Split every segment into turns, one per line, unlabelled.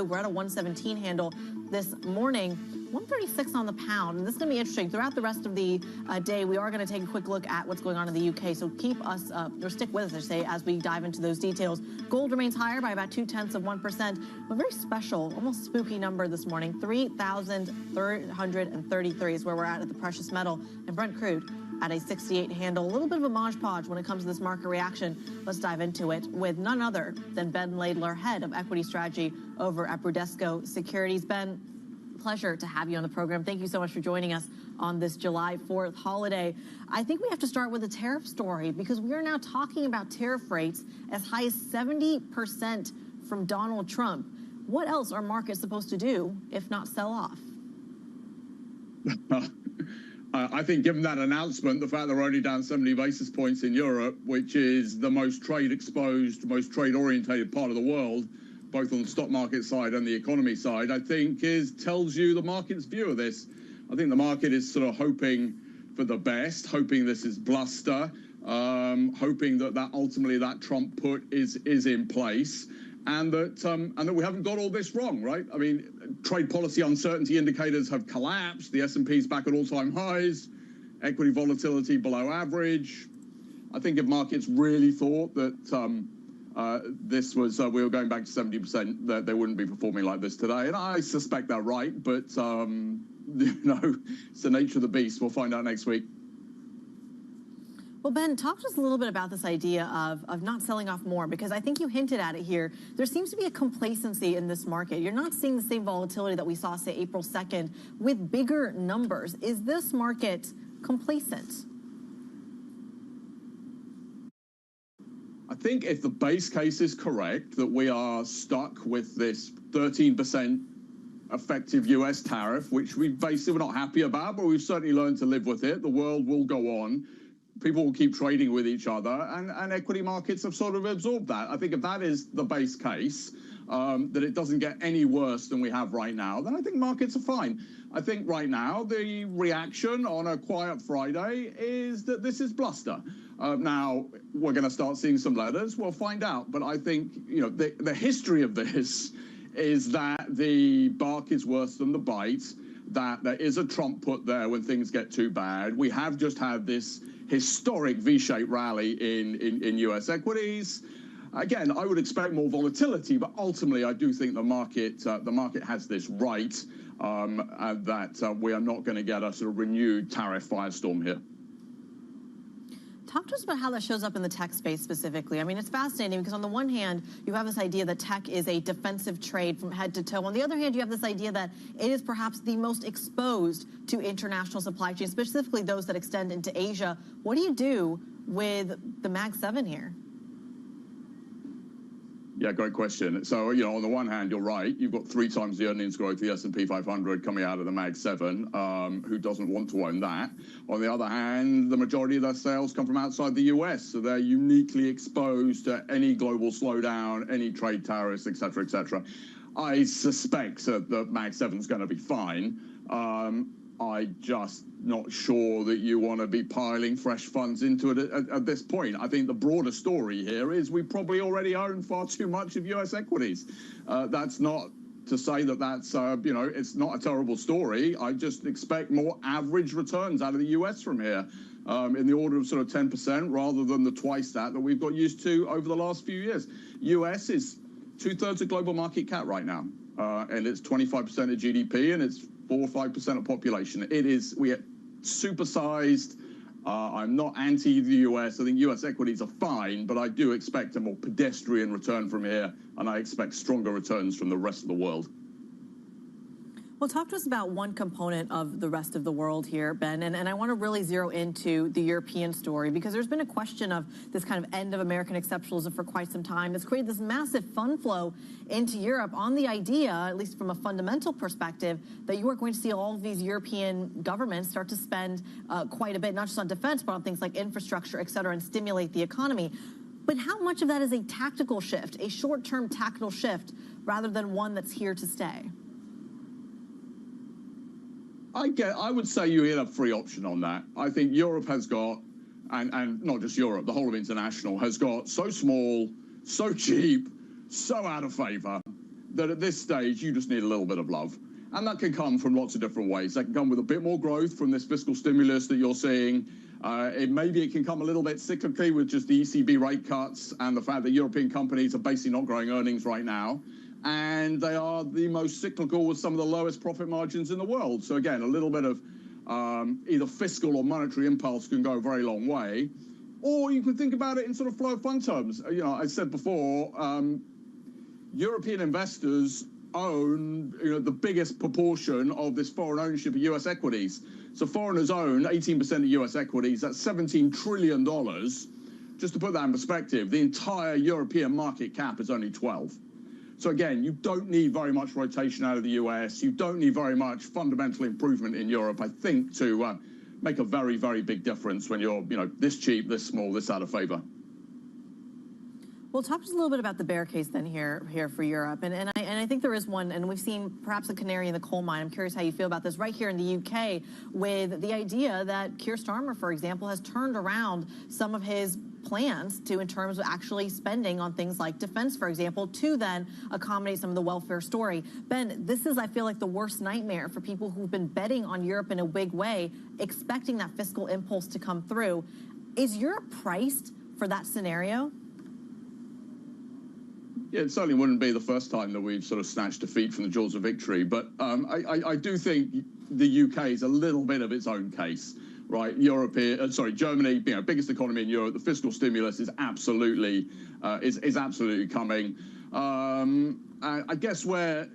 We're at a 117 handle this morning, 136 on the pound, and this is going to be interesting. Throughout the rest of the day, we are going to take a quick look at what's going on in the UK, so keep us, or stick with us, I say, as we dive into those details. Gold remains higher by about 0.2%, a very special, almost spooky number this morning. 3,333 is where we're at the precious metal, and Brent crude at a 68 handle. A little bit of a modge-podge when it comes to this market reaction. Let's dive into it with none other than Ben Laidler, head of equity strategy over at Bradesco Securities. Ben, pleasure to have you on the program. Thank you so much for joining us on this July 4th holiday. I think we have to start with the tariff story because we are now talking about tariff rates as high as 70% from Donald Trump. What else are markets supposed to do if not sell off?
I think given that announcement, the fact they're only down 70 basis points in Europe, which is the most trade-exposed, most trade-orientated part of the world, both on the stock market side and the economy side, I think tells you the market's view of this. I think the market is sort of hoping for the best, hoping this is bluster, hoping that ultimately that Trump put is in place. And that we haven't got all this wrong, right? I mean, trade policy uncertainty indicators have collapsed. The S&P's back at all-time highs. Equity volatility below average. I think if markets really thought that this was we were going back to 70%, that they wouldn't be performing like this today. And I suspect they're right, but you know, it's the nature of the beast. We'll find out next week.
Well, Ben, talk to us a little bit about this idea of not selling off more, because I think you hinted at it here. There seems to be a complacency in this market. You're not seeing the same volatility that we saw, say, April 2nd with bigger numbers. Is this market complacent?
I think if the base case is correct, that we are stuck with this 13% effective US tariff, which we're not happy about, but we've certainly learned to live with it. The world will go on. People will keep trading with each other, and equity markets have sort of absorbed that. I think if that is the base case, that it doesn't get any worse than we have right now, then I think markets are fine. I think right now the reaction on a quiet Friday is that this is bluster. Now, we're going to start seeing some letters. We'll find out. But I think, you know, the history of this is that the bark is worse than the bite, that there is a Trump put there when things get too bad. We have just had this historic V-shaped rally in US equities. Again, I would expect more volatility, but ultimately I do think the market has this right, that we are not going to get a sort of renewed tariff firestorm here.
Talk to us about how that shows up in the tech space specifically. I mean, it's fascinating because on the one hand, you have this idea that tech is a defensive trade from head to toe. On the other hand, you have this idea that it is perhaps the most exposed to international supply chains, specifically those that extend into Asia. What do you do with the Mag 7 here?
Yeah, great question. So, you know, on the one hand, you're right. You've got 3 times the earnings growth of the S&P 500 coming out of the Mag 7. Who doesn't want to own that? On the other hand, the majority of their sales come from outside the US, so they're uniquely exposed to any global slowdown, any trade tariffs, et cetera, et cetera. I suspect that the Mag 7 is going to be fine. I'm just not sure that you want to be piling fresh funds into it at this point. I think the broader story here is we probably already own far too much of US equities. That's not to say that that's, you know, it's not a terrible story. I just expect more average returns out of the US from here, in the order of sort of 10% rather than the twice that we've got used to over the last few years. US is 2/3 of global market cap right now, and it's 25% of GDP, and it's 4 or 5% of population. We are supersized. I'm not anti the US. I think US equities are fine, but I do expect a more pedestrian return from here, and I expect stronger returns from the rest of the world.
Well, talk to us about one component of the rest of the world here, Ben, and I want to really zero into the European story because there's been a question of this kind of end of American exceptionalism for quite some time. It's created this massive fund flow into Europe on the idea, at least from a fundamental perspective, that you are going to see all of these European governments start to spend quite a bit, not just on defense, but on things like infrastructure, et cetera, and stimulate the economy. But how much of that is a tactical shift, a short-term tactical shift, rather than one that's here to stay?
I would say you get a free option on that. I think Europe has got, and not just Europe, the whole of international has got so small, so cheap, so out of favor that at this stage, you just need a little bit of love. And that can come from lots of different ways. That can come with a bit more growth from this fiscal stimulus that you're seeing. Maybe it can come a little bit cyclically with just the ECB rate cuts and the fact that European companies are basically not growing earnings right now. And they are the most cyclical with some of the lowest profit margins in the world. So again, a little bit of either fiscal or monetary impulse can go a very long way. Or you could think about it in sort of flow of fund terms. You know, I said before, European investors own the biggest proportion of this foreign ownership of US equities. So foreigners own 18% of US equities. That's $17 trillion. Just to put that in perspective, the entire European market cap is only 12. So again, you don't need very much rotation out of the US. You don't need very much fundamental improvement in Europe, I think, to make a very, very big difference when you're this cheap, this small, this out of favor.
Well, talk to us a little bit about the bear case then here for Europe. And I think there is one, and we've seen perhaps a canary in the coal mine. I'm curious how you feel about this right here in the UK with the idea that Keir Starmer, for example, has turned around some of his plans in terms of actually spending on things like defense, for example, to then accommodate some of the welfare story. Ben, this is, I feel like, the worst nightmare for people who've been betting on Europe in a big way, expecting that fiscal impulse to come through. Is Europe priced for that scenario?
Yeah, it certainly wouldn't be the first time that we've sort of snatched defeat from the jaws of victory. But I do think the UK is a little bit of its own case, right? Germany, biggest economy in Europe. The fiscal stimulus is absolutely coming. I guess where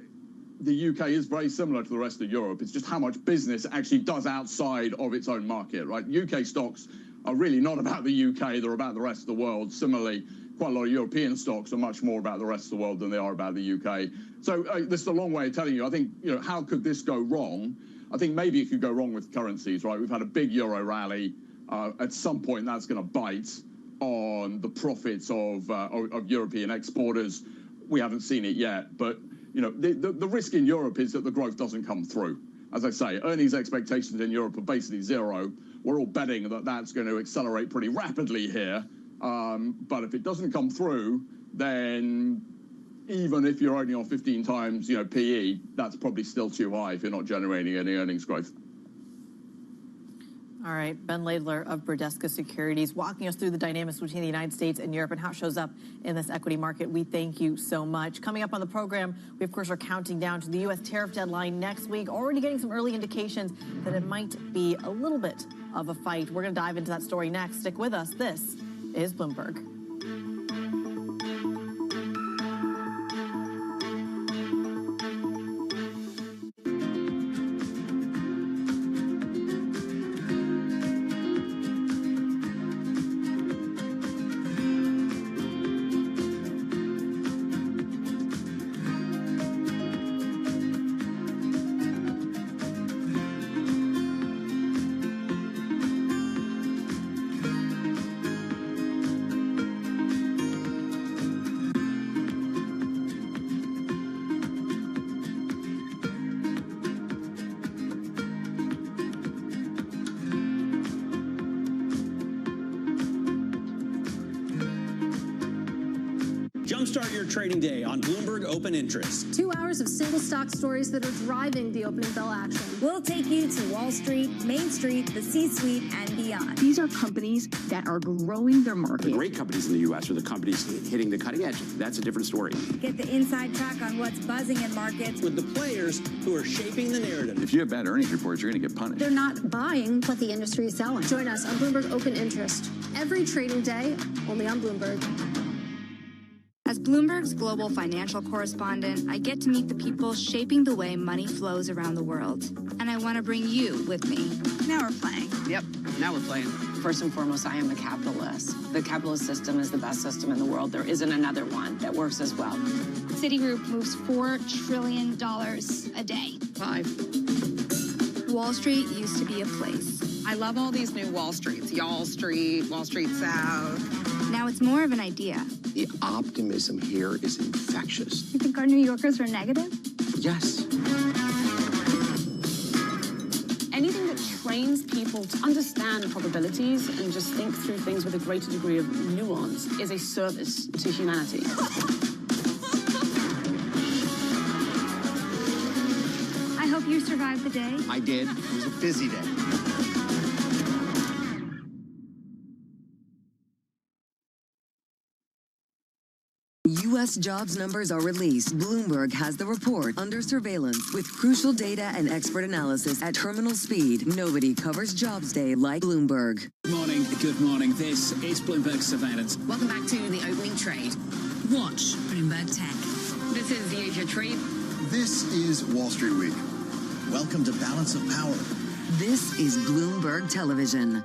the UK is very similar to the rest of Europe is just how much business it actually does outside of its own market, right? UK stocks are really not about the UK; they're about the rest of the world. Similarly, quite a lot of European stocks are much more about the rest of the world than they are about the UK. So this is a long way of telling you, I think, how could this go wrong? I think maybe it could go wrong with currencies, right? We've had a big euro rally. At some point, that's going to bite on the profits of European exporters. We haven't seen it yet, but the risk in Europe is that the growth doesn't come through. As I say, earnings expectations in Europe are basically zero. We're all betting that that's going to accelerate pretty rapidly here. But if it doesn't come through, then even if you're only on 15 times, PE, that's probably still too high if you're not generating any earnings growth.
All right, Ben Laidler of Bradesco Securities walking us through the dynamics between the United States and Europe and how it shows up in this equity market. We thank you so much. Coming up on the program, we, of course, are counting down to the U.S. tariff deadline next week, already getting some early indications that it might be a little bit of a fight. We're going to dive into that story next. Stick with us. This is Bloomberg.
Jumpstart your trading day on Bloomberg Open Interest.
2 hours of single stock stories that are driving the opening bell action. We'll take you to Wall Street, Main Street, the C-suite, and beyond.
These are companies that are growing their market.
The great companies in the U.S. are the companies hitting the cutting edge. That's a different story.
Get the inside track on what's buzzing in markets.
With the players who are shaping the narrative.
If you have bad earnings reports, you're going to get punished.
They're not buying what the industry is selling. Join us on Bloomberg Open Interest. Every trading day, only on Bloomberg.
As Bloomberg's global financial correspondent, I get to meet the people shaping the way money flows around the world. And I want to bring you with me.
Now we're playing.
Yep, now we're playing.
First and foremost, I am a capitalist. The capitalist system is the best system in the world. There isn't another one that works as well.
Citigroup moves $4 trillion a day.
5.
Wall Street used to be a place.
I love all these new Wall Streets. Y'all Street, Wall Street South.
Now it's more of an idea.
The optimism here is infectious.
You think our New Yorkers are negative?
Yes.
Anything that trains people to understand probabilities and just think through things with a greater degree of nuance is a service to humanity.
You survived the day?
I did. It was a busy day.
U.S. jobs numbers are released. Bloomberg has the report under surveillance with crucial data and expert analysis at terminal speed. Nobody covers Jobs Day like Bloomberg.
Good morning. Good morning. This is Bloomberg Surveillance.
Welcome back to the opening trade. Watch Bloomberg Tech. This is the Asia Trade.
This is Wall Street Week. Welcome to Balance of Power.
This is Bloomberg Television.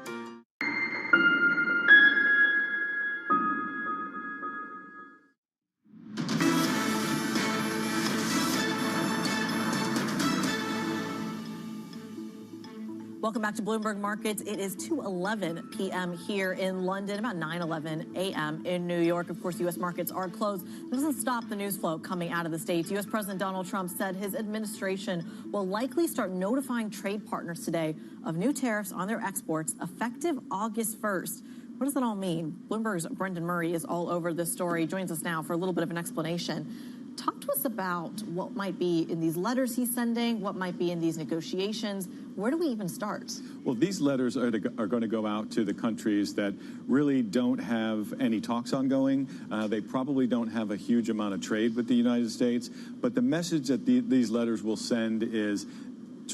Welcome back to Bloomberg Markets. It is 2:11 p.m. here in London, about 9:11 a.m. in New York. Of course, U.S. markets are closed. It doesn't stop the news flow coming out of the States. U.S. President Donald Trump said his administration will likely start notifying trade partners today of new tariffs on their exports effective August 1st. What does that all mean? Bloomberg's Brendan Murray is all over this story. He joins us now for a little bit of an explanation. Talk to us about what might be in these letters he's sending, what might be in these negotiations. Where do we even start?
Well, these letters are going to go out to the countries that really don't have any talks ongoing. They probably don't have a huge amount of trade with the United States. But the message that these letters will send is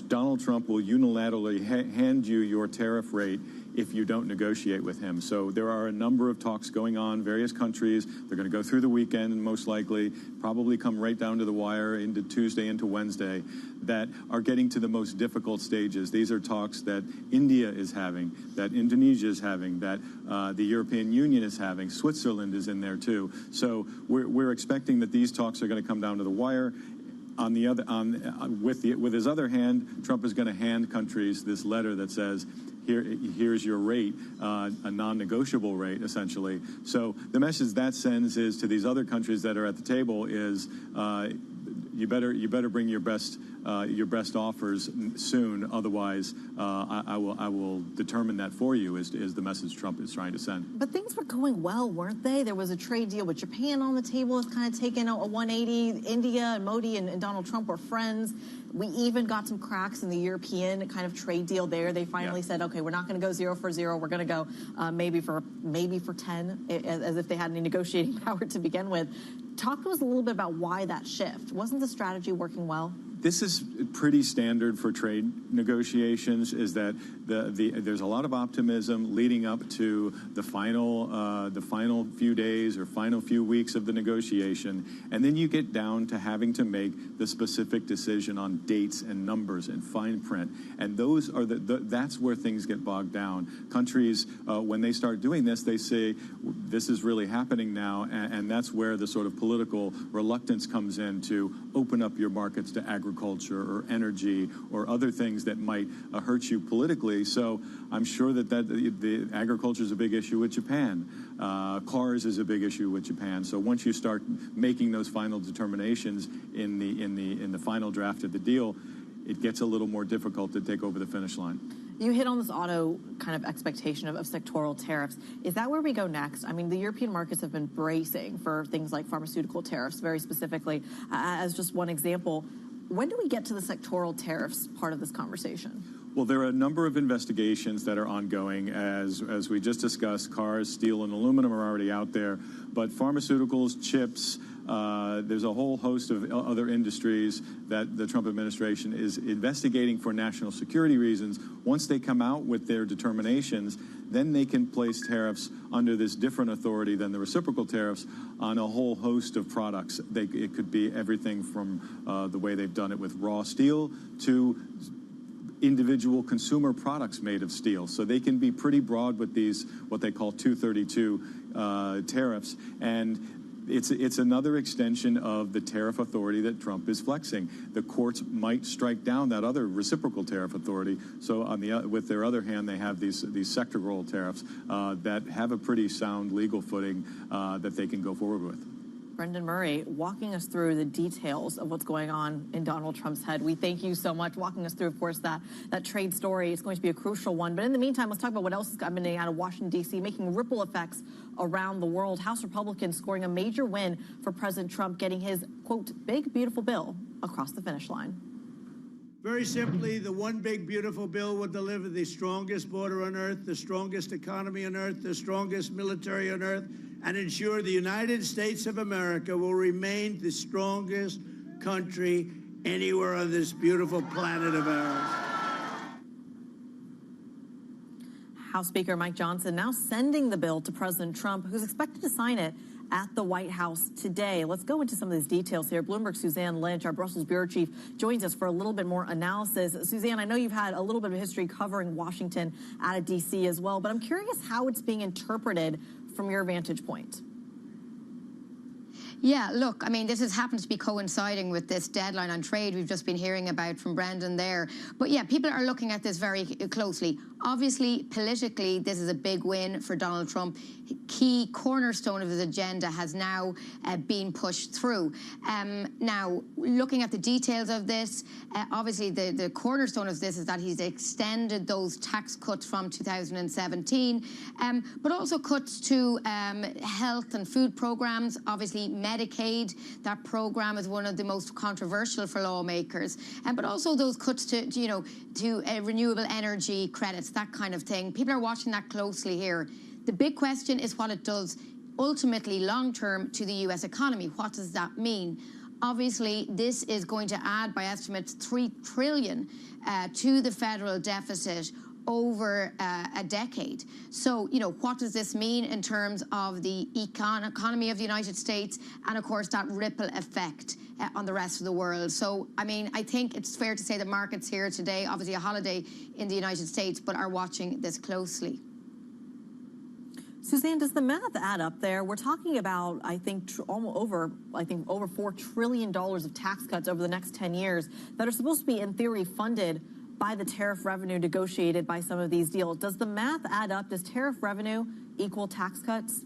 Donald Trump will unilaterally hand you your tariff rate if you don't negotiate with him. So there are a number of talks going on, various countries. They're going to go through the weekend and most likely probably come right down to the wire into Tuesday into Wednesday that are getting to the most difficult stages. These are talks that India is having, that Indonesia is having, that the European Union is having. Switzerland is in there too. So we're expecting that these talks are going to come down to the wire. On the other, with his other hand, Trump is going to hand countries this letter that says, here's your rate, a non-negotiable rate, essentially. So the message that sends is to these other countries that are at the table is you better bring your best offers soon. Otherwise, I will determine that for you. Is the message Trump is trying to send.
But things were going well, weren't they? There was a trade deal with Japan on the table. It's kind of taken a 180. India and Modi and Donald Trump were friends. We even got some cracks in the European kind of trade deal there. They finally said, okay, we're not going to go 0 for 0. We're going to go maybe for 10, as if they had any negotiating power to begin with. Talk to us a little bit about why that shift. Wasn't the strategy working well?
This is pretty standard for trade negotiations, is that there's a lot of optimism leading up to the final few days or final few weeks of the negotiation, and then you get down to having to make the specific decision on dates and numbers and fine print, and those are that's where things get bogged down. Countries, when they start doing this, they say this is really happening now, and that's where the sort of political reluctance comes in to open up your markets to agriculture or energy or other things that might hurt you politically. So I'm sure that the agriculture is a big issue with Japan. Cars is a big issue with Japan. So once you start making those final determinations in the final draft of the deal, it gets a little more difficult to take over the finish line.
You hit on this auto kind of expectation of sectoral tariffs. Is that where we go next? I mean, the European markets have been bracing for things like pharmaceutical tariffs, very specifically. As just one example, when do we get to the sectoral tariffs part of this conversation?
Well, there are a number of investigations that are ongoing. As we just discussed, cars, steel, and aluminum are already out there. But pharmaceuticals, chips, there's a whole host of other industries that the Trump administration is investigating for national security reasons. Once they come out with their determinations, then they can place tariffs under this different authority than the reciprocal tariffs on a whole host of products. It could be everything from the way they've done it with raw steel to individual consumer products made of steel. So they can be pretty broad with these, what they call 232 tariffs. And it's another extension of the tariff authority that Trump is flexing. The courts might strike down that other reciprocal tariff authority. So with their other hand, they have these sectoral tariffs that have a pretty sound legal footing that they can go forward with.
Brendan Murray, walking us through the details of what's going on in Donald Trump's head. We thank you so much walking us through, of course, that trade story. It's going to be a crucial one. But in the meantime, let's talk about what else is coming out of Washington, D.C., making ripple effects around the world. House Republicans scoring a major win for President Trump, getting his, quote, big, beautiful bill across the finish line.
Very simply, the one big beautiful bill will deliver the strongest border on earth, the strongest economy on earth, the strongest military on earth, and ensure the United States of America will remain the strongest country anywhere on this beautiful planet of ours.
House Speaker Mike Johnson now sending the bill to President Trump, who's expected to sign it at the White House today. Let's go into some of these details here. Bloomberg's Suzanne Lynch, our Brussels bureau chief, joins us for a little bit more analysis. Suzanne, I know you've had a little bit of history covering Washington out of D.C. as well, but I'm curious how it's being interpreted from your vantage point.
Yeah, look, I mean, this has happened to be coinciding with this deadline on trade we've just been hearing about from Brendan there. But yeah, people are looking at this very closely. Obviously, politically, this is a big win for Donald Trump. Key cornerstone of his agenda has now been pushed through. Now, looking at the details of this, obviously the cornerstone of this is that he's extended those tax cuts from 2017, but also cuts to health and food programs. Obviously, Medicaid, that program is one of the most controversial for lawmakers, but also those cuts to renewable energy credits, that kind of thing. People are watching that closely here. The big question is what it does ultimately long-term to the U.S. economy. What does that mean? Obviously, this is going to add, by estimates, $3 trillion to the federal deficit over a decade. So, what does this mean in terms of the economy of the United States and, of course, that ripple effect on the rest of the world? So, I mean, I think it's fair to say the markets here today, obviously a holiday in the United States, but are watching this closely.
Suzanne, does the math add up there? We're talking about, I think, over $4 trillion of tax cuts over the next 10 years that are supposed to be, in theory, funded by the tariff revenue negotiated by some of these deals. Does the math add up? Does tariff revenue equal tax cuts?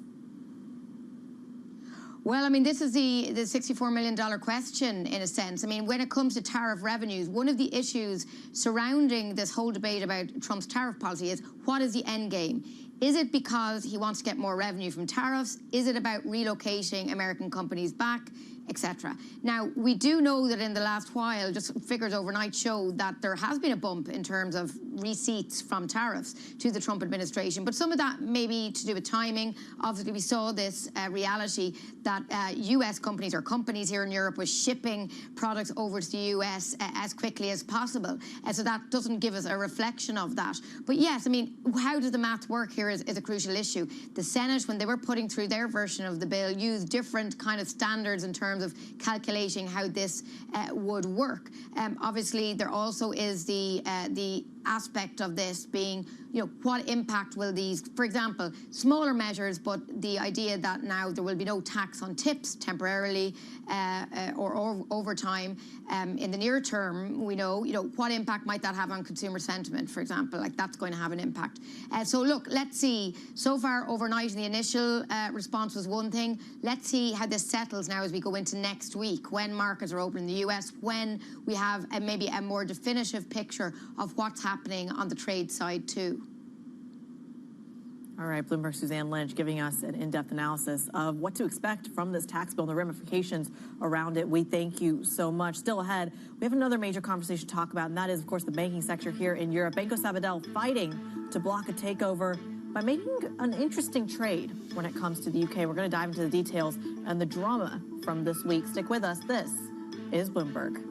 Well, I mean, this is the $64 million question, in a sense. I mean, when it comes to tariff revenues, one of the issues surrounding this whole debate about Trump's tariff policy is, what is the end game? Is it because he wants to get more revenue from tariffs? Is it about relocating American companies back, etc.? Now, we do know that in the last while, just figures overnight show that there has been a bump in terms of receipts from tariffs to the Trump administration. But some of that may be to do with timing. Obviously, we saw this reality that U.S. companies or companies here in Europe were shipping products over to the U.S. As quickly as possible. So that doesn't give us a reflection of that. But yes, I mean, how does the math work here is a crucial issue. The Senate, when they were putting through their version of the bill, used different kind of standards in terms of calculating how this would work. Obviously, there also is the aspect of this being, what impact will these, for example, smaller measures, but the idea that now there will be no tax on tips temporarily or over time in the near term, we know, what impact might that have on consumer sentiment, for example? Like, that's going to have an impact. So look, let's see. So far overnight, the initial response was one thing. Let's see how this settles now as we go into next week, when markets are open in the U.S., when we have maybe a more definitive picture of what's happening on the trade side too.
All right, Bloomberg's Suzanne Lynch giving us an in-depth analysis of what to expect from this tax bill and the ramifications around it. We thank you so much. Still ahead, we have another major conversation to talk about, and that is, of course, the banking sector here in Europe. Banco Sabadell fighting to block a takeover by making an interesting trade when it comes to the UK. We're going to dive into the details and the drama from this week. Stick with us. This is Bloomberg.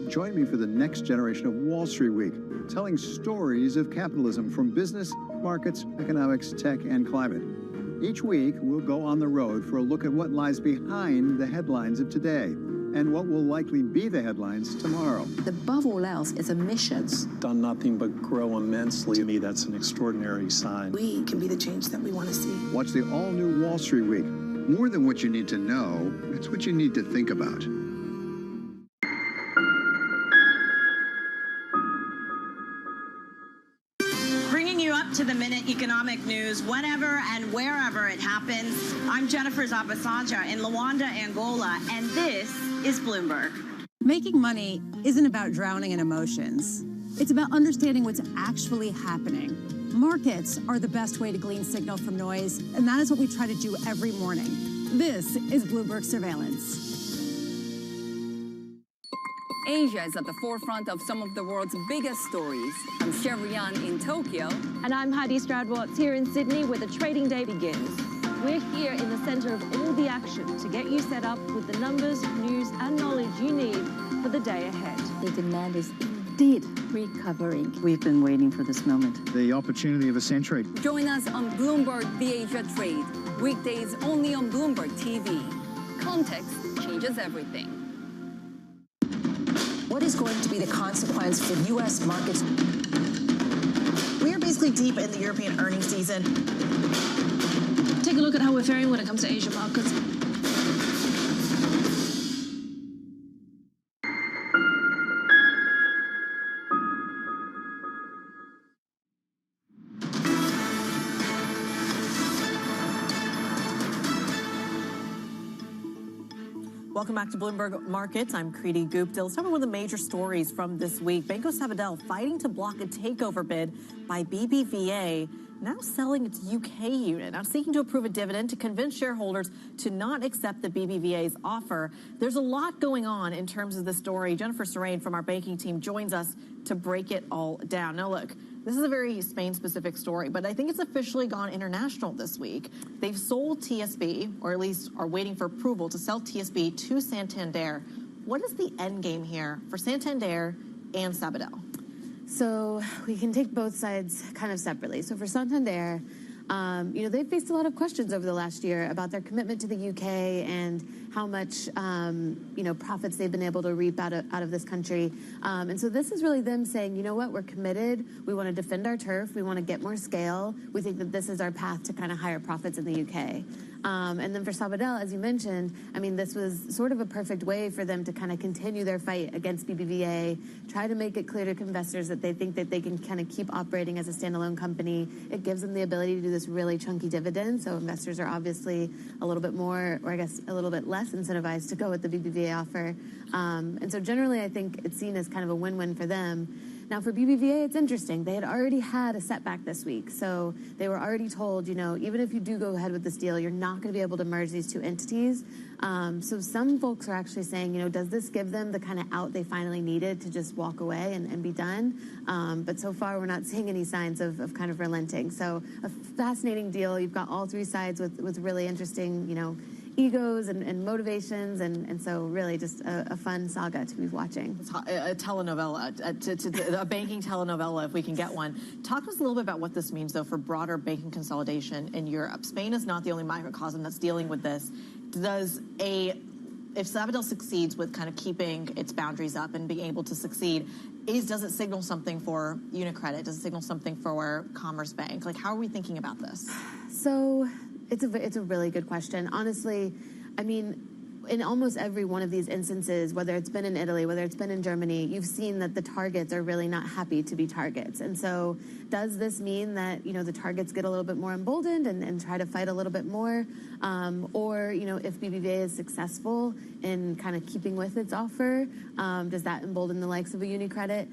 Join me for the next generation of Wall Street Week, telling stories of capitalism from business, markets, economics, tech, and climate. Each week, we'll go on the road for a look at what lies behind the headlines of today and what will likely be the headlines tomorrow.
Above all else, it's emissions.
Done nothing but grow immensely. To me, that's an extraordinary sign.
We can be the change that we want to see.
Watch the all-new Wall Street Week. More than what you need to know, it's what you need to think about.
Bringing you up to the minute economic news whenever and wherever it happens. I'm Jennifer Zabasaja in Luanda, Angola, and this is Bloomberg.
Making money isn't about drowning in emotions. It's about understanding what's actually happening. Markets are the best way to glean signal from noise, and that is what we try to do every morning. This is Bloomberg Surveillance.
Asia is at the forefront of some of the world's biggest stories. I'm Chevrian in Tokyo.
And I'm Heidi Stroud-Watts here in Sydney, where the trading day begins. We're here in the center of all the action to get you set up with the numbers, news, and knowledge you need for the day ahead.
The demand is indeed recovering. We've been waiting for this moment.
The opportunity of a century.
Join us on Bloomberg The Asia Trade. Weekdays only on Bloomberg TV. Context changes everything.
What is going to be the consequence for U.S. markets?
We are basically deep in the European earnings season.
Take a look at how we're faring when it comes to Asian markets.
Welcome back to Bloomberg Markets. I'm Kriti Gupta. Let's talk about one of the major stories from this week. Banco Sabadell fighting to block a takeover bid by BBVA, now selling its UK unit, now seeking to approve a dividend to convince shareholders to not accept the BBVA's offer. There's a lot going on in terms of the story. Jennifer Serrain from our banking team joins us to break it all down. Now, look, this is a very Spain-specific story, but I think it's officially gone international this week. They've sold TSB, or at least are waiting for approval to sell TSB to Santander. What is the end game here for Santander and Sabadell?
So we can take both sides kind of separately. So for Santander, they've faced a lot of questions over the last year about their commitment to the UK and how much, profits they've been able to reap out of this country. And so this is really them saying, you know what, we're committed. We want to defend our turf. We want to get more scale. We think that this is our path to kind of higher profits in the UK. And then for Sabadell, as you mentioned, I mean, this was sort of a perfect way for them to kind of continue their fight against BBVA, try to make it clear to investors that they think that they can kind of keep operating as a standalone company. It gives them the ability to do this really chunky dividend. So investors are obviously a little bit more, or I guess a little bit less incentivized to go with the BBVA offer. And so generally, I think it's seen as kind of a win-win for them. Now, for BBVA, it's interesting. They had already had a setback this week. So they were already told, even if you do go ahead with this deal, you're not going to be able to merge these two entities. So some folks are actually saying, does this give them the kind of out they finally needed to just walk away and be done? But so far, we're not seeing any signs of kind of relenting. So a fascinating deal. You've got all three sides with really interesting, egos and motivations, and so really just a fun saga to be watching.
It's a telenovela, a banking telenovela, if we can get one. Talk to us a little bit about what this means, though, for broader banking consolidation in Europe. Spain is not the only microcosm that's dealing with this. If Sabadell succeeds with kind of keeping its boundaries up and being able to succeed, does it signal something for UniCredit? Does it signal something for Commerce Bank? Like, how are we thinking about this?
So it's a really good question. Honestly, I mean, in almost every one of these instances, whether it's been in Italy, whether it's been in Germany, you've seen that the targets are really not happy to be targets. And so does this mean that, the targets get a little bit more emboldened and try to fight a little bit more? Or, if BBVA is successful in kind of keeping with its offer, does that embolden the likes of a UniCredit?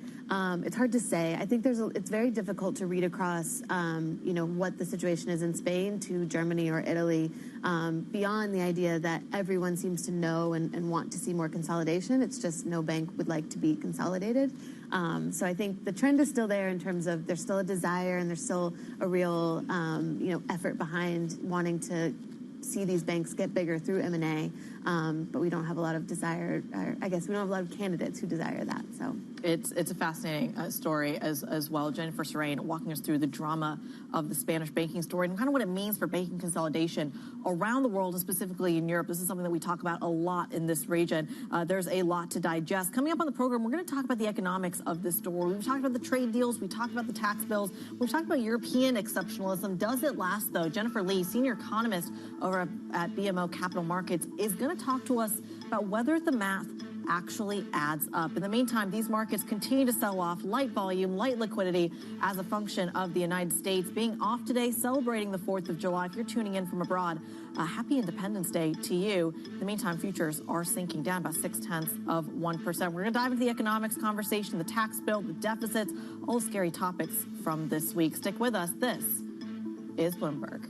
It's hard to say. I think it's very difficult to read across, what the situation is in Spain to Germany or Italy, beyond the idea that everyone seems to know and want to see more consolidation. It's just no bank would like to be consolidated. So I think the trend is still there in terms of there's still a desire and there's still a real, effort behind wanting to see these banks get bigger through M&A. but we don't have a lot of desire, or I guess we don't have a lot of candidates who desire that. So
it's a fascinating story as well. Jennifer Serrain walking us through the drama of the Spanish banking story and kind of what it means for banking consolidation around the world, and specifically in Europe. This is something that we talk about a lot in this region. There's a lot to digest. Coming up on the program, we're going to talk about the economics of this story. We've talked about the trade deals. We talked about the tax bills. We've talked about European exceptionalism. Does it last, though? Jennifer Lee, senior economist over at BMO Capital Markets, is going to talk to us about whether the math actually adds up. In the meantime, these markets continue to sell off, light volume, light liquidity as a function of the United States being off today, celebrating the 4th of July. If you're tuning in from abroad, happy Independence Day to you. In the meantime, futures are sinking down about 0.6%. We're going to dive into the economics conversation, the tax bill, the deficits, all the scary topics from this week. Stick with us. This is Bloomberg.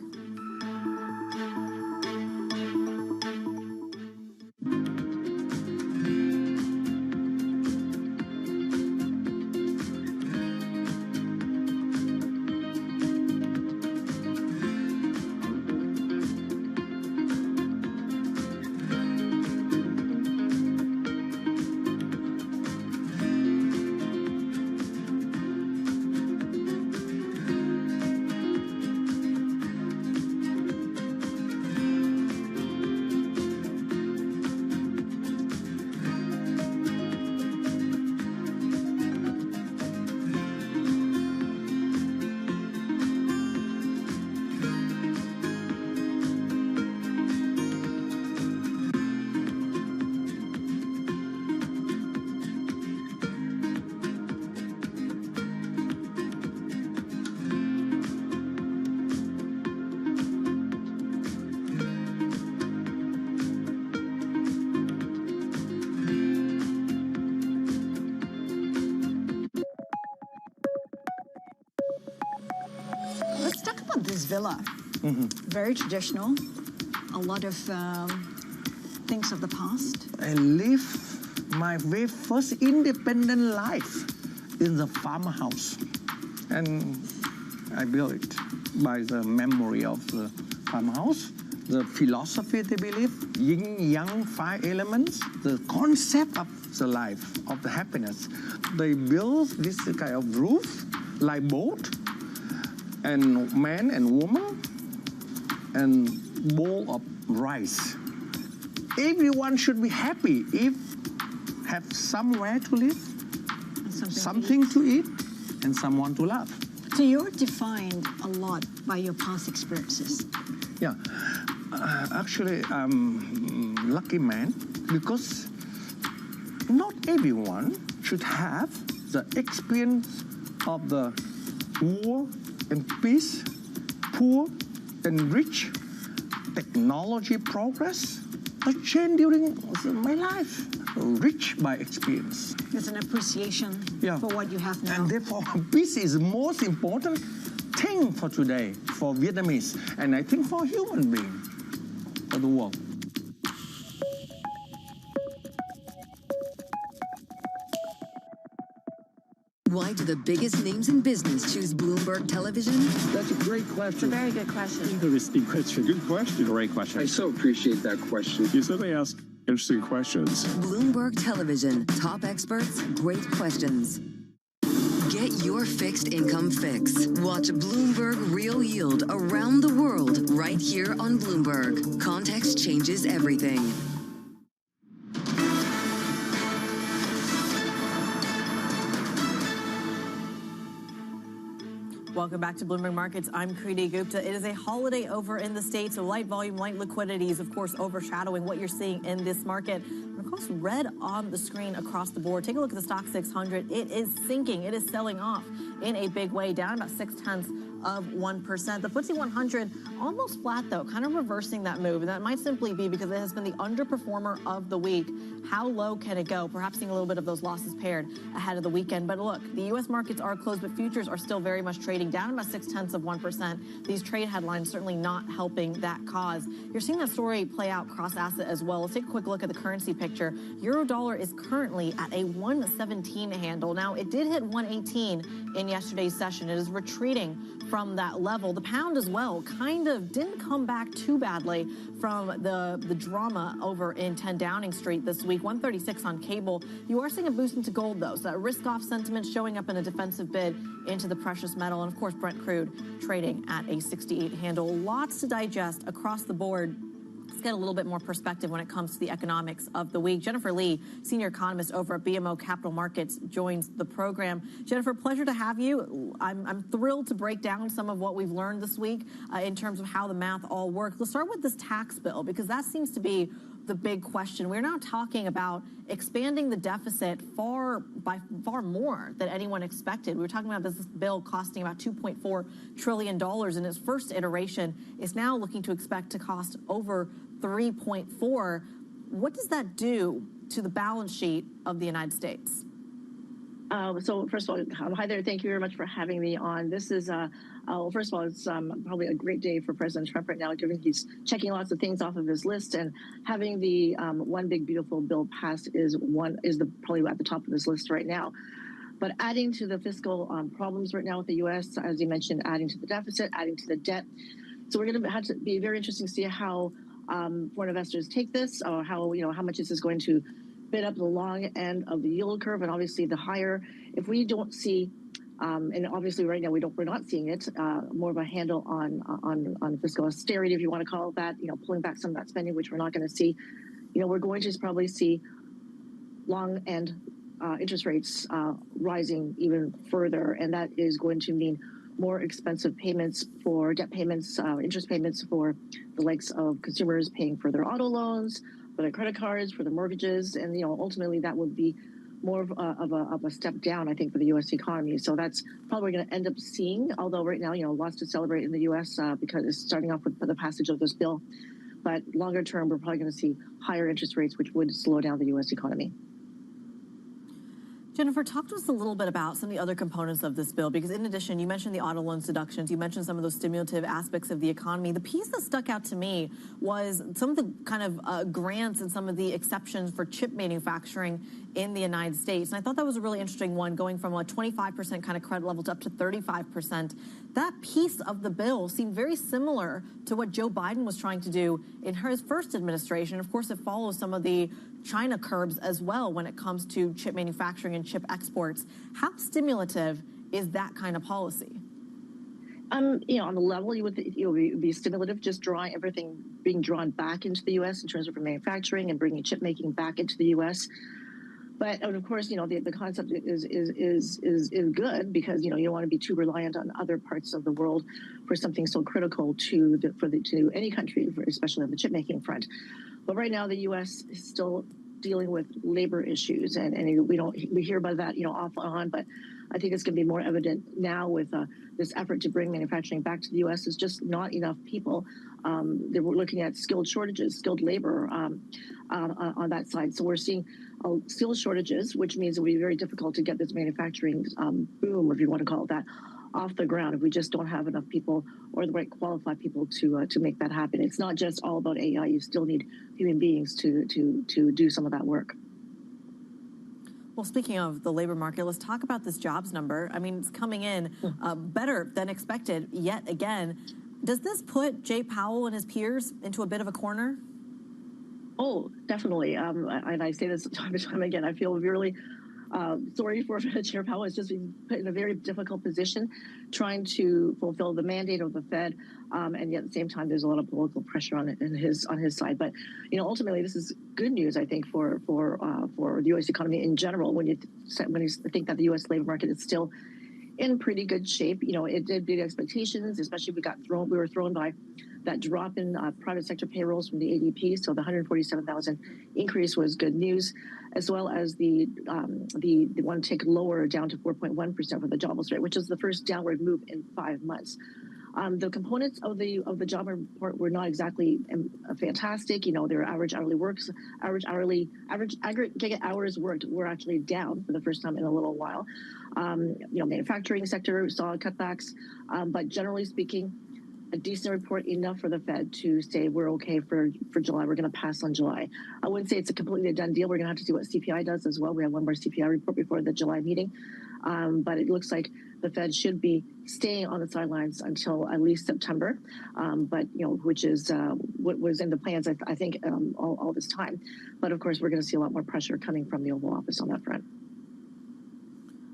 Let's talk about this villa. Very traditional. A lot of things of the past.
I live my very first independent life in the farmhouse. And I built it by the memory of the farmhouse, the philosophy they believe, yin, yang, 5 elements, the concept of the life, of the happiness. They build this kind of roof, like boat, and man and woman, and bowl of rice. Everyone should be happy if have somewhere to live, something to eat, and someone to love.
So you're defined a lot by your past experiences.
Yeah, actually, I'm a lucky man because not everyone should have the experience of the war and peace, poor and rich, technology progress, a change during my life, rich by experience.
There's an appreciation for what you have now.
And therefore, peace is the most important thing for today, for Vietnamese, and I think for human being, for the world.
Why do the biggest names in business choose Bloomberg Television?
That's a great question.
It's a very good question.
Interesting question. Good question. Great question. I so appreciate that question. You certainly ask interesting questions.
Bloomberg Television. Top experts, great questions. Get your fixed income fix. Watch Bloomberg Real Yield around the world right here on Bloomberg. Context changes everything.
Welcome back to Bloomberg Markets. I'm Kriti Gupta. It is a holiday over in the States, so light volume, light liquidity is, of course, overshadowing what you're seeing in this market. Of course, red on the screen across the board. Take a look at the Stock 600. It is sinking. It is selling off in a big way, down about 0.6%. The FTSE 100 almost flat, though, kind of reversing that move. And that might simply be because it has been the underperformer of the week. How low can it go? Perhaps seeing a little bit of those losses paired ahead of the weekend. But look, the U.S. markets are closed, but futures are still very much trading down about 0.6%. These trade headlines certainly not helping that cause. You're seeing that story play out cross-asset as well. Let's take a quick look at the currency picture. future. Euro dollar is currently at a 117 handle. Now, it did hit 118 in yesterday's session. It is retreating from that level. The pound as well kind of didn't come back too badly from the drama over in 10 Downing Street this week. 136 on cable. You are seeing a boost into gold, though, so that risk-off sentiment showing up in a defensive bid into the precious metal. And, of course, Brent crude trading at a 68 handle. Lots to digest across the board. Let's get a little bit more perspective when it comes to the economics of the week. Jennifer Lee, senior economist over at BMO Capital Markets, joins the program. Jennifer, pleasure to have you. I'm thrilled to break down some of what we've learned this week in terms of how the math all works. Let's start with this tax bill, because that seems to be the big question. We're now talking about expanding the deficit by far more than anyone expected. We were talking about this bill costing about $2.4 trillion in its first iteration. It's now looking to expect to cost over $3.4. What does that do to the balance sheet of the United States?
So first of all, hi there. Thank you very much for having me on. This is, first of all, it's probably a great day for President Trump right now, given he's checking lots of things off of his list, and having the one big beautiful bill passed is probably at the top of his list right now. But adding to the fiscal problems right now with the U.S., as you mentioned, adding to the deficit, adding to the debt. So we're going to have to be very interesting to see how foreign investors take this, or how much this is going to bid up the long end of the yield curve, and obviously the higher. If we don't see, and obviously right now we're not seeing it, more of a handle on fiscal austerity, if you want to call it that, pulling back some of that spending, which we're not going to see. We're going to probably see long end interest rates rising even further, and that is going to mean more expensive payments for debt payments, interest payments for the likes of consumers paying for their auto loans, for their credit cards, for their mortgages, and ultimately that would be more of a step down, I think, for the U.S. economy. So that's probably going to end up seeing, although right now, lots to celebrate in the U.S. Because it's starting off with the passage of this bill. But longer term, we're probably going to see higher interest rates, which would slow down the U.S. economy.
Jennifer, talk to us a little bit about some of the other components of this bill, because in addition, you mentioned the auto loans deductions, you mentioned some of those stimulative aspects of the economy. The piece that stuck out to me was some of the kind of grants and some of the exceptions for chip manufacturing in the United States. And I thought that was a really interesting one, going from a 25% kind of credit level to up to 35%. That piece of the bill seemed very similar to what Joe Biden was trying to do in his first administration. Of course, it follows some of the China curbs as well when it comes to chip manufacturing and chip exports. How stimulative is that kind of policy?
On the level, it would be stimulative, just drawing everything being drawn back into the U.S. in terms of manufacturing and bringing chip making back into the U.S. But of course, the concept is good, because you don't want to be too reliant on other parts of the world for something so critical to any country, especially on the chip making front. But right now, the U.S. is still dealing with labor issues, and we hear about that off and on. But I think it's going to be more evident now with this effort to bring manufacturing back to the U.S. There's just not enough people. We're looking at skilled shortages, skilled labor on that side. So we're seeing skilled shortages, which means it will be very difficult to get this manufacturing boom, if you want to call it that, off the ground if we just don't have enough people or the right qualified people to make that happen. It's not just all about AI. You still need human beings to do some of that work.
Well, speaking of the labor market, let's talk about this jobs number. I mean, it's coming in better than expected yet again. Does this put Jay Powell and his peers into a bit of a corner?
Oh, definitely. And I say this time and time again. I feel really sorry for Chair Powell. Has just been put in a very difficult position trying to fulfill the mandate of the Fed, and yet at the same time there's a lot of political pressure on his side. But ultimately this is good news, I think, for the U.S. economy in general. When you think that the U.S. labor market is still in pretty good shape, it did beat expectations. Especially we were thrown by that drop in private sector payrolls from the ADP. So the 147,000 increase was good news, as well as the one tick lower down to 4.1% for the jobless rate, which is the first downward move in 5 months. The components of the job report were not exactly fantastic. Their average aggregate hours worked were actually down for the first time in a little while. Manufacturing sector saw cutbacks, but generally speaking, a decent report enough for the Fed to say we're okay for July. We're going to pass on July. I wouldn't say it's a completely done deal. We're going to have to see what CPI does as well. We have one more CPI report before the July meeting. But it looks like the Fed should be staying on the sidelines until at least September, but which is what was in the plans, I think, all this time. But of course, we're going to see a lot more pressure coming from the Oval Office on that front.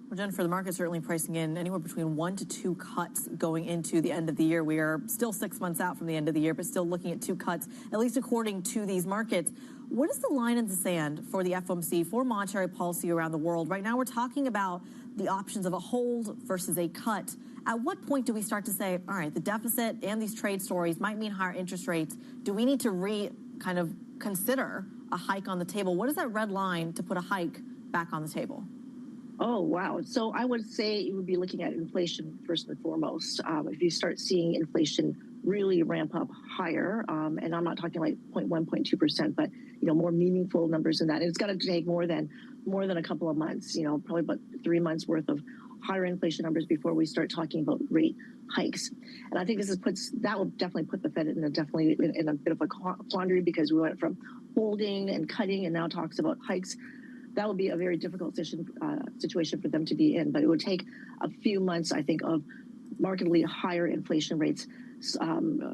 Well, Jennifer, the market's certainly pricing in anywhere between 1 to 2 cuts going into the end of the year. We are still 6 months out from the end of the year, but still looking at 2 cuts, at least according to these markets. What is the line in the sand for the FOMC, for monetary policy around the world? Right now, we're talking about the options of a hold versus a cut. At what point do we start to say, all right, the deficit and these trade stories might mean higher interest rates? Do we need to consider a hike on the table? What is that red line to put a hike back on the table?
Oh, wow. So I would say you would be looking at inflation first and foremost. If you start seeing inflation really ramp up higher, and I'm not talking like 0.1, 0.2%, but more meaningful numbers than that. And it's got to take more than a couple of months, probably about 3 months worth of higher inflation numbers before we start talking about rate hikes. And I think that will definitely put the Fed in a bit of a quandary, because we went from holding and cutting and now talks about hikes. That would be a very difficult situation for them to be in. But it would take a few months, I think, of markedly higher inflation rates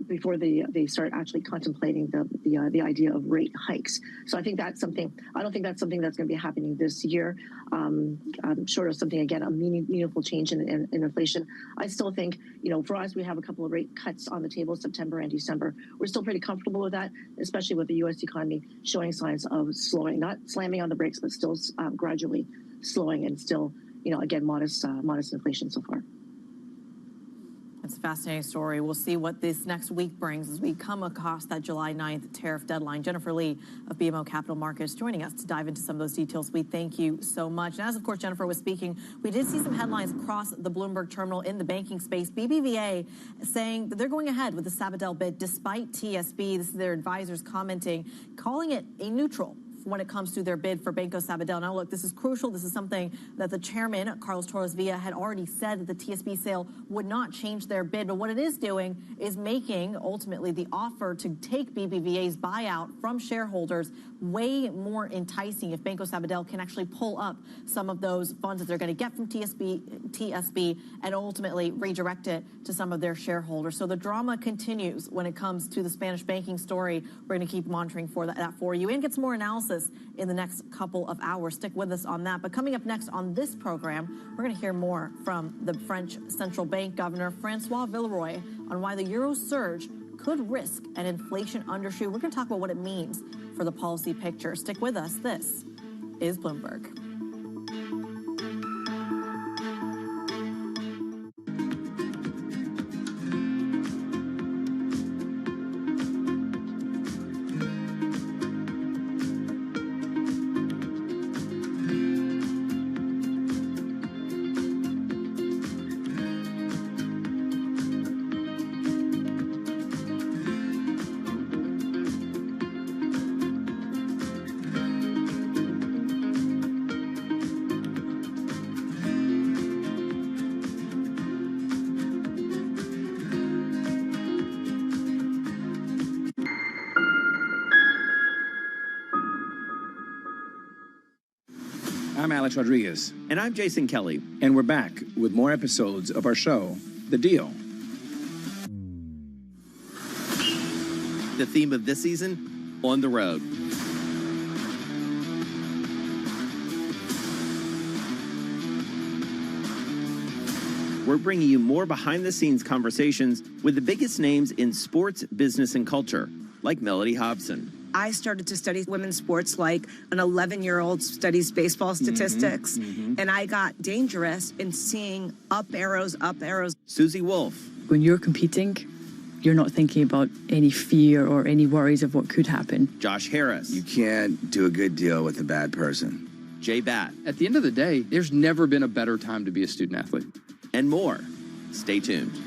before they start actually contemplating the idea of rate hikes. So I think that's something. I don't think that's something that's going to be happening this year. I'm short of something, again, a meaningful change in inflation. I still think, for us, we have a couple of rate cuts on the table, September and December. We're still pretty comfortable with that, especially with the U.S. economy showing signs of slowing, not slamming on the brakes, but still gradually slowing, and still, again, modest inflation so far.
It's a fascinating story. We'll see what this next week brings as we come across that July 9th tariff deadline. Jennifer Lee of BMO Capital Markets joining us to dive into some of those details. We thank you so much. And as, of course, Jennifer was speaking, we did see some headlines across the Bloomberg terminal in the banking space. BBVA saying that they're going ahead with the Sabadell bid despite TSB. This is their advisors commenting, calling it a neutral when it comes to their bid for Banco Sabadell. Now, look, this is crucial. This is something that the chairman, Carlos Torres Villa, had already said that the TSB sale would not change their bid. But what it is doing is making, ultimately, the offer to take BBVA's buyout from shareholders way more enticing if Banco Sabadell can actually pull up some of those funds that they're going to get from TSB and ultimately redirect it to some of their shareholders. So the drama continues when it comes to the Spanish banking story. We're going to keep monitoring for that for you and get some more analysis in the next couple of hours. Stick with us on that. But coming up next on this program, we're going to hear more from the French Central Bank Governor, Francois Villeroy, on why the euro surge could risk an inflation undershoot. We're going to talk about what it means for the policy picture. Stick with us. This is Bloomberg.
I'm Alex Rodriguez.
And I'm Jason Kelly.
And we're back with more episodes of our show, The Deal.
The theme of this season, On the Road. We're bringing you more behind-the-scenes conversations with the biggest names in sports, business, and culture, like Melody Hobson.
I started to study women's sports like an 11-year-old studies baseball statistics, and I got dangerous in seeing up arrows.
Susie Wolf.
When you're competing, you're not thinking about any fear or any worries of what could happen.
Josh Harris.
You can't do a good deal with a bad person.
Jay Batt.
At the end of the day, there's never been a better time to be a student athlete.
And more. Stay tuned.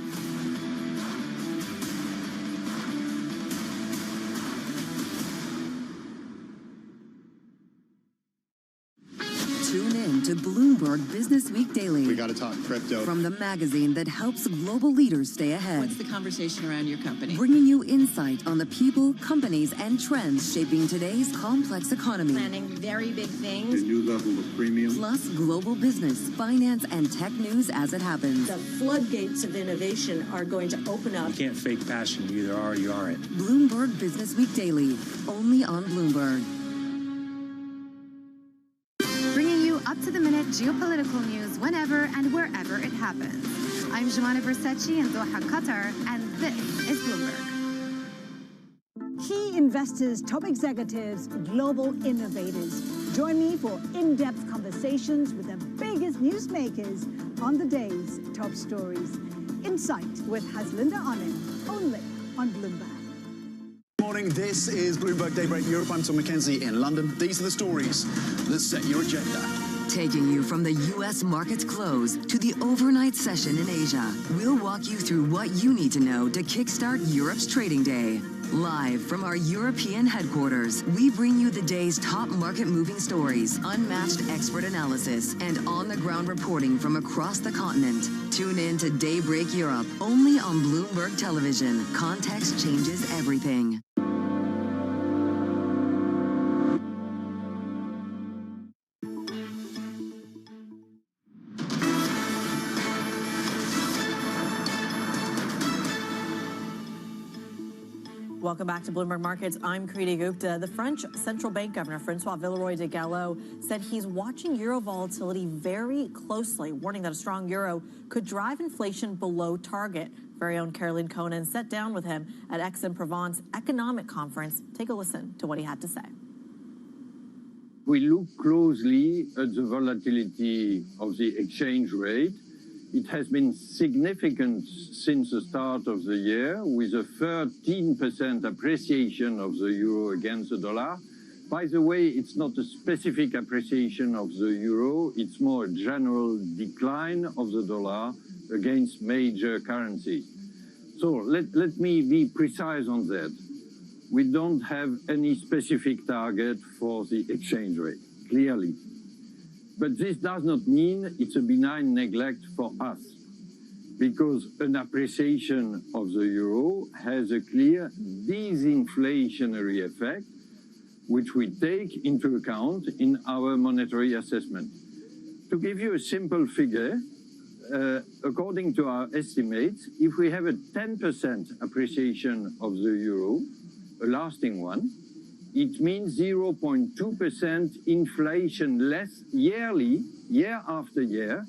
Tune in to Bloomberg Business Week Daily.
We got to talk crypto.
From the magazine that helps global leaders stay ahead.
What's the conversation around your company?
Bringing you insight on the people, companies, and trends shaping today's complex economy.
Planning very big things.
A new level of premium.
Plus global business, finance, and tech news as it happens.
The floodgates of innovation are going to open up.
You can't fake passion. You either are or you aren't.
Bloomberg Business Week Daily, only on Bloomberg.
Bringing you up-to-the-minute geopolitical news whenever and wherever it happens. I'm Jumana Bersecci in Doha, Qatar, and this is Bloomberg.
Key investors, top executives, global innovators. Join me for in-depth conversations with the biggest newsmakers on the day's top stories. Insight with Haslinda Onen, only on Bloomberg.
Morning, this is Bloomberg Daybreak Europe. I'm Tom McKenzie in London. These are the stories that set your agenda.
Taking you from the U.S. market's close to the overnight session in Asia, we'll walk you through what you need to know to kickstart Europe's trading day. Live from our European headquarters, we bring you the day's top market-moving stories, unmatched expert analysis, and on-the-ground reporting from across the continent. Tune in to Daybreak Europe, only on Bloomberg Television. Context changes everything.
Welcome back to Bloomberg Markets. I'm Kriti Gupta. The French Central Bank Governor, Francois Villeroy de Gallo, said he's watching euro volatility very closely, warning that a strong euro could drive inflation below target. Very own Caroline Conan sat down with him at Aix-en-Provence Economic Conference. Take a listen to what he had to say.
We look closely at the volatility of the exchange rate. It has been significant since the start of the year, with a 13% appreciation of the euro against the dollar. By the way, it's not a specific appreciation of the euro, it's more a general decline of the dollar against major currencies. So let me be precise on that. We don't have any specific target for the exchange rate, clearly. But this does not mean it's a benign neglect for us, because an appreciation of the euro has a clear disinflationary effect, which we take into account in our monetary assessment. To give you a simple figure, according to our estimates, if we have a 10% appreciation of the euro, a lasting one, it means 0.2% inflation less yearly, year after year,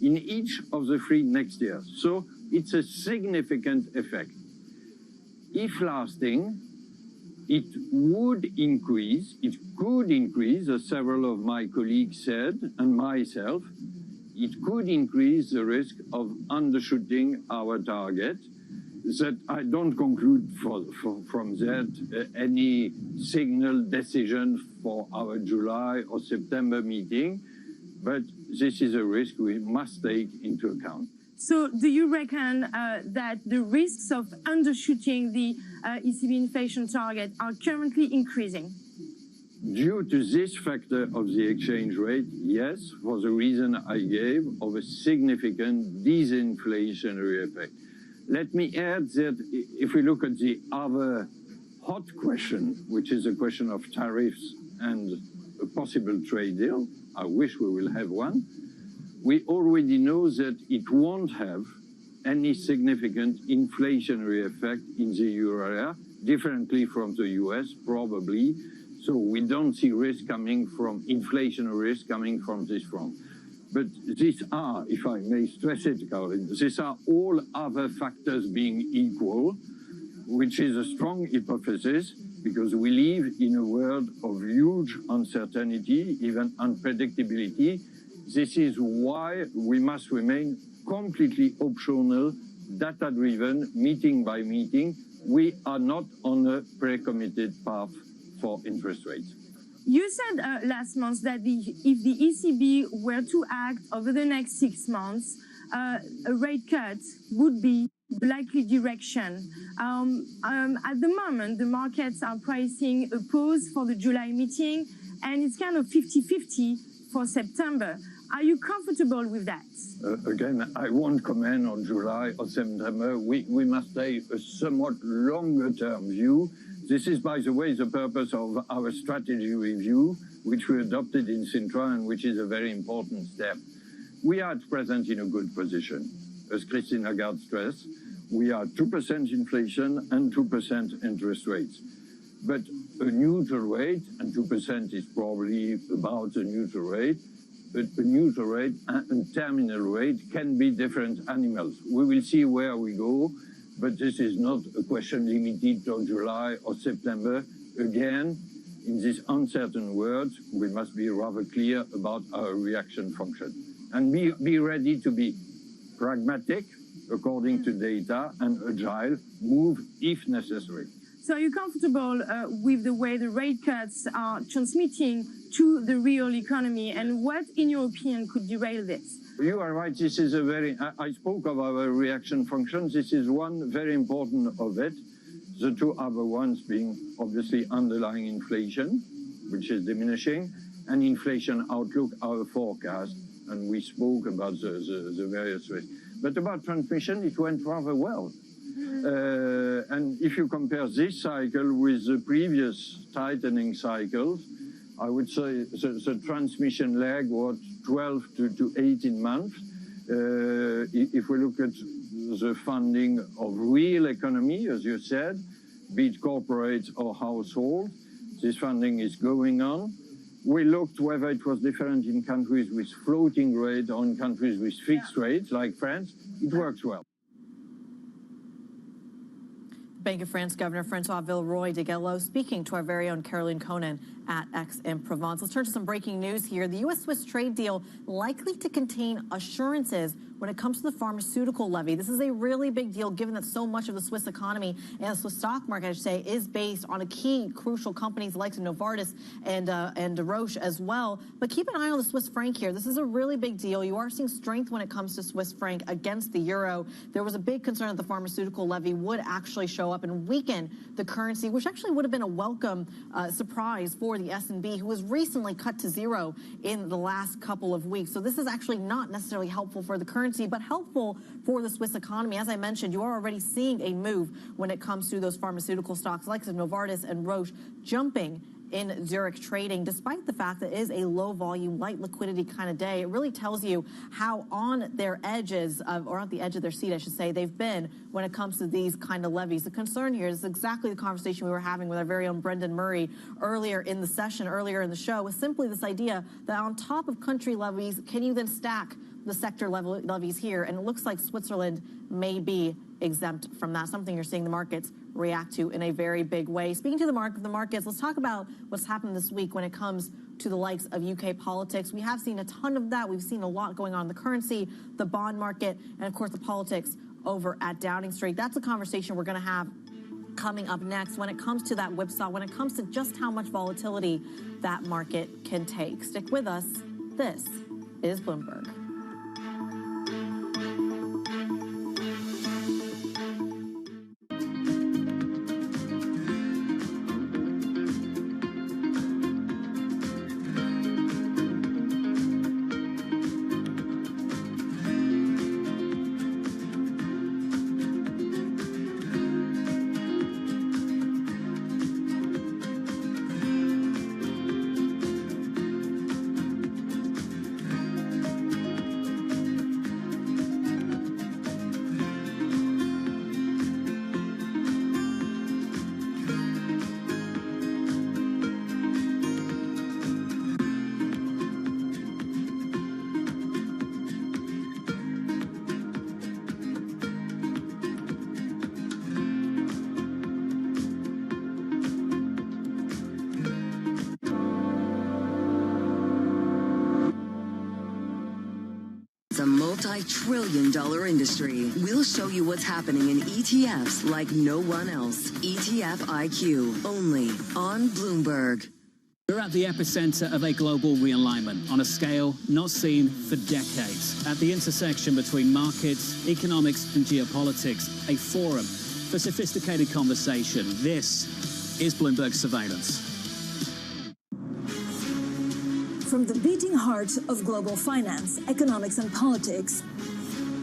in each of the 3 next years. So it's a significant effect. If lasting, it would increase, it could increase, as several of my colleagues said, and myself, it could increase the risk of undershooting our target. That I don't conclude from that any signal decision for our July or September meeting, but this is a risk we must take into account.
So do you reckon that the risks of undershooting the ECB inflation target are currently increasing?
Due to this factor of the exchange rate, yes, for the reason I gave of a significant disinflationary effect. Let me add that if we look at the other hot question, which is a question of tariffs and a possible trade deal, I wish we will have one, we already know that it won't have any significant inflationary effect in the euro area, differently from the US, probably. So we don't see risk coming from inflationary risk coming from this front. But these are, if I may stress it, Caroline, these are all other factors being equal, which is a strong hypothesis, because we live in a world of huge uncertainty, even unpredictability. This is why we must remain completely optional, data-driven, meeting by meeting. We are not on a pre-committed path for interest rates.
You said last month that if the ECB were to act over the next 6 months, a rate cut would be the likely direction. At the moment, the markets are pricing a pause for the July meeting, and it's kind of 50-50 for September. Are you comfortable with that?
Again, I won't comment on July or September. We must take a somewhat longer-term view. This is, by the way, the purpose of our strategy review, which we adopted in Sintra and which is a very important step. We are at present in a good position. As Christine Lagarde stressed, we are 2% inflation and 2% interest rates. But a neutral rate, and 2% is probably about a neutral rate, but a neutral rate and terminal rate can be different animals. We will see where we go, but this is not a question limited to July or September. Again, in these uncertain words, we must be rather clear about our reaction function and be ready to be pragmatic according to data and agile, move if necessary.
So are you comfortable with the way the rate cuts are transmitting to the real economy, and what, in your opinion, could derail this?
You are right. This is a very, I spoke of our reaction function. This is one very important of it. The two other ones being obviously underlying inflation, which is diminishing, and inflation outlook, our forecast. And we spoke about the various ways. But about transmission, it went rather well. And if you compare this cycle with the previous tightening cycles, I would say the transmission lag was 12 to 18 months. If we look at the funding of real economy, as you said, be it corporates or households, this funding is going on. We looked whether it was different in countries with floating rate or in countries with fixed rates, like France. It works well.
Bank of France Governor Francois Villeroy de Gallo speaking to our very own Caroline Conan at Aix-en-Provence. Let's turn to some breaking news here. The U.S.-Swiss trade deal likely to contain assurances when it comes to the pharmaceutical levy. This is a really big deal given that so much of the Swiss economy and the Swiss stock market, I should say, is based on a key crucial companies like Novartis and Roche as well. But keep an eye on the Swiss franc here. This is a really big deal. You are seeing strength when it comes to Swiss franc against the euro. There was a big concern that the pharmaceutical levy would actually show up and weaken the currency, which actually would have been a welcome surprise for the S&B, who was recently cut to zero in the last couple of weeks. So this is actually not necessarily helpful for the currency, but helpful for the Swiss economy. As I mentioned, you are already seeing a move when it comes to those pharmaceutical stocks like Novartis and Roche jumping in Zurich trading, despite the fact that it is a low volume, light liquidity kind of day. It really tells you how on their edges, or at the edge of their seat, I should say, they've been when it comes to these kind of levies. The concern here is exactly the conversation we were having with our very own Brendan Murray earlier in the session, earlier in the show, was simply this idea that on top of country levies, can you then stack the sector levies here? And it looks like Switzerland may be exempt from that, something you're seeing the markets react to in a very big way. Speaking to the markets, let's talk about what's happened this week when it comes to the likes of UK politics. We have seen a ton of that. We've seen a lot going on in the currency, the bond market, and of course the politics over at Downing Street. That's a conversation we're going to have coming up next when it comes to that whipsaw, when it comes to just how much volatility that market can take. Stick with us. This is Bloomberg.
It's a multi-trillion-dollar industry. We'll show you what's happening in ETFs like no one else. ETF IQ, only on Bloomberg.
We're at the epicenter of a global realignment on a scale not seen for decades. At the intersection between markets, economics, and geopolitics, a forum for sophisticated conversation. This is Bloomberg Surveillance.
So
From the beating heart of global finance, economics, and politics,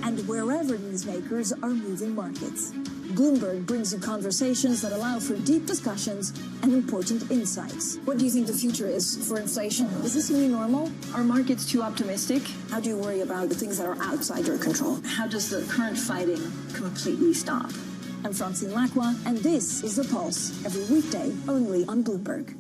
and wherever newsmakers are moving markets, Bloomberg brings you conversations that allow for deep discussions and important insights. What do you think the future is for inflation? Is this a new normal? Are markets too optimistic? How do you worry about the things that are outside your control? How does the current fighting completely stop? I'm Francine Lacroix, and this is The Pulse, every weekday only on Bloomberg.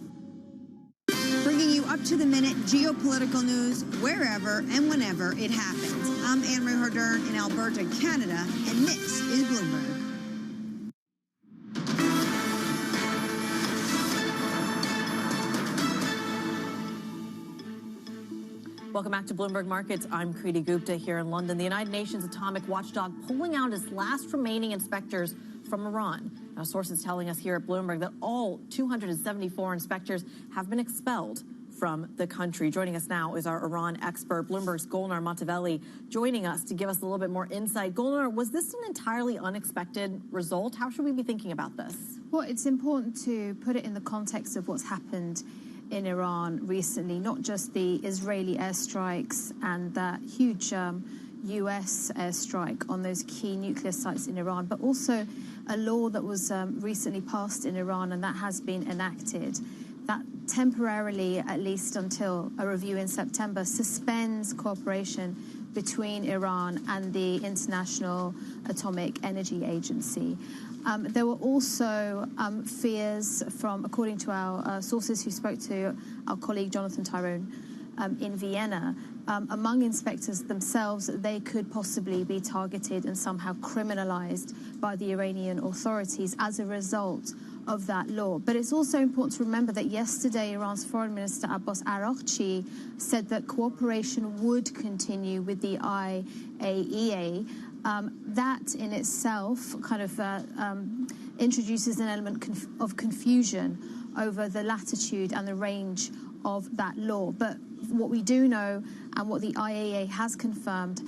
Bringing you up-to-the-minute geopolitical news wherever and whenever it happens. I'm Anne-Marie Hordern in Alberta, Canada, and this is Bloomberg.
Welcome back to Bloomberg Markets. I'm Kriti Gupta here in London. The United Nations Atomic Watchdog pulling out its last remaining inspectors from Iran. Now, sources telling us here at Bloomberg that all 274 inspectors have been expelled from the country. Joining us now is our Iran expert, Bloomberg's Golnar Matavelli, joining us to give us a little bit more insight. Golnar, was this an entirely unexpected result? How should we be thinking about this?
Well, it's important to put it in the context of what's happened in Iran recently, not just the Israeli airstrikes and that huge US airstrike on those key nuclear sites in Iran, but also a law that was recently passed in Iran and that has been enacted that temporarily, at least until a review in September, suspends cooperation between Iran and the International Atomic Energy Agency. There were also fears from, according to our sources who spoke to our colleague Jonathan Tyrone in Vienna, among inspectors themselves, they could possibly be targeted and somehow criminalized by the Iranian authorities as a result of that law. But it's also important to remember that yesterday Iran's Foreign Minister Abbas Araghchi said that cooperation would continue with the IAEA. That in itself kind of introduces an element of confusion over the latitude and the range of that law. But what we do know and what the IAEA has confirmed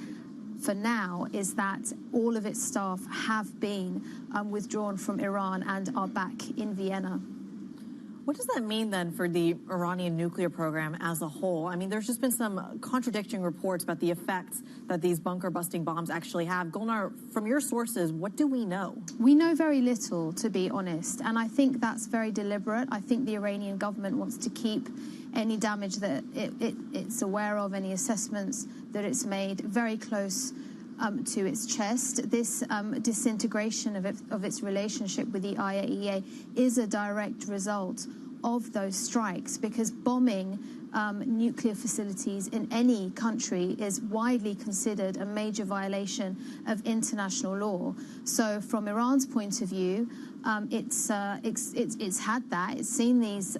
for now is that all of its staff have been withdrawn from Iran and are back in Vienna.
What does that mean then for the Iranian nuclear program as a whole? I mean, there's just been some contradicting reports about the effects that these bunker-busting bombs actually have. Golnar, from your sources, what do we know?
We know very little, to be honest, and I think that's very deliberate. I think the Iranian government wants to keep any damage that it's aware of, any assessments that it's made, very close to its chest. This disintegration of its relationship with the IAEA is a direct result of those strikes, because bombing nuclear facilities in any country is widely considered a major violation of international law. So from Iran's point of view, it's had that. It's seen these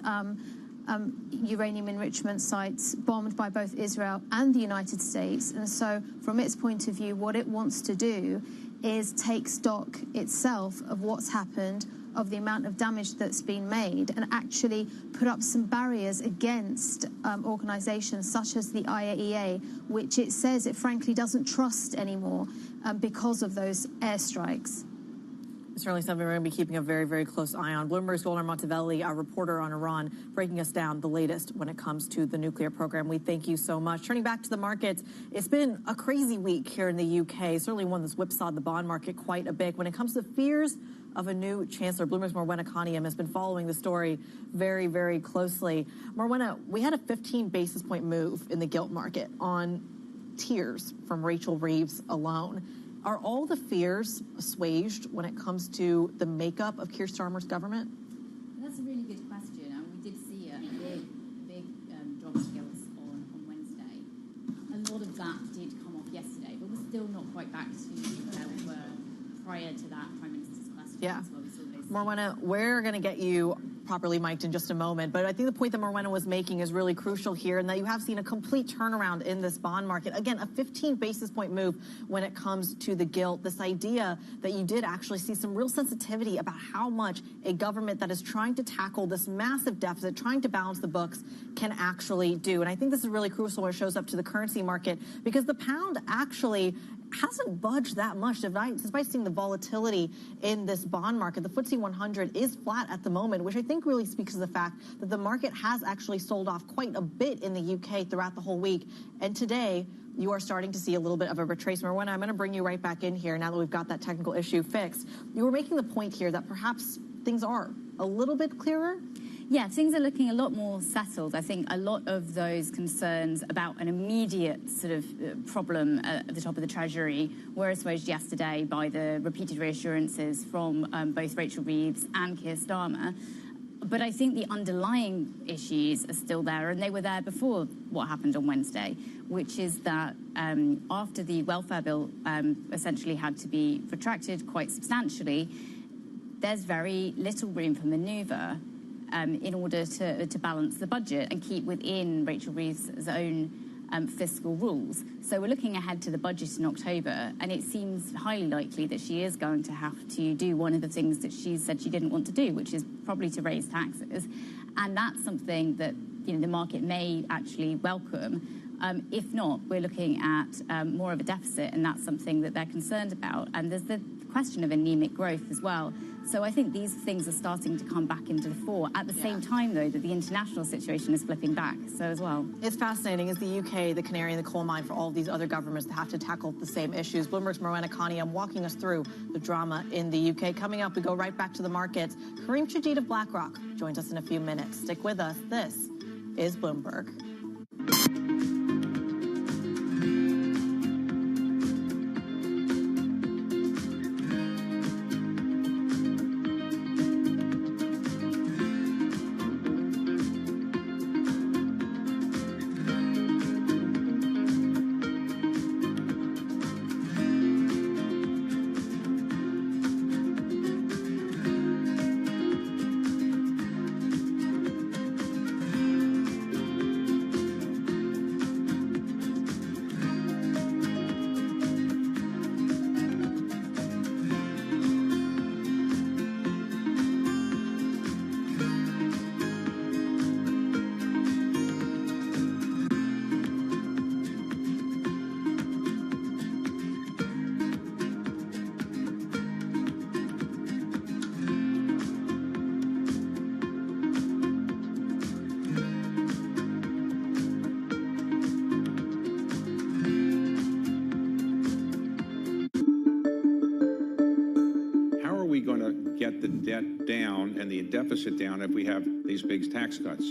uranium enrichment sites bombed by both Israel and the United States. And so from its point of view, what it wants to do is take stock itself of what's happened, of the amount of damage that's been made, and actually put up some barriers against organizations such as the IAEA, which it says it frankly doesn't trust anymore because of those airstrikes.
Certainly something we're going to be keeping a very, very close eye on. Bloomberg's Golnar Matavelli, our reporter on Iran, breaking us down the latest when it comes to the nuclear program. We thank you so much. Turning back to the markets, it's been a crazy week here in the UK, certainly one that's whipsawed the bond market quite a bit. When it comes to fears of a new chancellor, Bloomberg's Morwenna Khaniyam has been following the story very, very closely. Morwenna, we had a 15 basis point move in the gilt market on tears from Rachel Reeves alone. Are all the fears assuaged when it comes to the makeup of Keir Starmer's government?
That's a really good question. And we did see a big drop of gilts on Wednesday. A lot of that did come off yesterday, but we're still not quite back to where we were prior to that Prime Minister's question.
Yeah.
Where we saw those
Morwenna, we're going to get you properly mic'd in just a moment, but I think the point that Morwenna was making is really crucial here, and that you have seen a complete turnaround in this bond market. Again, a 15 basis point move when it comes to the gilt. This idea that you did actually see some real sensitivity about how much a government that is trying to tackle this massive deficit, trying to balance the books, can actually do. And I think this is really crucial when it shows up to the currency market, because the pound actually hasn't budged that much despite seeing the volatility in this bond market. The FTSE 100 is flat at the moment, which I think really speaks to the fact that the market has actually sold off quite a bit in the UK throughout the whole week. And today, you are starting to see a little bit of a retracement. Rowena, I'm going to bring you right back in here now that we've got that technical issue fixed. You were making the point here that perhaps things are a little bit clearer.
Yeah, things are looking a lot more settled. I think a lot of those concerns about an immediate sort of problem at the top of the Treasury were assuaged yesterday by the repeated reassurances from both Rachel Reeves and Keir Starmer. But I think the underlying issues are still there, and they were there before what happened on Wednesday, which is that after the welfare bill essentially had to be retracted quite substantially, there's very little room for manoeuvre in order to balance the budget and keep within Rachel Reeves' own fiscal rules. So we're looking ahead to the budget in October, and it seems highly likely that she is going to have to do one of the things that she said she didn't want to do, which is probably to raise taxes. And that's something that the market may actually welcome. If not, we're looking at more of a deficit, and that's something that they're concerned about. And there's the question of anemic growth as well. So I think these things are starting to come back into the fore at the same time, though, that the international situation is flipping back. So as well.
It's fascinating. Is the UK the canary in the coal mine for all of these other governments that have to tackle the same issues? Bloomberg's Rowena Cunningham walking us through the drama in the UK. Coming up, we go right back to the markets. Kareem Chajid of BlackRock joins us in a few minutes. Stick with us. This is Bloomberg.
Get the debt down and the deficit down if we have these big tax cuts?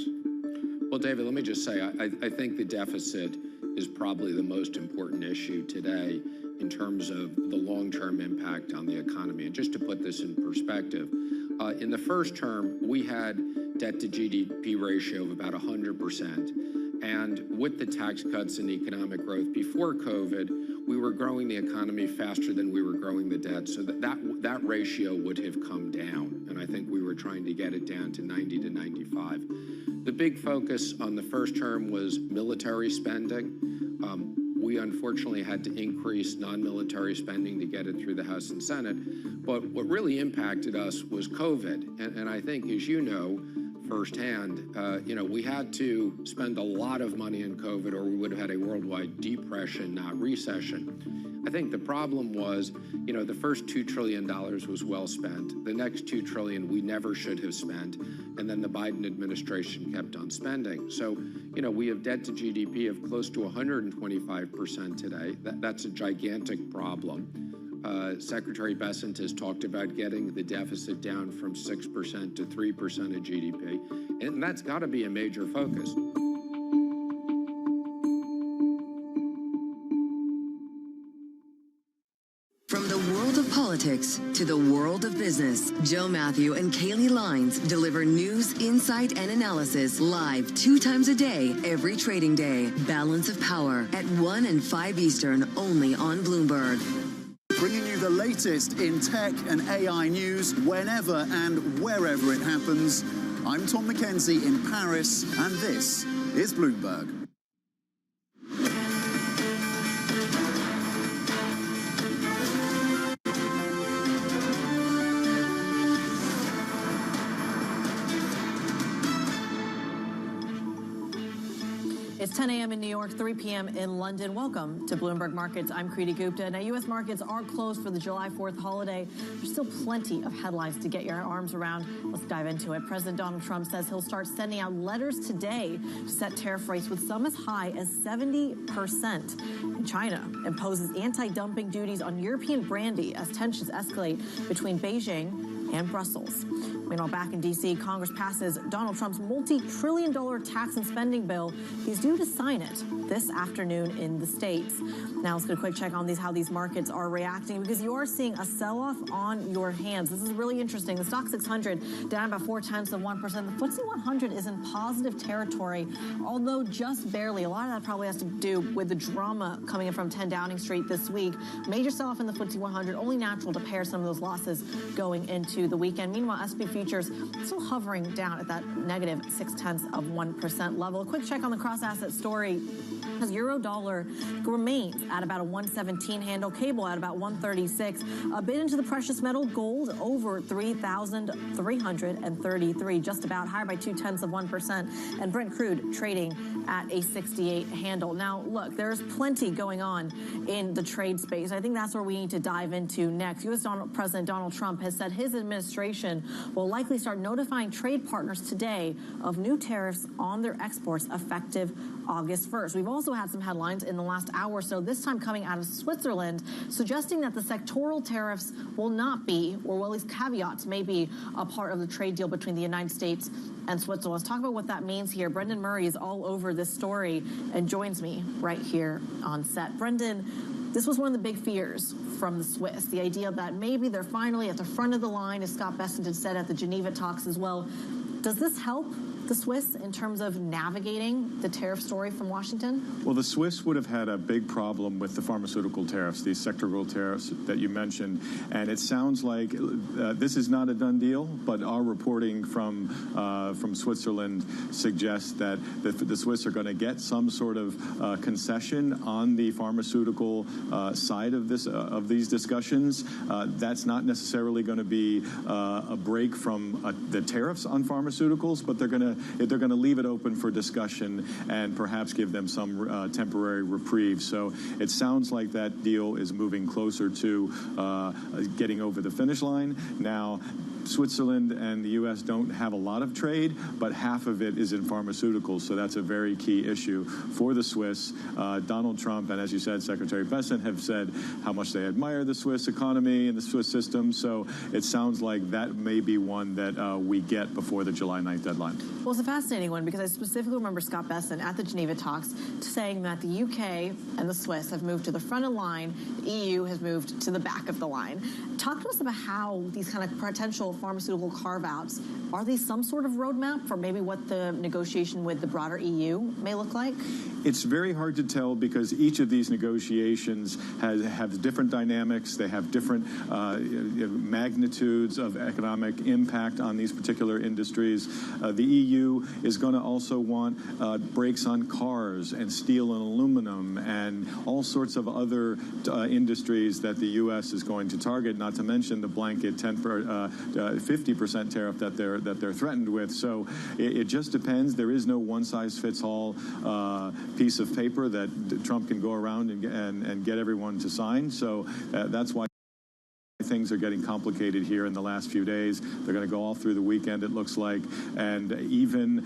Well, David, let me just say, I think the deficit is probably the most important issue today in terms of the long-term impact on the economy. And just to put this in perspective, in the first term, we had debt to GDP ratio of about 100%. And with the tax cuts and economic growth before COVID, we were growing the economy faster than we were growing the debt. So that ratio would have come down. And I think we were trying to get it down to 90 to 95. The big focus on the first term was military spending. We unfortunately had to increase non-military spending to get it through the House and Senate. But what really impacted us was COVID. And I think, as you know, firsthand, we had to spend a lot of money in COVID or we would have had a worldwide depression, not recession. I think the problem was, the first $2 trillion was well spent. The next $2 trillion we never should have spent. And then the Biden administration kept on spending. So, we have debt to GDP of close to 125% today. That's a gigantic problem. Secretary Bessent has talked about getting the deficit down from 6% to 3% of GDP, and that's got to be a major focus.
From the world of politics to the world of business, Joe Matthew and Kaylee Lines deliver news, insight, and analysis live 2 times a day, every trading day. Balance of Power at 1 and 5 Eastern, only on Bloomberg.
Bringing you the latest in tech and AI news whenever and wherever it happens. I'm Tom McKenzie in Paris, and this is Bloomberg.
It's 10 a.m. in New York, 3 p.m. in London. Welcome to Bloomberg Markets. I'm Kriti Gupta. Now, U.S. markets are closed for the July 4th holiday. There's still plenty of headlines to get your arms around. Let's dive into it. President Donald Trump says he'll start sending out letters today to set tariff rates with some as high as 70%. China imposes anti-dumping duties on European brandy as tensions escalate between Beijing and Brussels. Meanwhile, back in D.C., Congress passes Donald Trump's multi-trillion-dollar tax and spending bill. He's due to sign it this afternoon in the States. Now, let's get a quick check on how these markets are reacting, because you are seeing a sell-off on your hands. This is really interesting. The Stock 600 down about 0.4%. The FTSE 100 is in positive territory, although just barely. A lot of that probably has to do with the drama coming in from 10 Downing Street this week. Major sell-off in the FTSE 100, only natural to pair some of those losses going into the weekend. Meanwhile, SP futures still hovering down at that negative 0.6% level. A quick check on the cross-asset story. As euro dollar remains at about a 117 handle, cable at about 136. A bit into the precious metal, gold over 3,333, just about higher by 0.2%, and Brent crude trading at a 68 handle. Now, look, there's plenty going on in the trade space. I think that's where we need to dive into next. U.S. President Donald Trump has said his administration will likely start notifying trade partners today of new tariffs on their exports effective August 1st. We've also had some headlines in the last hour or so, this time coming out of Switzerland, suggesting that the sectoral tariffs will not be, or at least caveats may be, a part of the trade deal between the United States and Switzerland. Let's talk about what that means here. Brendan Murray is all over this story and joins me right here on set. Brendan, this was one of the big fears from the Swiss, the idea that maybe they're finally at the front of the line, as Scott Bessent said at the Geneva talks as well. Does this help the Swiss in terms of navigating the tariff story from Washington?
Well, the Swiss would have had a big problem with the pharmaceutical tariffs, these sectoral tariffs that you mentioned. And it sounds like this is not a done deal, but our reporting from Switzerland suggests that the Swiss are going to get some sort of concession on the pharmaceutical side of these discussions. That's not necessarily going to be a break from the tariffs on pharmaceuticals, but they're going to leave it open for discussion and perhaps give them some temporary reprieve. So it sounds like that deal is moving closer to getting over the finish line. Now, Switzerland and the U.S. don't have a lot of trade, but half of it is in pharmaceuticals, so that's a very key issue for the Swiss. Donald Trump and, as you said, Secretary Bessent have said how much they admire the Swiss economy and the Swiss system, so it sounds like that may be one that we get before the July 9th deadline.
Well, it's a fascinating one, because I specifically remember Scott Bessent at the Geneva talks saying that the UK and the Swiss have moved to the front of the line, the EU has moved to the back of the line. Talk to us about how these kind of potential pharmaceutical carve-outs, are these some sort of roadmap for maybe what the negotiation with the broader EU may look like?
It's very hard to tell, because each of these negotiations have different dynamics. They have different magnitudes of economic impact on these particular industries. The EU is going to also want brakes on cars and steel and aluminum and all sorts of other industries that the U.S. is going to target, not to mention the blanket 50% tariff that they're threatened with. So it just depends. There is no one-size-fits-all piece of paper that Trump can go around and get everyone to sign. So that's why things are getting complicated here in the last few days. They're going to go all through the weekend, it looks like, and even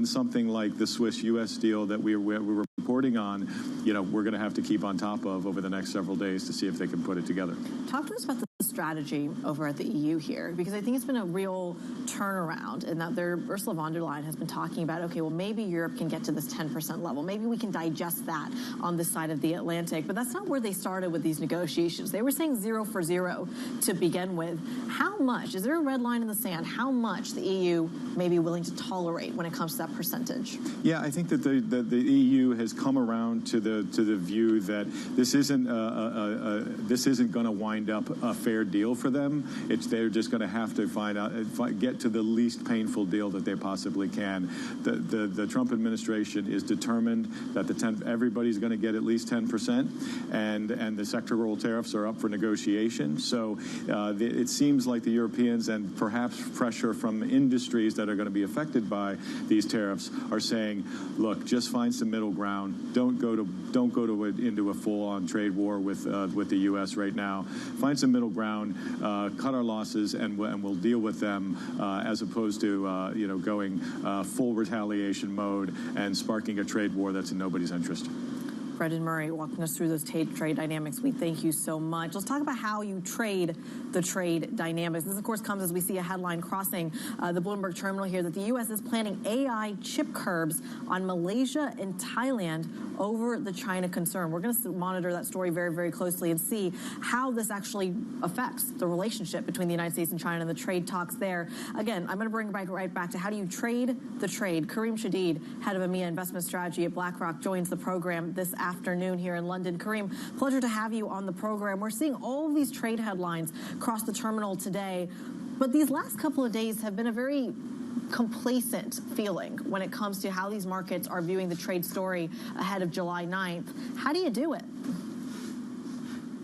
something like the Swiss-U.S. deal that we were reporting on, we're going to have to keep on top of over the next several days to see if they can put it together.
Talk to us about the strategy over at the EU here, because I think it's been a real turnaround in that Ursula von der Leyen has been talking about, okay, well, maybe Europe can get to this 10% level. Maybe we can digest that on this side of the Atlantic. But that's not where they started with these negotiations. They were saying 0 for 0 to begin with. How much, is there a red line in the sand, how much the EU may be willing to tolerate when it comes to that percentage?
Yeah, I think that the EU has come around to the view that this isn't going to wind up a fair hard deal for them. They're just going to have to get to the least painful deal that they possibly can. The Trump administration is determined that everybody's going to get at least 10%, and the sectoral tariffs are up for negotiation. So it seems like the Europeans, and perhaps pressure from industries that are going to be affected by these tariffs, are saying, look, just find some middle ground. Don't go into a full-on trade war with the U.S. right now. Find some middle ground, cut our losses, and we'll deal with them, as opposed to going full retaliation mode and sparking a trade war that's in nobody's interest.
Brendan Murray walking us through those trade dynamics. We thank you so much. Let's talk about how you trade the trade dynamics. This, of course, comes as we see a headline crossing the Bloomberg terminal here that the U.S. is planning AI chip curbs on Malaysia and Thailand over the China concern. We're going to monitor that story very, very closely and see how this actually affects the relationship between the United States and China and the trade talks there. Again, I'm going to bring it right back to how do you trade the trade. Kareem Shadid, head of EMEA Investment Strategy at BlackRock, joins the program this afternoon here in London. Kareem, pleasure to have you on the program. We're seeing all of these trade headlines across the terminal today, but these last couple of days have been a very complacent feeling when it comes to how these markets are viewing the trade story ahead of July 9th. How do you do it?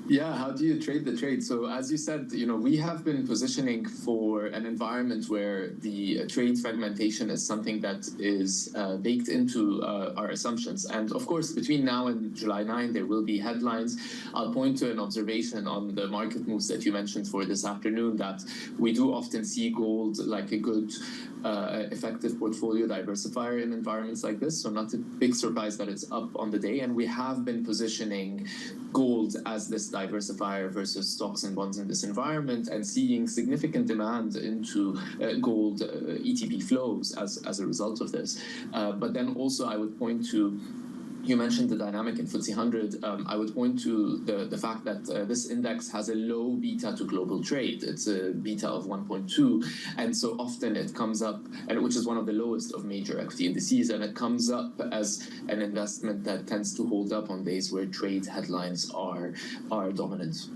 Yeah, how do you trade the trade? So as you said, we have been positioning for an environment where the trade fragmentation is something that is baked into our assumptions. And of course, between now and July 9, there will be headlines. I'll point to an observation on the market moves that you mentioned for this afternoon, that we do often see gold like a good effective portfolio diversifier in environments like this. So not a big surprise that it's up on the day. And we have been positioning gold as this diversifier versus stocks and bonds in this environment, and seeing significant demand into gold ETP flows as a result of this. But then also I would point to, you mentioned the dynamic in FTSE 100. I would point to the fact that this index has a low beta to global trade. It's a beta of 1.2, and so often it comes up, and which is one of the lowest of major equity indices, and it comes up as an investment that tends to hold up on days where trade headlines are dominant.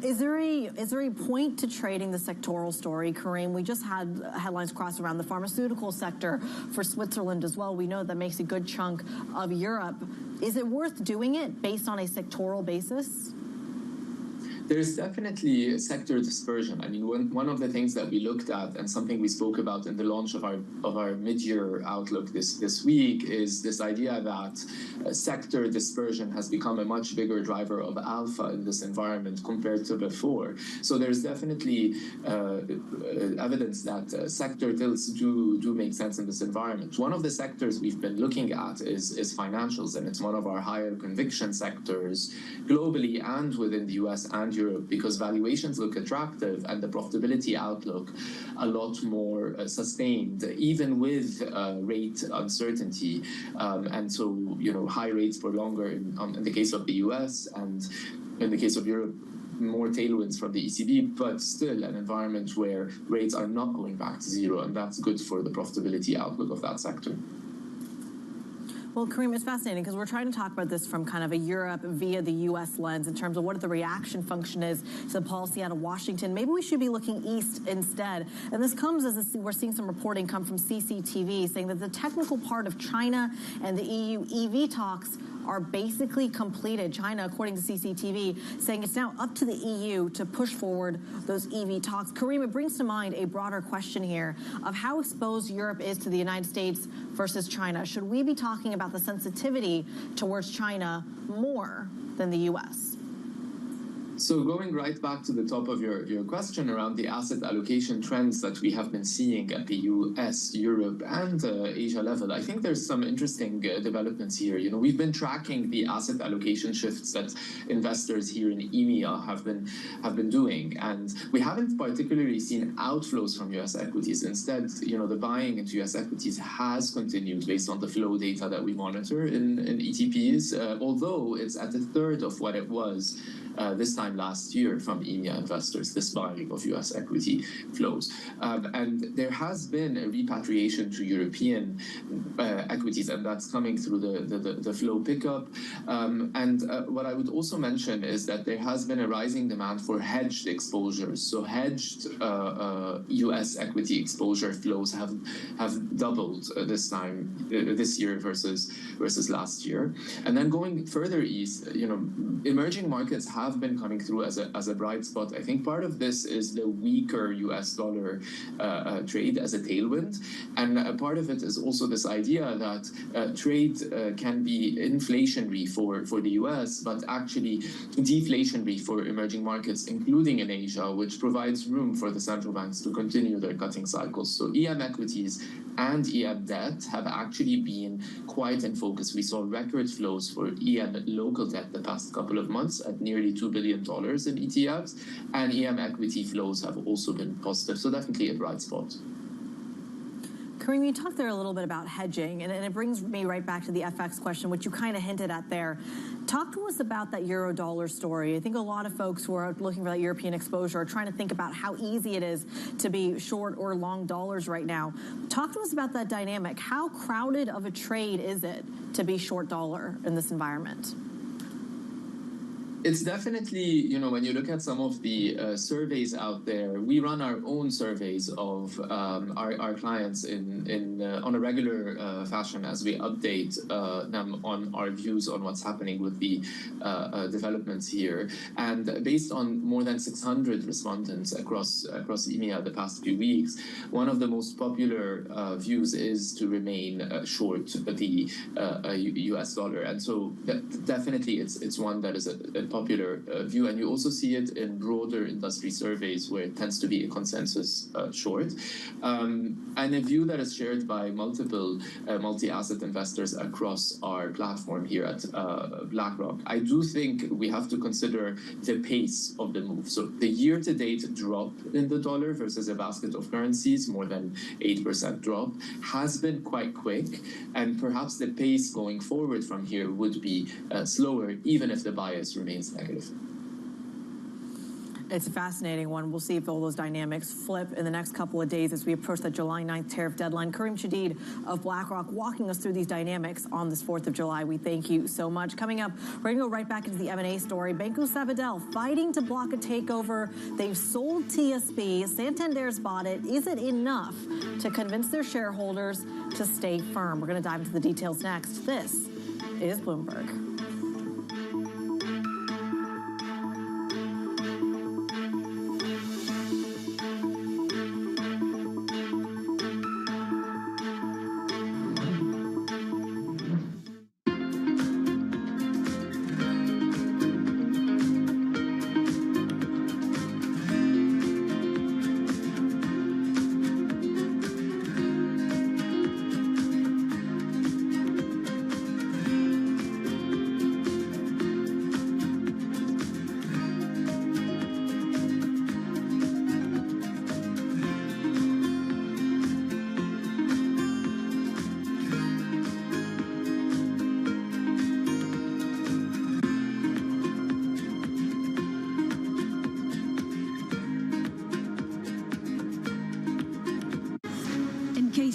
Is there a point to trading the sectoral story, Kareem? We just had headlines cross around the pharmaceutical sector for Switzerland as well. We know that makes a good chunk of Europe. Is it worth doing it based on a sectoral basis?
There's definitely sector dispersion. I mean, one of the things that we looked at, and something we spoke about in the launch of our mid-year outlook this week, is this idea that sector dispersion has become a much bigger driver of alpha in this environment compared to before. So there's definitely evidence that sector tilts do make sense in this environment. One of the sectors we've been looking at is financials, and it's one of our higher conviction sectors globally and within the US and Europe, because valuations look attractive and the profitability outlook a lot more sustained, even with rate uncertainty. And so, high rates for longer in the case of the US, and in the case of Europe, more tailwinds from the ECB, but still an environment where rates are not going back to zero, and that's good for the profitability outlook of that sector.
Well, Kareem, it's fascinating because we're trying to talk about this from kind of a Europe via the U.S. lens in terms of what the reaction function is to the policy out of Washington. Maybe we should be looking east instead. And this comes as we're seeing some reporting come from CCTV saying that the technical part of China and the EU EV talks are basically completed. China, according to CCTV, saying it's now up to the EU to push forward those EV talks. Kareem, it brings to mind a broader question here of how exposed Europe is to the United States versus China. Should we be talking about the sensitivity towards China more than the U.S.?
So going right back to the top of your question around the asset allocation trends that we have been seeing at the US, Europe, and Asia level, I think there's some interesting developments here. We've been tracking the asset allocation shifts that investors here in EMEA have been doing, and we haven't particularly seen outflows from US equities. Instead, the buying into US equities has continued based on the flow data that we monitor in ETPs, although it's at a third of what it was this time time last year from EMEA investors, this buying of US equity flows. And there has been a repatriation to European equities, and that's coming through the flow pickup. What I would also mention is that there has been a rising demand for hedged exposures. So hedged US equity exposure flows have doubled this year versus last year. And then going further east, emerging markets have been coming through as a bright spot. I think part of this is the weaker US dollar trade as a tailwind, and a part of it is also this idea that trade can be inflationary for the US, but actually deflationary for emerging markets, including in Asia, which provides room for the central banks to continue their cutting cycles. So EM equities and EM debt have actually been quite in focus. We saw record flows for EM local debt the past couple of months at nearly $2 billion in ETFs, and EM equity flows have also been positive. So definitely a bright spot.
Kareem, you talked there a little bit about hedging, and it brings me right back to the FX question, which you kind of hinted at there. Talk to us about that euro-dollar story. I think a lot of folks who are looking for that European exposure are trying to think about how easy it is to be short or long dollars right now. Talk to us about that dynamic. How crowded of a trade is it to be short dollar in this environment?
It's definitely, when you look at some of the surveys out there, we run our own surveys of our clients on a regular fashion as we update them on our views on what's happening with the developments here. And based on more than 600 respondents across EMEA the past few weeks, one of the most popular views is to remain short the US dollar. And so definitely it's one that is a popular view, and you also see it in broader industry surveys where it tends to be a consensus short, and a view that is shared by multiple multi-asset investors across our platform here at BlackRock. I do think we have to consider the pace of the move. So the year-to-date drop in the dollar versus a basket of currencies, more than 8% drop, has been quite quick, and perhaps the pace going forward from here would be slower, even if the bias remains negative.
It's a fascinating one. We'll see if all those dynamics flip in the next couple of days as we approach the July 9th tariff deadline. Kareem Shadid of BlackRock walking us through these dynamics on this 4th of July. We thank you so much. Coming up, we're going to go right back into the M&A story. Banco Sabadell fighting to block a takeover. They've sold TSB. Santander's bought it. Is it enough to convince their shareholders to stay firm? We're going to dive into the details next. This is Bloomberg.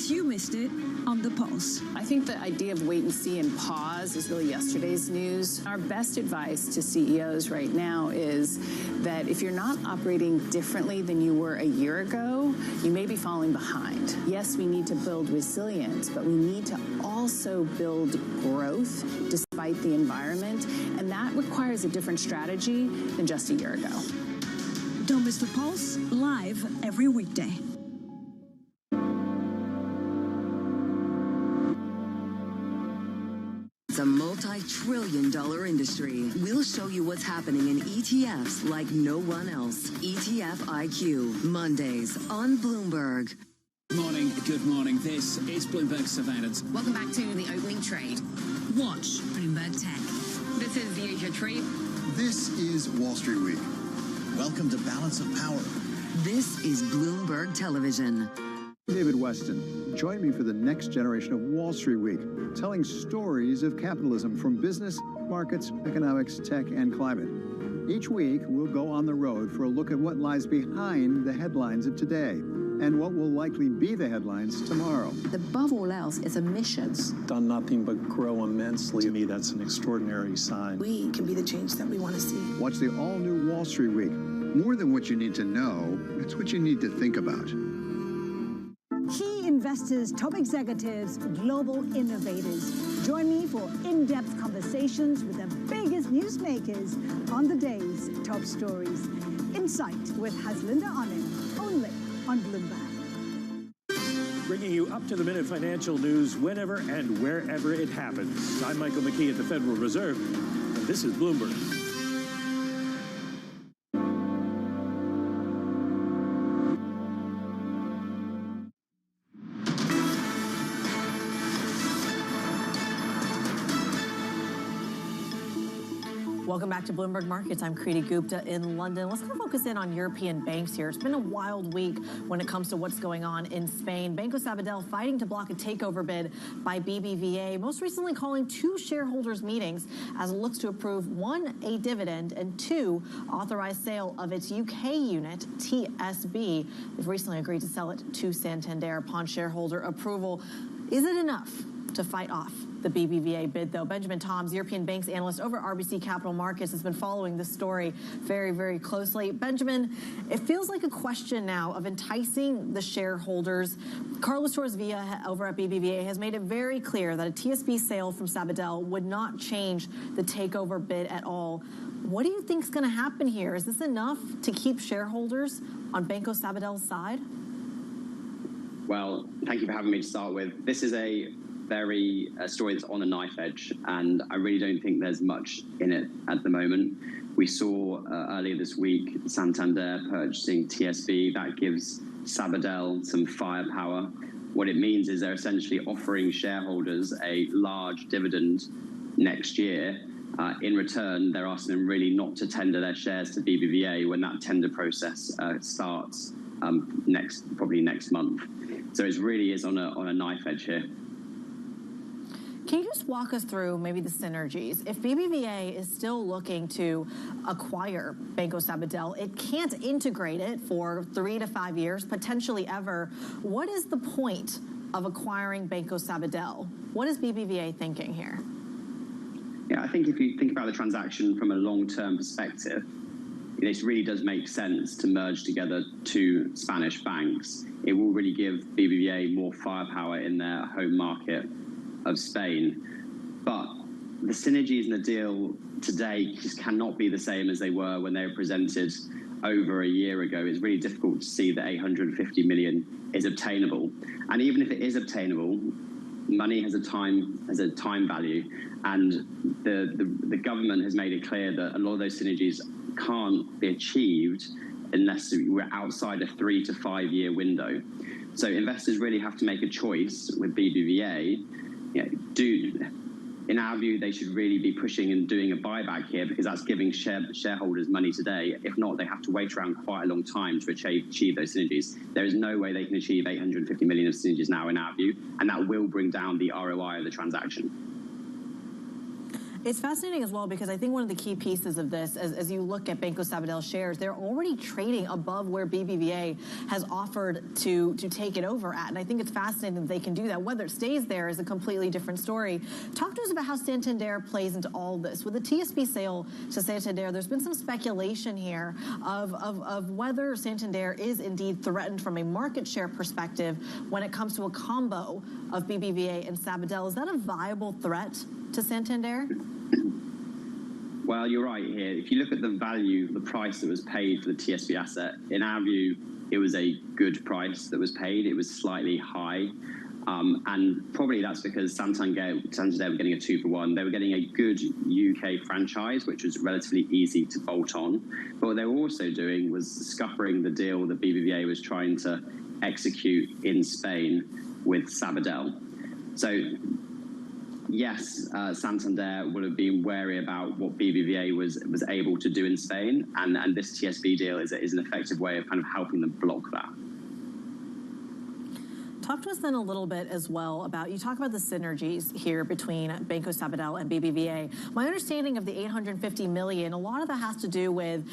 You missed it on The Pulse.
I think the idea of wait and see and pause is really yesterday's news. Our best advice to CEOs right now is that if you're not operating differently than you were a year ago, you may be falling behind. Yes, we need to build resilience, but we need to also build growth despite the environment, and that requires a different strategy than just a year ago.
Don't miss The Pulse, live every weekday.
It's a multi-trillion-dollar industry. We'll show you what's happening in ETFs like no one else. ETF IQ, Mondays on Bloomberg.
Good morning. This is Bloomberg Surveillance.
Welcome back to the opening trade. Watch Bloomberg Tech. This is the Asia Trade.
This is Wall Street Week. Welcome to Balance of Power.
This is Bloomberg Television.
David Weston, join me for the next generation of Wall Street Week, telling stories of capitalism from business, markets, economics, tech, and climate. Each week, we'll go on the road for a look at what lies behind the headlines of today and what will likely be the headlines tomorrow.
Above all else, it's a mission.
It's done nothing but grow immensely. To me, that's an extraordinary sign.
We can be the change that we want to see.
Watch the all-new Wall Street Week. More than what you need to know, it's what you need to think about.
Key investors, top executives, global innovators. Join me for in-depth conversations with the biggest newsmakers on the day's top stories. Insight with Haslinda Onen, only on Bloomberg.
Bringing you up-to-the-minute financial news whenever and wherever it happens. I'm Michael McKee at the Federal Reserve, and this is Bloomberg.
Welcome back to Bloomberg Markets. I'm Kriti Gupta in London. Let's kind of focus in on European banks here. It's been a wild week when it comes to what's going on in Spain. Banco Sabadell fighting to block a takeover bid by BBVA, most recently calling 2 shareholders meetings as it looks to approve 1, a dividend, and 2, authorized sale of its UK unit, TSB. They've recently agreed to sell it to Santander upon shareholder approval. Is it enough to fight off the BBVA bid, though? Benjamin Toms, European banks analyst over RBC Capital Markets, has been following this story very, very closely. Benjamin, it feels like a question now of enticing the shareholders. Carlos Torres Villa over at BBVA has made it very clear that a TSB sale from Sabadell would not change the takeover bid at all. What do you think is going to happen here? Is this enough to keep shareholders on Banco Sabadell's side?
Well, thank you for having me to start with. This is a story that's on a knife edge, and I really don't think there's much in it at the moment. We saw earlier this week Santander purchasing TSB. That gives Sabadell some firepower. What it means is they're essentially offering shareholders a large dividend next year. In return, they're asking them really not to tender their shares to BBVA when that tender process starts probably next month. So it really is on a knife edge here.
Can you just walk us through maybe the synergies? If BBVA is still looking to acquire Banco Sabadell, it can't integrate it for 3 to 5 years, potentially ever. What is the point of acquiring Banco Sabadell? What is BBVA thinking here?
Yeah, I think if you think about the transaction from a long-term perspective, it really does make sense to merge together 2 Spanish banks. It will really give BBVA more firepower in their home market of Spain. But the synergies in the deal today just cannot be the same as they were when they were presented over a year ago. It's really difficult to see that 850 million is obtainable. And even if it is obtainable, money has a time value. And the government has made it clear that a lot of those synergies can't be achieved unless we're outside a 3 to 5 year window. So investors really have to make a choice with BBVA. In our view, they should really be pushing and doing a buyback here because that's giving shareholders money today. If not, they have to wait around quite a long time to achieve those synergies. There is no way they can achieve 850 million of synergies now, in our view, and that will bring down the ROI of the transaction.
It's fascinating as well because I think one of the key pieces of this, as you look at Banco Sabadell shares, they're already trading above where BBVA has offered to take it over at. And I think it's fascinating that they can do that. Whether it stays there is a completely different story. Talk to us about how Santander plays into all this. With the TSB sale to Santander, there's been some speculation here of whether Santander is indeed threatened from a market share perspective when it comes to a combo of BBVA and Sabadell. Is that a viable threat to Santander?
Well, you're right here. If you look at the value, the price that was paid for the TSB asset, in our view, it was a good price that was paid. It was slightly high. And probably that's because Santander were getting a 2-for-1. They were getting a good UK franchise, which was relatively easy to bolt on. But what they were also doing was scuppering the deal that BBVA was trying to execute in Spain with Sabadell. So yes, Santander would have been wary about what BBVA was able to do in Spain, and this TSB deal is an effective way of kind of helping them block that.
Talk to us then a little bit as well about, you talk about the synergies here between Banco Sabadell and BBVA. My understanding of the $850 million, a lot of that has to do with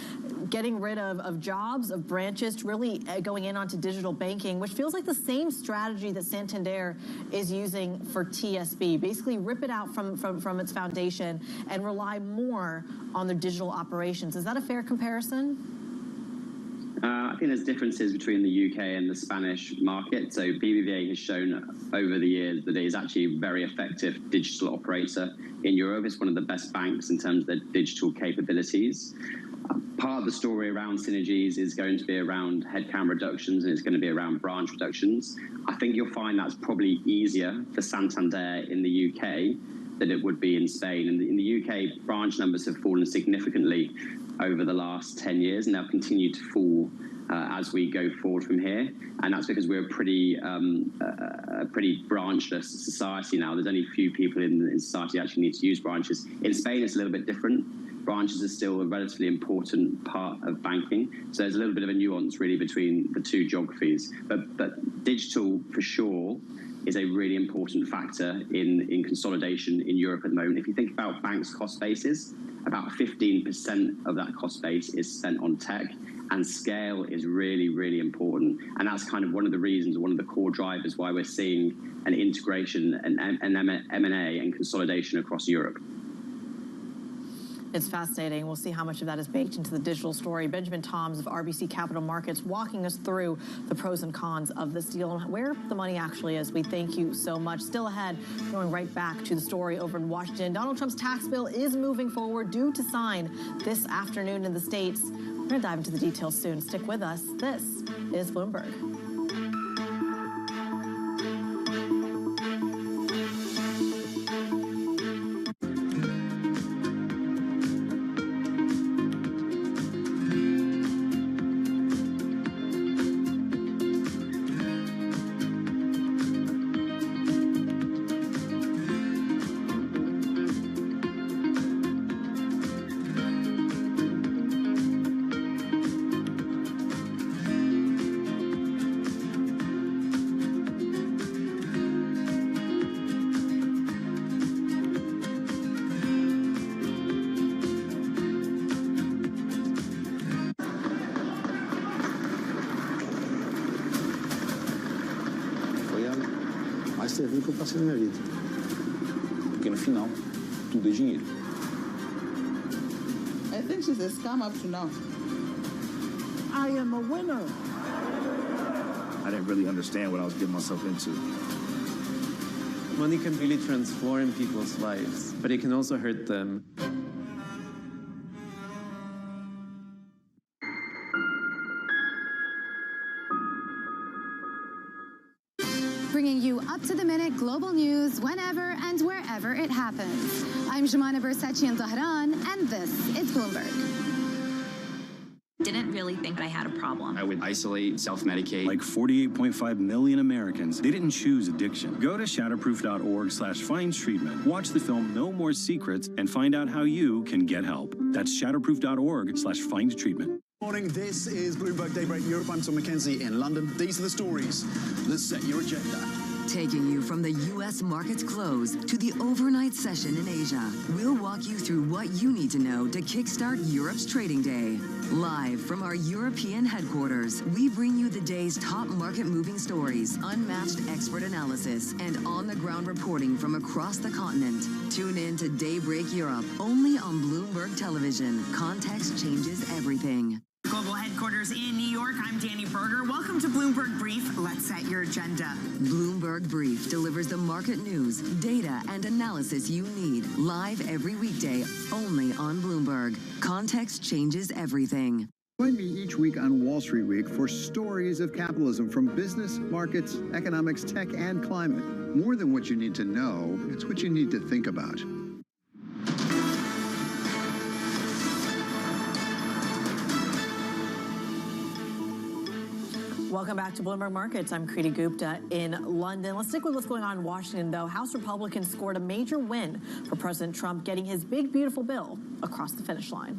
getting rid of jobs, of branches, to really going in onto digital banking, which feels like the same strategy that Santander is using for TSB. Basically rip it out from its foundation and rely more on their digital operations. Is that a fair comparison?
I think there's differences between the UK and the Spanish market. So BBVA has shown over the years that it is actually a very effective digital operator in Europe. It's one of the best banks in terms of their digital capabilities. Part of the story around synergies is going to be around headcount reductions, and it's going to be around branch reductions. I think you'll find that's probably easier for Santander in the UK than it would be in Spain. In the UK, branch numbers have fallen significantly over the last 10 years, and they'll continue to fall as we go forward from here. And that's because we're a pretty branchless society now. There's only a few people in society that actually need to use branches. In Spain, it's a little bit different. Branches are still a relatively important part of banking. So there's a little bit of a nuance really between the two geographies. But digital, for sure, is a really important factor in consolidation in Europe at the moment. If you think about banks' cost bases, about 15% of that cost base is spent on tech, and scale is really, really important. And that's kind of one of the reasons, one of the core drivers why we're seeing an integration and M&A and consolidation across Europe.
It's fascinating. We'll see how much of that is baked into the digital story. Benjamin Toms of RBC Capital Markets walking us through the pros and cons of this deal and where the money actually is. We thank you so much. Still ahead, going right back to the story over in Washington. Donald Trump's tax bill is moving forward, due to sign this afternoon in the States. We're going to dive into the details soon. Stick with us. This is Bloomberg.
serviu que eu passei na minha vida. Porque no final, tudo é dinheiro.
I think she's a scam up to now.
I am a winner.
I didn't really understand what I was getting myself into.
Money can really transform people's lives, but it can also hurt them.
Bringing you up-to-the-minute global news whenever and wherever it happens. I'm Jumana Bersachi in Tehran, and this is Bloomberg.
Didn't really think I had a problem.
I would isolate, self-medicate.
Like 48.5 million Americans, they didn't choose addiction. Go to shatterproof.org/finds treatment. Watch the film No More Secrets and find out how you can get help. That's shatterproof.org/finds treatment.
Morning, this is Bloomberg Daybreak Europe. I'm Tom McKenzie in London. These are the stories that set your agenda.
Taking you from the U.S. market's close to the overnight session in Asia, we'll walk you through what you need to know to kickstart Europe's trading day. Live from our European headquarters, we bring you the day's top market-moving stories, unmatched expert analysis, and on-the-ground reporting from across the continent. Tune in to Daybreak Europe, only on Bloomberg Television. Context changes everything.
Global headquarters in New York, I'm Danny Berger. Welcome to Bloomberg Brief. Let's set your agenda.
Bloomberg Brief delivers the market news, data, and analysis you need, live every weekday, only on Bloomberg. Context changes everything.
Join me each week on Wall Street Week for stories of capitalism from business, markets, economics, tech, and climate.
More than what you need to know, it's what you need to think about.
Welcome back to Bloomberg Markets. I'm Kriti Gupta in London. Let's stick with what's going on in Washington, though. House Republicans scored a major win for President Trump, getting his big, beautiful bill across the finish line.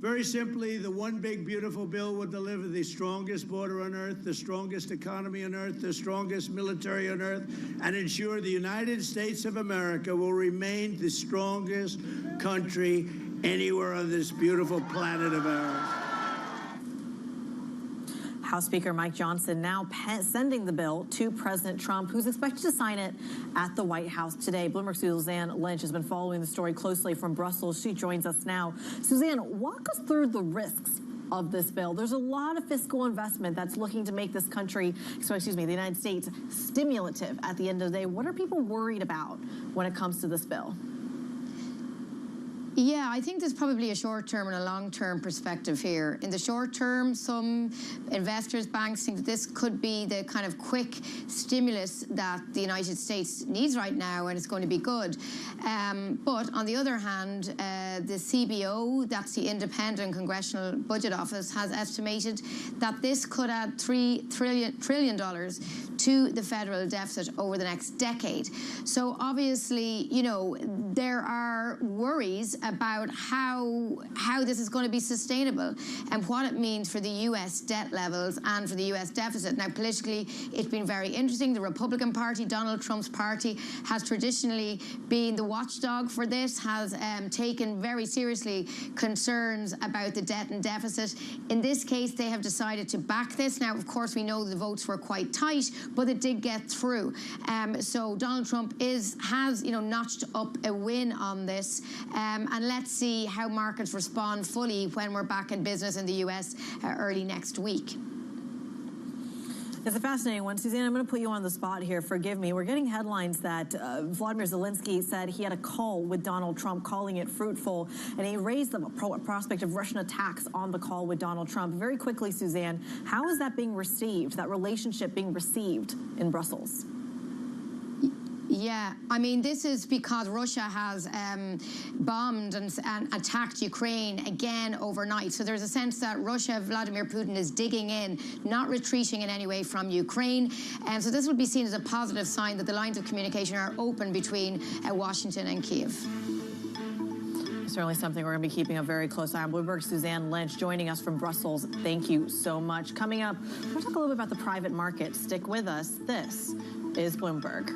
Very simply, the one big beautiful bill will deliver the strongest border on earth, the strongest economy on earth, the strongest military on earth, and ensure the United States of America will remain the strongest country anywhere on this beautiful planet of ours.
House Speaker Mike Johnson now sending the bill to President Trump, who's expected to sign it at the White House today. Bloomberg's Suzanne Lynch has been following the story closely from Brussels. She joins us now. Suzanne, walk us through the risks of this bill. There's a lot of fiscal investment that's looking to make this country, the United States, stimulative at the end of the day. What are people worried about when it comes to this bill?
Yeah, I think there's probably a short-term and a long-term perspective here. In the short term, some investors, banks think that this could be the kind of quick stimulus that the United States needs right now, and it's going to be good. But on the other hand, the CBO, that's the Independent Congressional Budget Office, has estimated that this could add $3 trillion to the federal deficit over the next decade. So obviously, you know, there are worries about how this is going to be sustainable and what it means for the U.S. debt levels and for the U.S. deficit. Now, politically, it's been very interesting. The Republican Party, Donald Trump's party, has traditionally been the watchdog for this, has taken very seriously concerns about the debt and deficit. In this case, they have decided to back this. Now, of course, we know the votes were quite tight, but it did get through. So Donald Trump has notched up a win on this. And let's see how markets respond fully when we're back in business in the U.S. Early next week.
It's a fascinating one. Suzanne, I'm going to put you on the spot here. Forgive me. We're getting headlines that Vladimir Zelensky said he had a call with Donald Trump, calling it fruitful, and he raised the prospect of Russian attacks on the call with Donald Trump. Very quickly, Suzanne, how is that being received, that relationship being received in Brussels?
Yeah, I mean, this is because Russia has bombed and attacked Ukraine again overnight. So there's a sense that Russia, Vladimir Putin, is digging in, not retreating in any way from Ukraine. And so this would be seen as a positive sign that the lines of communication are open between Washington and Kyiv.
Certainly something we're going to be keeping a very close eye on. Bloomberg's Suzanne Lynch joining us from Brussels. Thank you so much. Coming up, we're going to talk a little bit about the private market. Stick with us. This is Bloomberg.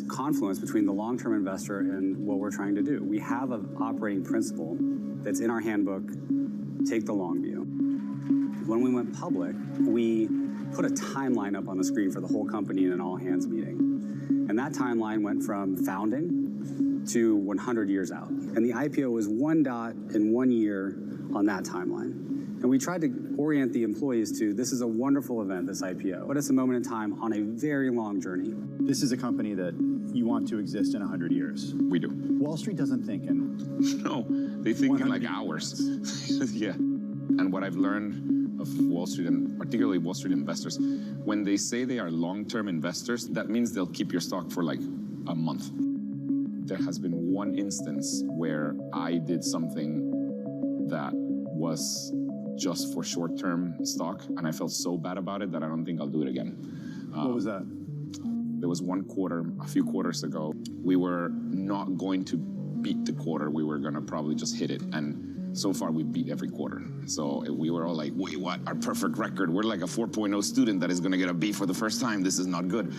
Confluence between the long-term investor and what we're trying to do. We have an operating principle that's in our handbook, take the long view. When we went public, we put a timeline up on the screen for the whole company in an all-hands meeting. And that timeline went from founding to 100 years out. And the IPO was one dot in 1 year on that timeline. And we tried to orient the employees to, this is a wonderful event, this IPO, but it's a moment in time on a very long journey.
This is a company that you want to exist in 100 years.
We do.
Wall Street doesn't think in...
No, they think in like hours. Yeah. And what I've learned of Wall Street, and particularly Wall Street investors, when they say they are long-term investors, that means they'll keep your stock for like a month. There has been one instance where I did something that was just for short-term stock, and I felt so bad about it that I don't think I'll do it again.
What was that?
There was one quarter, a few quarters ago, we were not going to beat the quarter. We were going to probably just hit it. And so far, we beat every quarter. So we were all like, wait, what? Our perfect record. We're like a 4.0 student that is going to get a B for the first time. This is not good.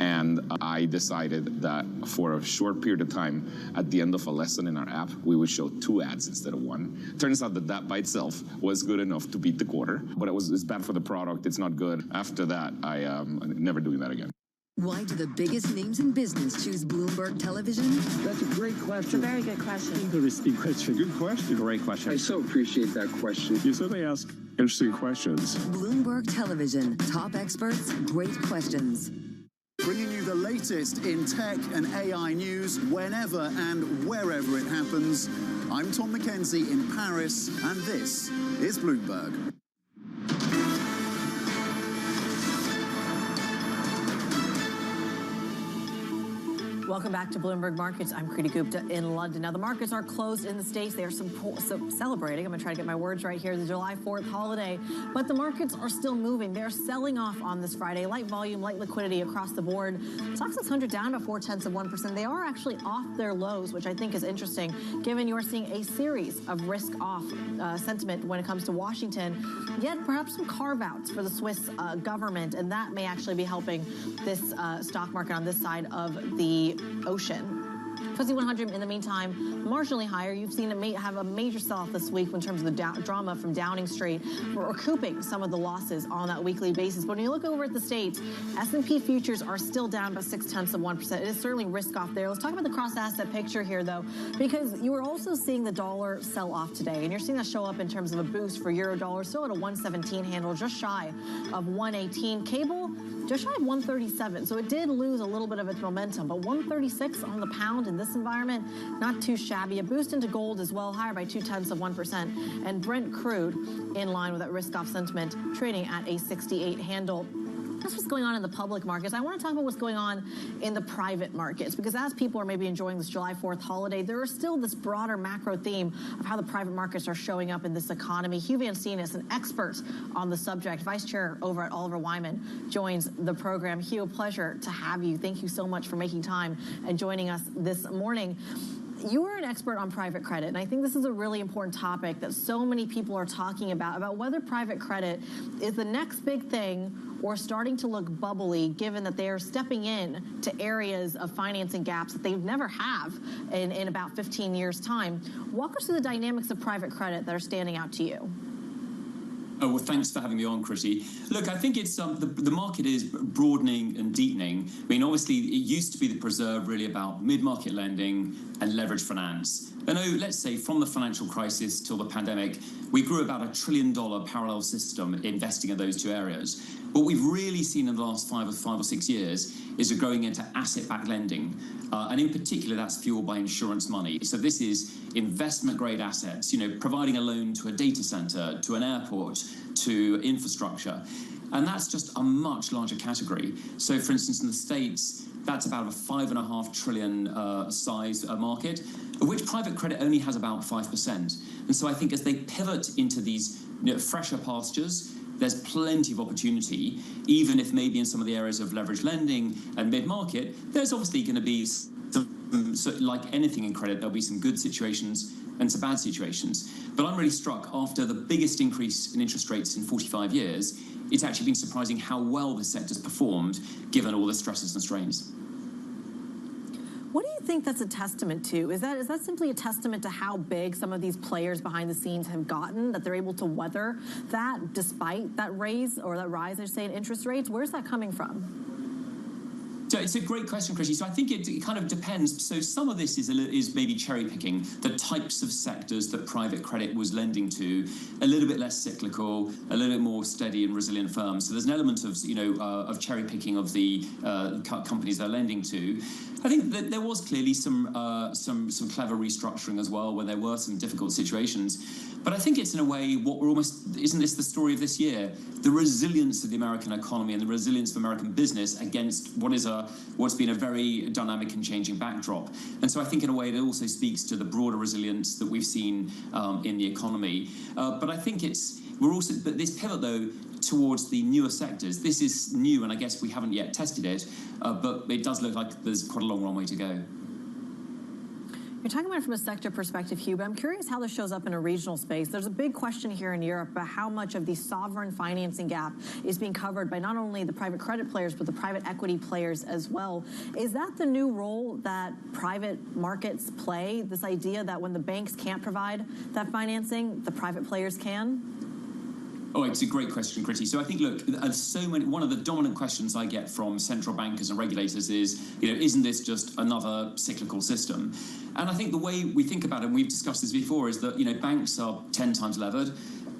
And I decided that for a short period of time, at the end of a lesson in our app, we would show 2 ads instead of 1. Turns out that by itself was good enough to beat the quarter, but it's bad for the product. It's not good. After that, I'm never doing that again.
Why do the biggest names in business choose Bloomberg Television?
That's a great question.
It's a very good question.
Interesting question. Good question.
Great question.
I so appreciate that question. You certainly ask interesting questions.
Bloomberg Television. Top experts, great questions.
Bringing you the latest in tech and AI news whenever and wherever it happens. I'm Tom McKenzie in Paris, and this is Bloomberg.
Welcome back to Bloomberg Markets. I'm Kriti Gupta in London. Now, the markets are closed in the States. They are celebrating. I'm going to try to get my words right here, the July 4th holiday. But the markets are still moving. They're selling off on this Friday. Light volume, light liquidity across the board. Stoxx 600 down about 0.4%. They are actually off their lows, which I think is interesting, given you are seeing a series of risk-off sentiment when it comes to Washington, yet perhaps some carve-outs for the Swiss government, and that may actually be helping this stock market on this side of the ocean. FTSE 100 in the meantime marginally higher. You've seen it have a major sell-off this week in terms of the drama from Downing Street. We're recouping some of the losses on that weekly basis. But when you look over at the States, S&P futures are still down about 0.6%. It is certainly risk off there. Let's talk about the cross-asset picture here, though, because you are also seeing the dollar sell off today, and you're seeing that show up in terms of a boost for euro dollar, still at a 117 handle, just shy of 118. Cable, just shy of 137, so it did lose a little bit of its momentum, but 136 on the pound in this environment, not too shabby. A boost into gold as well, higher by 0.2%, and Brent crude in line with that risk-off sentiment, trading at a 68 handle. That's what's going on in the public markets. I want to talk about what's going on in the private markets, because as people are maybe enjoying this July 4th holiday, there is still this broader macro theme of how the private markets are showing up in this economy. Hugh Van Steen is an expert on the subject. Vice Chair over at Oliver Wyman joins the program. Hugh, a pleasure to have you. Thank you so much for making time and joining us this morning. You are an expert on private credit, and I think this is a really important topic that so many people are talking about whether private credit is the next big thing or starting to look bubbly, given that they are stepping in to areas of financing gaps that they've never have in about 15 years' time. Walk us through the dynamics of private credit that are standing out to you.
Oh, well, thanks for having me on, Kriti. Look, I think it's the market is broadening and deepening. I mean, obviously, it used to be the preserve really about mid-market lending and leverage finance. And let's say from the financial crisis till the pandemic, we grew about $1 trillion parallel system investing in those two areas. What we've really seen in the last five or 6 years is a growing into asset-backed lending. And in particular, that's fueled by insurance money. So this is investment-grade assets, providing a loan to a data center, to an airport, to infrastructure. And that's just a much larger category. So, for instance, in the States, that's about a $5.5 trillion size market, of which private credit only has about 5%. And so I think as they pivot into these fresher pastures, there's plenty of opportunity, even if maybe in some of the areas of leverage lending and mid-market, there's obviously going to be some, like anything in credit, there'll be some good situations and some bad situations. But I'm really struck after the biggest increase in interest rates in 45 years, it's actually been surprising how well this sector's performed, given all the stresses and strains.
What do you think that's a testament to? Is that simply a testament to how big some of these players behind the scenes have gotten, that they're able to weather that despite that rise, I should say, in interest rates? Where's that coming from?
So it's a great question, Kriti. So I think it kind of depends. So some of this is maybe cherry picking the types of sectors that private credit was lending to, a little bit less cyclical, a little bit more steady and resilient firms. So there's an element of cherry picking of the companies they're lending to. I think that there was clearly some clever restructuring as well, where there were some difficult situations. But I think it's in a way isn't this the story of this year? The resilience of the American economy and the resilience of American business against what's been a very dynamic and changing backdrop. And so I think in a way it also speaks to the broader resilience that we've seen in the economy. But I think but this pivot though towards the newer sectors, this is new, and I guess we haven't yet tested it, but it does look like there's quite a long runway to go.
You're talking about it from a sector perspective, Hugh, but I'm curious how this shows up in a regional space. There's a big question here in Europe about how much of the sovereign financing gap is being covered by not only the private credit players, but the private equity players as well. Is that the new role that private markets play, this idea that when the banks can't provide that financing, the private players can?
Oh, it's a great question, Critty. So I think, look, one of the dominant questions I get from central bankers and regulators is, isn't this just another cyclical system? And I think the way we think about it, and we've discussed this before, is that, banks are 10 times levered.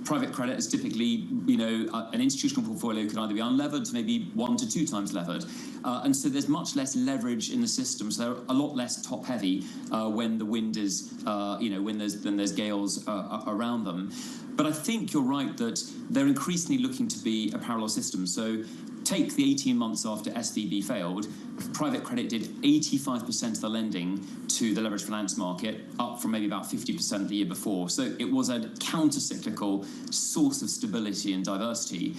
Private credit is typically, an institutional portfolio can either be unlevered to maybe 1 to 2 times levered. And so there's much less leverage in the system. So they're a lot less top heavy when the wind is, when there's gales around them. But I think you're right that they're increasingly looking to be a parallel system. So take the 18 months after SVB failed, private credit did 85% of the lending to the leveraged finance market, up from maybe about 50% the year before. So it was a counter-cyclical source of stability and diversity.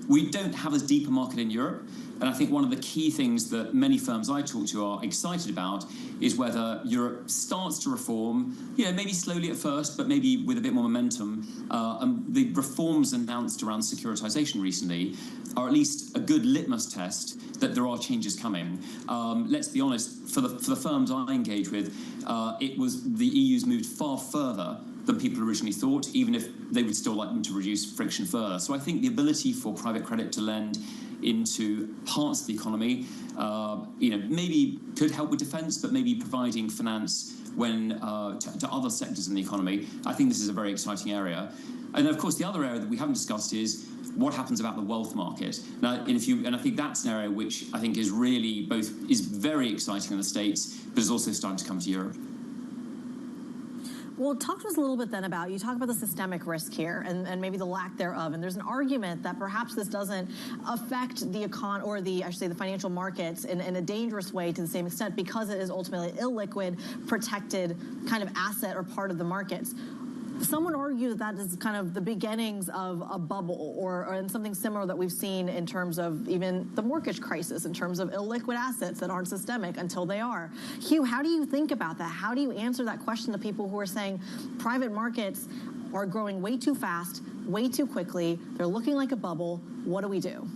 We don't have as deep a market in Europe. And I think one of the key things that many firms I talk to are excited about is whether Europe starts to reform, maybe slowly at first, but maybe with a bit more momentum. And the reforms announced around securitization recently are at least a good litmus test that there are changes coming. Let's be honest, for the firms I engage with, it was the EU's moved far further than people originally thought, even if they would still like them to reduce friction further. So I think the ability for private credit to lend into parts of the economy, maybe could help with defence, but maybe providing finance when to other sectors in the economy. I think this is a very exciting area. And of course, the other area that we haven't discussed is what happens about the wealth market. Now, and I think that's an area which I think is really is very exciting in the States, but is also starting to come to Europe.
Well, talk to us a little bit then about, you talk about the systemic risk here and maybe the lack thereof. And there's an argument that perhaps this doesn't affect the the financial markets in a dangerous way to the same extent because it is ultimately illiquid, protected kind of asset or part of the markets. Some would argue that is kind of the beginnings of a bubble or something similar that we've seen in terms of even the mortgage crisis, in terms of illiquid assets that aren't systemic until they are. Hugh, how do you think about that? How do you answer that question to people who are saying private markets are growing way too fast, way too quickly, they're looking like a bubble? What do we do?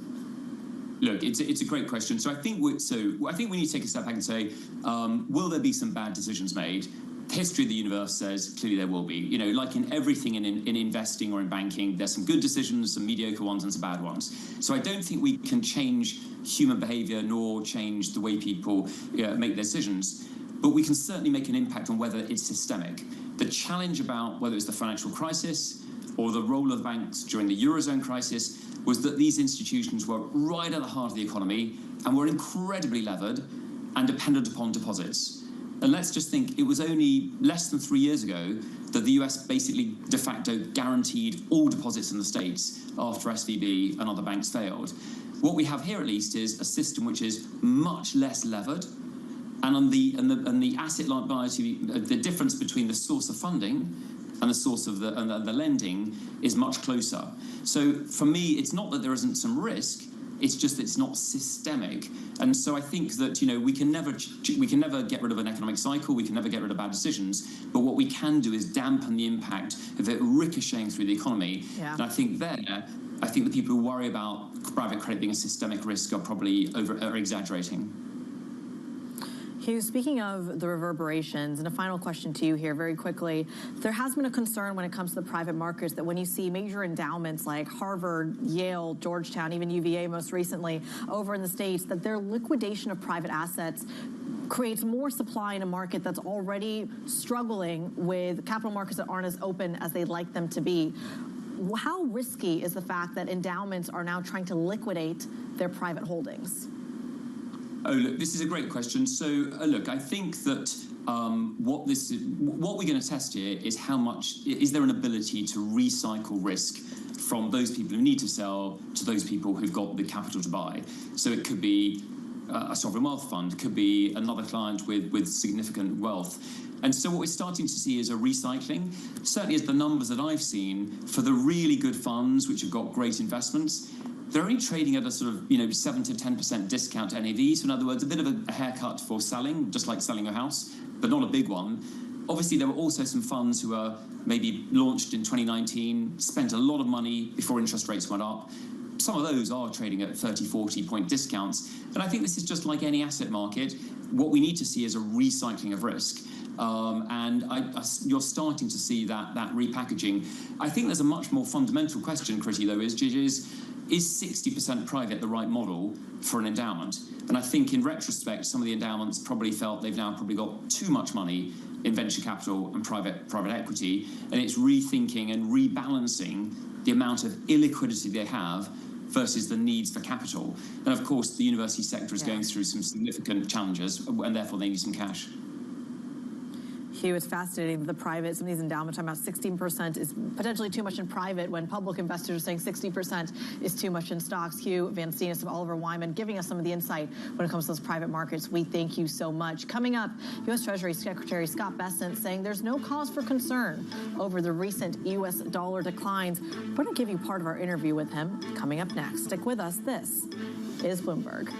Look, it's a great question. So I think we need to take a step back and say, will there be some bad decisions made? History of the universe says clearly there will be. Like in everything in investing or in banking, there's some good decisions, some mediocre ones, and some bad ones. So I don't think we can change human behavior nor change the way people make their decisions. But we can certainly make an impact on whether it's systemic. The challenge about whether it's the financial crisis or the role of banks during the Eurozone crisis was that these institutions were right at the heart of the economy and were incredibly levered and dependent upon deposits. And let's just think, it was only less than 3 years ago that the US basically de facto guaranteed all deposits in the States after SVB and other banks failed. What we have here, at least, is a system which is much less levered, and on the asset liability, the difference between the source of funding and the source of the lending is much closer. So for me, it's not that there isn't some risk. It's just that it's not systemic. And so I think that, we can never get rid of an economic cycle. We can never get rid of bad decisions. But what we can do is dampen the impact of it ricocheting through the economy. Yeah. And I think the people who worry about private credit being a systemic risk are probably are exaggerating.
Hugh, speaking of the reverberations, and a final question to you here very quickly, there has been a concern when it comes to the private markets that when you see major endowments like Harvard, Yale, Georgetown, even UVA most recently over in the States, that their liquidation of private assets creates more supply in a market that's already struggling with capital markets that aren't as open as they'd like them to be. How risky is the fact that endowments are now trying to liquidate their private holdings?
Oh, look, this is a great question. So, look, I think that what we're going to test here is how much, is there an ability to recycle risk from those people who need to sell to those people who've got the capital to buy. So it could be a sovereign wealth fund, could be another client with significant wealth. And so what we're starting to see is a recycling. Certainly as the numbers that I've seen for the really good funds, which have got great investments, they're only trading at a sort of, 7 to 10% discount to NAV. So in other words, a bit of a haircut for selling, just like selling a house, but not a big one. Obviously, there were also some funds who were maybe launched in 2019, spent a lot of money before interest rates went up. Some of those are trading at 30, 40-point discounts. And I think this is just like any asset market. What we need to see is a recycling of risk. You're starting to see that repackaging. I think there's a much more fundamental question, Critty, though, is 60% private the right model for an endowment? And I think in retrospect, some of the endowments probably felt they've now probably got too much money in venture capital and private equity, and it's rethinking and rebalancing the amount of illiquidity they have versus the needs for capital. And of course, the university sector is going through some significant challenges, and therefore they need some cash.
Hugh, it's fascinating that some of these endowments talking about 16% is potentially too much in private when public investors are saying 60% is too much in stocks. Hugh Van Steenis of Oliver Wyman giving us some of the insight when it comes to those private markets. We thank you so much. Coming up, U.S. Treasury Secretary Scott Bessent saying there's no cause for concern over the recent U.S. dollar declines. We're going to give you part of our interview with him coming up next. Stick with us. This is Bloomberg.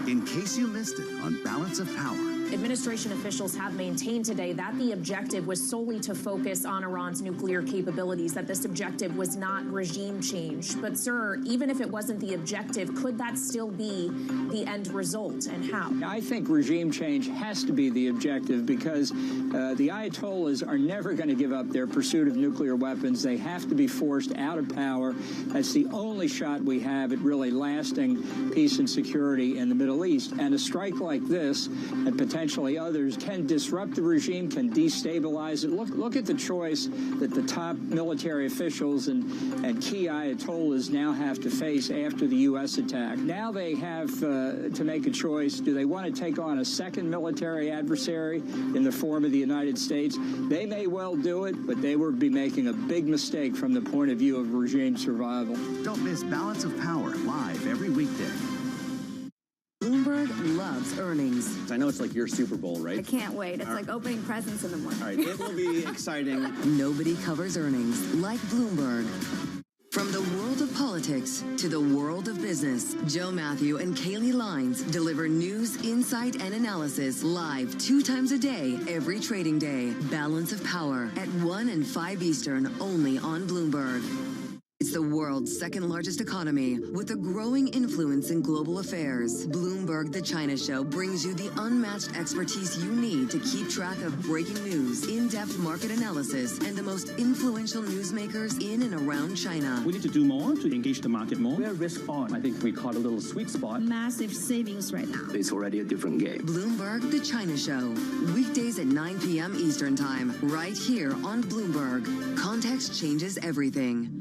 In case you missed it on Balance of Power.
Administration officials have maintained today that the objective was solely to focus on Iran's nuclear capabilities, that this objective was not regime change. But, sir, even if it wasn't the objective, could that still be the end result, and how?
I think regime change has to be the objective because the Ayatollahs are never going to give up their pursuit of nuclear weapons. They have to be forced out of power. That's the only shot we have at really lasting peace and security in the Middle East. And a strike like this, and potentially others, can disrupt the regime, can destabilize it. Look at the choice that the top military officials and key Ayatollahs now have to face after the U.S. attack. Now they have to make a choice. Do they want to take on a second military adversary in the form of the United States? They may well do it, but they would be making a big mistake from the point of view of regime survival.
Don't miss Balance of Power live every weekday.
Bloomberg loves earnings.
I know it's like your Super Bowl, right?
I can't wait. It's like opening presents in the morning.
All right, it will be exciting.
Nobody covers earnings like Bloomberg. From the world of politics to the world of business, Joe Matthew and Kaylee Lines deliver news, insight, and analysis live 2 times a day, every trading day. Balance of Power at 1 and 5 Eastern, only on Bloomberg. It's the world's second largest economy with a growing influence in global affairs. Bloomberg The China Show brings you the unmatched expertise you need to keep track of breaking news, in-depth market analysis, and the most influential newsmakers in and around China.
We need to do more to engage the market more. We're risk on. I think we caught a little sweet spot.
Massive savings right now.
It's already a different game.
Bloomberg The China Show. Weekdays at 9 p.m. Eastern Time, right here on Bloomberg. Context changes everything.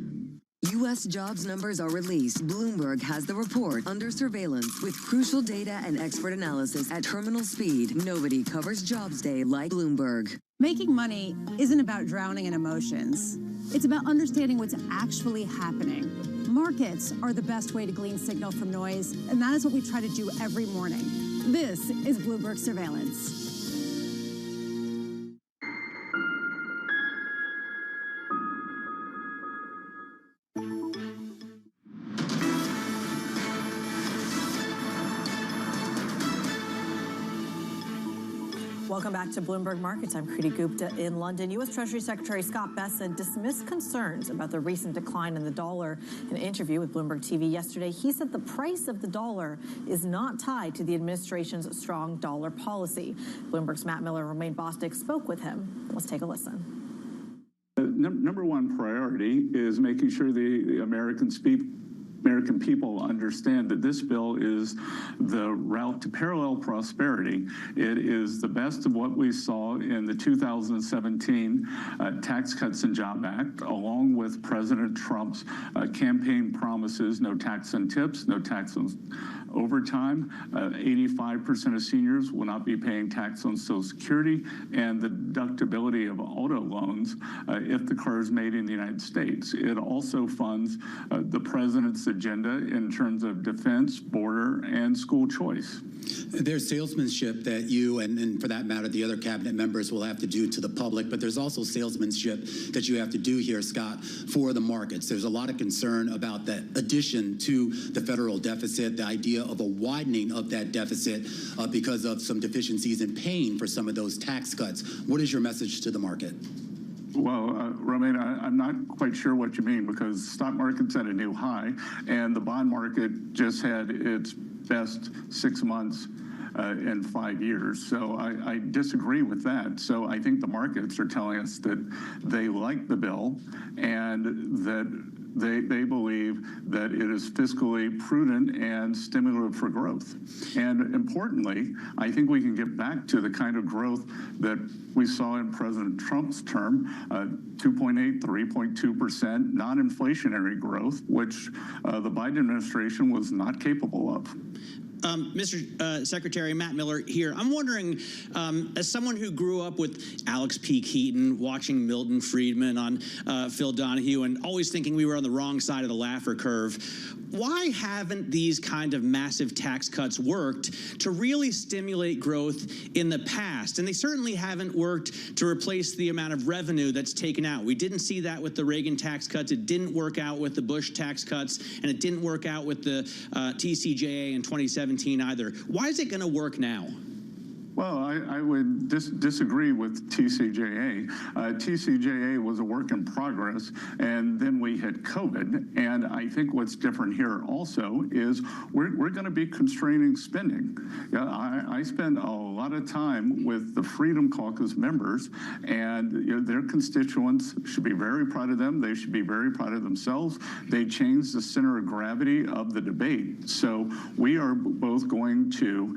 U.S. jobs numbers are released. Bloomberg has the report under surveillance with crucial data and expert analysis at terminal speed. Nobody covers jobs day like Bloomberg.
Making money isn't about drowning in emotions. It's about understanding what's actually happening. Markets are the best way to glean signal from noise, and that is what we try to do every morning. This is Bloomberg Surveillance.
Welcome back to Bloomberg Markets. I'm Kriti Gupta in London. U.S. Treasury Secretary Scott Bessent dismissed concerns about the recent decline in the dollar. In an interview with Bloomberg TV yesterday, he said the price of the dollar is not tied to the administration's strong dollar policy. Bloomberg's Matt Miller and Romaine Bostic spoke with him. Let's take a listen.
Number one priority is making sure the American American people understand that this bill is the route to parallel prosperity. It is the best of what we saw in the 2017 Tax Cuts and Job Act, along with President Trump's campaign promises: no tax on tips, no tax on overtime. 85% of seniors will not be paying tax on Social Security, and the deductibility of auto loans if the car is made in the United States. It also funds the president's agenda in terms of defense, border, and school choice.
There's salesmanship that you and for that matter, the other cabinet members will have to do to the public, but there's also salesmanship that you have to do here, Scott, for the markets. There's a lot of concern about the addition to the federal deficit, the idea of a widening of that deficit because of some deficiencies in paying for some of those tax cuts. What is your message to the market?
Well, Romaine, I'm not quite sure what you mean, because the stock market's at a new high, and the bond market just had its best 6 months in 5 years. So I disagree with that. So I think the markets are telling us that they like the bill and that they believe that it is fiscally prudent and stimulative for growth. And importantly, I think we can get back to the kind of growth that we saw in President Trump's term, 2.8, 3.2% non-inflationary growth, which the Biden administration was not capable of.
Mr. Secretary, Matt Miller here. I'm wondering, as someone who grew up with Alex P. Keaton, watching Milton Friedman on Phil Donahue, and always thinking we were on the wrong side of the Laffer curve, why haven't these kind of massive tax cuts worked to really stimulate growth in the past? And they certainly haven't worked to replace the amount of revenue that's taken out. We didn't see that with the Reagan tax cuts. It didn't work out with the Bush tax cuts, and it didn't work out with the TCJA in 2017 either. Why is it going to work now?
Well, I would disagree with TCJA. TCJA was a work in progress, and then we hit COVID. And I think what's different here also is we're going to be constraining spending. I spend a lot of time with the Freedom Caucus members, and their constituents should be very proud of them. They should be very proud of themselves. They changed the center of gravity of the debate. So we are both going to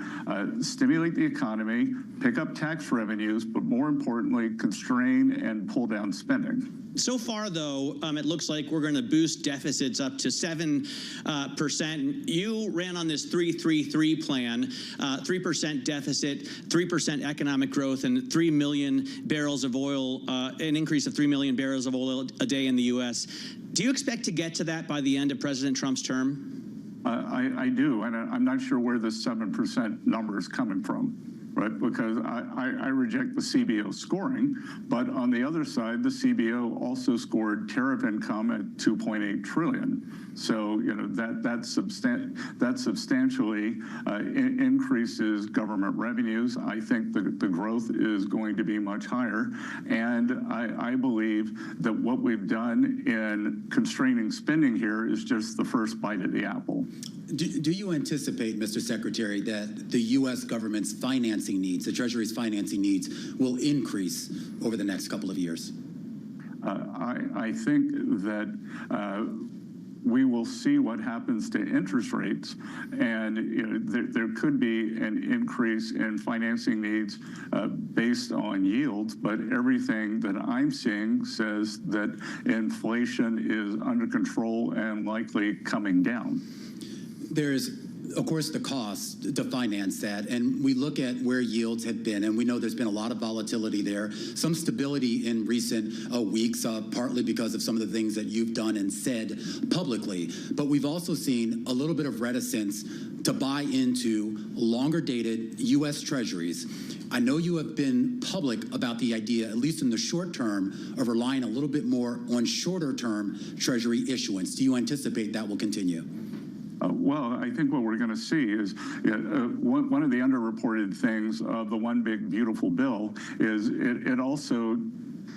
stimulate the economy, pick up tax revenues, but more importantly, constrain and pull down spending.
So far, though, it looks like we're going to boost deficits up to 7%. You ran on this 3-3-3 plan, 3% deficit, 3% economic growth, and 3 million barrels of oil, an increase of 3 million barrels of oil a day in the U.S. Do you expect to get to that by the end of President Trump's term?
I do, and I'm not sure where the 7% number is coming from. Right, because I reject the CBO scoring, but on the other side, the CBO also scored tariff income at $2.8 trillion. So that substantially increases government revenues. I think the growth is going to be much higher, and I believe that what we've done in constraining spending here is just the first bite of the apple.
Do you anticipate, Mr. Secretary, that the U.S. government's financing needs, the Treasury's financing needs, will increase over the next couple of years?
I think that we will see what happens to interest rates, and there could be an increase in financing needs based on yields, but everything that I'm seeing says that inflation is under control and likely coming down.
There's, of course, the cost to finance that, and we look at where yields have been, and we know there's been a lot of volatility there, some stability in recent weeks, partly because of some of the things that you've done and said publicly. But we've also seen a little bit of reticence to buy into longer-dated U.S. Treasuries. I know you have been public about the idea, at least in the short term, of relying a little bit more on shorter-term Treasury issuance. Do you anticipate that will continue?
Well, I think what we're going to see is one of the underreported things of the One Big Beautiful Bill is it also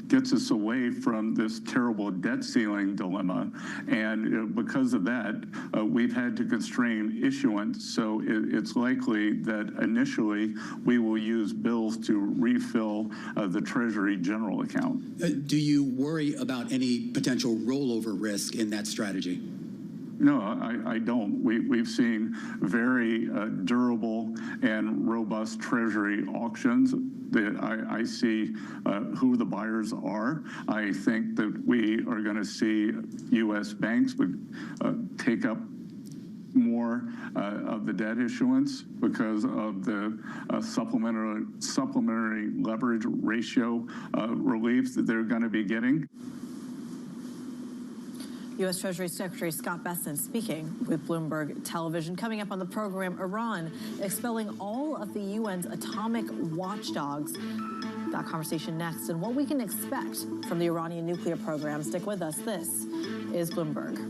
gets us away from this terrible debt ceiling dilemma. And because of that, we've had to constrain issuance. So it's likely that initially we will use bills to refill the Treasury general account.
Do you worry about any potential rollover risk in that strategy?
No, I don't. We've seen very durable and robust Treasury auctions. That I see who the buyers are. I think that we are going to see U.S. banks would take up more of the debt issuance because of the supplementary leverage ratio relief that they're going to be getting.
U.S. Treasury Secretary Scott Bessent speaking with Bloomberg Television. Coming up on the program, Iran expelling all of the UN's atomic watchdogs. That conversation next, and what we can expect from the Iranian nuclear program. Stick with us. This is Bloomberg.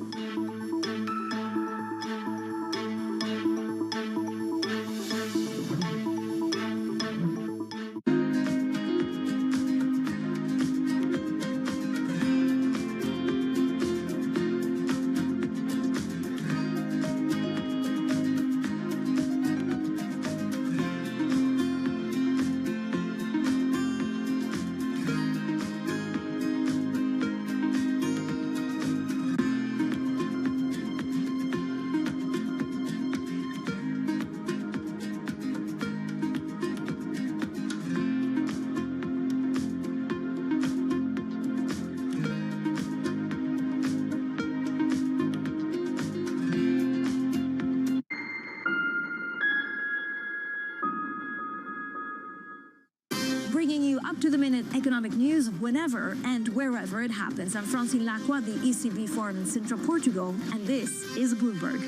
Bringing you up-to-the-minute economic news whenever and wherever it happens. I'm Francine Lacroix, the ECB forum in Central Portugal, and this is Bloomberg.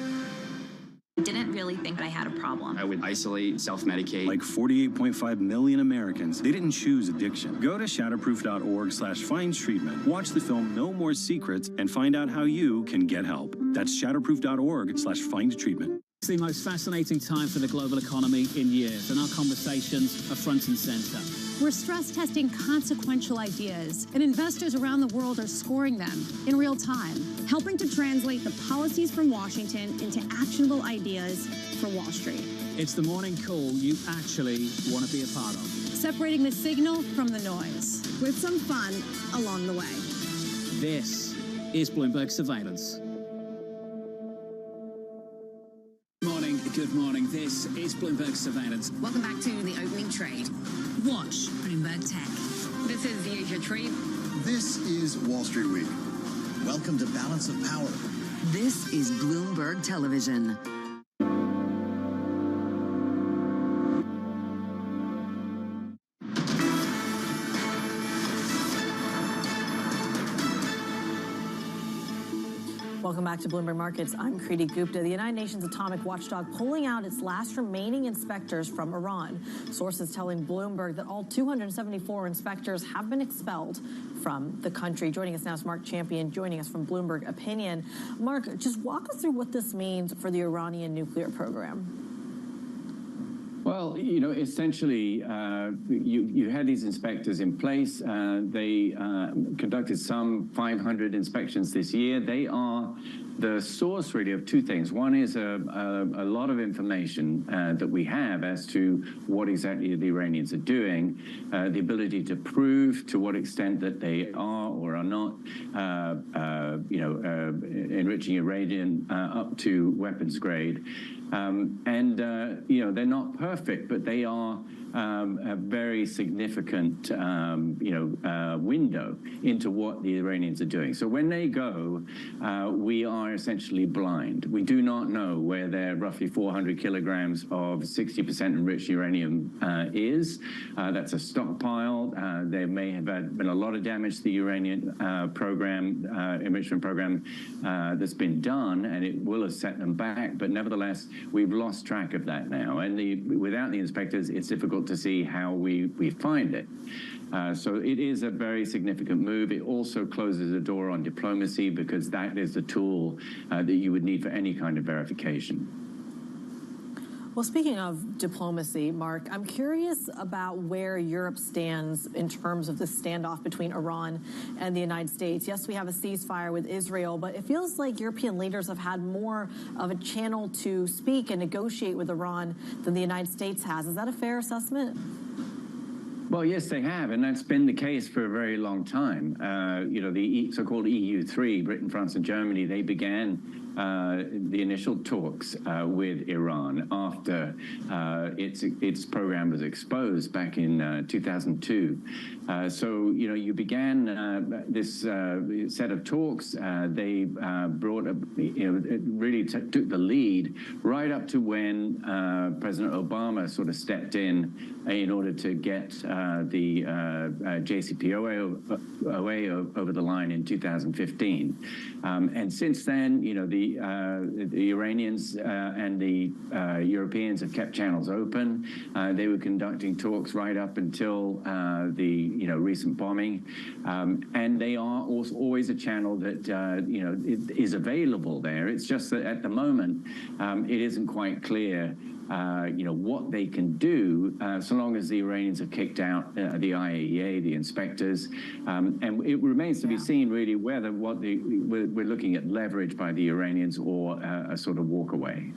Didn't really think I had a problem.
I would isolate, self-medicate. Like 48.5 million Americans, they didn't choose addiction. Go to shatterproof.org/findtreatment. Watch the film No More Secrets and find out how you can get help. That's shatterproof.org/findtreatment.
It's the most fascinating time for the global economy in years, and our conversations are front and center.
We're stress testing consequential ideas, and investors around the world are scoring them in real time, helping to translate the policies from Washington into actionable ideas for Wall Street.
It's the morning call you actually want to be a part of.
Separating the signal from the noise, with some fun along the way.
This is Bloomberg Surveillance. Good morning. This is Bloomberg Surveillance.
Welcome back to the opening trade. Watch Bloomberg Tech. This is the Asia Trade.
This is Wall Street Week. Welcome to Balance of Power.
This is Bloomberg Television.
Welcome back to Bloomberg Markets. I'm Kriti Gupta. The United Nations atomic watchdog pulling out its last remaining inspectors from Iran. Sources telling Bloomberg that all 274 inspectors have been expelled from the country. Joining us now is Mark Champion, joining us from Bloomberg Opinion. Mark, just walk us through what this means for the Iranian nuclear program.
Well, you know, essentially, you had these inspectors in place. They conducted some 500 inspections this year. They are the source, really, of two things. One is a lot of information that we have as to what exactly the Iranians are doing, the ability to prove to what extent that they are or are not, enriching uranium up to weapons grade. They're not perfect, but they are a very significant, window into what the Iranians are doing. So when they go, we are essentially blind. We do not know where their roughly 400 kilograms of 60% enriched uranium is. That's a stockpile. There may have been a lot of damage to the uranium enrichment program that's been done, and it will have set them back. But nevertheless, we've lost track of that now. And without the inspectors, it's difficult to see how we find it. So it is a very significant move. It also closes the door on diplomacy, because that is the tool that you would need for any kind of verification.
Well, speaking of diplomacy, Mark, I'm curious about where Europe stands in terms of the standoff between Iran and the United States. Yes, we have a ceasefire with Israel, but it feels like European leaders have had more of a channel to speak and negotiate with Iran than the United States has. Is that a fair assessment?
Well, yes, they have, and that's been the case for a very long time. The so-called EU3, Britain, France, and Germany, they began the initial talks with Iran after its program was exposed back in 2002. So you began this set of talks. They brought really took the lead right up to when President Obama sort of stepped in order to get the JCPOA over the line in 2015. And since then, the Iranians and the Europeans have kept channels open. They were conducting talks right up until the recent bombing, and they are also always a channel that is available there. It's just that at the moment, it isn't quite clear what they can do so long as the Iranians have kicked out the IAEA, the inspectors, and it remains to be seen really whether we're looking at leverage by the Iranians or a sort of walk away.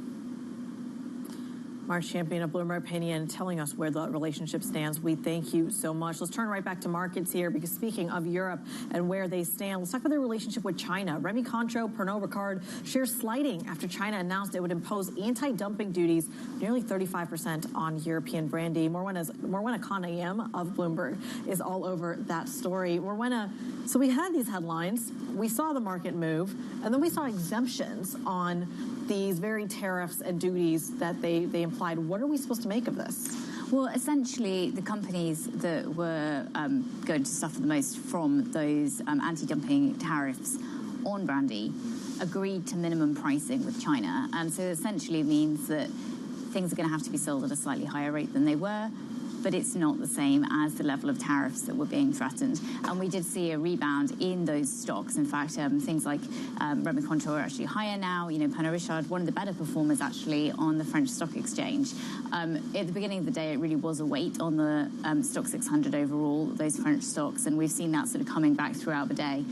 Mark Champion of Bloomberg Opinion telling us where the relationship stands. We thank you so much. Let's turn right back to markets here, because speaking of Europe and where they stand, let's talk about their relationship with China. Remy Contro, Pernod Ricard shares sliding after China announced it would impose anti-dumping duties nearly 35% on European brandy. Morwenna Kanayem of Bloomberg is all over that story. Morwenna, so we had these headlines, we saw the market move, and then we saw exemptions on these very tariffs and duties that they implied. What are we supposed to make of this?
Well, essentially, the companies that were going to suffer the most from those anti-dumping tariffs on brandy agreed to minimum pricing with China. So essentially means that things are going to have to be sold at a slightly higher rate than they were, but it's not the same as the level of tariffs that were being threatened. And we did see a rebound in those stocks. In fact, things like Remy Contro are actually higher now. Pernod Ricard, one of the better performers actually on the French stock exchange. At the beginning of the day, it really was a weight on the stock 600 overall, those French stocks, and we've seen that sort of coming back throughout the day.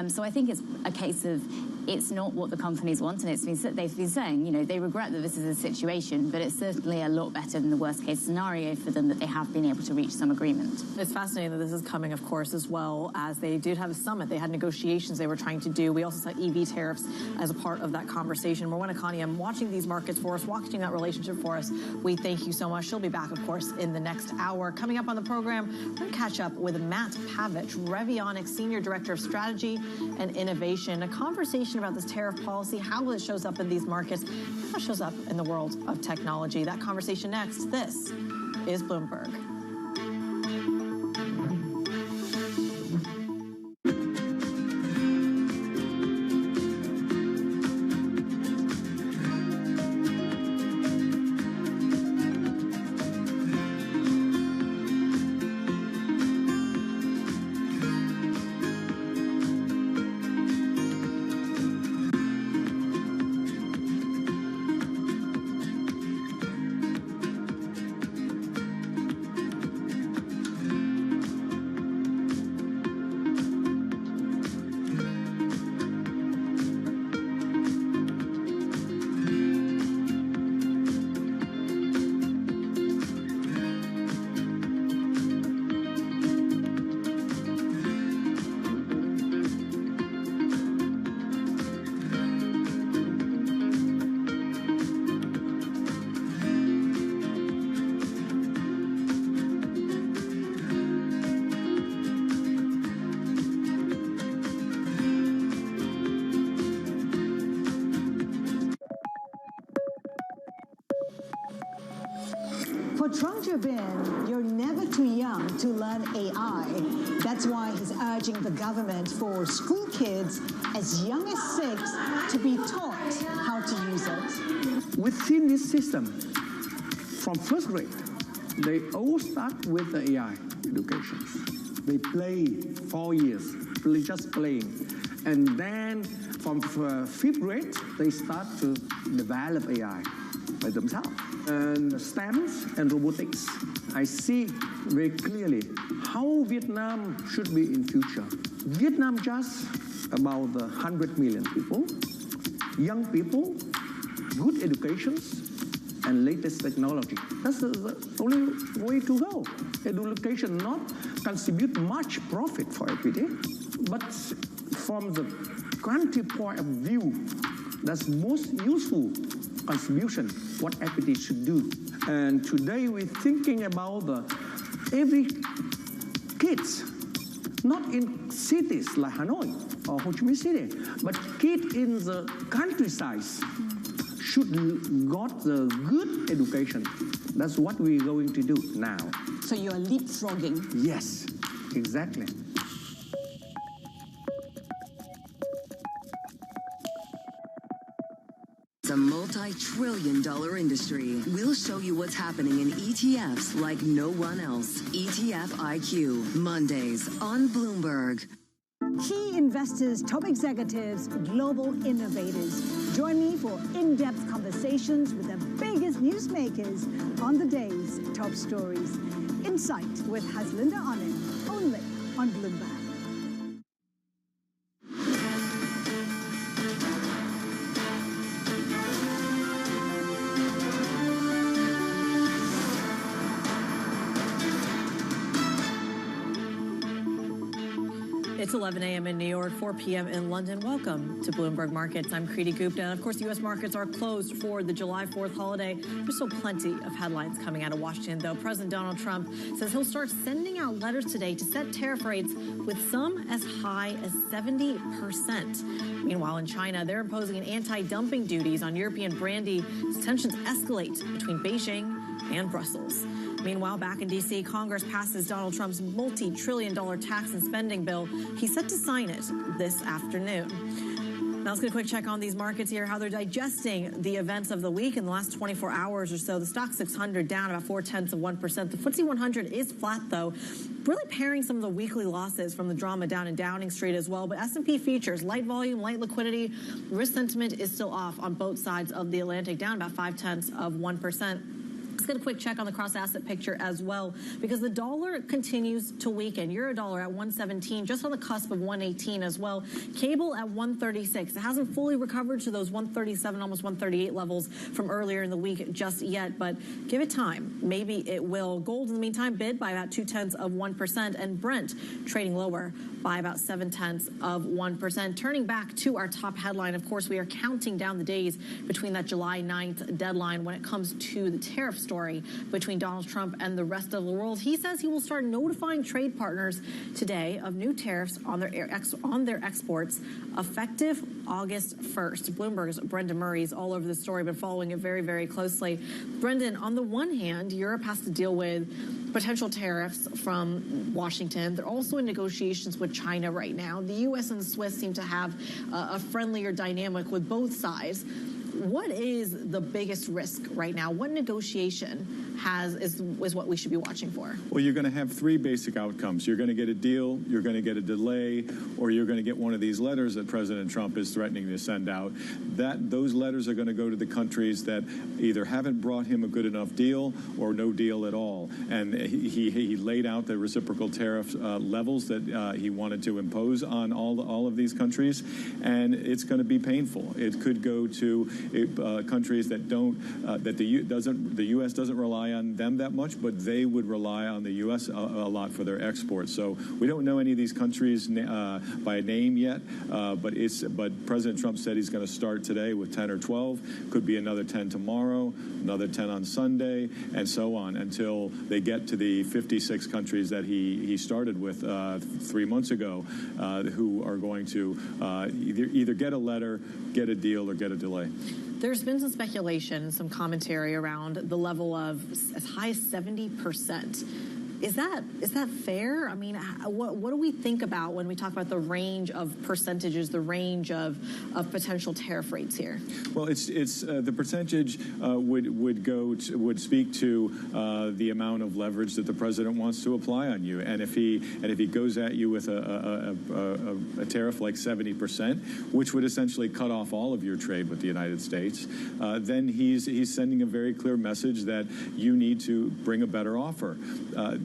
So I think it's a case of it's not what the companies want, and they've been saying, they regret that this is a situation, but it's certainly a lot better than the worst case scenario for them that they have been able to reach some agreement.
It's fascinating that this is coming, of course, as well as they did have a summit. They had negotiations they were trying to do. We also saw EV tariffs as a part of that conversation. Morwenna Kanayem, watching these markets for us, watching that relationship for us. We thank you so much. She'll be back, of course, in the next hour. Coming up on the program, we're going to catch up with Matt Pavich, Revionix Senior Director of Strategy and Innovation. A conversation about this tariff policy, how it shows up in these markets, how it shows up in the world of technology. That conversation next. This is Bloomberg.
For Trump to have been, you're never too young to learn AI. That's why he's urging the government for school kids as young as 6 to be taught how to use it.
Within this system, from first grade, they all start with the AI education. They play 4 years, just playing. And then from 5th grade, they start to develop AI by themselves. And STEM and robotics, I see very clearly how Vietnam should be in future. Vietnam just about 100 million people, young people, good education, and latest technology. That's the only way to go. Education not contribute much profit for equity, but from the country point of view, that's most useful contribution what equity should do. And today we're thinking about every kids, not in cities like Hanoi or Ho Chi Minh City, but kids in the countryside should got the good education. That's what we're going to do now.
So you're leapfrogging?
Yes, exactly.
It's a multi-trillion-dollar industry. We'll show you what's happening in ETFs like no one else. ETF IQ, Mondays on Bloomberg.
Key investors, top executives, global innovators. Join me for in-depth conversations with the biggest newsmakers on the day's top stories. Insight with Haslinda Anand, only on Bloomberg.
It's 11 a.m. in New York, 4 p.m. in London. Welcome to Bloomberg Markets. I'm Kriti Gupta. And of course, U.S. markets are closed for the July 4th holiday. There's still plenty of headlines coming out of Washington, though. President Donald Trump says he'll start sending out letters today to set tariff rates with some as high as 70%. Meanwhile, in China, they're imposing an anti-dumping duties on European brandy as tensions escalate between Beijing and Brussels. Meanwhile, back in D.C., Congress passes Donald Trump's multi-trillion-dollar tax and spending bill. He's set to sign it this afternoon. Now let's get a quick check on these markets here, how they're digesting the events of the week in the last 24 hours or so. The stock 600 down about 0.4%. The FTSE 100 is flat, though, really pairing some of the weekly losses from the drama down in Downing Street as well. But S&P futures, light volume, light liquidity, risk sentiment is still off on both sides of the Atlantic, down about 0.5%. Let's get a quick check on the cross-asset picture as well, because the dollar continues to weaken. Euro dollar at 117, just on the cusp of 118 as well. Cable at 136. It hasn't fully recovered to those 137, almost 138 levels from earlier in the week just yet, but give it time. Maybe it will. Gold, in the meantime, bid by about 0.2%, and Brent trading lower by about 0.7%. Turning back to our top headline, of course, we are counting down the days between that July 9th deadline when it comes to the tariff story between Donald Trump and the rest of the world. He says he will start notifying trade partners today of new tariffs on their exports effective August 1st. Bloomberg's Brendan Murray is all over the story, but following it very, very closely. Brendan, on the one hand, Europe has to deal with potential tariffs from Washington. They're also in negotiations with China right now. The U.S. and the Swiss seem to have a friendlier dynamic with both sides. What is the biggest risk right now? What negotiation is what we should be watching for?
Well, you're going to have three basic outcomes. You're going to get a deal, you're going to get a delay, or you're going to get one of these letters that President Trump is threatening to send out. Those letters are going to go to the countries that either haven't brought him a good enough deal or no deal at all. And he laid out the reciprocal tariff levels that he wanted to impose on all of these countries, and it's going to be painful. It could go to countries that the U.S. doesn't rely on them that much, but they would rely on the U.S. a lot for their exports. So we don't know any of these countries by name yet, but President Trump said he's going to start today with 10 or 12. Could be another 10 tomorrow, another 10 on Sunday, and so on until they get to the 56 countries that he started with 3 months ago, who are going to either get a letter, get a deal, or get a delay.
There's been some speculation, some commentary around the level of as high as 70%. Is that fair? I mean, what do we think about when we talk about the range of percentages, the range of potential tariff rates here? Well,
it's the percentage would speak to the amount of leverage that the president wants to apply on you, and if he goes at you with a tariff like 70%, which would essentially cut off all of your trade with the United States, then he's sending a very clear message that you need to bring a better offer.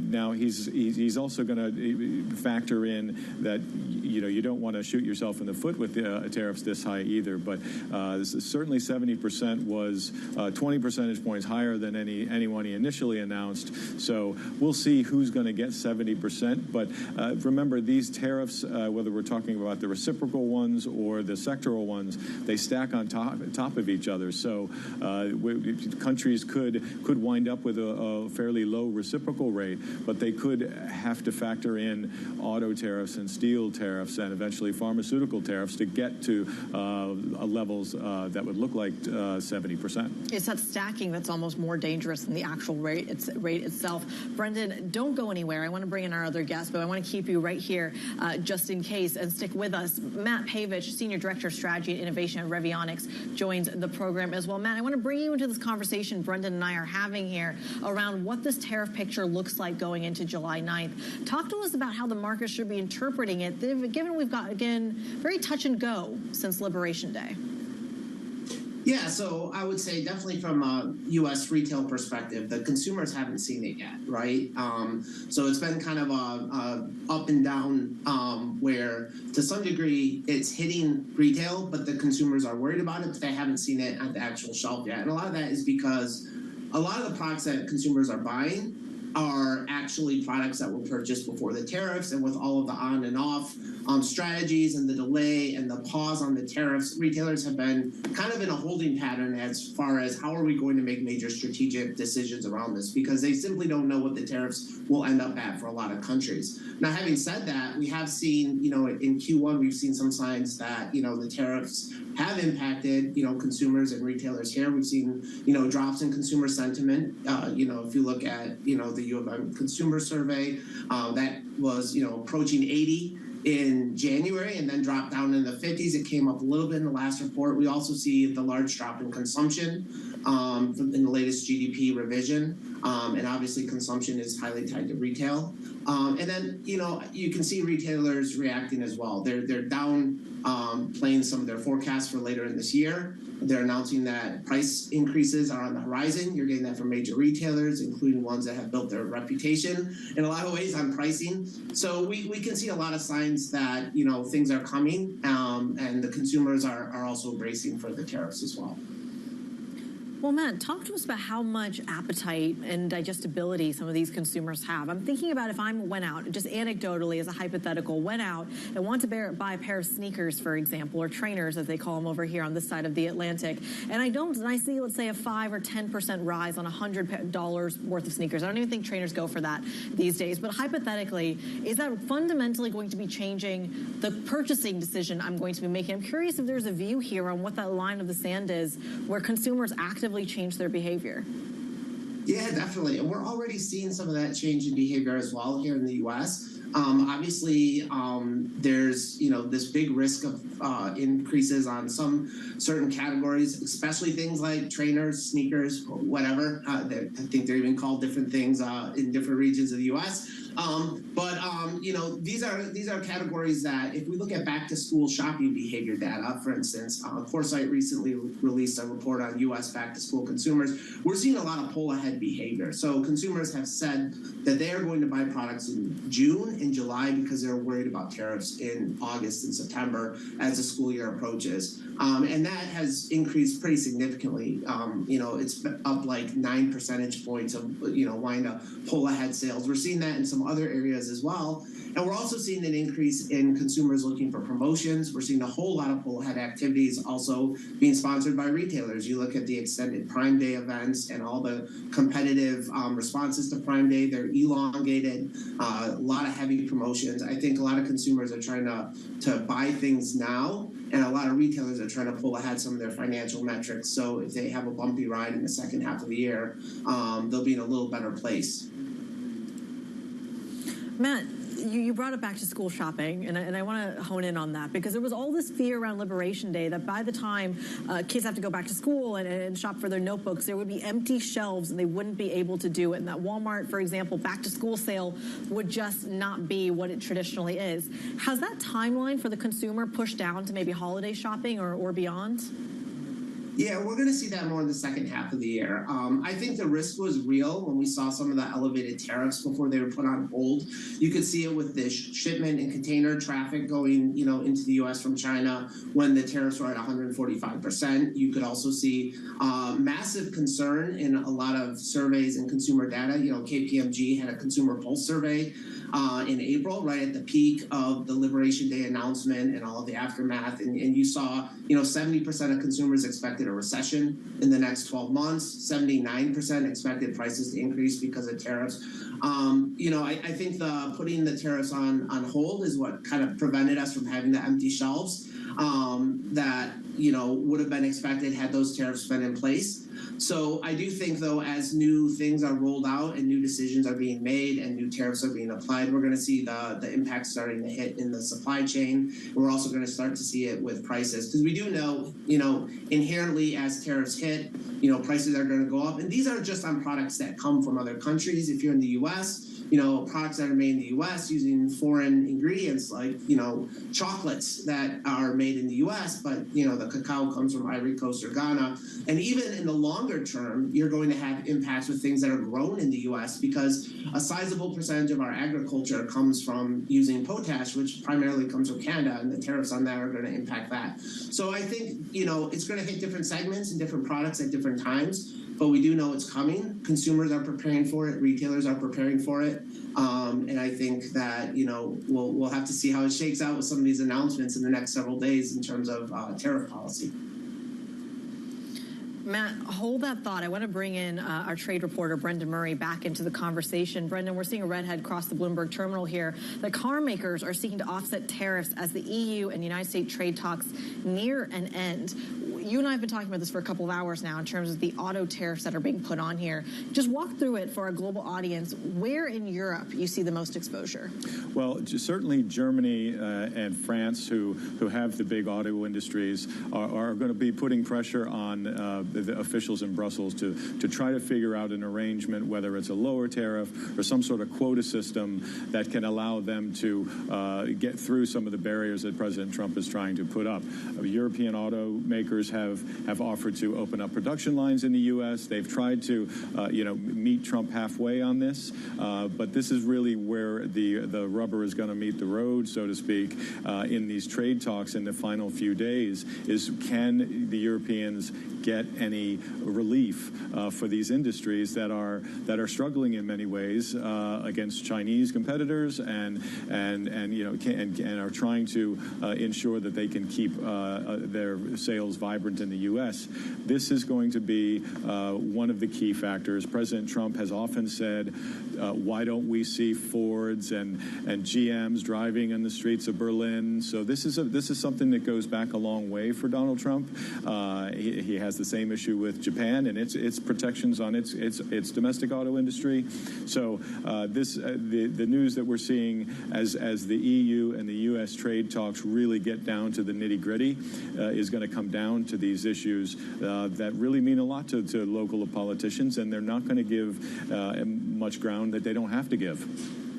Now he's also going to factor in that you don't want to shoot yourself in the foot with tariffs this high either. But certainly 70% was 20 percentage points higher than anyone he initially announced. So we'll see who's going to get 70%. But remember, these tariffs, whether we're talking about the reciprocal ones or the sectoral ones, they stack on top of each other. So countries could wind up with a fairly low reciprocal rate, but they could have to factor in auto tariffs and steel tariffs and eventually pharmaceutical tariffs to get to levels that would look like 70%.
It's that stacking that's almost more dangerous than the actual rate itself. Brendan, don't go anywhere. I want to bring in our other guest, but I want to keep you right here just in case, and stick with us. Matt Pavich, Senior Director of Strategy and Innovation at Revionics, joins the program as well. Matt, I want to bring you into this conversation Brendan and I are having here around what this tariff picture looks like going into July 9th. Talk to us about how the market should be interpreting it, given we've got, again, very touch and go since Liberation Day.
Yeah, so I would say definitely from a U.S. retail perspective, the consumers haven't seen it yet, right? So it's been kind of a up and down where to some degree it's hitting retail, but the consumers are worried about it, but they haven't seen it at the actual shelf yet. And a lot of that is because a lot of the products that consumers are buying are actually products that were purchased before the tariffs, and with all of the on and off strategies and the delay and the pause on the tariffs, retailers have been kind of in a holding pattern as far as how are we going to make major strategic decisions around this, because they simply don't know what the tariffs will end up at for a lot of countries. Now, having said that, we have seen, in Q1, we've seen some signs that, the tariffs have impacted, consumers and retailers here. We've seen, drops in consumer sentiment. If you look at, the U of M consumer survey, that was, approaching 80 in January and then dropped down in the 50s. It came up a little bit in the last report. We also see the large drop in consumption in the latest GDP revision. And obviously consumption is highly tied to retail. And then, you can see retailers reacting as well. They're down playing some of their forecasts for later in this year. They're announcing that price increases are on the horizon. You're getting that from major retailers, including ones that have built their reputation in a lot of ways on pricing. So we can see a lot of signs that, things are coming, and the consumers are also bracing for the tariffs as well.
Well, Matt, talk to us about how much appetite and digestibility some of these consumers have. I'm thinking about if I went out, just anecdotally as a hypothetical, went out and want to buy a pair of sneakers, for example, or trainers as they call them over here on this side of the Atlantic, and I see, let's say, a 5 or 10% rise on $100 worth of sneakers. I don't even think trainers go for that these days, but hypothetically, is that fundamentally going to be changing the purchasing decision I'm going to be making? I'm curious if there's a view here on what that line of the sand is where consumers actively change their behavior.
Yeah, definitely. And we're already seeing some of that change in behavior as well here in the U.S. Obviously, there's, this big risk of increases on some certain categories, especially things like trainers, sneakers, whatever. I think they're even called different things in different regions of the U.S. These are categories that, if we look at back-to-school shopping behavior data, for instance, Foresight recently released a report on U.S. back-to-school consumers. We're seeing a lot of pull-ahead behavior. So consumers have said that they are going to buy products in June and July because they're worried about tariffs in August and September as the school year approaches. And that has increased pretty significantly. It's up like 9 percentage points of, wanting to pull ahead sales. We're seeing that in some other areas as well. And we're also seeing an increase in consumers looking for promotions. We're seeing a whole lot of pull ahead activities also being sponsored by retailers. You look at the extended Prime Day events and all the competitive responses to Prime Day. They're elongated, a lot of heavy promotions. I think a lot of consumers are trying to buy things now, and a lot of retailers are trying to pull ahead some of their financial metrics. So if they have a bumpy ride in the second half of the year, they'll be in a little better place.
Matt, you brought it back to school shopping, and I want to hone in on that, because there was all this fear around Liberation Day that by the time kids have to go back to school and shop for their notebooks, there would be empty shelves and they wouldn't be able to do it. And that Walmart, for example, back-to-school sale would just not be what it traditionally is. Has that timeline for the consumer pushed down to maybe holiday shopping or beyond?
Yeah, we're going to see that more in the second half of the year. I think the risk was real when we saw some of the elevated tariffs before they were put on hold. You could see it with the shipment and container traffic going, into the U.S. from China when the tariffs were at 145%. You could also see massive concern in a lot of surveys and consumer data. KPMG had a consumer pulse survey in April, right at the peak of the Liberation Day announcement and all of the aftermath. And you saw, 70% of consumers expected a recession in the next 12 months. 79% expected prices to increase because of tariffs. I think putting the tariffs on hold is what kind of prevented us from having the empty shelves that, would have been expected had those tariffs been in place. So I do think, though, as new things are rolled out and new decisions are being made and new tariffs are being applied, we're going to see the impact starting to hit in the supply chain. And we're also going to start to see it with prices, because we do know, inherently as tariffs hit, prices are going to go up. And these aren't just on products that come from other countries. If you're in the U.S., products that are made in the U.S. using foreign ingredients like, chocolates that are made in the U.S., but, the cacao comes from Ivory Coast or Ghana. And even in the longer term, you're going to have impacts with things that are grown in the U.S. because a sizable percentage of our agriculture comes from using potash, which primarily comes from Canada, and the tariffs on that are going to impact that. So I think, it's going to hit different segments and different products at different times. But we do know it's coming. Consumers are preparing for it. Retailers are preparing for it. And I think that, we'll have to see how it shakes out with some of these announcements in the next several days in terms of tariff policy.
Matt, hold that thought. I want to bring in our trade reporter, Brendan Murray, back into the conversation. Brendan, we're seeing a redhead cross the Bloomberg terminal here. The car makers are seeking to offset tariffs as the EU and United States trade talks near an end. You and I have been talking about this for a couple of hours now in terms of the auto tariffs that are being put on here. Just walk through it for our global audience. Where in Europe you see the most exposure?
Well, certainly Germany and France, who have the big auto industries, are going to be putting pressure on the officials in Brussels to try to figure out an arrangement, whether it's a lower tariff or some sort of quota system that can allow them to get through some of the barriers that President Trump is trying to put up. European automakers have offered to open up production lines in the U.S. They've tried to, meet Trump halfway on this, but this is really where the rubber is going to meet the road, so to speak, in these trade talks in the final few days. Is can the Europeans get any relief for these industries that are struggling in many ways against Chinese competitors and are trying to ensure that they can keep their sales vibrant in the U.S. This is going to be one of the key factors. President Trump has often said, why don't we see Fords and GMs driving in the streets of Berlin? So this is something that goes back a long way for Donald Trump. He has the same issue with Japan and its protections on its domestic auto industry. So the news that we're seeing as the EU and the U.S. trade talks really get down to the nitty-gritty is going to come down to these issues that really mean a lot to local politicians, and they're not going to give much ground that they don't have to give.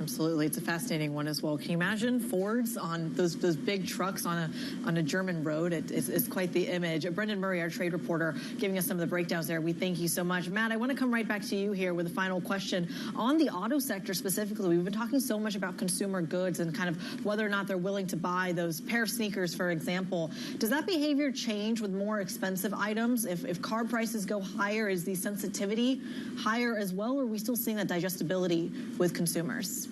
Absolutely. It's a fascinating one as well. Can you imagine Fords on those big trucks on a German road? It's quite the image. Brendan Murray, our trade reporter, giving us some of the breakdowns there. We thank you so much. Matt, I want to come right back to you here with a final question. On the auto sector specifically, we've been talking so much about consumer goods and kind of whether or not they're willing to buy those pair of sneakers, for example. Does that behavior change with more expensive items? If car prices go higher, is the sensitivity higher as well, or are we still seeing that digestibility with consumers?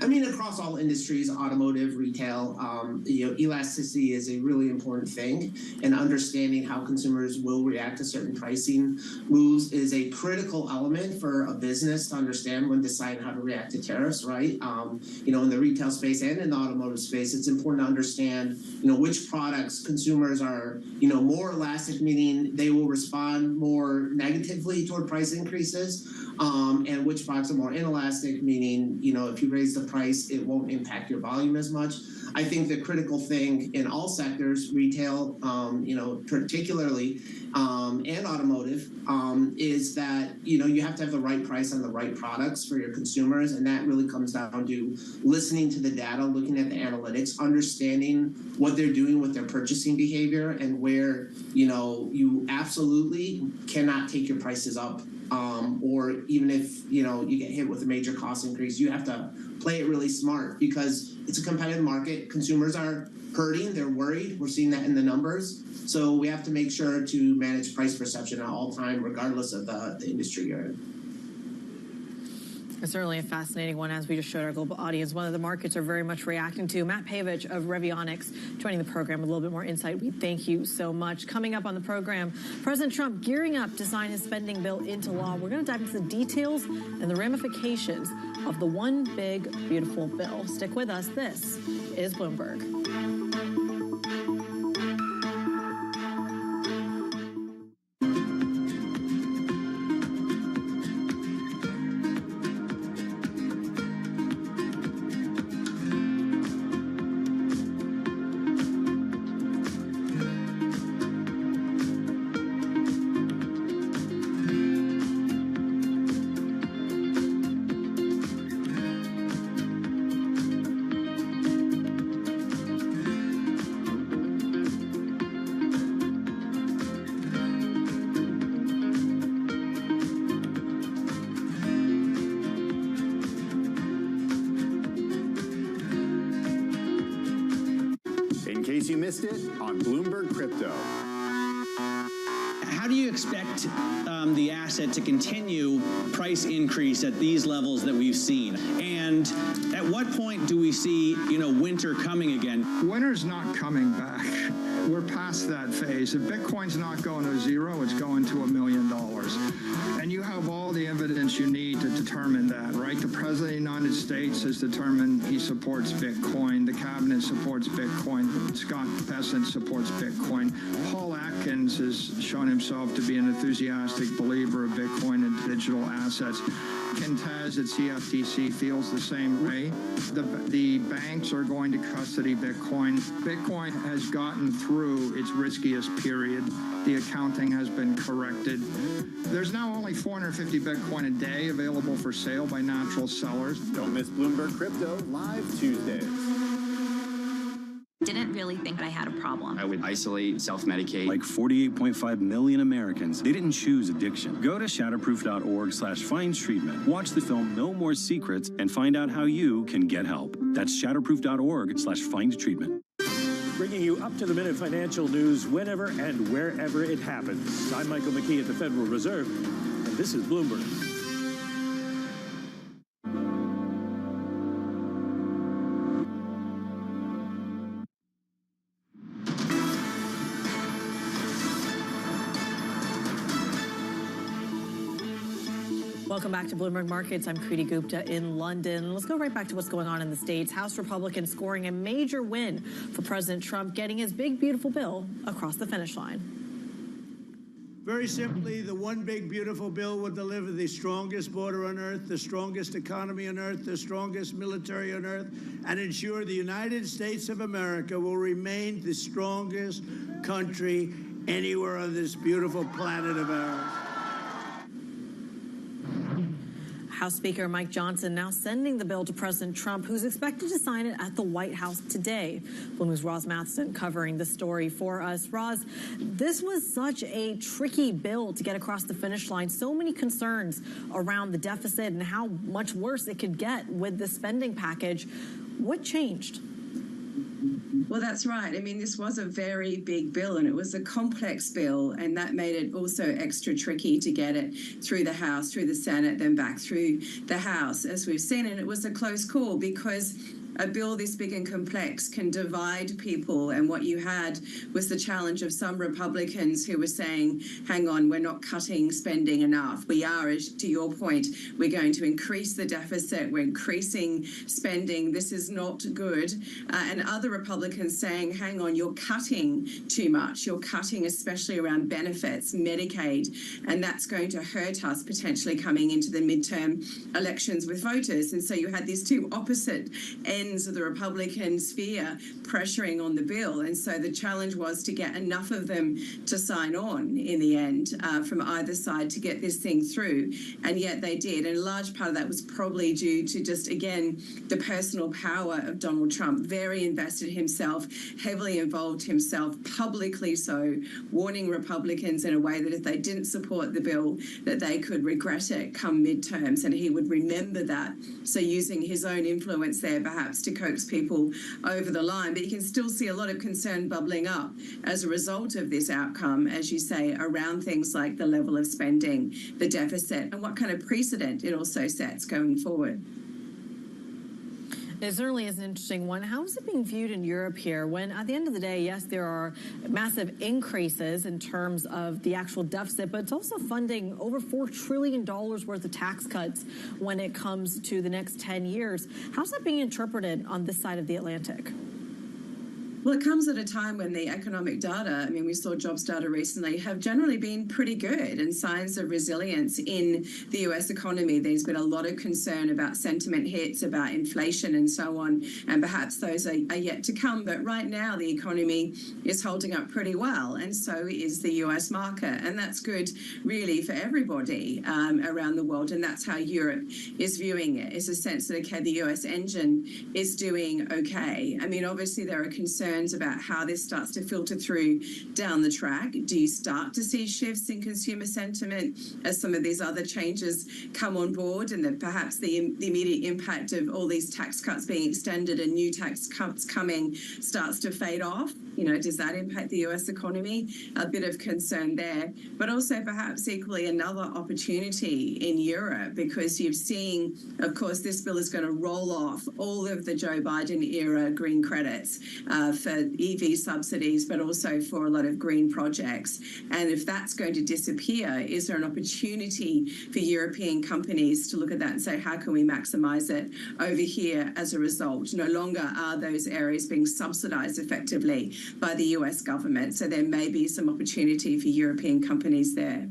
I mean, across all industries, automotive, retail, elasticity is a really important thing, and understanding how consumers will react to certain pricing moves is a critical element for a business to understand when deciding how to react to tariffs, right? In the retail space and in the automotive space, it's important to understand, which products consumers are, more elastic, meaning they will respond more negatively toward price increases, and which products are more inelastic, meaning, if you raise the price, it won't impact your volume as much. I think the critical thing in all sectors, retail, particularly, and automotive, is that, you have to have the right price on the right products for your consumers. And that really comes down to listening to the data, looking at the analytics, understanding what they're doing with their purchasing behavior, and where, you absolutely cannot take your prices up. Or even if, you get hit with a major cost increase, you have to play it really smart, because it's a competitive market. Consumers are hurting. They're worried. We're seeing that in the numbers. So we have to make sure to manage price perception at all time, regardless of the industry you're in.
It's certainly a fascinating one, as we just showed our global audience. One of the markets are very much reacting to. Matt Pavich of Revionics joining the program with a little bit more insight. We thank you so much. Coming up on the program, President Trump gearing up to sign his spending bill into law. We're going to dive into the details and the ramifications of the one big, beautiful bill. Stick with us. This is Bloomberg.
In case you missed it on Bloomberg Crypto.
How do you expect the asset to continue price increase at these levels that we've seen? And at what point do we see, winter coming again?
Winter's not coming back. We're past that phase. If Bitcoin's not going to zero, it's going to $1 million. And you have all the evidence you need to determine that, right? The President of the United States has determined he supports Bitcoin. The Cabinet supports Bitcoin. Scott Bessent supports Bitcoin. Paul Atkins has shown himself to be an enthusiastic believer of Bitcoin and digital assets. Kentez at CFTC feels the same way. The banks are going to custody Bitcoin. Bitcoin has gotten through its riskiest period. The accounting has been corrected. There's now only 450 Bitcoin a day available for sale by natural sellers.
Don't miss Bloomberg Crypto live Tuesdays.
Didn't really think I had a problem.
I would isolate, self-medicate. Like 48.5 million Americans, they didn't choose addiction. Go to shatterproof.org/findtreatment. Watch the film No More Secrets and find out how you can get help. That's shatterproof.org/findtreatment.
Bringing you up-to-the-minute financial news whenever and wherever it happens. I'm Michael McKee at the Federal Reserve, and this is Bloomberg.
Welcome back to Bloomberg Markets. I'm Kriti Gupta in London. Let's go right back to what's going on in the States. House Republicans scoring a major win for President Trump, getting his big, beautiful bill across the finish line.
Very simply, the one big, beautiful bill will deliver the strongest border on earth, the strongest economy on earth, the strongest military on earth, and ensure the United States of America will remain the strongest country anywhere on this beautiful planet of ours.
House Speaker Mike Johnson now sending the bill to President Trump, who's expected to sign it at the White House today. Bloomberg's Roz Matheson covering the story for us. Roz, this was such a tricky bill to get across the finish line. So many concerns around the deficit and how much worse it could get with the spending package. What changed?
Well, that's right. I mean, this was a very big bill and it was a complex bill, and that made it also extra tricky to get it through the House, through the Senate, then back through the House, as we've seen. And it was a close call because a bill this big and complex can divide people. And what you had was the challenge of some Republicans who were saying, hang on, we're not cutting spending enough. We are, as to your point, we're going to increase the deficit. We're increasing spending. This is not good. And other Republicans saying, hang on, you're cutting too much. You're cutting especially around benefits, Medicaid, and that's going to hurt us potentially coming into the midterm elections with voters. And so you had these two opposite ends of the Republican sphere pressuring on the bill. And so the challenge was to get enough of them to sign on in the end from either side to get this thing through. And yet they did. And a large part of that was probably due to just, again, the personal power of Donald Trump, very invested himself, heavily involved himself, publicly so, warning Republicans in a way that if they didn't support the bill, that they could regret it come midterms, and he would remember that. So using his own influence there perhaps to coax people over the line. But you can still see a lot of concern bubbling up as a result of this outcome, as you say, around things like the level of spending, the deficit, and what kind of precedent it also sets going forward.
It certainly is an interesting one. How is it being viewed in Europe here when, at the end of the day, yes, there are massive increases in terms of the actual deficit, but it's also funding over $4 trillion worth of tax cuts when it comes to the next 10 years. How's that being interpreted on this side of the Atlantic?
Well, it comes at a time when the economic data, I mean, we saw jobs data recently, have generally been pretty good and signs of resilience in the US economy. There's been a lot of concern about sentiment hits, about inflation and so on, and perhaps those are yet to come. But right now, the economy is holding up pretty well, and so is the US market. And that's good, really, for everybody around the world. And that's how Europe is viewing it, is a sense that, okay, the US engine is doing okay. I mean, obviously, there are concerns about how this starts to filter through down the track. Do you start to see shifts in consumer sentiment as some of these other changes come on board, and that perhaps the immediate impact of all these tax cuts being extended and new tax cuts coming starts to fade off? You know, does that impact the US economy? A bit of concern there, but also perhaps equally another opportunity in Europe, because you've seen, of course, this bill is going to roll off all of the Joe Biden era green credits for EV subsidies, but also for a lot of green projects. And if that's going to disappear, is there an opportunity for European companies to look at that and say, how can we maximize it over here as a result? No longer are those areas being subsidized effectively by the US government. So there may be some opportunity for European companies there.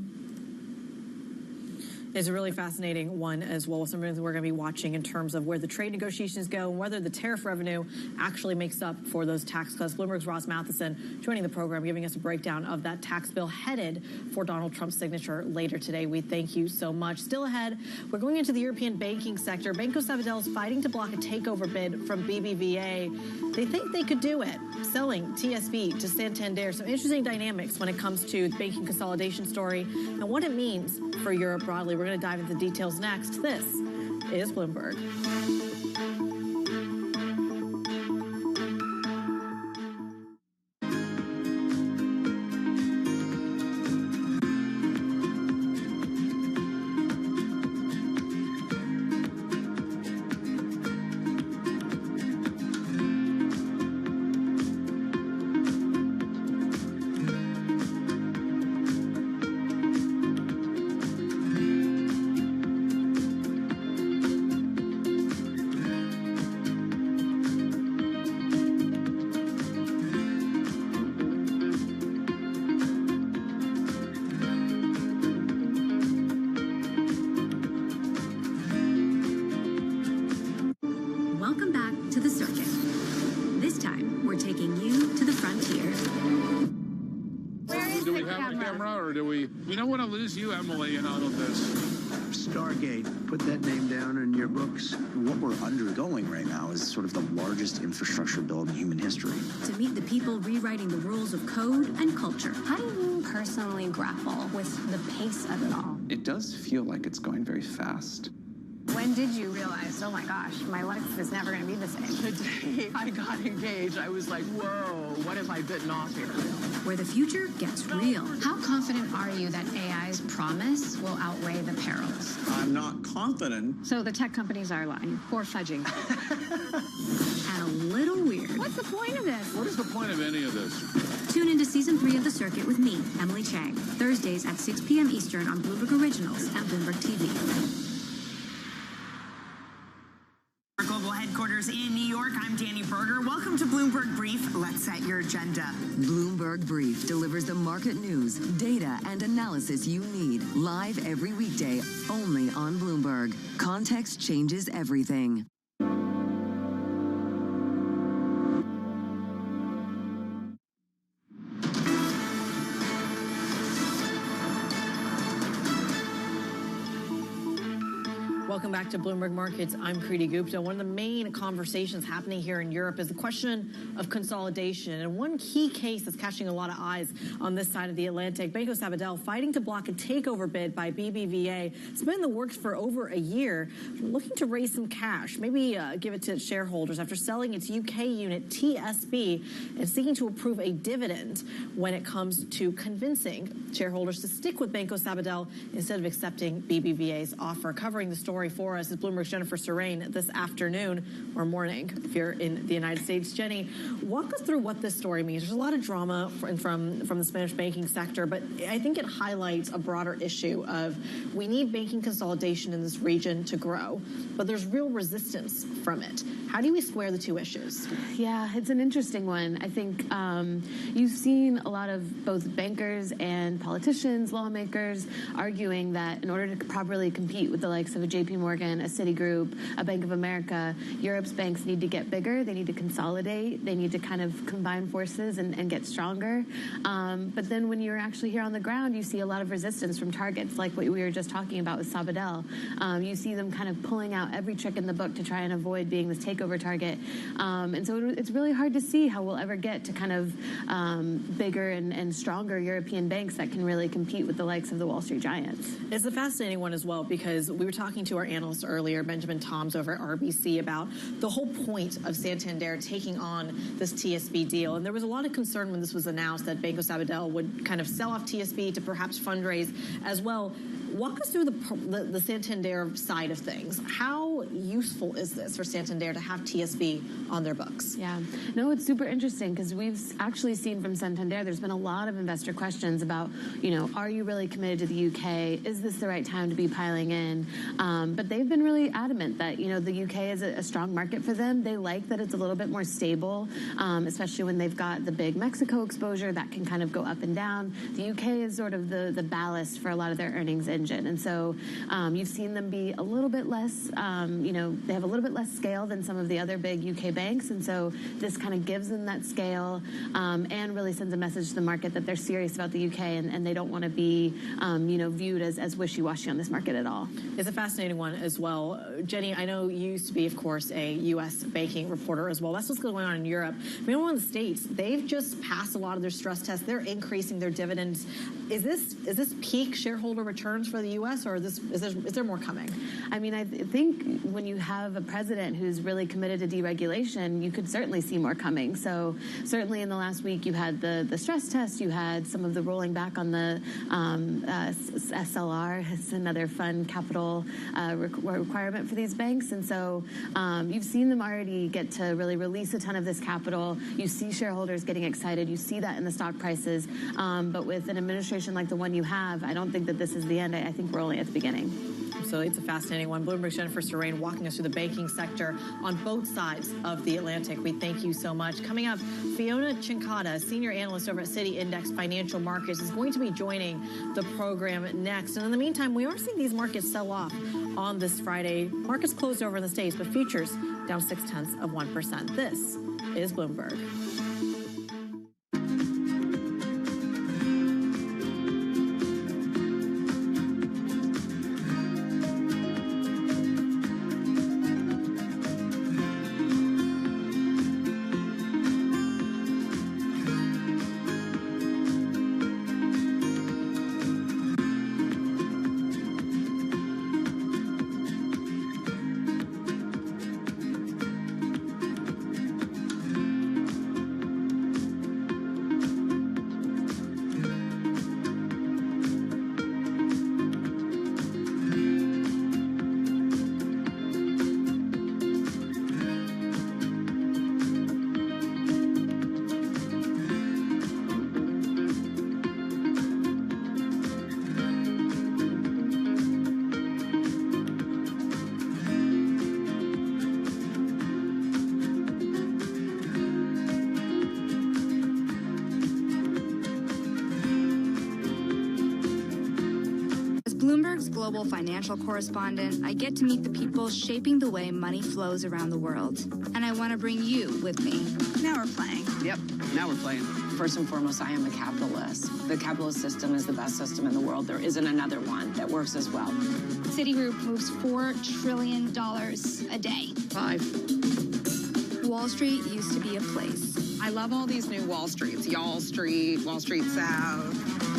Is a really fascinating one as well. Something that we're going to be watching in terms of where the trade negotiations go and whether the tariff revenue actually makes up for those tax cuts. Bloomberg's Ross Matheson joining the program, giving us a breakdown of that tax bill headed for Donald Trump's signature later today. We thank you so much. Still ahead, we're going into the European banking sector. Banco Sabadell is fighting to block a takeover bid from BBVA. They think they could do it, selling TSB to Santander. Some interesting dynamics when it comes to the banking consolidation story and what it means for Europe broadly. We're going to dive into the details next. This is Bloomberg.
We don't want to lose you, Emily, in all of this.
Stargate, put that name down in your books.
What we're undergoing right now is sort of the largest infrastructure bill in human history.
To meet the people rewriting the rules of code and culture. How do you personally grapple with the pace of it all?
It does feel like it's going very fast. When did you realize, oh my gosh, my life is never going to be the same?
The day I got engaged, I was like, whoa, what have I bitten off here?
Where the future gets real. How confident are you that AI's promise will outweigh the perils?
I'm not confident.
So the tech companies are lying or fudging. And a little weird. What's the point of this?
What is the point of any of this?
Tune into Season 3 of The Circuit with me, Emily Chang, Thursdays at 6 p.m. Eastern on Bloomberg Originals and Bloomberg TV.
Our global headquarters in New York, I'm Danny Berger. Welcome to Bloomberg Brief. Let's set your agenda.
Bloomberg Brief delivers the market news, data, and analysis you need live every weekday only on Bloomberg. Context changes everything.
Welcome back to Bloomberg Markets. I'm Kriti Gupta. One of the main conversations happening here in Europe is the question of consolidation. And one key case that's catching a lot of eyes on this side of the Atlantic, Banco Sabadell fighting to block a takeover bid by BBVA. It's been in the works for over a year, looking to raise some cash, maybe give it to shareholders after selling its UK unit TSB and seeking to approve a dividend when it comes to convincing shareholders to stick with Banco Sabadell instead of accepting BBVA's offer. Covering the story for us is Bloomberg's Jennifer Serrain this afternoon or morning if you're in the United States. Jenny, walk us through what this story means. There's a lot of drama from the Spanish banking sector, but I think it highlights a broader issue of we need banking consolidation in this region to grow, but there's real resistance from it. How do we square the two issues?
Yeah, it's an interesting one. I think you've seen a lot of both bankers and politicians, lawmakers arguing that in order to properly compete with the likes of a JP Morgan, a Citigroup, a Bank of America, Europe's banks need to get bigger. They need to consolidate. They need to kind of combine forces and get stronger. But then when you're actually here on the ground, you see a lot of resistance from targets like what we were just talking about with Sabadell. You see them kind of pulling out every trick in the book to try and avoid being this takeover target. And so it's really hard to see how we'll ever get to kind of bigger and stronger European banks that can really compete with the likes of the Wall Street giants.
It's a fascinating one as well because we were talking to our analyst earlier, Benjamin Toms over at RBC, about the whole point of Santander taking on this TSB deal. And there was a lot of concern when this was announced that Banco Sabadell would kind of sell off TSB to perhaps fundraise as well. Walk us through the Santander side of things. How useful is this for Santander to have TSB on their books?
Yeah, no, it's super interesting because we've actually seen from Santander, there's been a lot of investor questions about, are you really committed to the UK? Is this the right time to be piling in? But they've been really adamant that, the UK is a strong market for them. They like that it's a little bit more stable, especially when they've got the big Mexico exposure that can kind of go up and down. The UK is sort of the ballast for a lot of their earnings engine. And so you've seen them be a little bit less, they have a little bit less scale than some of the other big UK banks. And so this kind of gives them that scale and really sends a message to the market that they're serious about the UK and they don't want to be, viewed as wishy-washy on this market at all.
It's a fascinating one as well. Jenny, I know you used to be, of course, a U.S. banking reporter as well. That's what's going on in Europe. Meanwhile, in the States, they've just passed a lot of their stress tests. They're increasing their dividends. Is this peak shareholder returns for the U.S. or is there more coming?
I mean, I think when you have a president who's really committed to deregulation, you could certainly see more coming. So certainly in the last week, you had the stress test, you had some of the rolling back on the SLR. It's another fun capital requirement for these banks. And so you've seen them already get to really release a ton of this capital. You see shareholders getting excited. You see that in the stock prices. But with an administration like the one you have, I don't think that this is the end. I think we're only at the beginning.
So it's a fascinating one. Bloomberg's Jennifer Serrain walking us through the banking sector on both sides of the Atlantic. We thank you so much. Coming up, Fiona Chinkata, senior analyst over at Citi Index Financial Markets, is going to be joining the program next. And in the meantime, we are seeing these markets sell off on this Friday. Markets closed over in the States, but futures down 0.6%. This is Bloomberg.
Bloomberg's global financial correspondent, I get to meet the people shaping the way money flows around the world. And I want to bring you with me.
Now we're playing.
Yep, now we're playing.
First and foremost, I am a capitalist. The capitalist system is the best system in the world. There isn't another one that works as well.
Citigroup moves $4 trillion a day.
5.
Wall Street used to be a place.
I love all these new Wall Streets. Y'all Street, Wall Street South.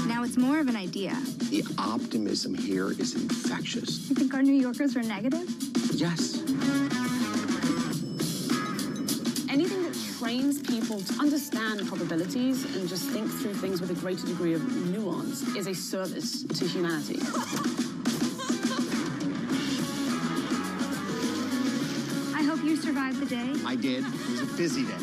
Now it's more of an idea.
The optimism here is infectious.
You think our New Yorkers are negative?
Yes.
Anything that trains people to understand probabilities and just think through things with a greater degree of nuance is a service to humanity.
I hope you survived the day.
I did. It was a busy day.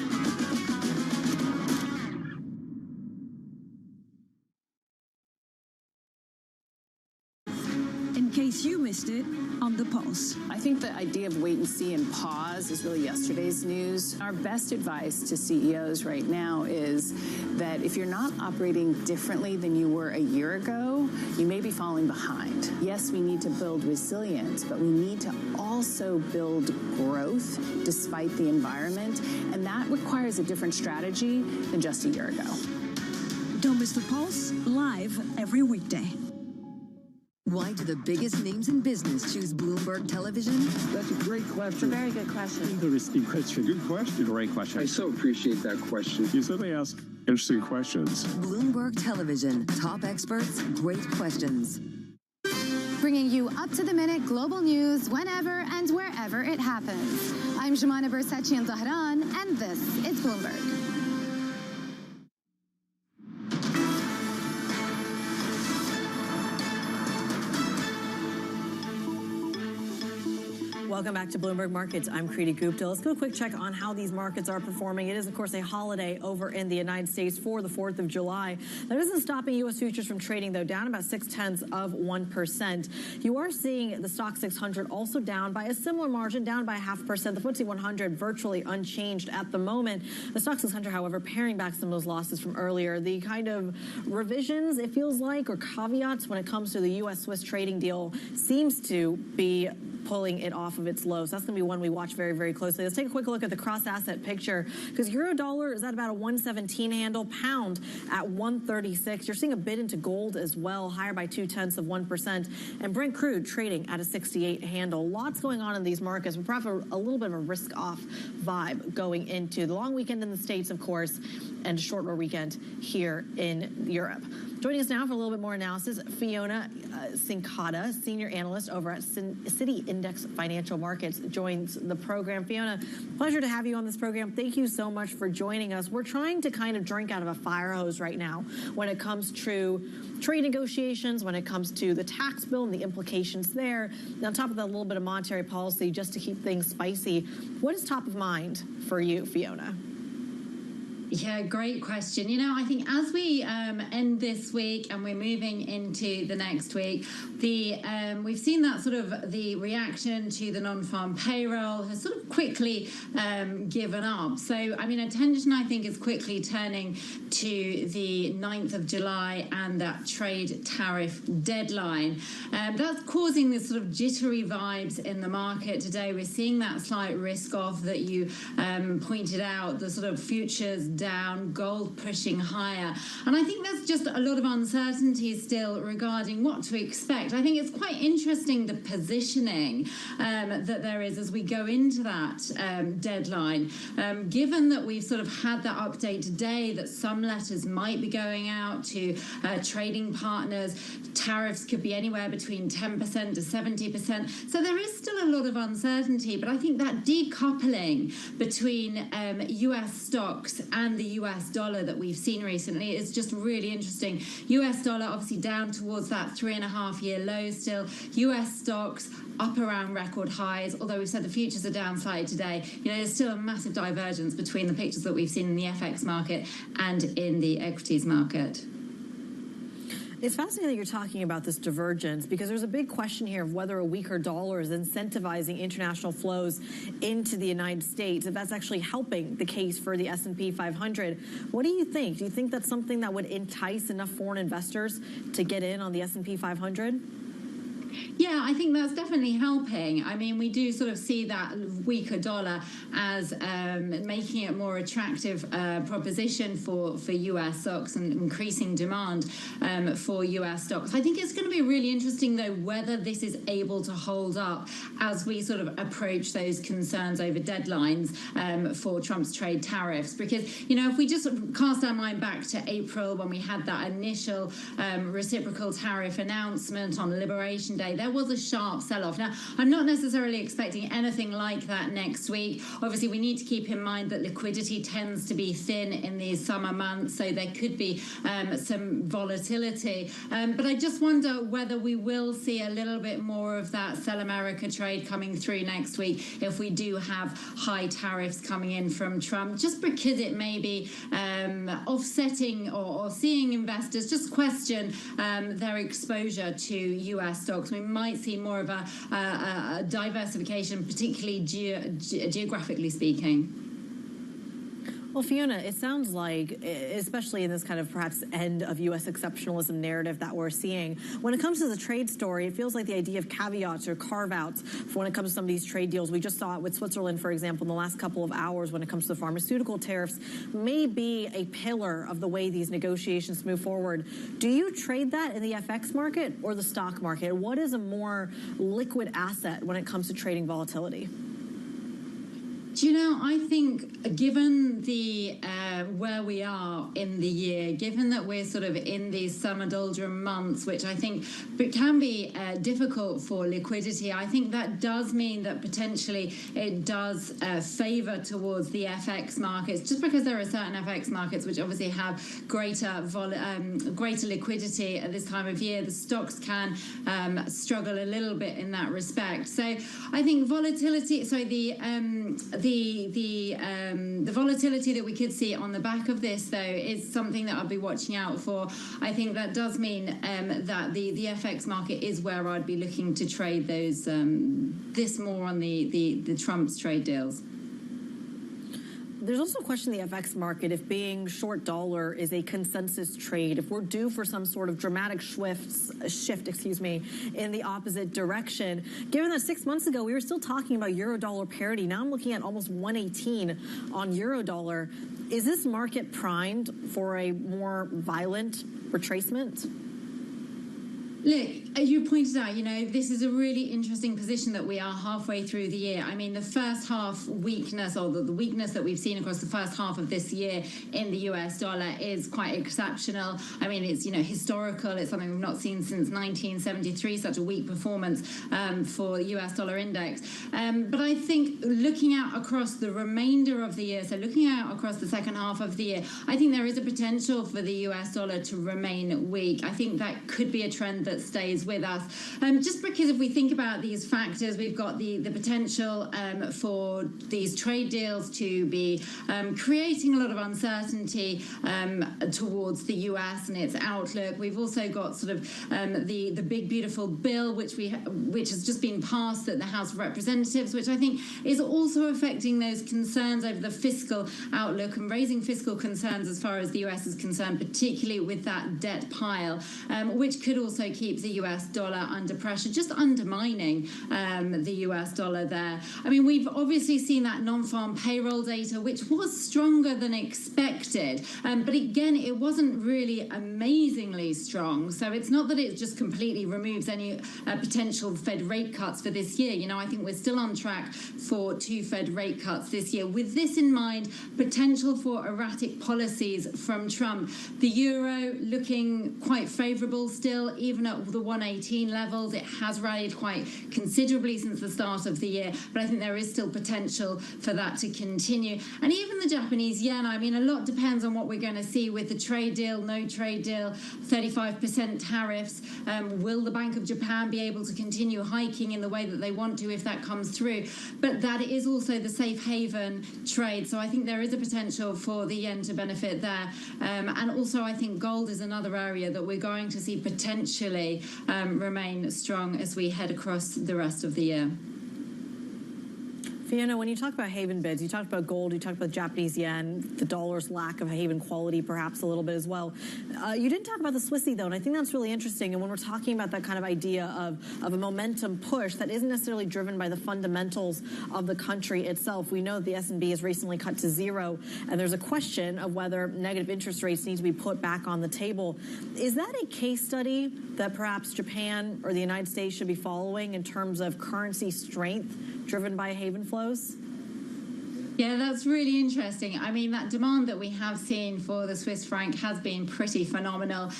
In case you missed it, on the pulse.
I think the idea of wait and see and pause is really yesterday's news. Our best advice to CEOs right now is that if you're not operating differently than you were a year ago, you may be falling behind. Yes, we need to build resilience, but we need to also build growth despite the environment, and that requires a different strategy than just a year ago.
Don't miss the pulse, live every weekday.
Why do the biggest names in business choose Bloomberg Television?
That's a great question.
It's a very good question.
Interesting question. Good question.
Great question.
I so appreciate that question. You certainly ask interesting questions.
Bloomberg Television. Top experts, great questions.
Bringing you up-to-the-minute global news whenever and wherever it happens. I'm Jumana Bersachi in Tehran, and this is Bloomberg.
Welcome back to Bloomberg Markets. I'm Kriti Gupta. Let's go a quick check on how these markets are performing. It is, of course, a holiday over in the United States for the 4th of July. That isn't stopping U.S. futures from trading, though, down about 0.6%. You are seeing the Stock 600 also down by a similar margin, down by 0.5%. The FTSE 100 virtually unchanged at the moment. The Stock 600, however, paring back some of those losses from earlier. The kind of revisions, it feels like, or caveats when it comes to the U.S.-Swiss trading deal seems to be pulling it off of its low. So that's going to be one we watch very, very closely. Let's take a quick look at the cross-asset picture, because euro-dollar is at about a 117 handle, pound at 136. You're seeing a bid into gold as well, higher by 0.2%, and Brent crude trading at a 68 handle. Lots going on in these markets. We probably have a little bit of a risk-off vibe going into the long weekend in the States, of course, and a shorter weekend here in Europe. Joining us now for a little bit more analysis, Fiona Sincata, senior analyst over at Citi Index Financial Markets, joins the program. Fiona, pleasure to have you on this program. Thank you so much for joining us. We're trying to kind of drink out of a fire hose right now when it comes to trade negotiations, when it comes to the tax bill and the implications there. And on top of that, a little bit of monetary policy just to keep things spicy. What is top of mind for you, Fiona?
Yeah, great question. You know, I think as we end this week and we're moving into the next week, we've seen that sort of the reaction to the non-farm payroll has sort of quickly given up. So, I mean, attention, I think, is quickly turning to the 9th of July and that trade tariff deadline. That's causing this sort of jittery vibes in the market today. We're seeing that slight risk off that you pointed out, the sort of futures down, gold pushing higher. And I think there's just a lot of uncertainty still regarding what to expect. I think it's quite interesting, the positioning that there is as we go into that deadline. Given that we've sort of had that update today that some letters might be going out to trading partners, tariffs could be anywhere between 10% to 70%. So there is still a lot of uncertainty, but I think that decoupling between US stocks and the US dollar that we've seen recently is just really interesting. US dollar obviously down towards that 3.5-year low still. US stocks up around record highs, although we've said the futures are down slightly today. You know, there's still a massive divergence between the pictures that we've seen in the FX market and in the equities market.
It's fascinating that you're talking about this divergence, because there's a big question here of whether a weaker dollar is incentivizing international flows into the United States, if that's actually helping the case for the S&P 500. What do you think? Do you think that's something that would entice enough foreign investors to get in on the S&P 500?
Yeah, I think that's definitely helping. I mean, we do sort of see that weaker dollar as making it more attractive proposition for US stocks and increasing demand for US stocks. I think it's going to be really interesting, though, whether this is able to hold up as we sort of approach those concerns over deadlines for Trump's trade tariffs. Because, you know, if we just cast our mind back to April when we had that initial reciprocal tariff announcement on Liberation Day, there was a sharp sell-off. Now, I'm not necessarily expecting anything like that next week. Obviously, we need to keep in mind that liquidity tends to be thin in these summer months, so there could be some volatility. But I just wonder whether we will see a little bit more of that Sell America trade coming through next week if we do have high tariffs coming in from Trump, just because it may be offsetting or seeing investors just question their exposure to US stocks. We might see more of a diversification, particularly geographically speaking.
Well, Fiona, it sounds like, especially in this kind of perhaps end of U.S. exceptionalism narrative that we're seeing, when it comes to the trade story, it feels like the idea of caveats or carve-outs for when it comes to some of these trade deals. We just saw it with Switzerland, for example, in the last couple of hours when it comes to the pharmaceutical tariffs, may be a pillar of the way these negotiations move forward. Do you trade that in the FX market or the stock market? What is a more liquid asset when it comes to trading volatility?
Do you know, I think given the where we are in the year, given that we're sort of in these summer doldrum months, which I think can be difficult for liquidity, I think that does mean that potentially it does favour towards the FX markets, just because there are certain FX markets which obviously have greater liquidity at this time of year. The stocks can struggle a little bit in that respect. So I think volatility, the volatility that we could see on the back of this, though, is something that I'll be watching out for. I think that does mean that the FX market is where I'd be looking to trade those this more on the Trump's trade deals.
There's also a question in the FX market if being short dollar is a consensus trade, if we're due for some sort of dramatic shift, in the opposite direction. Given that 6 months ago we were still talking about euro-dollar parity, now I'm looking at almost 118 on euro-dollar. Is this market primed for a more violent retracement?
Look, as you pointed out, you know, this is a really interesting position that we are halfway through the year. I mean, the first half weakness, or the weakness that we've seen across the first half of this year in the US dollar is quite exceptional. I mean, it's, you know, historical. It's something we've not seen since 1973, such a weak performance for the US dollar index. But I think looking out across the remainder of the year, so looking out across the second half of the year, I think there is a potential for the US dollar to remain weak. I think that could be a trend that stays with us. Just because if we think about these factors, we've got the potential for these trade deals to be creating a lot of uncertainty towards the US and its outlook. We've also got sort of the big beautiful bill which has just been passed at the House of Representatives, which I think is also affecting those concerns over the fiscal outlook and raising fiscal concerns as far as the US is concerned, particularly with that debt pile, which could also keep the US dollar under pressure, just undermining the US dollar there. I mean, we've obviously seen that non-farm payroll data, which was stronger than expected, but again, it wasn't really amazingly strong. So it's not that it just completely removes any potential Fed rate cuts for this year. You know, I think we're still on track for 2 Fed rate cuts this year. With this in mind, potential for erratic policies from Trump. The euro looking quite favourable still, even at the 118 levels. It has rallied quite considerably since the start of the year, but I think there is still potential for that to continue. And even the Japanese yen, I mean, a lot depends on what we're going to see with the trade deal, no trade deal, 35% tariffs. Will the Bank of Japan be able to continue hiking in the way that they want to if that comes through? But that is also the safe haven trade, so I think there is a potential for the yen to benefit there. And also I think gold is another area that we're going to see potentially remain strong as we head across the rest of the year.
Fiona, when you talk about haven bids, you talked about gold, you talked about Japanese yen, the dollar's lack of haven quality perhaps a little bit as well. You didn't talk about the Swissy, though, and I think that's really interesting. And when we're talking about that kind of idea of a momentum push that isn't necessarily driven by the fundamentals of the country itself, we know the S&B has recently cut to zero, and there's a question of whether negative interest rates need to be put back on the table. Is that a case study that perhaps Japan or the United States should be following in terms of currency strength driven by haven flows?
Yeah, that's really interesting. I mean, that demand that we have seen for the Swiss franc has been pretty phenomenal.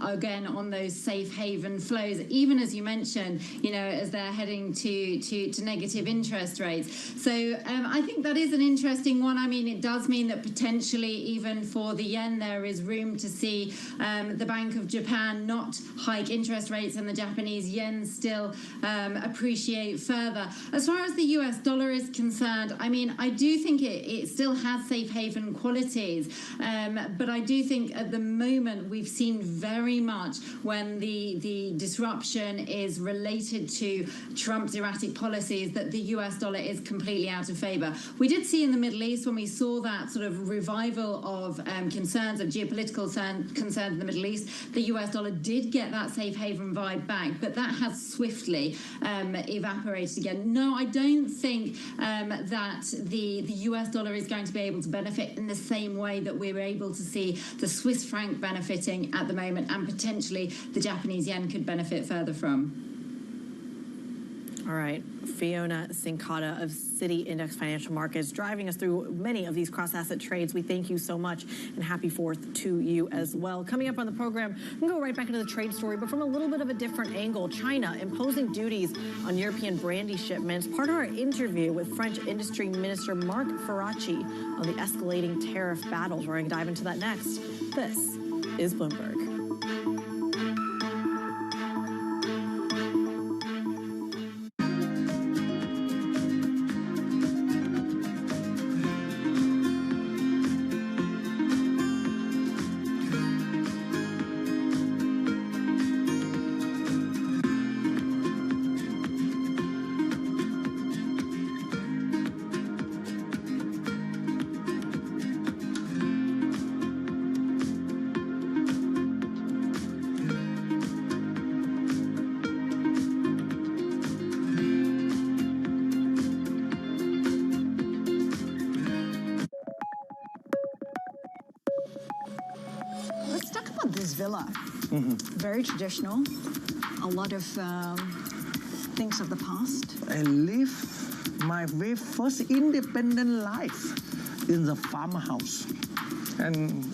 Again, on those safe haven flows, even as you mentioned, you know, as they're heading to negative interest rates. So I think that is an interesting one. I mean, it does mean that potentially even for the yen, there is room to see the Bank of Japan not hike interest rates and the Japanese yen still appreciate further. As far as the US dollar is concerned, I mean, I do think it still has safe haven qualities, but I do think at the moment we've seen very much when the disruption is related to Trump's erratic policies that the US dollar is completely out of favor. We did see in the Middle East when we saw that sort of revival of concerns, of geopolitical concerns in the Middle East, the US dollar did get that safe haven vibe back, but that has swiftly evaporated again. No, I don't think that the US dollar is going to be able to benefit in the same way that we were able to see the Swiss franc benefiting at the moment, and potentially the Japanese yen could benefit further from.
All right, Fiona Sincata of Citi Index Financial Markets driving us through many of these cross-asset trades. We thank you so much, and happy 4th to you as well. Coming up on the program, we're going to go right back into the trade story, but from a little bit of a different angle. China imposing duties on European brandy shipments. Part of our interview with French Industry Minister Marc Ferracci on the escalating tariff battles. We're going to dive into that next. This is Bloomberg.
Let's talk about this villa. Very traditional. A lot of things of the past.
I live my very first independent life in the farmhouse. And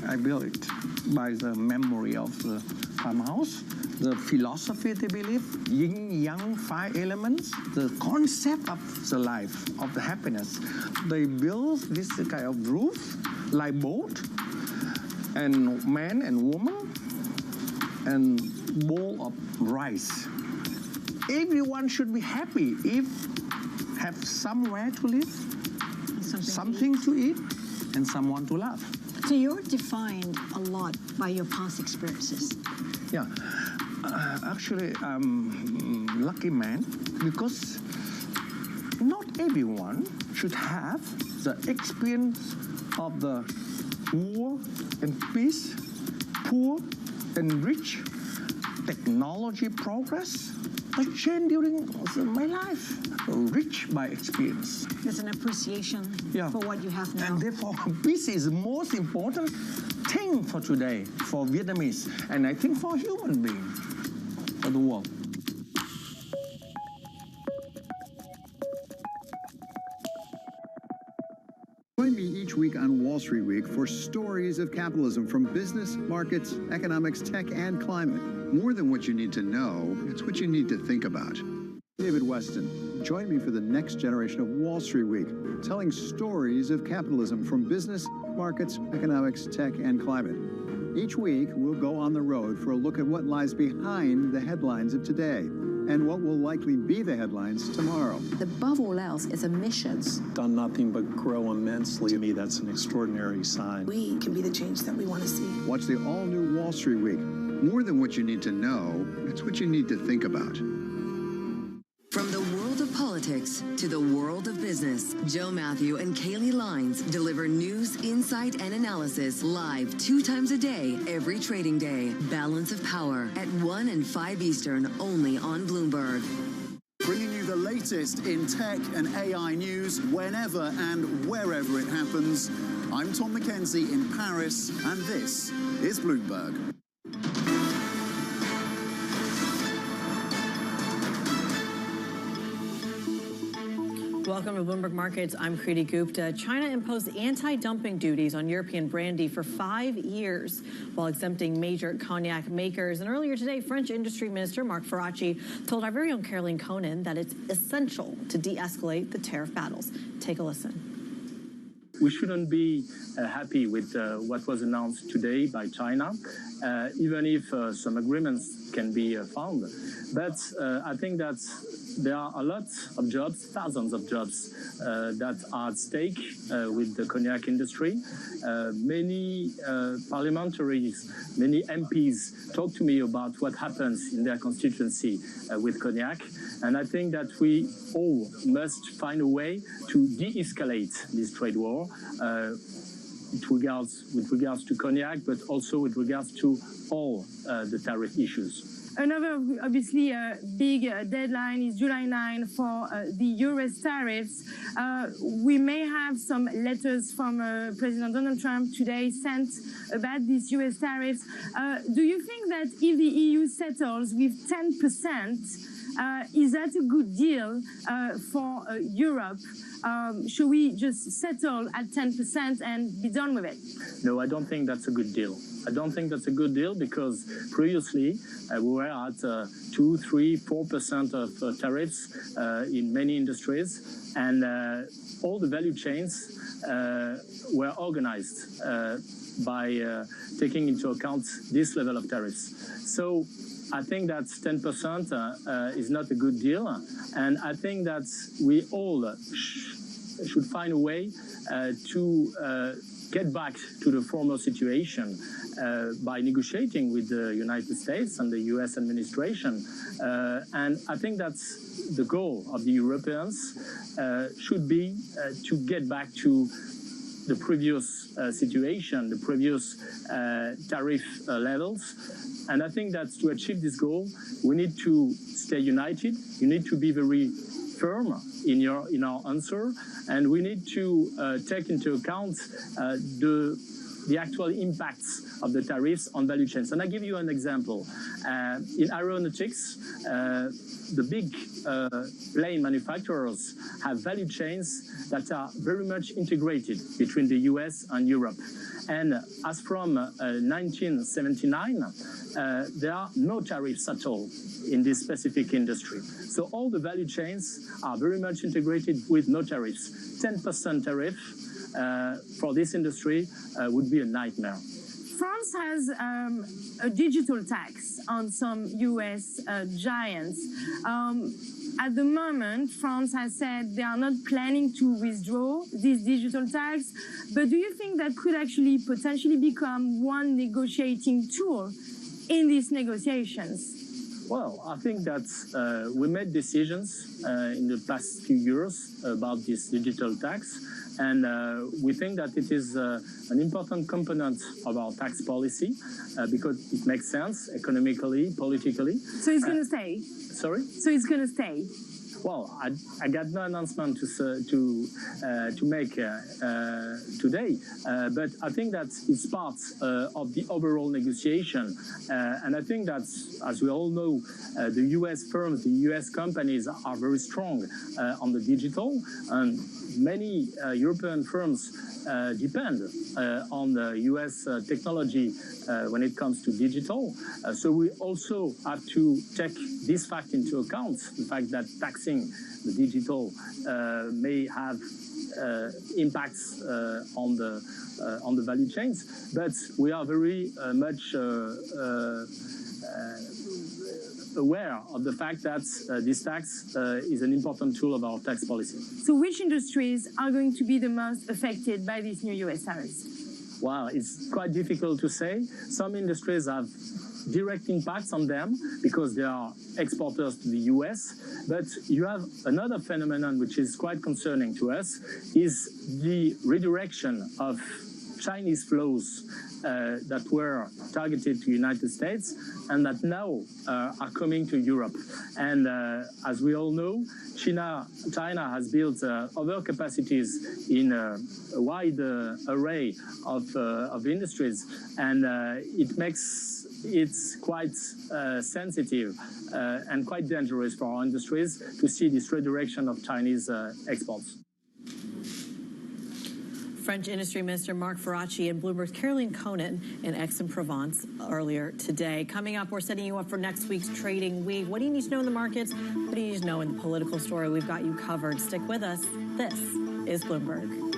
I built it by the memory of the farmhouse, the philosophy they believe, yin, yang, 5 elements, the concept of the life, of the happiness. They build this kind of roof, like boat, and man and woman, and bowl of rice. Everyone should be happy if have somewhere to live, something to eat, and someone to love.
So you're defined a lot by your past experiences.
Yeah, actually, I'm a lucky man because not everyone should have the experience of the war and peace, poor and rich, technology progress. I changed during my life, rich by experience.
There's an appreciation for what you have now.
And therefore, peace is the most important thing for today, for Vietnamese, and I think for human beings, for the world.
Join me each week on Wall Street Week for stories of capitalism from business, markets, economics, tech, and climate.
More than what you need to know, it's what you need to think about.
David Weston, join me for the next generation of Wall Street Week, telling stories of capitalism from business, markets, economics, tech, and climate. Each week, we'll go on the road for a look at what lies behind the headlines of today and what will likely be the headlines tomorrow.
Above all else, it's a mission.
Done nothing but grow immensely. To me, that's an extraordinary sign.
We can be the change that we want to see.
Watch the all-new Wall Street Week.
More than what you need to know, it's what you need to think about.
From the world of politics politics to the world of business. Joe Matthew and Kaylee Lines deliver news, insight, and analysis live 2 times a day, every trading day. Balance of Power at 1 and 5 Eastern, only on Bloomberg.
Bringing you the latest in tech and AI news whenever and wherever it happens. I'm Tom McKenzie in Paris, and this is Bloomberg.
Welcome to Bloomberg Markets. I'm Kriti Gupta. China imposed anti-dumping duties on European brandy for 5 years while exempting major cognac makers. And earlier today, French Industry Minister Marc Ferracci told our very own Caroline Conan that it's essential to de-escalate the tariff battles. Take a listen.
We shouldn't be happy with what was announced today by China, even if some agreements can be found. But I think that there are a lot of jobs, thousands of jobs that are at stake with the cognac industry. Many parliamentaries, many MPs talk to me about what happens in their constituency with cognac. And I think that we all must find a way to de-escalate this trade war with regards to cognac, but also with regards to all the tariff issues.
Another, obviously, big deadline is July 9 for the US tariffs. We may have some letters from President Donald Trump today sent about these US tariffs. Do you think that if the EU settles with 10%, is that a good deal for Europe? Should we just settle at 10% and be done with it?
No, I don't think that's a good deal. I don't think that's a good deal because previously we were at 2, 3, 4% of tariffs in many industries, and all the value chains were organized by taking into account this level of tariffs. So I think that 10% is not a good deal, and I think that we all should find a way to get back to the former situation by negotiating with the United States and the US administration. And I think that's the goal of the Europeans should be to get back to the previous situation, the previous tariff levels. And I think that to achieve this goal, we need to stay united. You need to be very firm in our answer, and we need to take into account the actual impacts of the tariffs on value chains. And I give you an example. In aeronautics, the big plane manufacturers have value chains that are very much integrated between the US and Europe. And as from 1979, there are no tariffs at all in this specific industry. So all the value chains are very much integrated with no tariffs. 10% tariff for this industry would be a nightmare.
France has a digital tax on some US giants. At the moment, France has said they are not planning to withdraw this digital tax, but do you think that could actually potentially become one negotiating tool in these negotiations?
Well, I think that we made decisions in the past few years about this digital tax, and we think that it is an important component of our tax policy because it makes sense economically, politically.
So it's going to stay?
Sorry?
So it's going to stay?
Well, I got no announcement to make today, but I think that it's part of the overall negotiation, and I think that, as we all know, the U.S. firms, the U.S. companies are very strong on the digital, and many European firms depend on the U.S. technology when it comes to digital. So we also have to take this fact into account, the fact that taxing the digital may have impacts on the value chains, but we are very much aware of the fact that this tax is an important tool of our tax policy.
So which industries are going to be the most affected by these new US tariffs?
Well, it's quite difficult to say. Some industries have direct impacts on them because they are exporters to the US. But you have another phenomenon which is quite concerning to us, is the redirection of Chinese flows that were targeted to the United States and that now are coming to Europe. And as we all know, China has built overcapacities in a wide array of industries, and it's quite sensitive and quite dangerous for our industries to see this redirection of Chinese exports.
French Industry Minister Marc Ferracci and Bloomberg's Caroline Conan in Aix-en-Provence earlier today. Coming up, we're setting you up for next week's trading week. What do you need to know in the markets? What do you need to know in the political story? We've got you covered. Stick with us. This is Bloomberg.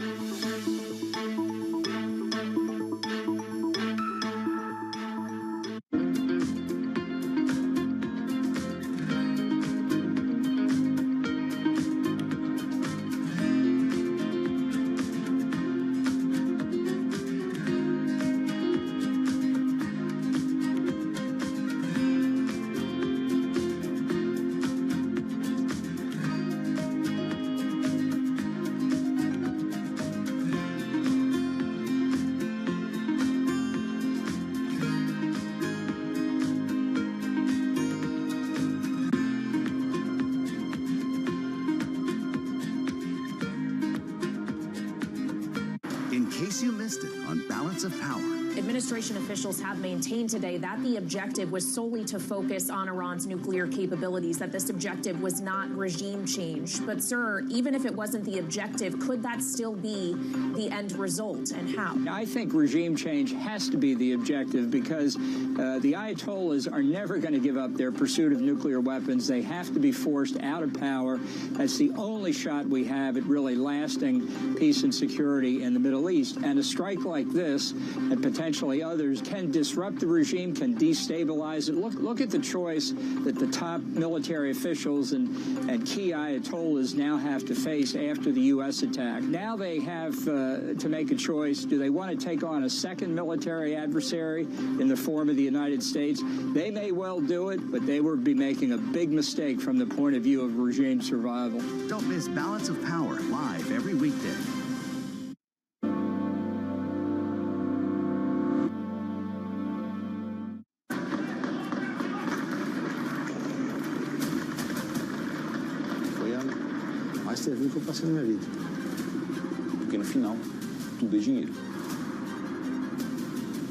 In case you missed it on Balance of Power.
Administration officials have maintained today that the objective was solely to focus on Iran's nuclear capabilities, that this objective was not regime change. But, sir, even if it wasn't the objective, could that still be the end result, and how?
I think regime change has to be the objective because the Ayatollahs are never going to give up their pursuit of nuclear weapons. They have to be forced out of power. That's the only shot we have at really lasting peace and security in the Middle East. And a strike like this, and potentially others, can disrupt the regime, can destabilize it. Look at the choice that the top military officials and key Ayatollahs now have to face after the U.S. attack. Now they have to make a choice. Do they want to take on a second military adversary in the form of the United States? They may well do it, but they would be making a big mistake from the point of view of regime survival.
Don't miss Balance of Power live every weekday.
Foi a mais terrível que eu passei na minha vida. Porque no final, tudo é dinheiro.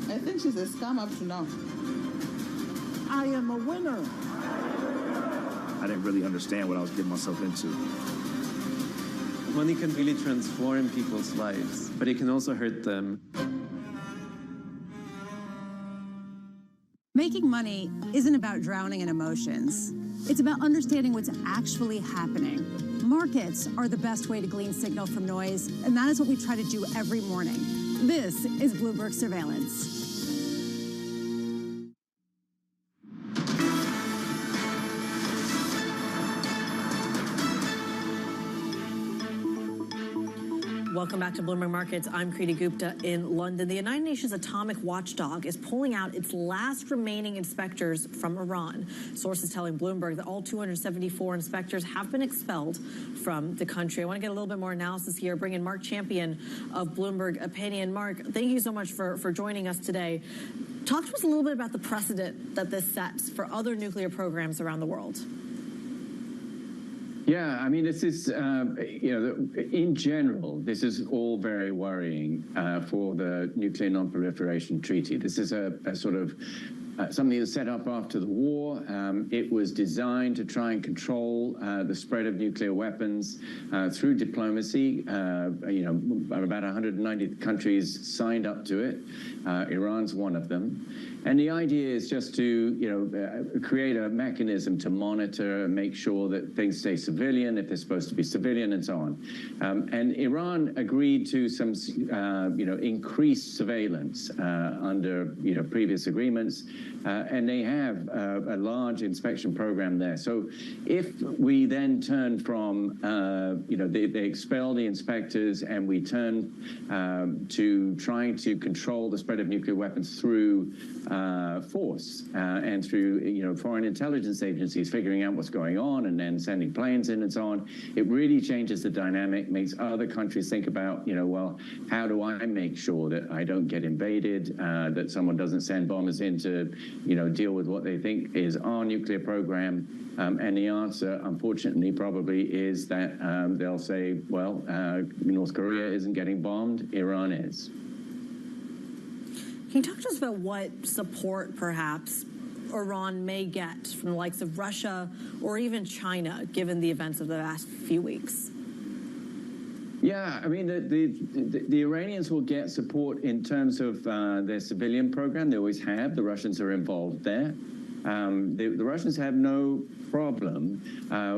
I think she's a scam up to now. I am a winner.
I didn't really understand what I was getting myself into.
Money can really transform people's lives, but it can also hurt them.
Making money isn't about drowning in emotions. It's about understanding what's actually happening. Markets are the best way to glean signal from noise, and that is what we try to do every morning. This is Bloomberg Surveillance.
Welcome back to Bloomberg Markets. I'm Kriti Gupta in London. The United Nations Atomic Watchdog is pulling out its last remaining inspectors from Iran. Sources telling Bloomberg that all 274 inspectors have been expelled from the country. I want to get a little bit more analysis here. Bring in Mark Champion of Bloomberg Opinion. Mark, thank you so much for joining us today. Talk to us a little bit about the precedent that this sets for other nuclear programs around the world.
Yeah, I mean, this is, in general, this is all very worrying for the Nuclear Non-Proliferation Treaty. This is a sort of something that's set up after the war. It was designed to try and control the spread of nuclear weapons through diplomacy. About 190 countries signed up to it. Iran's one of them. And the idea is just to, create a mechanism to monitor and make sure that things stay civilian, if they're supposed to be civilian, and so on. And Iran agreed to some, increased surveillance under, previous agreements. And they have a large inspection program there. So if we then turn from, they expel the inspectors and we turn to trying to control the spread of nuclear weapons through force and through foreign intelligence agencies figuring out what's going on and then sending planes in and so on. It really changes the dynamic, makes other countries think about, well, how do I make sure that I don't get invaded, that someone doesn't send bombers in to, deal with what they think is our nuclear program. And the answer, unfortunately, probably is that they'll say, well, North Korea isn't getting bombed, Iran is.
Can you talk to us about what support, perhaps, Iran may get from the likes of Russia or even China, given the events of the last few weeks?
Yeah, I mean, the Iranians will get support in terms of their civilian program. They always have. The Russians are involved there. The Russians have no problem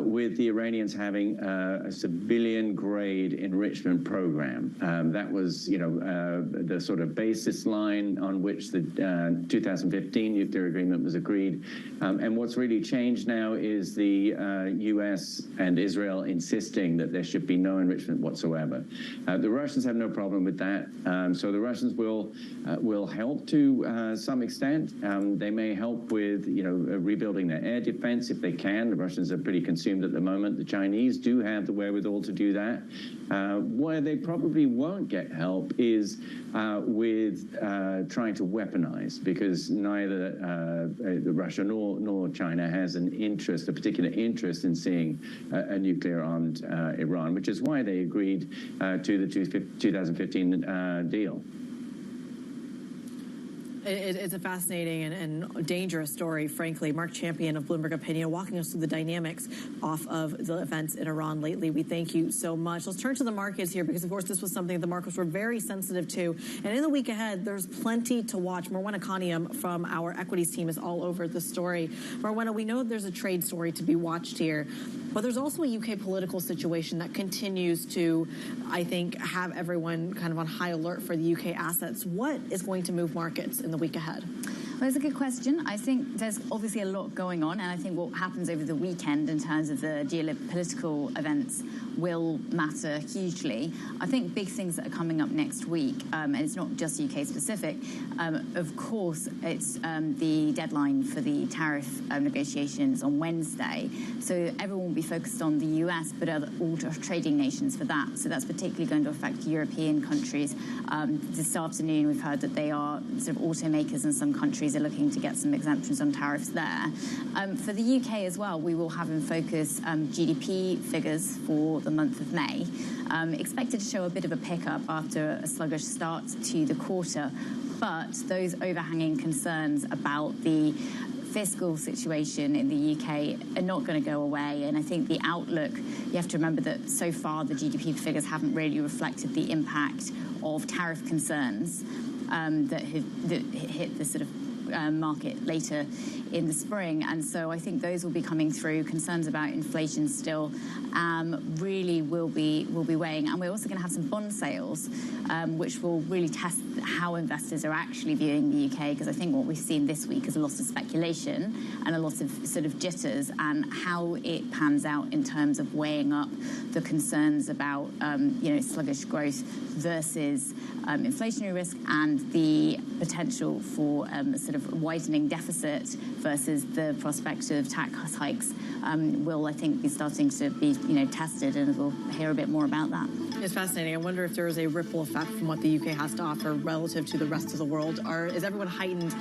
with the Iranians having a civilian-grade enrichment program. That was, the sort of basis line on which the 2015 nuclear agreement was agreed. And what's really changed now is the U.S. and Israel insisting that there should be no enrichment whatsoever. The Russians have no problem with that. So the Russians will help to some extent. They may help with, rebuilding their air defense if they can. The Russians are pretty consumed at the moment. The Chinese do have the wherewithal to do that. Where they probably won't get help is with trying to weaponize, because neither Russia nor China has an interest, a particular interest in seeing a nuclear-armed Iran, which is why they agreed to the 2015 deal.
It's a fascinating and dangerous story, frankly. Mark Champion of Bloomberg Opinion walking us through the dynamics off of the events in Iran lately. We thank you so much. Let's turn to the markets here because, of course, this was something the markets were very sensitive to. And in the week ahead, there's plenty to watch. Marwana Kaniam from our equities team is all over the story. Marwana, we know there's a trade story to be watched here, but there's also a UK political situation that continues to, I think, have everyone kind of on high alert for the UK assets. What is going to move markets in the week ahead?
Well, it's a good question. I think there's obviously a lot going on, and I think what happens over the weekend in terms of the geopolitical events will matter hugely. I think big things that are coming up next week, and it's not just UK specific, of course, it's the deadline for the tariff negotiations on Wednesday. So everyone will be focused on the US, but all trading nations for that. So that's particularly going to affect European countries. This afternoon, we've heard that they are sort of automakers in some countries are looking to get some exemptions on tariffs there. For the UK as well, we will have in focus GDP figures for the month of May, expected to show a bit of a pickup after a sluggish start to the quarter, but those overhanging concerns about the fiscal situation in the UK are not going to go away. And I think the outlook, you have to remember that so far the GDP figures haven't really reflected the impact of tariff concerns that hit the sort of market later in the spring, and so I think those will be coming through. Concerns about inflation still really will be weighing, and we're also going to have some bond sales, which will really test how investors are actually viewing the UK. Because I think what we've seen this week is a lot of speculation and a lot of sort of jitters, and how it pans out in terms of weighing up the concerns about sluggish growth versus inflationary risk and the potential for a sort of widening deficit versus the prospect of tax hikes will, I think, be starting to be tested, and we'll hear a bit more about that.
It's fascinating. I wonder if there is a ripple effect from what the UK has to offer relative to the rest of the world. Is everyone heightened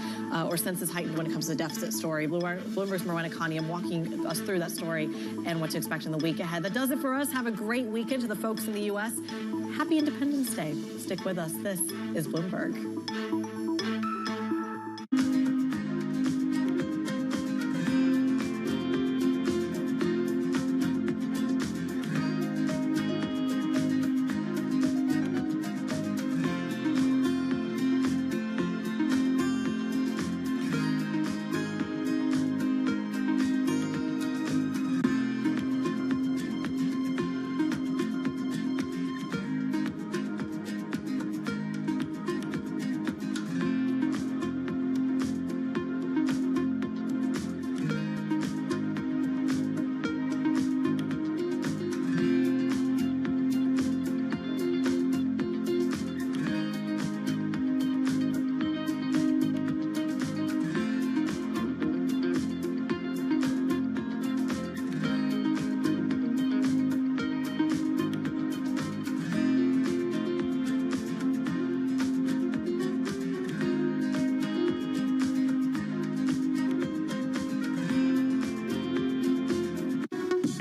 or senses heightened when it comes to the deficit story? Bloomberg's Marwana Kaniam walking us through that story and what to expect in the week ahead. That does it for us. Have a great weekend to the folks in the U.S. Happy Independence Day. Stick with us. This is Bloomberg.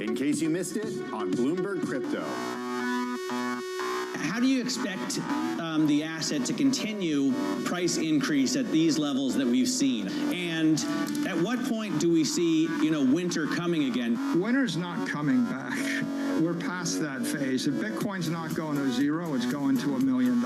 In case you missed it, on Bloomberg Crypto.
How do you expect the asset to continue price increase at these levels that we've seen? And at what point do we see, winter coming again?
Winter's not coming back. We're past that phase. If Bitcoin's not going to zero, it's going to $1 million.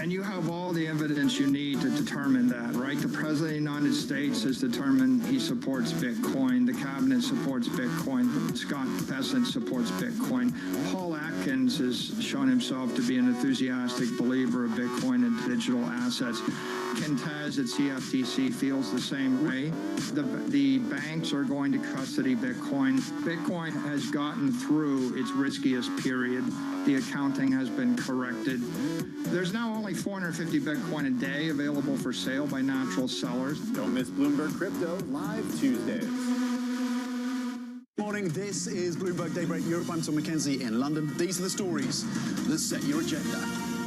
And you have all the evidence you need to determine that, right? The President of the United States has determined he supports Bitcoin. The Cabinet supports Bitcoin. Scott Bessent supports Bitcoin. Paul Atkins has shown himself to be an enthusiastic believer of Bitcoin and digital assets. Ken Taz at CFTC feels the same way. The banks are going to custody Bitcoin. Bitcoin has gotten through its riskiest period. The accounting has been corrected. There's now only 450 Bitcoin a day available for sale by natural sellers.
Don't miss Bloomberg Crypto live Tuesdays. Morning, this is Bloomberg Daybreak Europe. I'm Tom McKenzie in London. These are the stories that set your agenda.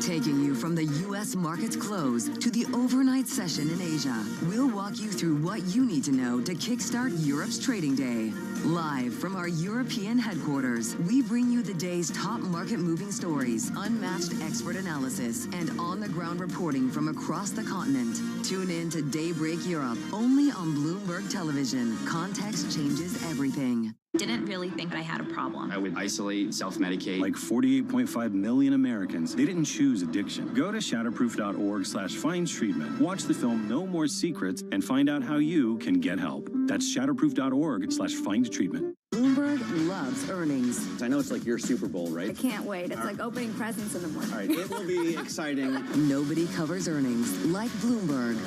Taking you from the U.S. market's close to the overnight session in Asia, we'll walk you through what you need to know to kickstart Europe's trading day. Live from our European headquarters, we bring you the day's top market-moving stories, unmatched expert analysis, and on-the-ground reporting from across the continent. Tune in to Daybreak Europe, only on Bloomberg Television. Context changes everything.
Didn't really think I had a problem.
I would isolate, self-medicate.
Like 48.5 million Americans, they didn't choose addiction. Go to shatterproof.org/finds-treatment. Watch the film No More Secrets and find out how you can get help. That's shatterproof.org/finds-treatment.
Bloomberg loves earnings.
I know it's like your Super Bowl, right?
I can't wait. It's like opening presents in the morning.
All right, it will be exciting.
Nobody covers earnings like Bloomberg.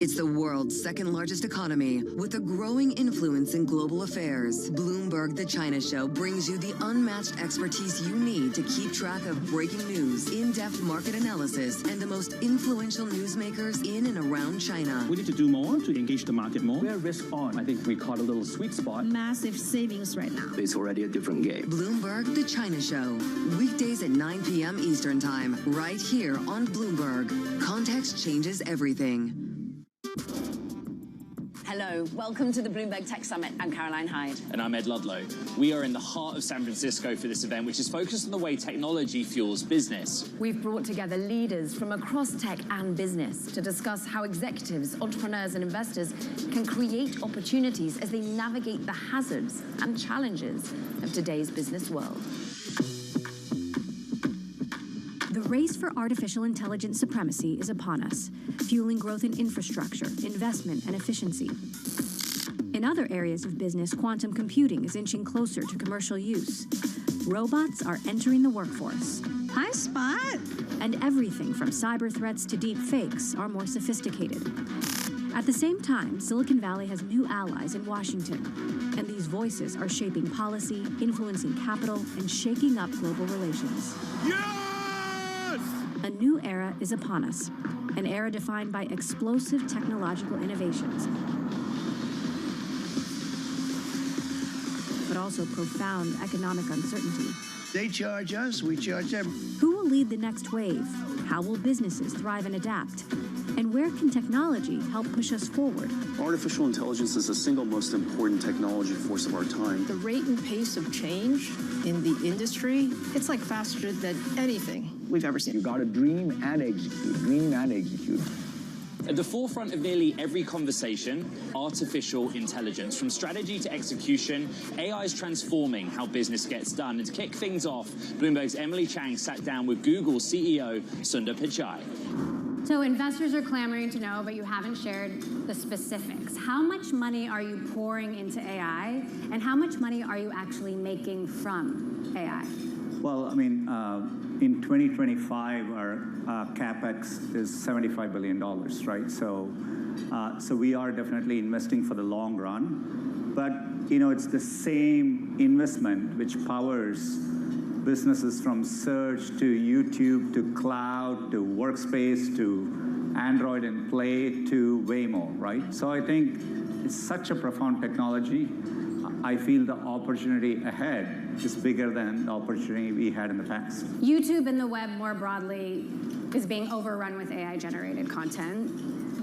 It's the world's second largest economy with a growing influence in global affairs. Bloomberg The China Show brings you the unmatched expertise you need to keep track of breaking news, in-depth market analysis, and the most influential newsmakers in and around China.
We need to do more to engage the market more. We're risk on. I think we caught a little sweet spot.
Massive savings right now.
It's already a different game.
Bloomberg The China Show. Weekdays at 9 p.m. Eastern Time, right here on Bloomberg. Context changes everything.
Hello, welcome to the Bloomberg Tech Summit. I'm Caroline Hyde.
And I'm Ed Ludlow. We are in the heart of San Francisco for this event, which is focused on the way technology fuels business.
We've brought together leaders from across tech and business to discuss how executives, entrepreneurs, and investors can create opportunities as they navigate the hazards and challenges of today's business world.
The race for artificial intelligence supremacy is upon us, fueling growth in infrastructure, investment, and efficiency. In other areas of business, quantum computing is inching closer to commercial use. Robots are entering the workforce.
Hi, Spot.
And everything from cyber threats to deep fakes are more sophisticated. At the same time, Silicon Valley has new allies in Washington, and these voices are shaping policy, influencing capital, and shaking up global relations. A new era is upon us, an era defined by explosive technological innovations, but also profound economic uncertainty.
They charge us, we charge them.
Who will lead the next wave? How will businesses thrive and adapt? And where can technology help push us forward?
Artificial intelligence is the single most important technology force of our time.
The rate and pace of change in the industry, it's like faster than anything we've ever seen.
You got to dream and execute, dream and execute.
At the forefront of nearly every conversation, artificial intelligence. From strategy to execution, AI is transforming how business gets done. And to kick things off, Bloomberg's Emily Chang sat down with Google CEO Sundar Pichai.
So investors are clamoring to know, but you haven't shared the specifics. How much money are you pouring into AI, and how much money are you actually making from AI?
Well, I mean, in 2025, our CapEx is $75 billion, right? So we are definitely investing for the long run. But, it's the same investment which powers businesses from search to YouTube to cloud to workspace to Android and Play to Waymo, right? So I think it's such a profound technology. I feel the opportunity ahead is bigger than the opportunity we had in the past.
YouTube and the web more broadly is being overrun with AI-generated content.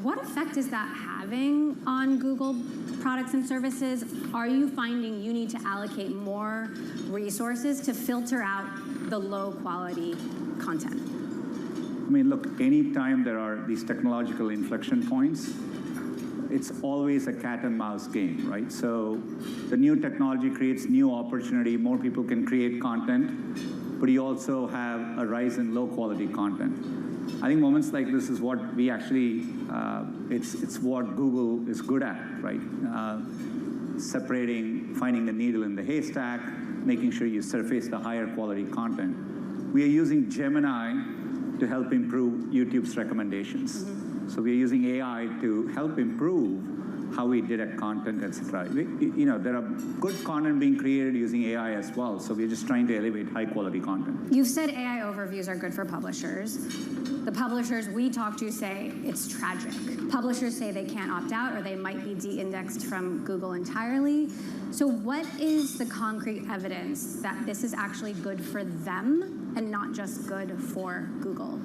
What effect is that having on Google products and services? Are you finding you need to allocate more resources to filter out the low quality content?
I mean, look, anytime there are these technological inflection points, it's always a cat and mouse game, right? So the new technology creates new opportunity, more people can create content, but you also have a rise in low quality content. I think moments like this is what we actually, it's what Google is good at, right? Separating, finding the needle in the haystack, making sure you surface the higher quality content. We are using Gemini to help improve YouTube's recommendations. So we're using AI to help improve how we direct content, etc. You know, there are good content being created using AI as well. So we're just trying to elevate high quality content.
You've said AI overviews are good for publishers. The publishers we talk to say it's tragic. Publishers say they can't opt out or they might be de-indexed from Google entirely. So what is the concrete evidence that this is actually good for them and not just good for Google?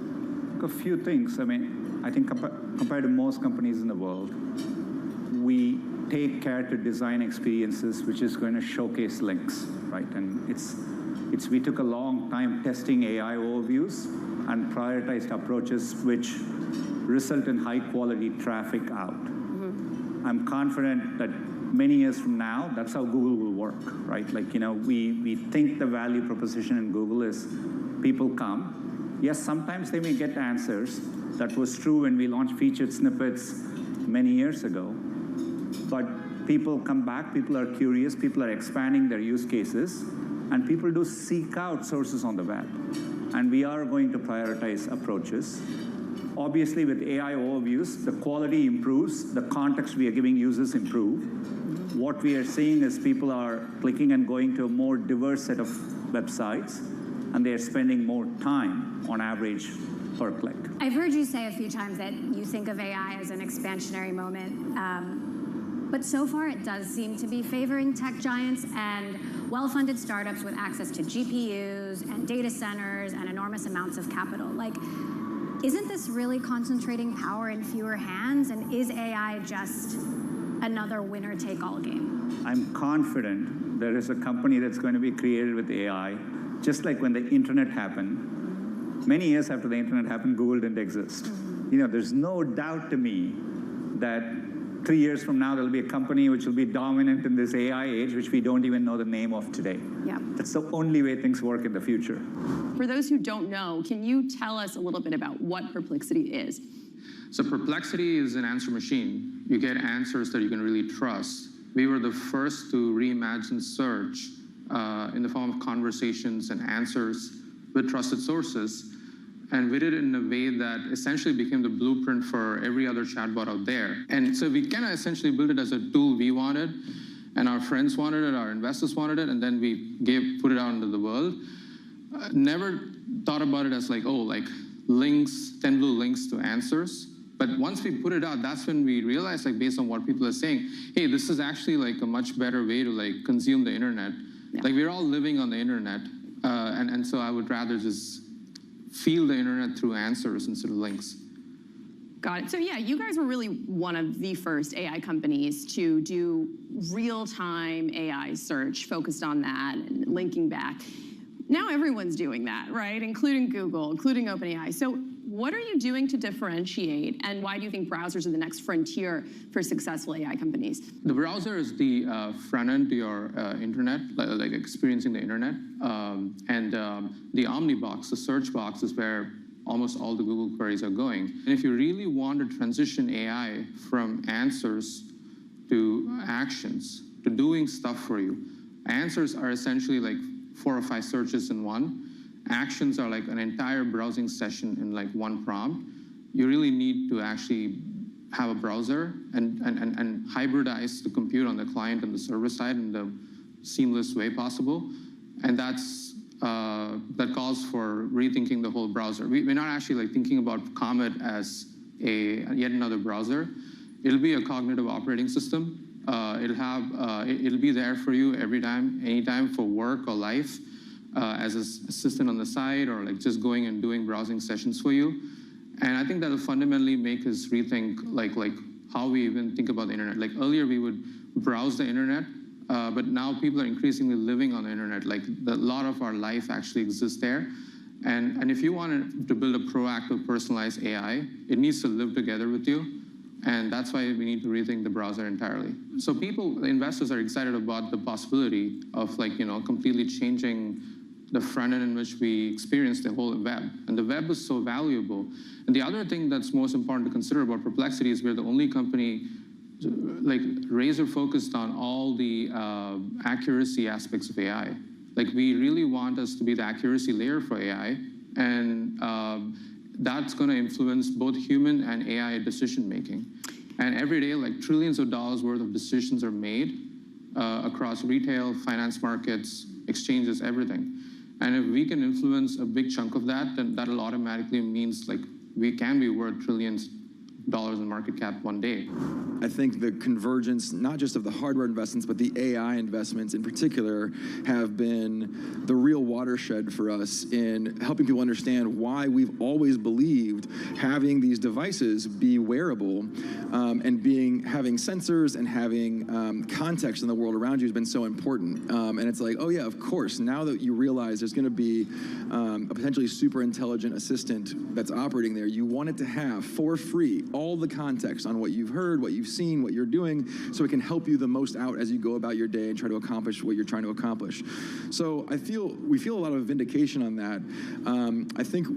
A few things. I mean, I think compared to most companies in the world, we take care to design experiences which is going to showcase links, right? And we took a long time testing AI overviews and prioritized approaches which result in high quality traffic out. I'm confident that many years from now, that's how Google will work, right? Like, you know, we think the value proposition in Google is people come. Yes, sometimes they may get answers. That was true when we launched featured snippets many years ago. But people come back, people are curious, people are expanding their use cases, and people do seek out sources on the web. And we are going to prioritize approaches. Obviously, with AI overviews, the quality improves, the context we are giving users improve. What we are seeing is people are clicking and going to a more diverse set of websites, and they are spending more time on average per click.
I've heard you say a few times that you think of AI as an expansionary moment. But so far, it does seem to be favoring tech giants and well-funded startups with access to GPUs and data centers and enormous amounts of capital. Like, isn't this really concentrating power in fewer hands? And is AI just another winner-take-all game?
I'm confident there is a company that's going to be created with AI, just like when the internet happened. Many years after the internet happened, Google didn't exist. You know, there's no doubt to me that 3 years from now, there'll be a company which will be dominant in this AI age, which we don't even know the name of today.
Yeah.
That's the only way things work in the future.
For those who don't know, can you tell us a little bit about what Perplexity is?
So Perplexity is an answer machine. You get answers that you can really trust. We were the first to reimagine search in the form of conversations and answers with trusted sources. And we did it in a way that essentially became the blueprint for every other chatbot out there. And so we kind of essentially built it as a tool we wanted, and our friends wanted it, our investors wanted it, and then we put it out into the world. Never thought about it as like, oh, like links, 10 blue links to answers. But once we put it out, that's when we realized, like, based on what people are saying, hey, this is actually like a much better way to like consume the internet. Yeah. Like, we're all living on the internet, and so I would rather just feel the internet through answers instead of links.
Got it. So yeah, you guys were really one of the first AI companies to do real-time AI search, focused on that and linking back. Now everyone's doing that, right? Including Google, including OpenAI. So what are you doing to differentiate, and why do you think browsers are the next frontier for successful AI companies?
The browser is the front end to your internet, like experiencing the internet. The Omnibox, the search box, is where almost all the Google queries are going. And if you really want to transition AI from answers to actions, to doing stuff for you, answers are essentially like 4 or 5 searches in one. Actions are like an entire browsing session in like one prompt. You really need to actually have a browser and hybridize the compute on the client and the server side in the seamless way possible. And that calls for rethinking the whole browser. We're not actually like thinking about Comet as yet another browser. It'll be a cognitive operating system. It'll be there for you every time, anytime, for work or life, as an assistant on the side, or like just going and doing browsing sessions for you. And I think that'll fundamentally make us rethink like how we even think about the internet. Like earlier we would browse the internet, but now people are increasingly living on the internet. Like a lot of our life actually exists there. And if you want to build a proactive, personalized AI, it needs to live together with you. And that's why we need to rethink the browser entirely. So investors are excited about the possibility of completely changing the front end in which we experience the whole web. And the web is so valuable. And the other thing that's most important to consider about Perplexity is we're the only company razor focused on all the accuracy aspects of AI. Like we really want us to be the accuracy layer for AI. And that's going to influence both human and AI decision making. And every day, like trillions of dollars worth of decisions are made across retail, finance markets, exchanges, everything. And if we can influence a big chunk of that, then that'll automatically means like we can be worth trillions of dollars in market cap one day.
I think the convergence, not just of the hardware investments, but the AI investments in particular, have been the real watershed for us in helping people understand why we've always believed having these devices be wearable and having sensors and having context in the world around you has been so important. And it's like, oh yeah, of course, now that you realize there's going to be a potentially super intelligent assistant that's operating there, you want it to have, for free, all the context on what you've heard, what you've seen, what you're doing, so it can help you the most out as you go about your day and try to accomplish what you're trying to accomplish. So we feel a lot of vindication on that. I think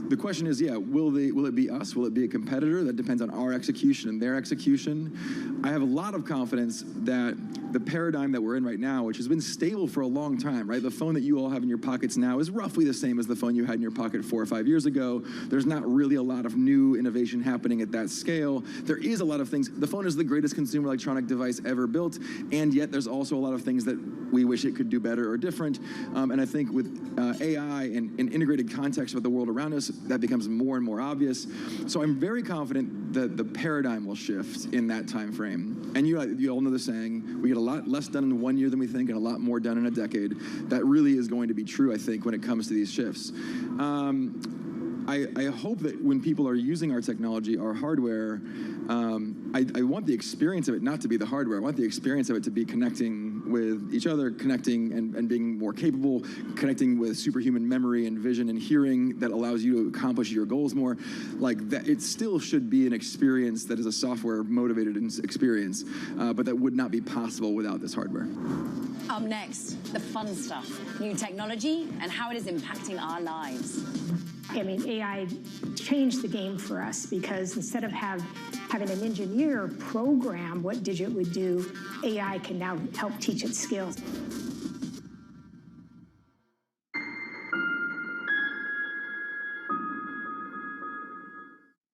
the question is, will it be us? Will it be a competitor? That depends on our execution and their execution. I have a lot of confidence that the paradigm that we're in right now, which has been stable for a long time, right? The phone that you all have in your pockets now is roughly the same as the phone you had in your pocket 4 or 5 years ago. There's not really a lot of new innovation happening at that scale. There is a lot of things. The phone is the greatest consumer electronic device ever built, and yet there's also a lot of things that we wish it could do better or different. And I think with AI and integrated context with the world around us, that becomes more and more obvious. So I'm very confident that the paradigm will shift in that time frame. And you all know the saying, we get a lot less done in 1 year than we think and a lot more done in a decade. That really is going to be true, I think, when it comes to these shifts. I hope that when people are using our technology, our hardware, I want the experience of it not to be the hardware. I want the experience of it to be connecting with each other, connecting and being more capable, connecting with superhuman memory and vision and hearing that allows you to accomplish your goals more. Like that, it still should be an experience that is a software-motivated experience, but that would not be possible without this hardware.
Up next, the fun stuff, new technology and how it is impacting our lives.
I mean, AI changed the game for us because instead of having an engineer program what Digit would do, AI can now help teach it skills.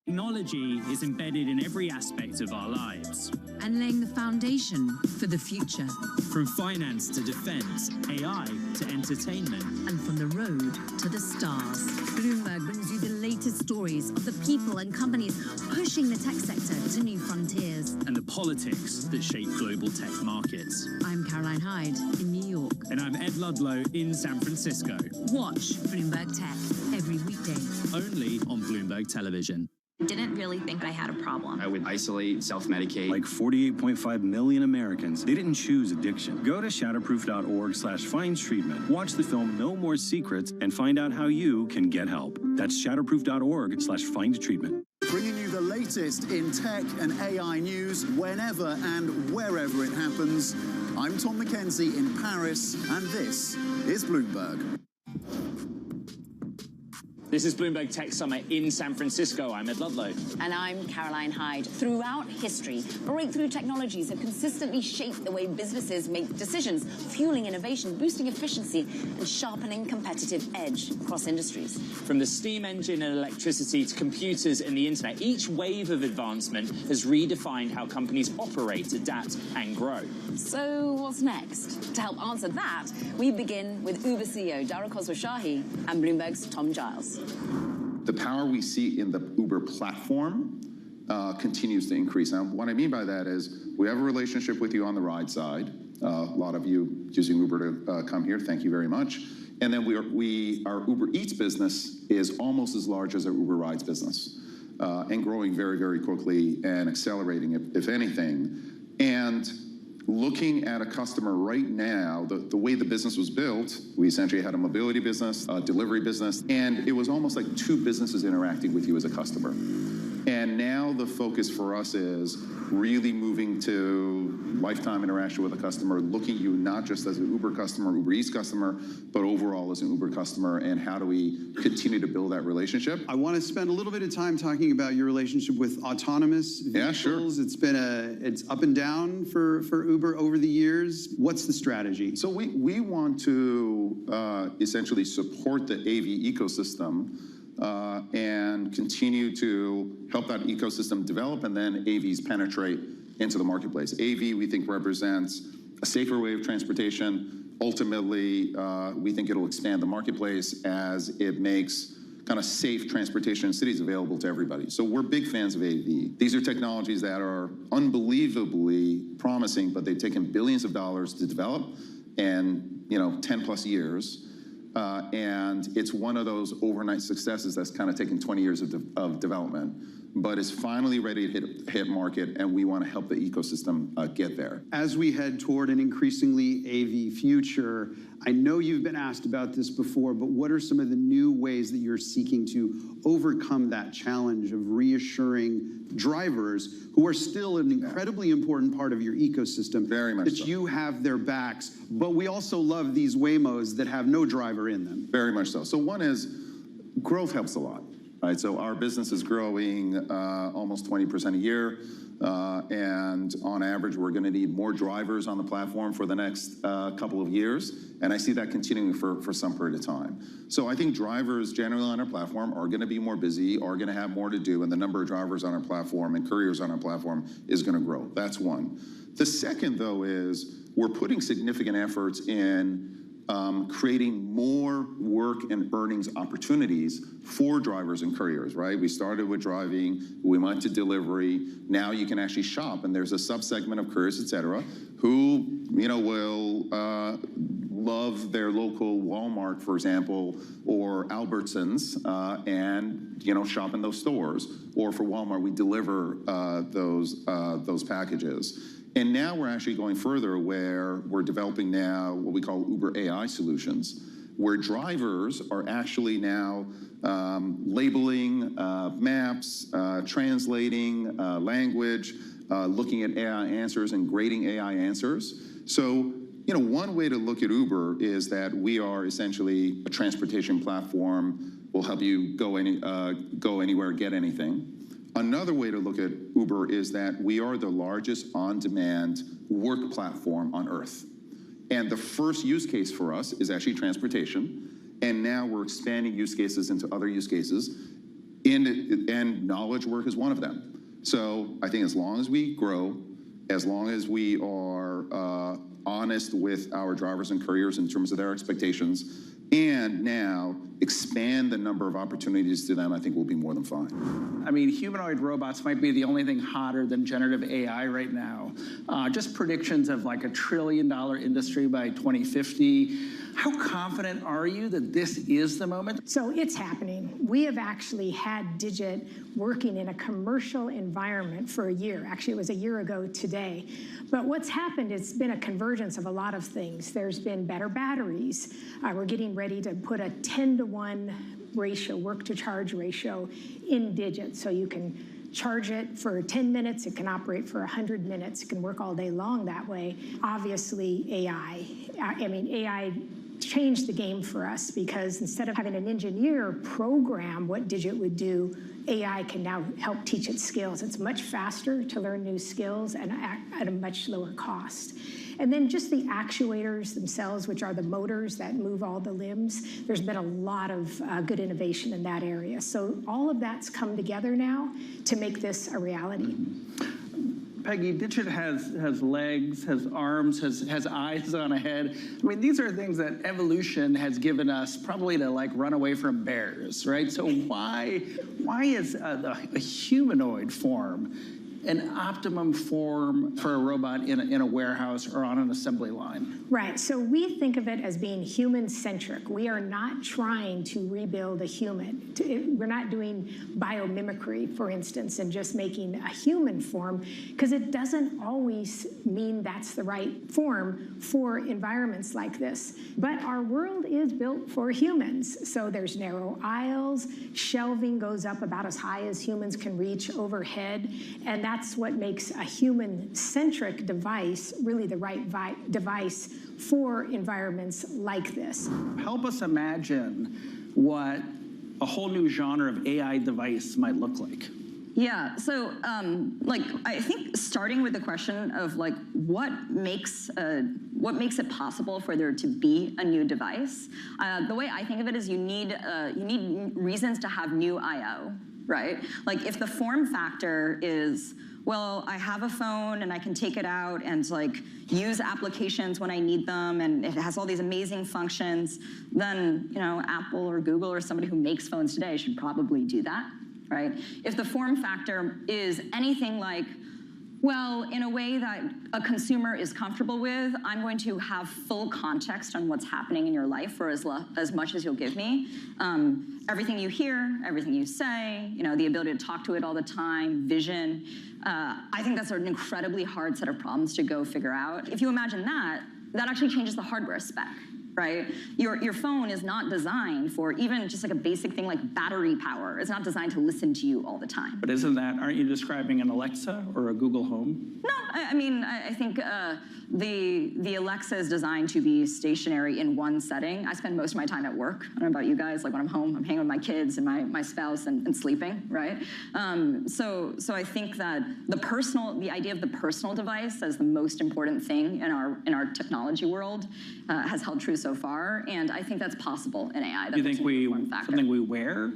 Technology is embedded in every aspect of our lives.
And laying the foundation for the future.
From finance to defense, AI to entertainment.
And from the road to the stars. Bloomberg brings you the latest stories of the people and companies pushing the tech sector to new frontiers.
And the politics that shape global tech markets.
I'm Caroline Hyde in New York.
And I'm Ed Ludlow in San Francisco.
Watch Bloomberg Tech every weekday.
Only on Bloomberg Television.
Didn't really think I had a problem.
I would isolate, self-medicate.
Like 48.5 million Americans, they didn't choose addiction. Go to shatterproof.org/findstreatment. Watch the film No More Secrets and find out how you can get help. That's shatterproof.org/findtreatment.
Bringing you the latest in tech and AI news whenever and wherever it happens. I'm Tom McKenzie in Paris, and this is Bloomberg.
This is Bloomberg Tech Summit in San Francisco. I'm Ed Ludlow.
And I'm Caroline Hyde. Throughout history, breakthrough technologies have consistently shaped the way businesses make decisions, fueling innovation, boosting efficiency, and sharpening competitive edge across industries.
From the steam engine and electricity to computers and the internet, each wave of advancement has redefined how companies operate, adapt, and grow.
So what's next? To help answer that, we begin with Uber CEO Dara Khosrowshahi and Bloomberg's Tom Giles.
The power we see in the Uber platform continues to increase. Now, what I mean by that is we have a relationship with you on the ride side. A lot of you using Uber to come here. Thank you very much. And then our Uber Eats business is almost as large as our Uber Rides business. and growing very, very quickly and accelerating, if anything. And looking at a customer right now, the way the business was built, we essentially had a mobility business, a delivery business, and it was almost like two businesses interacting with you as a customer. And now the focus for us is really moving to lifetime interaction with a customer, looking at you not just as an Uber customer, Uber Eats customer, but overall as an Uber customer, and how do we continue to build that relationship?
I want to spend a little bit of time talking about your relationship with autonomous vehicles.
Yeah, sure.
It's up and down for Uber over the years. What's the strategy?
So we want to essentially support the AV ecosystem and continue to help that ecosystem develop, and then AVs penetrate into the marketplace. AV, we think, represents a safer way of transportation. Ultimately, we think it'll expand the marketplace as it makes kind of safe transportation in cities available to everybody. So we're big fans of AV. These are technologies that are unbelievably promising, but they've taken billions of dollars to develop, and 10 plus years. And it's one of those overnight successes that's kind of taken 20 years of development, but is finally ready to hit market, and we want to help the ecosystem get there.
As we head toward an increasingly AV future, I know you've been asked about this before, but what are some of the new ways that you're seeking to overcome that challenge of reassuring drivers, who are still an incredibly important part of your ecosystem,
very much
that
so.
You have their backs, but we also love these Waymos that have no driver in them?
Very much so. So one is growth helps a lot, right? So our business is growing almost 20% a year. And on average, we're going to need more drivers on the platform for the next couple of years. And I see that continuing for some period of time. So I think drivers generally on our platform are going to be more busy, are going to have more to do, and the number of drivers on our platform and couriers on our platform is going to grow. That's one. The second, though, is we're putting significant efforts in creating more work and earnings opportunities for drivers and couriers, right? We started with driving, we went to delivery, now you can actually shop, and there's a subsegment of couriers, et cetera, who, will love their local Walmart, for example, or Albertsons, and, shop in those stores. Or for Walmart, we deliver those packages. And now we're actually going further, where we're developing now what we call Uber AI solutions, where drivers are actually now labeling maps, translating language, looking at AI answers and grading AI answers. So, one way to look at Uber is that we are essentially a transportation platform. We'll help you go anywhere, get anything. Another way to look at Uber is that we are the largest on-demand work platform on Earth. And the first use case for us is actually transportation. And now we're expanding use cases into other use cases, and knowledge work is one of them. So I think as long as we grow, as long as we are honest with our drivers and couriers in terms of their expectations, and now expand the number of opportunities to them, I think we'll be more than fine.
I mean, humanoid robots might be the only thing hotter than generative AI right now. Just predictions of like $1 trillion industry by 2050. How confident are you that this is the moment?
So it's happening. We have actually had Digit working in a commercial environment for a year. Actually, it was a year ago today. But what's happened, it's been a convergence of a lot of things. There's been better batteries. We're getting ready to put a 10-to-1 ratio, work to charge ratio in Digit. So you can charge it for 10 minutes, it can operate for 100 minutes, it can work all day long that way. Obviously, AI. AI changed the game for us, because instead of having an engineer program what Digit would do, AI can now help teach it skills. It's much faster to learn new skills and at a much lower cost. And then just the actuators themselves, which are the motors that move all the limbs, there's been a lot of good innovation in that area. So all of that's come together now to make this a reality.
Peggy, Digit has legs, has arms, has eyes on a head. I mean, these are things that evolution has given us probably to like run away from bears, right? So why is a humanoid form an optimum form for a robot in a warehouse or on an assembly line?
Right, so we think of it as being human-centric. We are not trying to rebuild a human. We're not doing biomimicry, for instance, and just making a human form, because it doesn't always mean that's the right form for environments like this. But our world is built for humans, so there's narrow aisles, shelving goes up about as high as humans can reach overhead, and that's what makes a human-centric device really the right device for environments like this.
Help us imagine what a whole new genre of AI device might look like.
Yeah, so I think starting with the question of what makes it possible for there to be a new device, the way I think of it is you need reasons to have new I/O, right? Like if the form factor is, well, I have a phone and I can take it out and use applications when I need them, and it has all these amazing functions, then Apple or Google or somebody who makes phones today should probably do that. Right? If the form factor is anything like, well, in a way that a consumer is comfortable with, I'm going to have full context on what's happening in your life for as much as you'll give me. Everything you hear, everything you say, the ability to talk to it all the time, vision. I think that's an incredibly hard set of problems to go figure out. If you imagine that actually changes the hardware spec. Right? Your phone is not designed for even just a basic thing like battery power. It's not designed to listen to you all the time.
But aren't you describing an Alexa or a Google Home?
No, I think the Alexa is designed to be stationary in one setting. I spend most of my time at work. I don't know about you guys, when I'm home, I'm hanging with my kids and my spouse and sleeping, right? So I think that the idea of the personal device as the most important thing in our technology world has held true so far, and I think that's possible in AI.
Do you think something we wear?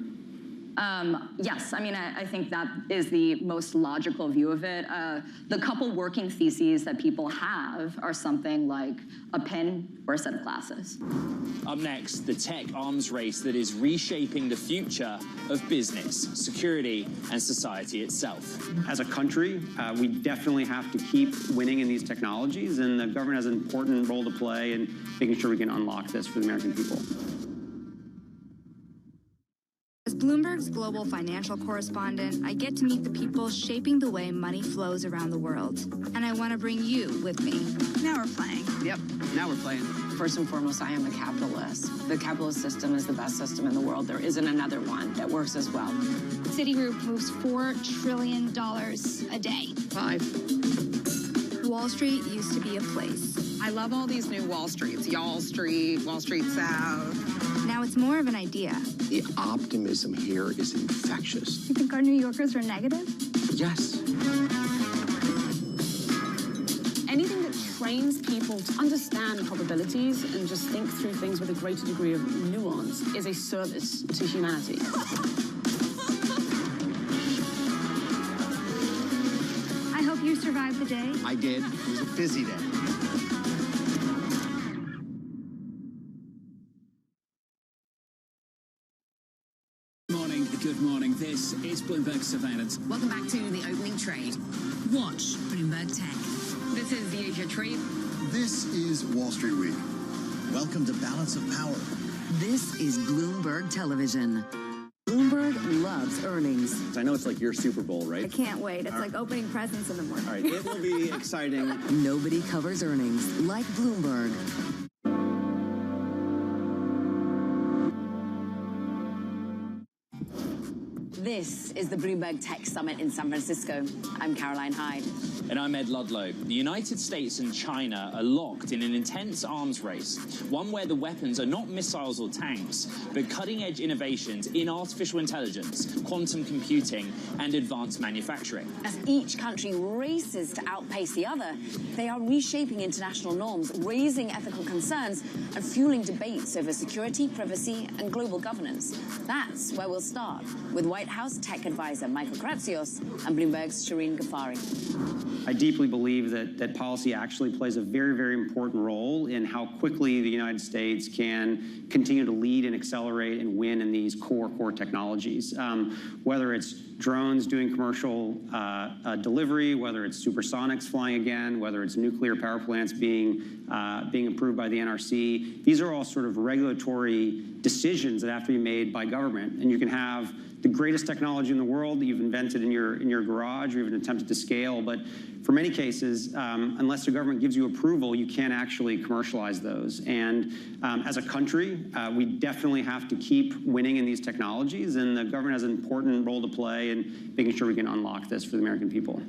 Yes, I think that is the most logical view of it. The couple working theses that people have are something like a pen or a set of glasses.
Up next, the tech arms race that is reshaping the future of business, security, and society itself.
As a country, we definitely have to keep winning in these technologies, and the government has an important role to play in making sure we can unlock this for the American people.
As Bloomberg's global financial correspondent, I get to meet the people shaping the way money flows around the world. And I want to bring you with me.
Now we're playing. Yep, now we're playing. First and foremost, I am a capitalist. The capitalist system is the best system in the world. There isn't another one that works as well.
Citigroup moves $4 trillion a day.
5. Wall Street used to be a place.
I love all these new Wall Streets. Y'all Street, Wall Street South.
Now it's more of an idea.
The optimism here is infectious.
You think our New Yorkers are negative?
Yes.
Anything that trains people to understand probabilities and just think through things with a greater degree of nuance is a service to humanity.
I hope you survived the day.
I did. It was a busy day.
Good morning. This is Bloomberg Surveillance.
Welcome back to the opening trade. Watch Bloomberg Tech. This is the Asia Trade.
This is Wall Street Week. Welcome to Balance of Power.
This is Bloomberg Television. Bloomberg loves earnings.
I know it's like your Super Bowl, right?
I can't wait. It's like opening presents in the morning.
All right, it will be exciting.
Nobody covers earnings like Bloomberg.
This is the Bloomberg Tech Summit in San Francisco. I'm Caroline Hyde.
And I'm Ed Ludlow. The United States and China are locked in an intense arms race, one where the weapons are not missiles or tanks, but cutting-edge innovations in artificial intelligence, quantum computing, and advanced manufacturing.
As each country races to outpace the other, they are reshaping international norms, raising ethical concerns, and fueling debates over security, privacy, and global governance. That's where we'll start, with White House House tech advisor Michael Kratsios and Bloomberg's Shireen Ghaffari.
I deeply believe that policy actually plays a very, very important role in how quickly the United States can continue to lead and accelerate and win in these core technologies. Whether it's drones doing commercial delivery, whether it's supersonics flying again, whether it's nuclear power plants being approved by the NRC, these are all sort of regulatory decisions that have to be made by government. And you can have the greatest technology in the world that you've invented in your garage or even attempted to scale, but for many cases, unless the government gives you approval, you can't actually commercialize those. And as a country, we definitely have to keep winning in these technologies, and the government has an important role to play in making sure we can unlock this for the American people.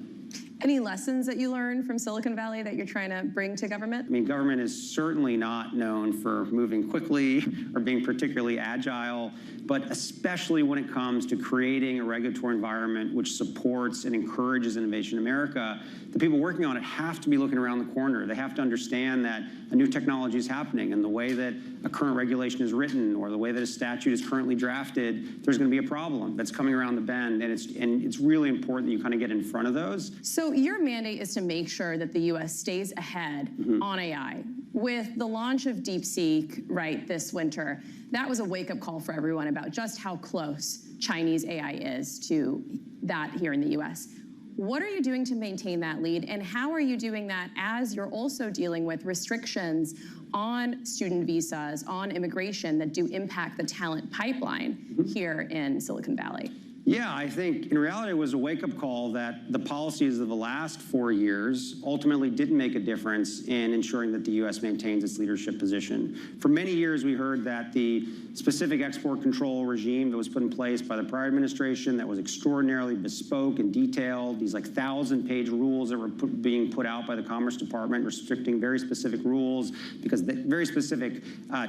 Any lessons that you learned from Silicon Valley that you're trying to bring to government?
I mean, government is certainly not known for moving quickly or being particularly agile, but especially when it comes to creating a regulatory environment which supports and encourages innovation in America, the people working on it have to be looking around the corner. They have to understand that a new technology is happening, and the way that a current regulation is written or the way that a statute is currently drafted, there's going to be a problem that's coming around the bend, and it's really important that you kind of get in front of those.
So your mandate is to make sure that the U.S. stays ahead on AI. With the launch of DeepSeek, right, this winter, that was a wake-up call for everyone about just how close Chinese AI is to that here in the U.S. What are you doing to maintain that lead, and how are you doing that as you're also dealing with restrictions on student visas, on immigration that do impact the talent pipeline here in Silicon Valley?
Yeah, I think in reality it was a wake-up call that the policies of the last 4 years ultimately didn't make a difference in ensuring that the U.S. maintains its leadership position. For many years we heard that the specific export control regime that was put in place by the prior administration that was extraordinarily bespoke and detailed, these like 1,000-page rules that were being put out by the Commerce Department restricting very specific rules because the very specific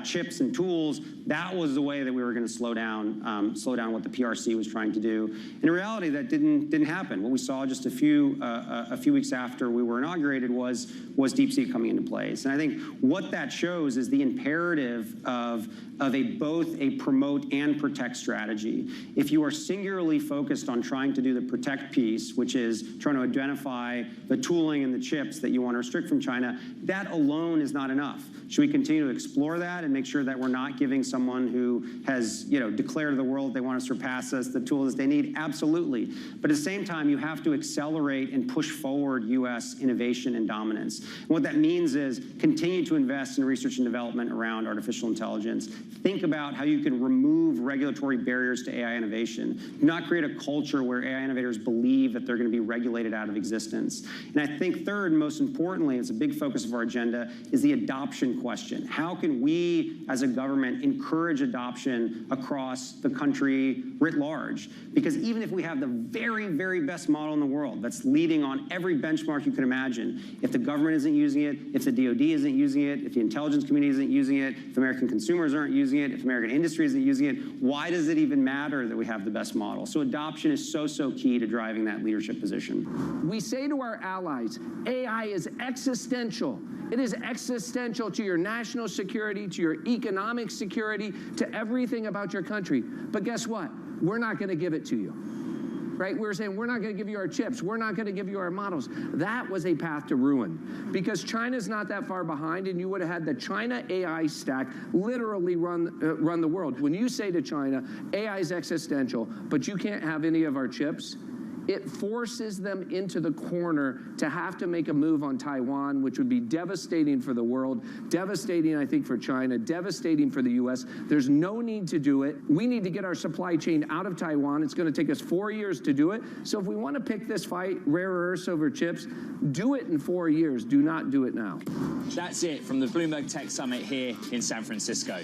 chips and tools, that was the way that we were going to slow down what the PRC was trying to do. In reality, that didn't happen. What we saw just a few weeks after we were inaugurated was DeepSeek coming into place. And I think what that shows is the imperative of both a promote and protect strategy. If you are singularly focused on trying to do the protect piece, which is trying to identify the tooling and the chips that you want to restrict from China, that alone is not enough. Should we continue to explore that and make sure that we're not giving someone who has, declared to the world they want to surpass us the tools they need? Absolutely. But at the same time, you have to accelerate and push forward U.S. innovation and dominance. And what that means is continue to invest in research and development around artificial intelligence. Think about how you can remove regulatory barriers to AI innovation. Do not create a culture where AI innovators believe that they're going to be regulated out of existence. And I think third, and most importantly, it's a big focus of our agenda, is the adoption question. How can we, as a government, encourage adoption across the country writ large? Because even if we have the very, very best model in the world that's leading on every benchmark you can imagine, if the government isn't using it, if the DoD isn't using it, if the intelligence community isn't using it, if American consumers aren't using it, if American industry isn't using it, why does it even matter that we have the best model? So adoption is so key to driving that leadership position.
We say to our allies, AI is existential. It is existential to your national security, to your economic security, to everything about your country. But guess what? We're not going to give it to you. Right? We're saying we're not going to give you our chips. We're not going to give you our models. That was a path to ruin because China's not that far behind, and you would have had the China AI stack literally run the world. When you say to China, AI is existential, but you can't have any of our chips, it forces them into the corner to have to make a move on Taiwan, which would be devastating for the world, devastating, I think, for China, devastating for the U.S. There's no need to do it. We need to get our supply chain out of Taiwan. It's going to take us 4 years to do it. So if we want to pick this fight, rare earths over chips, do it in 4 years. Do not do it now.
That's it from the Bloomberg Tech Summit here in San Francisco.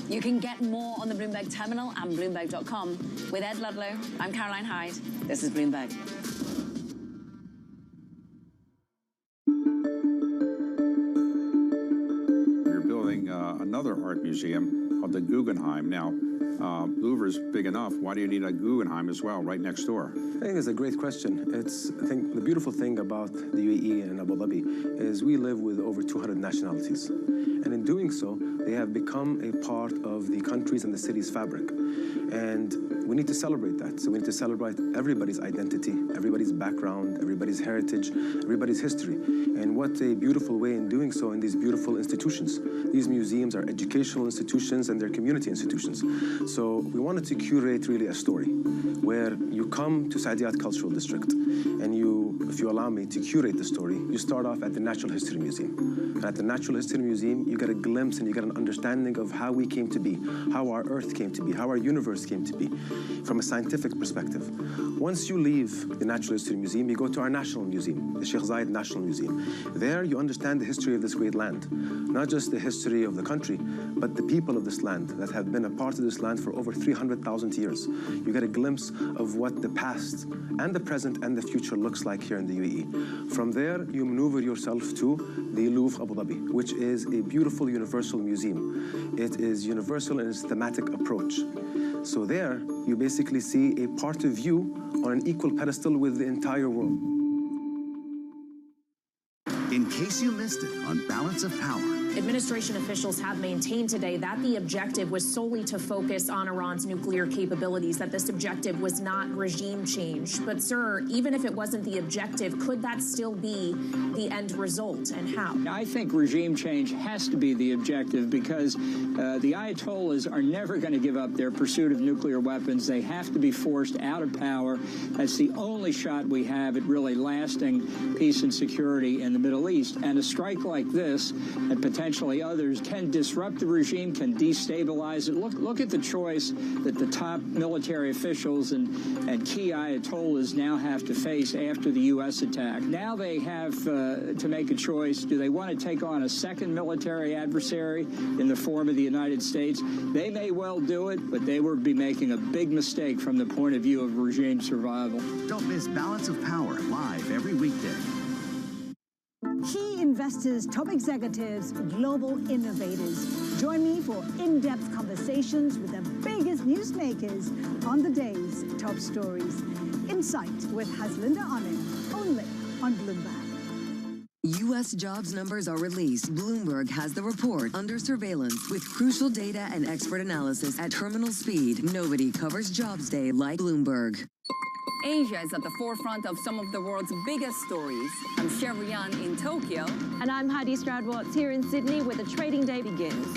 You can get more on the Bloomberg Terminal and Bloomberg.com. With Ed Ludlow, I'm Caroline Hyde. This is Bloomberg.
We're building another art museum called the Guggenheim. Now, Louvre's big enough. Why do you need a Guggenheim as well, right next door?
I think it's a great question. I think the beautiful thing about the UAE and Abu Dhabi is we live with over 200 nationalities. And in doing so, they have become a part of the country's and the city's fabric. And we need to celebrate that. So we need to celebrate everybody's identity, everybody's background, everybody's heritage, everybody's history. And what a beautiful way in doing so in these beautiful institutions. These museums are educational institutions and they're community institutions. So we wanted to curate really a story where you come to Saadiyat Cultural District and you, if you allow me to curate the story, you start off at the Natural History Museum. And at the Natural History Museum, you get a glimpse and you get an understanding of how we came to be, how our Earth came to be, how our universe came to be, from a scientific perspective. Once you leave the Natural History Museum, you go to our National Museum, the Sheikh Zayed National Museum. There, you understand the history of this great land. Not just the history of the country, but the people of this land that have been a part of this land for over 300,000 years. You get a glimpse of what the past and the present and the future looks like here in the UAE. From there, you maneuver yourself to the Louvre Abu Dhabi, which is a beautiful universal museum. It is universal in its thematic approach. So there, you basically see a part of you on an equal pedestal with the entire world.
In case you missed it on Balance of Power.
Administration officials have maintained today that the objective was solely to focus on Iran's nuclear capabilities, that this objective was not regime change. But, sir, even if it wasn't the objective, could that still be the end result, and how?
I think regime change has to be the objective because the Ayatollahs are never going to give up their pursuit of nuclear weapons. They have to be forced out of power. That's the only shot we have at really lasting peace and security in the Middle East. And a strike like this, and potentially others, can disrupt the regime, can destabilize it. Look at the choice that the top military officials and key Ayatollahs now have to face after the U.S. attack. Now they have to make a choice. Do they want to take on a second military adversary in the form of the United States? They may well do it, but they would be making a big mistake from the point of view of regime survival.
Don't miss Balance of Power live every weekday.
Key investors, top executives, global innovators. Join me for in-depth conversations with the biggest newsmakers on the day's top stories. Insight with Haslinda Amin, only on Bloomberg.
U.S. jobs numbers are released. Bloomberg has the report under surveillance with crucial data and expert analysis at terminal speed. Nobody covers Jobs Day like Bloomberg.
Asia is at the forefront of some of the world's biggest stories. I'm Chevrian in Tokyo.
And I'm Heidi Stroud-Watts here in Sydney, where the trading day begins.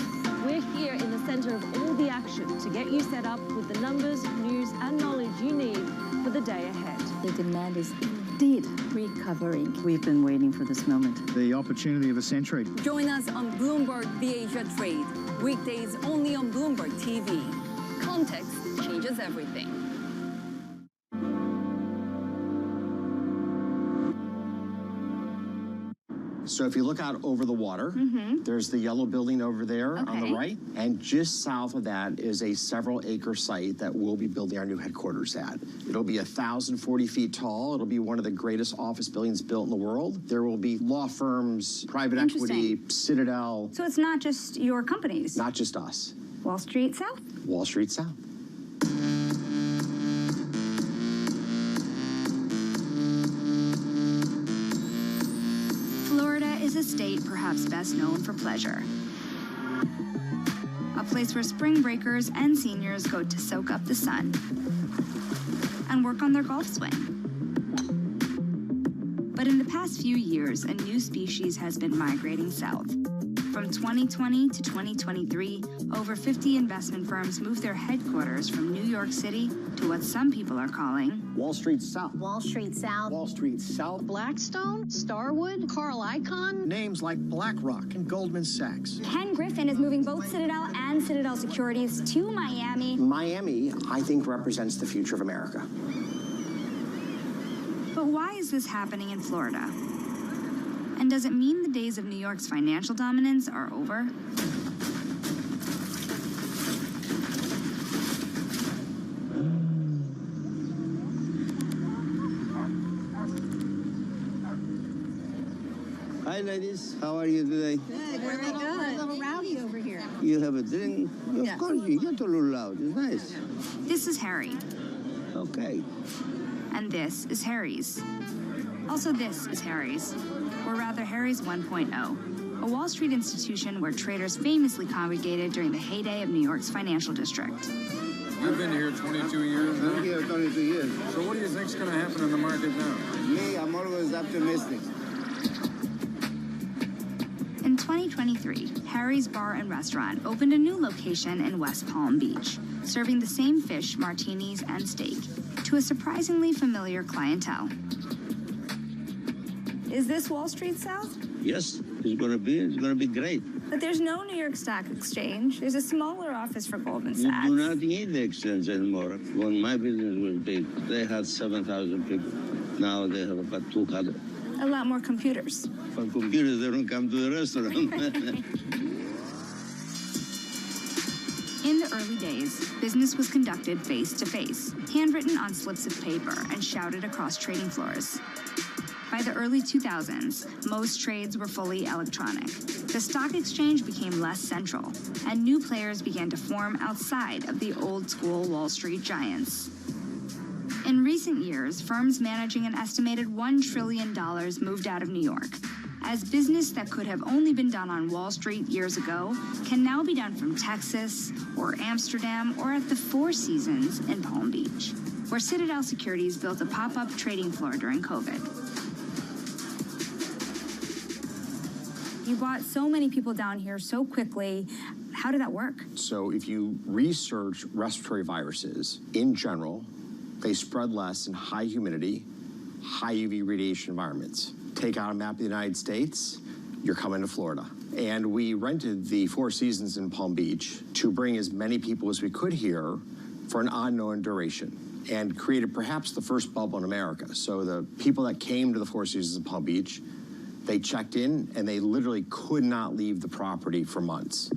We're here in the center of all the action to get you set up with the numbers, news, and knowledge you need for the day ahead.
The demand is indeed recovering. We've been waiting for this moment.
The opportunity of a century.
Join us on Bloomberg The Asia Trade. Weekdays only on Bloomberg TV. Context changes everything.
So if you look out over the water, there's the yellow building over there on the right. And just south of that is a several-acre site that we'll be building our new headquarters at. It'll be 1,040 feet tall. It'll be one of the greatest office buildings built in the world. There will be law firms, private equity, Citadel.
So it's not just your companies?
Not just us.
Wall Street South?
Wall Street South.
Is a state perhaps best known for pleasure. A place where spring breakers and seniors go to soak up the sun and work on their golf swing. But in the past few years, a new species has been migrating south. From 2020 to 2023, over 50 investment firms moved their headquarters from New York City to what some people are calling
Wall Street South.
Wall Street South.
Wall Street South.
Blackstone, Starwood, Carl Icahn.
Names like BlackRock and Goldman Sachs.
Ken Griffin is moving both Citadel and Citadel Securities to Miami.
Miami, I think, represents the future of America.
But why is this happening in Florida? And does it mean the days of New York's financial dominance are over?
Hi, ladies. How are you today?
Good. We're a little rowdy over here.
You have a drink? Of course, you get a little loud. It's nice.
This is Harry.
Okay.
And this is Harry's. Also, this is Harry's, or rather Harry's 1.0, a Wall Street institution where traders famously congregated during the heyday of New York's financial district.
You've been here 22 years now?
I'm here 22 years.
So what do you think's going to happen in the market now?
Me, I'm always optimistic.
In 2023, Harry's Bar and Restaurant opened a new location in West Palm Beach, serving the same fish, martinis, and steak to a surprisingly familiar clientele. Is this Wall Street South?
Yes, it's going to be great.
But there's no New York Stock Exchange. There's a smaller office for Goldman
You
Sachs.
do not need the exchange anymore. When my business was big, they had 7,000 people. Now they have about 200.
A lot more computers.
For computers, they don't come to the restaurant.
In the early days, business was conducted face-to-face, handwritten on slips of paper and shouted across trading floors. By the early 2000s, most trades were fully electronic. The stock exchange became less central, and new players began to form outside of the old-school Wall Street giants. In recent years, firms managing an estimated $1 trillion moved out of New York, as business that could have only been done on Wall Street years ago can now be done from Texas or Amsterdam or at the Four Seasons in Palm Beach, where Citadel Securities built a pop-up trading floor during COVID. You brought so many people down here so quickly. How did that work?
So if you research respiratory viruses, in general, they spread less in high humidity, high UV radiation environments. Take out a map of the United States, you're coming to Florida. And we rented the Four Seasons in Palm Beach to bring as many people as we could here for an unknown duration, and created perhaps the first bubble in America. So the people that came to the Four Seasons in Palm Beach, they checked in and they literally could not leave the property for months.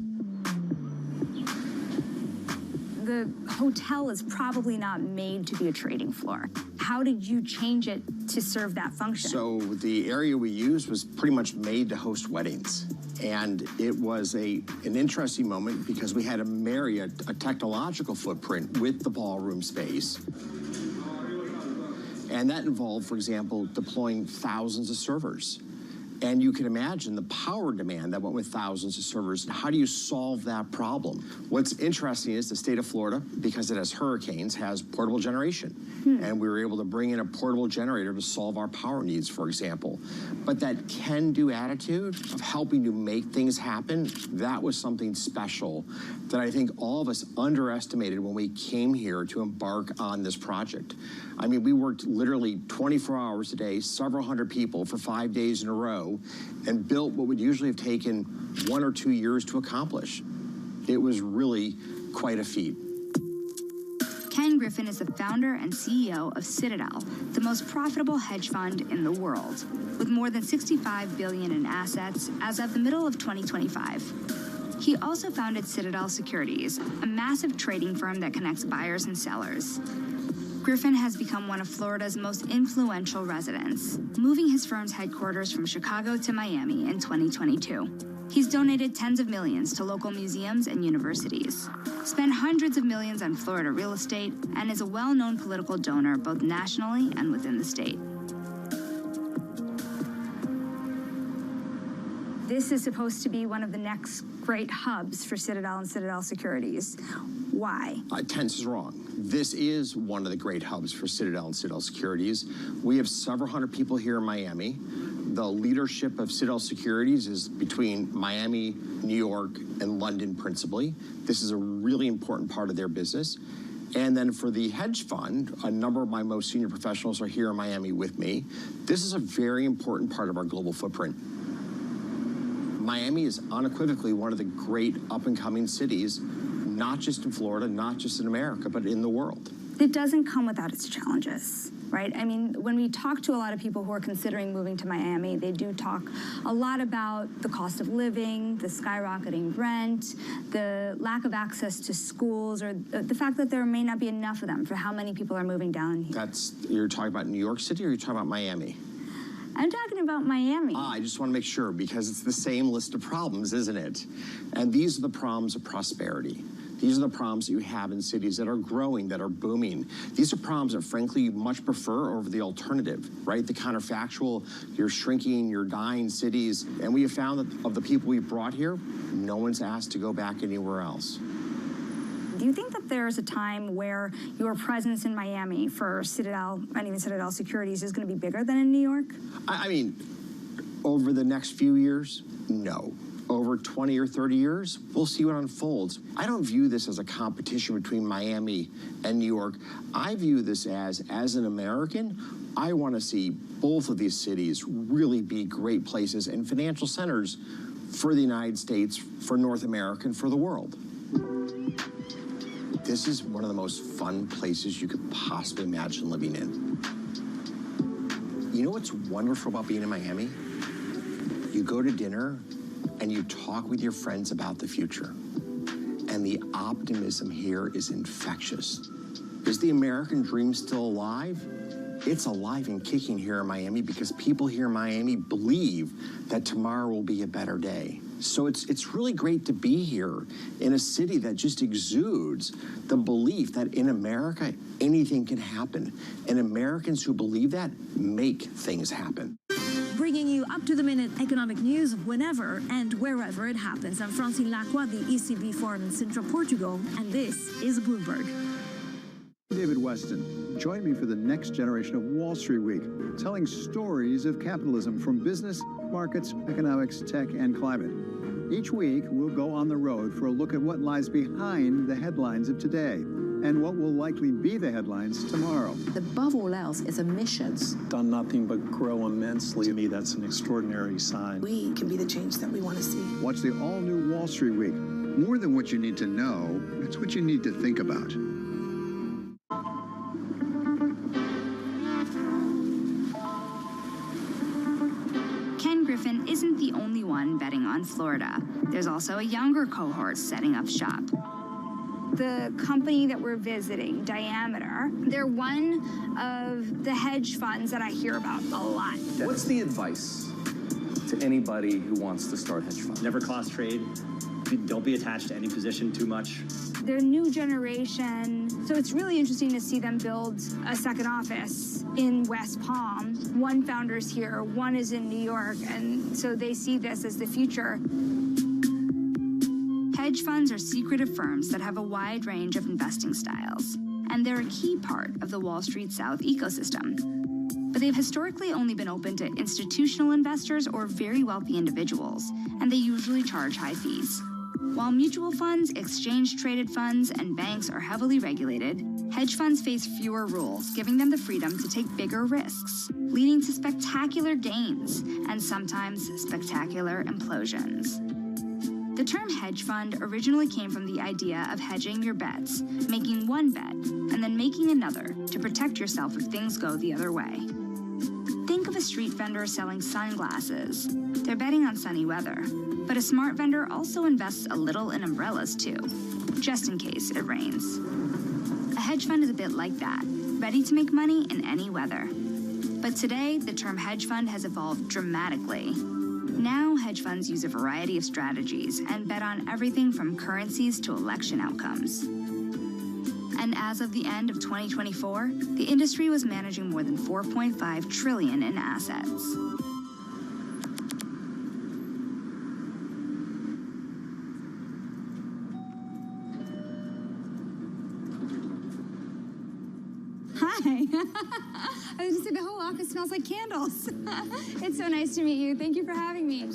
The hotel is probably not made to be a trading floor. How did you change it to serve that function?
So the area we used was pretty much made to host weddings. And it was an interesting moment because we had to marry a technological footprint with the ballroom space. And that involved, for example, deploying thousands of servers. And you can imagine the power demand that went with thousands of servers. How do you solve that problem? What's interesting is the state of Florida, because it has hurricanes, has portable generation. And we were able to bring in a portable generator to solve our power needs, for example. But that can-do attitude of helping to make things happen, that was something special that I think all of us underestimated when we came here to embark on this project. I mean, we worked literally 24 hours a day, several hundred people for 5 days in a row, and built what would usually have taken 1 or 2 years to accomplish. It was really quite a feat.
Ken Griffin is the founder and CEO of Citadel, the most profitable hedge fund in the world, with more than $65 billion in assets as of the middle of 2025. He also founded Citadel Securities, a massive trading firm that connects buyers and sellers. Griffin has become one of Florida's most influential residents, moving his firm's headquarters from Chicago to Miami in 2022. He's donated tens of millions to local museums and universities, spent hundreds of millions on Florida real estate, and is a well-known political donor both nationally and within the state. This is supposed to be one of the next great hubs for Citadel and Citadel Securities. Why?
Tense is wrong. This is one of the great hubs for Citadel and Citadel Securities. We have several hundred people here in Miami. The leadership of Citadel Securities is between Miami, New York, and London principally. This is a really important part of their business. And then for the hedge fund, a number of my most senior professionals are here in Miami with me. This is a very important part of our global footprint. Miami is unequivocally one of the great up-and-coming cities, not just in Florida, not just in America, but in the world.
It doesn't come without its challenges, right? I mean, when we talk to a lot of people who are considering moving to Miami, they do talk a lot about the cost of living, the skyrocketing rent, the lack of access to schools, or the fact that there may not be enough of them for how many people are moving down here.
You're talking about New York City, or you're talking about Miami?
I'm talking about Miami.
I just want to make sure, because it's the same list of problems, isn't it? And these are the problems of prosperity. These are the problems that you have in cities that are growing, that are booming. These are problems that, frankly, you much prefer over the alternative, right? The counterfactual, you're shrinking, you're dying cities. And we have found that of the people we've brought here, no one's asked to go back anywhere else.
Do you think that there's a time where your presence in Miami for Citadel and even Citadel Securities is going to be bigger than in New York?
I mean, over the next few years, no. Over 20 or 30 years, we'll see what unfolds. I don't view this as a competition between Miami and New York. I view this as an American, I want to see both of these cities really be great places and financial centers for the United States, for North America, and for the world. This is one of the most fun places you could possibly imagine living in. You know what's wonderful about being in Miami? You go to dinner and you talk with your friends about the future. And the optimism here is infectious. Is the American dream still alive? It's alive and kicking here in Miami because people here in Miami believe that tomorrow will be a better day. So it's really great to be here in a city that just exudes the belief that in America, anything can happen. And Americans who believe that make things happen.
Bringing you up-to-the-minute economic news whenever and wherever it happens. I'm Francine Lacroix, the ECB Forum in Central Portugal, and this is Bloomberg.
David Weston, join me for the next generation of Wall Street Week, telling stories of capitalism from business, markets, economics, tech, and climate. Each week, we'll go on the road for a look at what lies behind the headlines of today and what will likely be the headlines tomorrow.
Above all else, is emissions.
Done nothing but grow immensely. To me, that's an extraordinary sign.
We can be the change that we want to see.
Watch the all-new Wall Street Week. More than what you need to know, it's what you need to think about.
Griffin isn't the only one betting on Florida. There's also a younger cohort setting up shop. The company that we're visiting, Diameter, they're one of the hedge funds that I hear about a lot.
What's the advice to anybody who wants to start a hedge fund?
Never cross trade. Don't be attached to any position too much.
They're new generation, so it's really interesting to see them build a second office in West Palm. One founder's here, one is in New York, and so they see this as the future. Hedge funds are secretive firms that have a wide range of investing styles, and they're a key part of the Wall Street South ecosystem. But they've historically only been open to institutional investors or very wealthy individuals, and they usually charge high fees. While mutual funds, exchange-traded funds, and banks are heavily regulated, hedge funds face fewer rules, giving them the freedom to take bigger risks, leading to spectacular gains and sometimes spectacular implosions. The term hedge fund originally came from the idea of hedging your bets, making one bet and then making another to protect yourself if things go the other way. Think of a street vendor selling sunglasses. They're betting on sunny weather. But a smart vendor also invests a little in umbrellas too, just in case it rains. A hedge fund is a bit like that, ready to make money in any weather. But today, the term hedge fund has evolved dramatically. Now, hedge funds use a variety of strategies and bet on everything from currencies to election outcomes. And as of the end of 2024, the industry was managing more than $4.5 trillion in assets.
Hi. I was just saying the whole office smells like candles. It's so nice to meet you. Thank you for having me.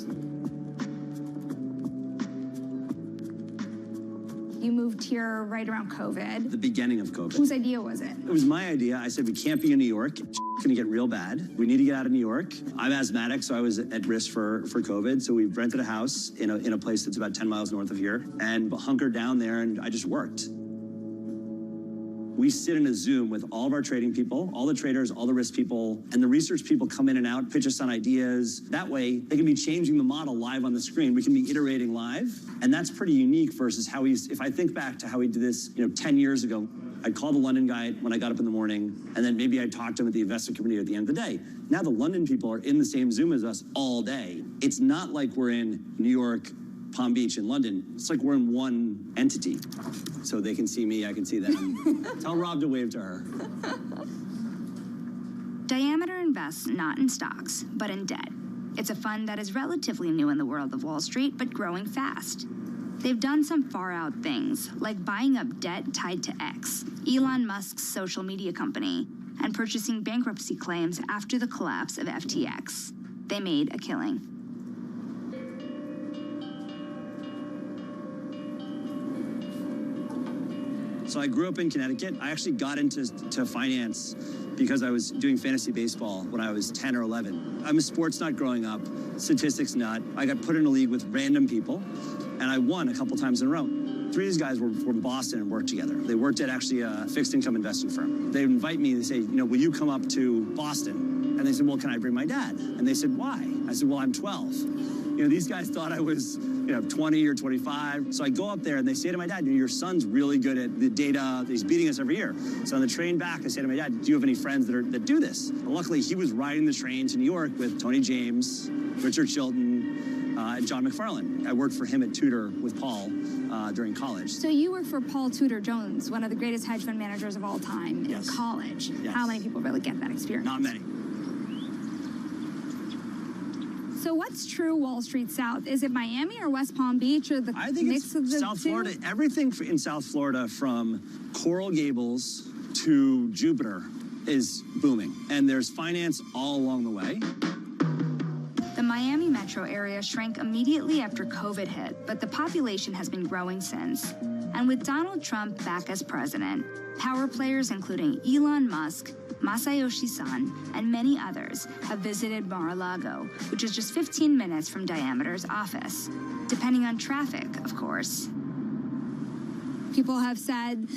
You moved here right around COVID.
The beginning of COVID.
Whose idea was it?
It was my idea. I said, we can't be in New York. It's going to get real bad. We need to get out of New York. I'm asthmatic, so I was at risk for COVID. So we rented a house in a place that's about 10 miles north of here and hunkered down there, and I just worked. We sit in a Zoom with all of our trading people, all the traders, all the risk people, and the research people come in and out, pitch us on ideas. That way, they can be changing the model live on the screen. We can be iterating live, and that's pretty unique versus how if I think back to how we did this, 10 years ago, I'd call the London guy when I got up in the morning, and then maybe I'd talk to him at the investment committee at the end of the day. Now the London people are in the same Zoom as us all day. It's not like we're in New York, Palm Beach, and London. It's like we're in one entity. So they can see me, I can see them. Tell Rob to wave to her.
Diameter invests not in stocks, but in debt. It's a fund that is relatively new in the world of Wall Street, but growing fast. They've done some far-out things, like buying up debt tied to X, Elon Musk's social media company, and purchasing bankruptcy claims after the collapse of FTX. They made a killing.
So I grew up in Connecticut. I actually got into finance because I was doing fantasy baseball when I was 10 or 11. I'm a sports nut growing up, statistics nut. I got put in a league with random people, and I won a couple times in a row. 3 of these guys were from Boston and worked together. They worked at actually a fixed income investing firm. They invite me, they say, will you come up to Boston? And they said, well, can I bring my dad? And they said, why? I said, well, I'm 12. These guys thought I was 20 or 25. So I go up there and they say to my dad, your son's really good at the data. He's beating us every year. So on the train back, I say to my dad, do you have any friends that do this? Well, luckily, he was riding the train to New York with Tony James, Richard Chilton, and John McFarlane. I worked for him at Tudor with Paul during college.
So you work for Paul Tudor Jones, one of the greatest hedge fund managers of all time in college.
Yes.
How many people really get that experience?
Not many.
So what's true Wall Street South? Is it Miami or West Palm Beach or the mix of the
South
two?
Florida. Everything in South Florida from Coral Gables to Jupiter is booming. And there's finance all along the way.
The Miami metro area shrank immediately after COVID hit, but the population has been growing since. And with Donald Trump back as president, power players including Elon Musk, Masayoshi Son, and many others have visited Mar-a-Lago, which is just 15 minutes from Diameter's office, depending on traffic, of course.
People have said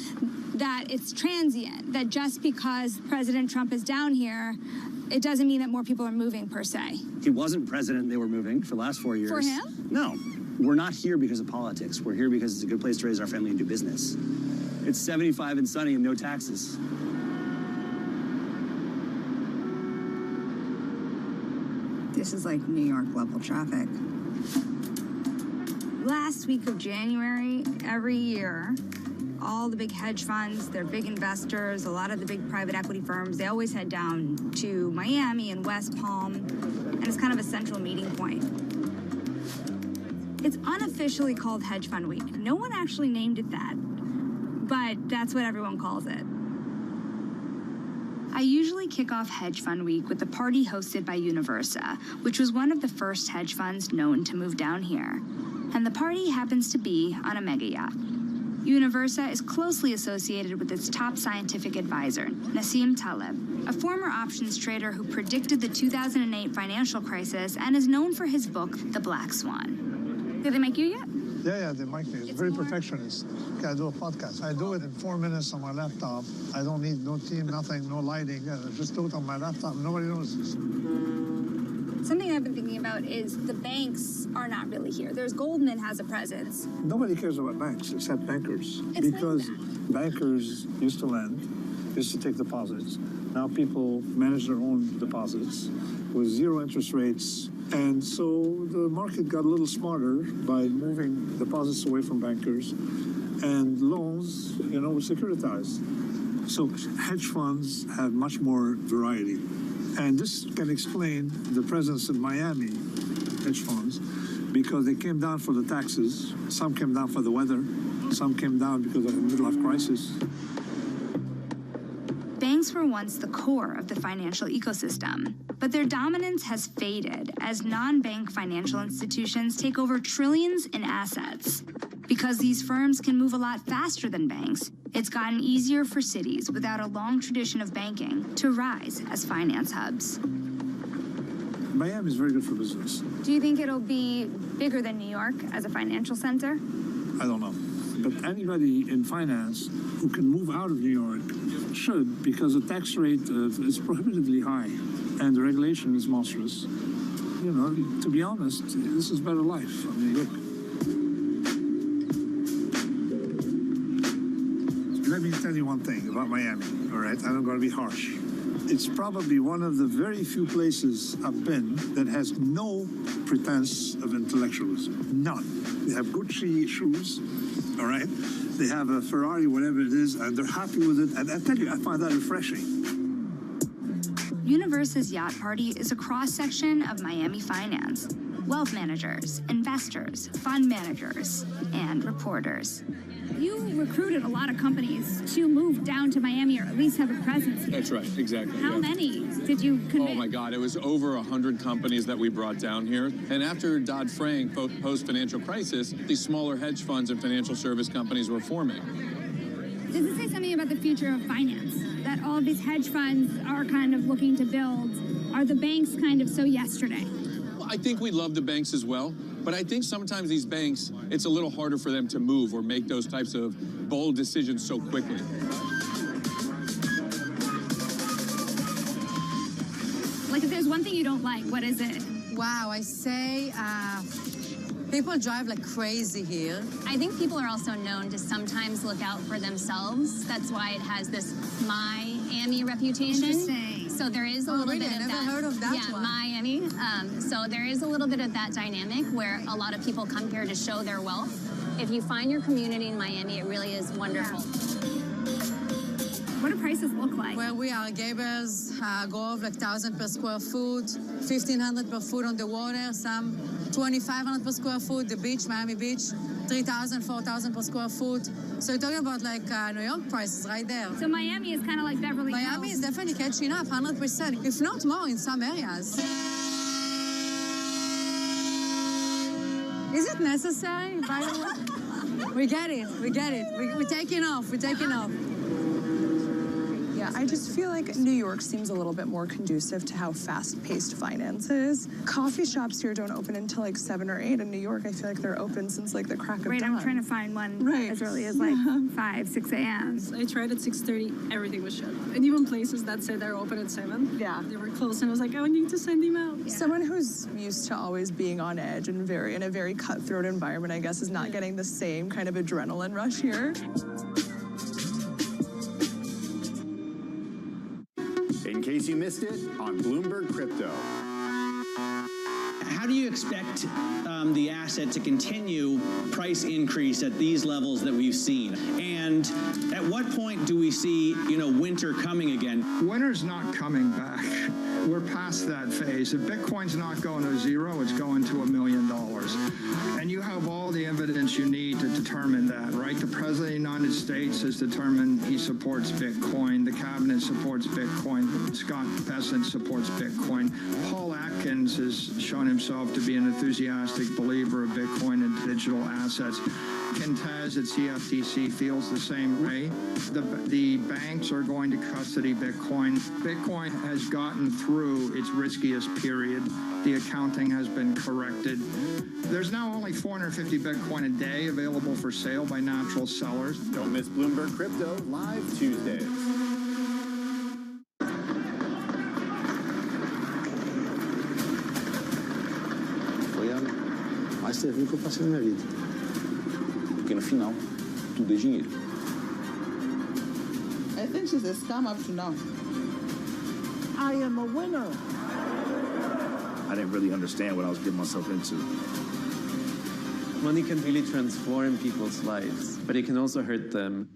that it's transient, that just because President Trump is down here, it doesn't mean that more people are moving per se.
He wasn't president, they were moving for the last 4 years.
For him?
No. We're not here because of politics. We're here because it's a good place to raise our family and do business. It's 75 and sunny and no taxes.
This is like New York level traffic.
Last week of January, every year, all the big hedge funds, they're big investors, a lot of the big private equity firms, they always head down to Miami and West Palm, and it's kind of a central meeting point. It's unofficially called Hedge Fund Week. No one actually named it that, but that's what everyone calls it.
I usually kick off Hedge Fund Week with a party hosted by Universa, which was one of the first hedge funds known to move down here. And the party happens to be on a mega yacht. Universa is closely associated with its top scientific advisor, Nassim Taleb, a former options trader who predicted the 2008 financial crisis and is known for his book, The Black Swan. Did they make you yet?
Yeah, they make me. It's very perfectionist. Okay, I do a podcast. I do it in 4 minutes on my laptop. I don't need no team, nothing, no lighting. I just do it on my laptop. Nobody knows this.
Something I've been thinking about is the banks are not really here. There's Goldman has a presence.
Nobody cares about banks except bankers. Because bankers used to lend, used to take deposits. Now people manage their own deposits with zero interest rates. And so the market got a little smarter by moving deposits away from bankers and loans, were securitized. So hedge funds have much more variety. And this can explain the presence in Miami, hedge funds, because they came down for the taxes. Some came down for the weather. Some came down because of the midlife crisis.
Banks were once the core of the financial ecosystem, but their dominance has faded as non-bank financial institutions take over trillions in assets. Because these firms can move a lot faster than banks, it's gotten easier for cities without a long tradition of banking to rise as finance hubs.
Miami is very good for business.
Do you think it'll be bigger than New York as a financial center?
I don't know. But anybody in finance who can move out of New York should, because the tax rate is prohibitively high and the regulation is monstrous. To be honest, this is better life. I mean, look. Let me me tell you one thing about Miami, all right? And I'm going to be harsh. It's probably one of the very few places I've been that has no pretense of intellectualism. None. They have Gucci shoes, all right? They have a Ferrari, whatever it is, and they're happy with it. And I tell you, I find that refreshing.
Universe's Yacht Party is a cross-section of Miami finance. Wealth managers, investors, fund managers, and reporters.
You recruited a lot of companies to move down to Miami or at least have a presence here.
That's right, exactly.
How many did you convince?
Oh my God, it was over 100 companies that we brought down here. And after Dodd-Frank, post-financial crisis, these smaller hedge funds and financial service companies were forming.
Does it say something about the future of finance? That all of these hedge funds are kind of looking to build? Are the banks kind of so yesterday?
Well, I think we love the banks as well. But I think sometimes these banks, it's a little harder for them to move or make those types of bold decisions so quickly.
Like, if there's one thing you don't like, what is it?
Wow, I say people drive like crazy here.
I think people are also known to sometimes look out for themselves. That's why it has this Miami reputation.
Interesting.
So there is a little bit of that.
I never heard of that
yeah,
one.
Miami. So there is a little bit of that dynamic where a lot of people come here to show their wealth. If you find your community in Miami, it really is wonderful.
What do prices look like?
Where we are, Gables go of like 1,000 per square foot, 1,500 per foot on the water, some 2,500 per square foot, the beach, Miami Beach, 3,000, 4,000 per square foot. So you're talking about like New York prices right there.
So Miami is kind of like Beverly Hills.
Miami is definitely catching up, 100%, if not more in some areas. Is it necessary, by the way? We get it, we're taking off,
Yeah, I just feel like New York seems a little bit more conducive to how fast-paced finance is. Coffee shops here don't open until like 7 or 8. In New York, I feel like they're open since like the crack of dawn.
Right, I'm trying to find one as early as like 5, 6 a.m.
I tried at 6:30, everything was shut. And even places that said they're open at 7, they were closed. And I was like, I need to send him out.
Yeah. Someone who's used to always being on edge and in a very cutthroat environment, I guess, is not getting the same kind of adrenaline rush here.
In case you missed it, on Bloomberg Crypto.
How do you expect the asset to continue price increase at these levels that we've seen? And at what point do we see, winter coming again?
Winter's not coming back. We're past that phase. If Bitcoin's not going to zero, it's going to $1 million. And you have all the evidence you need to determine that, right? The President of the United States has determined he supports Bitcoin. The Cabinet supports Bitcoin. Scott Bessent supports Bitcoin. Paul Atkins has shown himself to be an enthusiastic believer of Bitcoin and digital assets. Kentez at CFTC feels the same way. The banks are going to custody Bitcoin. Bitcoin has gotten through its riskiest period. The accounting has been corrected. There's now only 450 Bitcoin a day available for sale by natural sellers.
Don't miss Bloomberg Crypto live Tuesdays.
Foi a mais terrível que eu passei na minha vida. Porque no final, tudo é dinheiro.
I think she's a scam up to now.
I am a winner.
I didn't really understand what I was getting myself into.
Money can really transform people's lives, but it can also hurt them.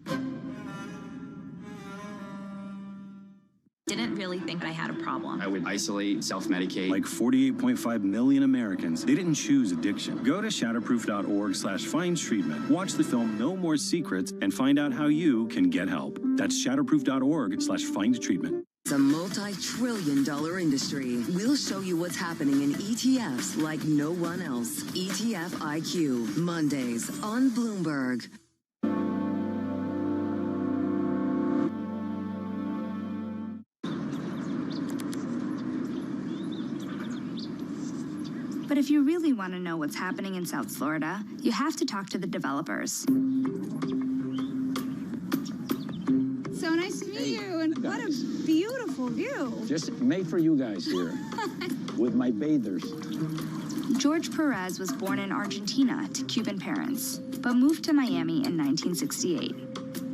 Didn't really think I had a problem.
I would isolate, self-medicate.
Like 48.5 million Americans, they didn't choose addiction. Go to shatterproof.org/findtreatment. Watch the film No More Secrets and find out how you can get help. That's shatterproof.org/findtreatment.
It's a multi-trillion-dollar industry. We'll show you what's happening in ETFs like no one else. ETF IQ, Mondays on Bloomberg.
But if you really want to know what's happening in South Florida, you have to talk to the developers.
So nice to meet you, and what a beautiful view.
Just made for you guys here with my bathers.
George Perez was born in Argentina to Cuban parents, but moved to Miami in 1968.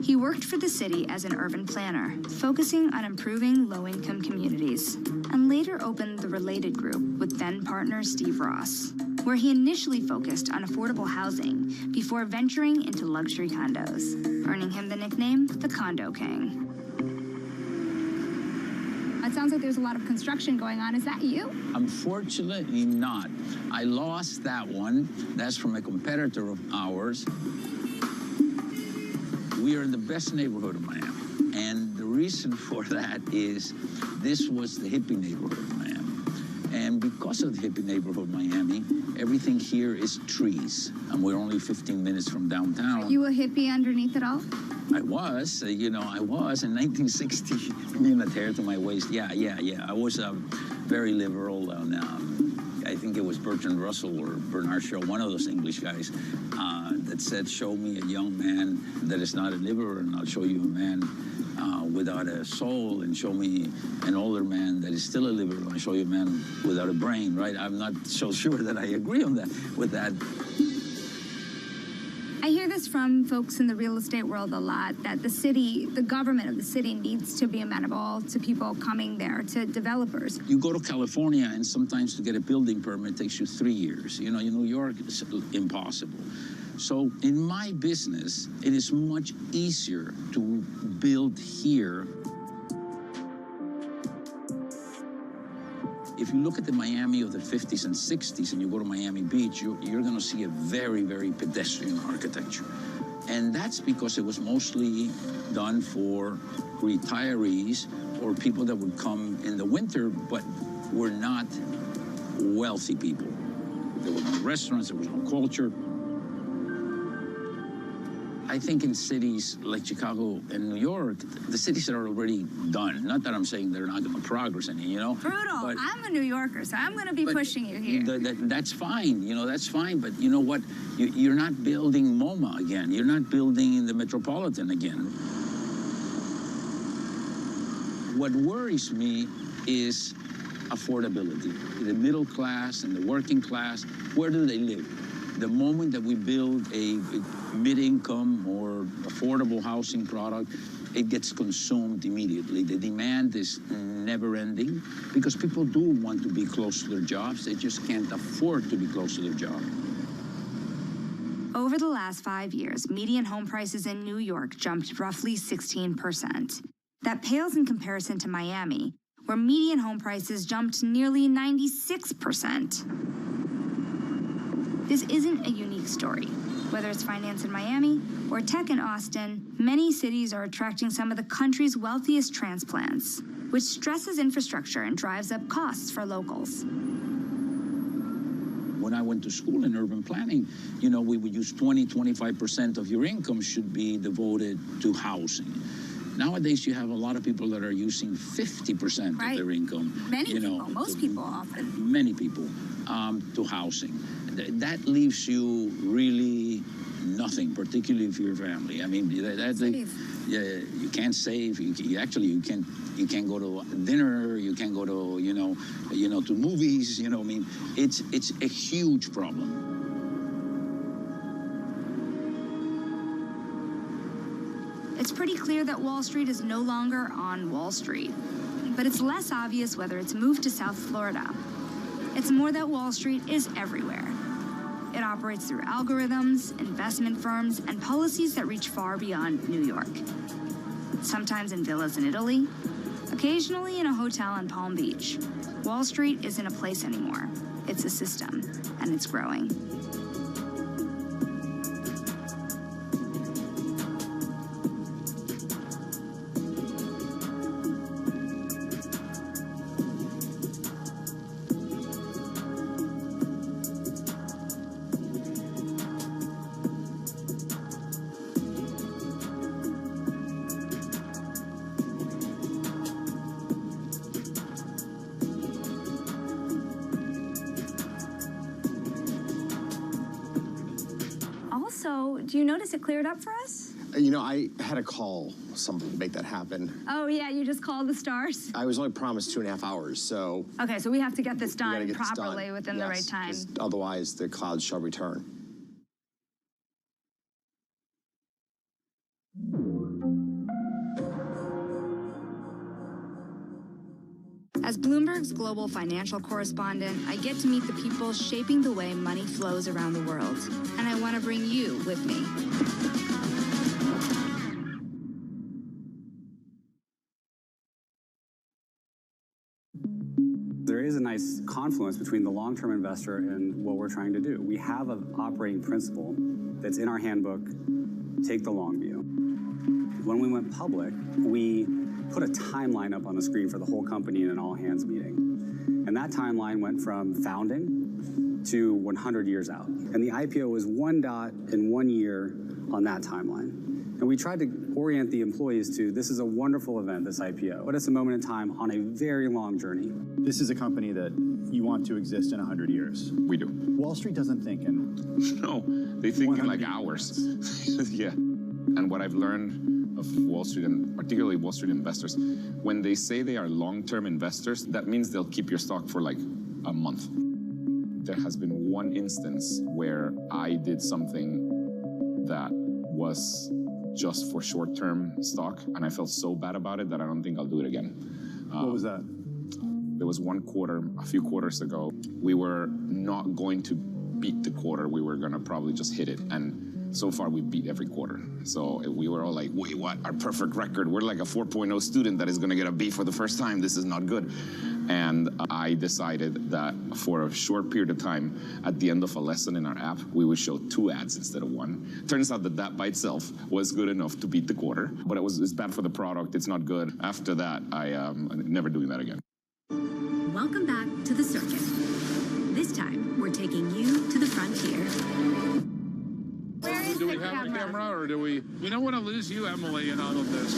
He worked for the city as an urban planner, focusing on improving low-income communities, and later opened the Related Group with then-partner Steve Ross, where he initially focused on affordable housing before venturing into luxury condos, earning him the nickname the Condo King.
It sounds like there's a lot of construction going on. Is that you?
Unfortunately not. I lost that one. That's from a competitor of ours. We are in the best neighborhood of Miami. And the reason for that is this was the hippie neighborhood of Miami. And because of the hippie neighborhood of Miami, everything here is trees. And we're only 15 minutes from downtown.
Are you a hippie underneath it all?
I was, I was in 1960, a hair to my waist. Yeah. I was very liberal. I think it was Bertrand Russell or Bernard Shaw, one of those English guys, that said, show me a young man that is not a liberal, and I'll show you a man without a soul, and show me an older man that is still a liberal, and I'll show you a man without a brain, right? I'm not so sure that I agree on that with that.
I hear this from folks in the real estate world a lot, that the city, the government of the city needs to be amenable to people coming there, to developers.
You go to California, and sometimes to get a building permit takes you 3 years. In New York, it's impossible. So in my business, it is much easier to build here. If you look at the Miami of the 50s and 60s and you go to Miami Beach, you're going to see a very, very pedestrian architecture. And that's because it was mostly done for retirees or people that would come in the winter but were not wealthy people. There were no restaurants, there was no culture. I think in cities like Chicago and New York, the cities are already done. Not that I'm saying they're not going to progress any,
Brutal.
But
I'm a New Yorker, so I'm going to be pushing you here.
That's fine, that's fine. But you know what? You're not building MoMA again. You're not building the Metropolitan again. What worries me is affordability. The middle class and the working class, where do they live? The moment that we build a mid-income or affordable housing product, it gets consumed immediately. The demand is never ending because people do want to be close to their jobs. They just can't afford to be close to their job.
Over the last 5 years, median home prices in New York jumped roughly 16%. That pales in comparison to Miami, where median home prices jumped nearly 96%. This isn't a unique story. Whether it's finance in Miami or tech in Austin, many cities are attracting some of the country's wealthiest transplants, which stresses infrastructure and drives up costs for locals.
When I went to school in urban planning, we would use 25% of your income should be devoted to housing. Nowadays, you have a lot of people that are using 50% of their income.
Many people, most people often.
Many people to housing. That leaves you really nothing, particularly if you're a family. I mean, you can't save. You can't go to dinner. You can't go to to movies. It's a huge problem.
It's pretty clear that Wall Street is no longer on Wall Street, but it's less obvious whether it's moved to South Florida. It's more that Wall Street is everywhere. It operates through algorithms, investment firms, and policies that reach far beyond New York. Sometimes in villas in Italy, occasionally in a hotel in Palm Beach. Wall Street isn't a place anymore. It's a system, and it's growing.
Do you notice it cleared up for us?
I had to call somebody to make that happen.
Oh, yeah, you just called the stars?
I was only promised 2.5 hours, so...
Okay, so we have to get this done properly within the right time.
Otherwise, the clouds shall return.
Bloomberg's global financial correspondent, I get to meet the people shaping the way money flows around the world. And I want to bring you with me.
There is a nice confluence between the long-term investor and what we're trying to do. We have an operating principle that's in our handbook, take the long view. When we went public, we put a timeline up on the screen for the whole company in an all-hands meeting. And that timeline went from founding to 100 years out. And the IPO was one dot in 1 year on that timeline. And we tried to orient the employees to, this is a wonderful event, this IPO, but it's a moment in time on a very long journey.
This is a company that you want to exist in 100 years.
We do.
Wall Street doesn't think in...
No, they think in like hours. Yeah. And what I've learned of Wall Street, and particularly Wall Street investors, when they say they are long-term investors, that means they'll keep your stock for like a month. There has been one instance where I did something that was just for short-term stock, and I felt so bad about it that I don't think I'll do it again.
What was that?
There was one quarter, a few quarters ago, we were not going to beat the quarter. We were going to probably just hit it. And so far, we beat every quarter. So we were all like, wait, what? Our perfect record. We're like a 4.0 student that is going to get a B for the first time. This is not good. And I decided that for a short period of time, at the end of a lesson in our app, we would show 2 ads instead of 1. Turns out that that by itself was good enough to beat the quarter. But it's bad for the product. It's not good. After that, I'm never doing that again.
Welcome back to the circuit. This time, we're taking you to the frontier.
Do we have a camera, or do we? We don't want to lose you, Emily, in all of this.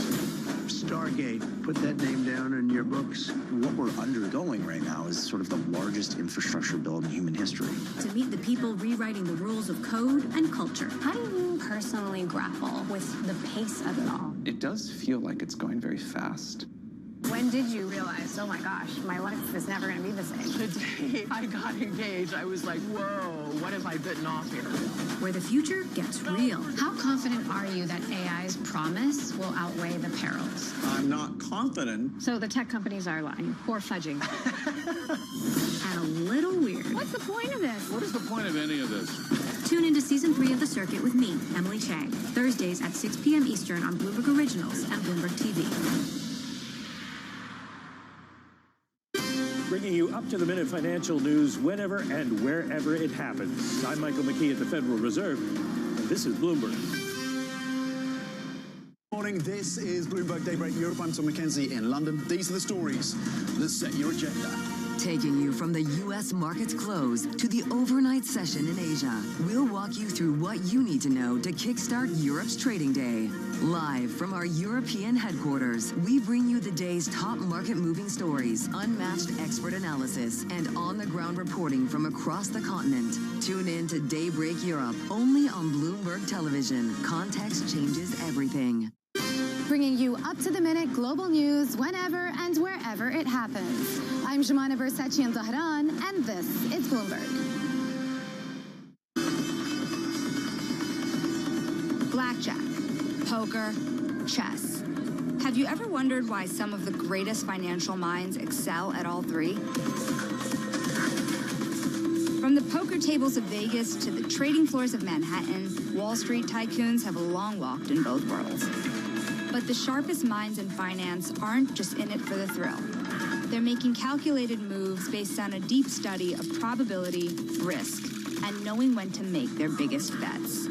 Stargate, put that name down in your books. What we're undergoing right now is sort of the largest infrastructure bill in human history.
To meet the people rewriting the rules of code and culture.
How do you personally grapple with the pace of it all?
It does feel like it's going very fast.
When did you realize, oh my gosh, my life is never going to be the same?
The day I got engaged, I was like, whoa, what have I bitten off here?
Where the future gets real.
How confident are you that AI's promise will outweigh the perils?
I'm not confident.
So the tech companies are lying or fudging.
And a little weird.
What's the point of this?
What is the point of any of this?
Tune into Season 3 of The Circuit with me, Emily Chang, Thursdays at 6 p.m. Eastern on Bloomberg Originals and Bloomberg TV.
Bringing you up-to-the-minute financial news whenever and wherever it happens. I'm Michael McKee at the Federal Reserve, and this is Bloomberg.
Morning, this is Bloomberg Daybreak Europe. I'm Tom McKenzie in London. These are the stories that set your agenda.
Taking you from the U.S. market's close to the overnight session in Asia, we'll walk you through what you need to know to kickstart Europe's trading day. Live from our European headquarters, we bring you the day's top market-moving stories, unmatched expert analysis, and on-the-ground reporting from across the continent. Tune in to Daybreak Europe, only on Bloomberg Television. Context changes everything.
Bringing you up-to-the-minute global news whenever and wherever it happens. I'm Jumana Versace in Tehran, and this is Bloomberg.
Blackjack, poker, chess. Have you ever wondered why some of the greatest financial minds excel at all three? From the poker tables of Vegas to the trading floors of Manhattan, Wall Street tycoons have long walked in both worlds. But the sharpest minds in finance aren't just in it for the thrill. They're making calculated moves based on a deep study of probability, risk, and knowing when to make their biggest bets.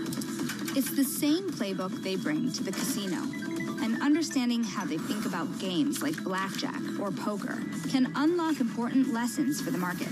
It's the same playbook they bring to the casino. And understanding how they think about games like blackjack or poker can unlock important lessons for the market.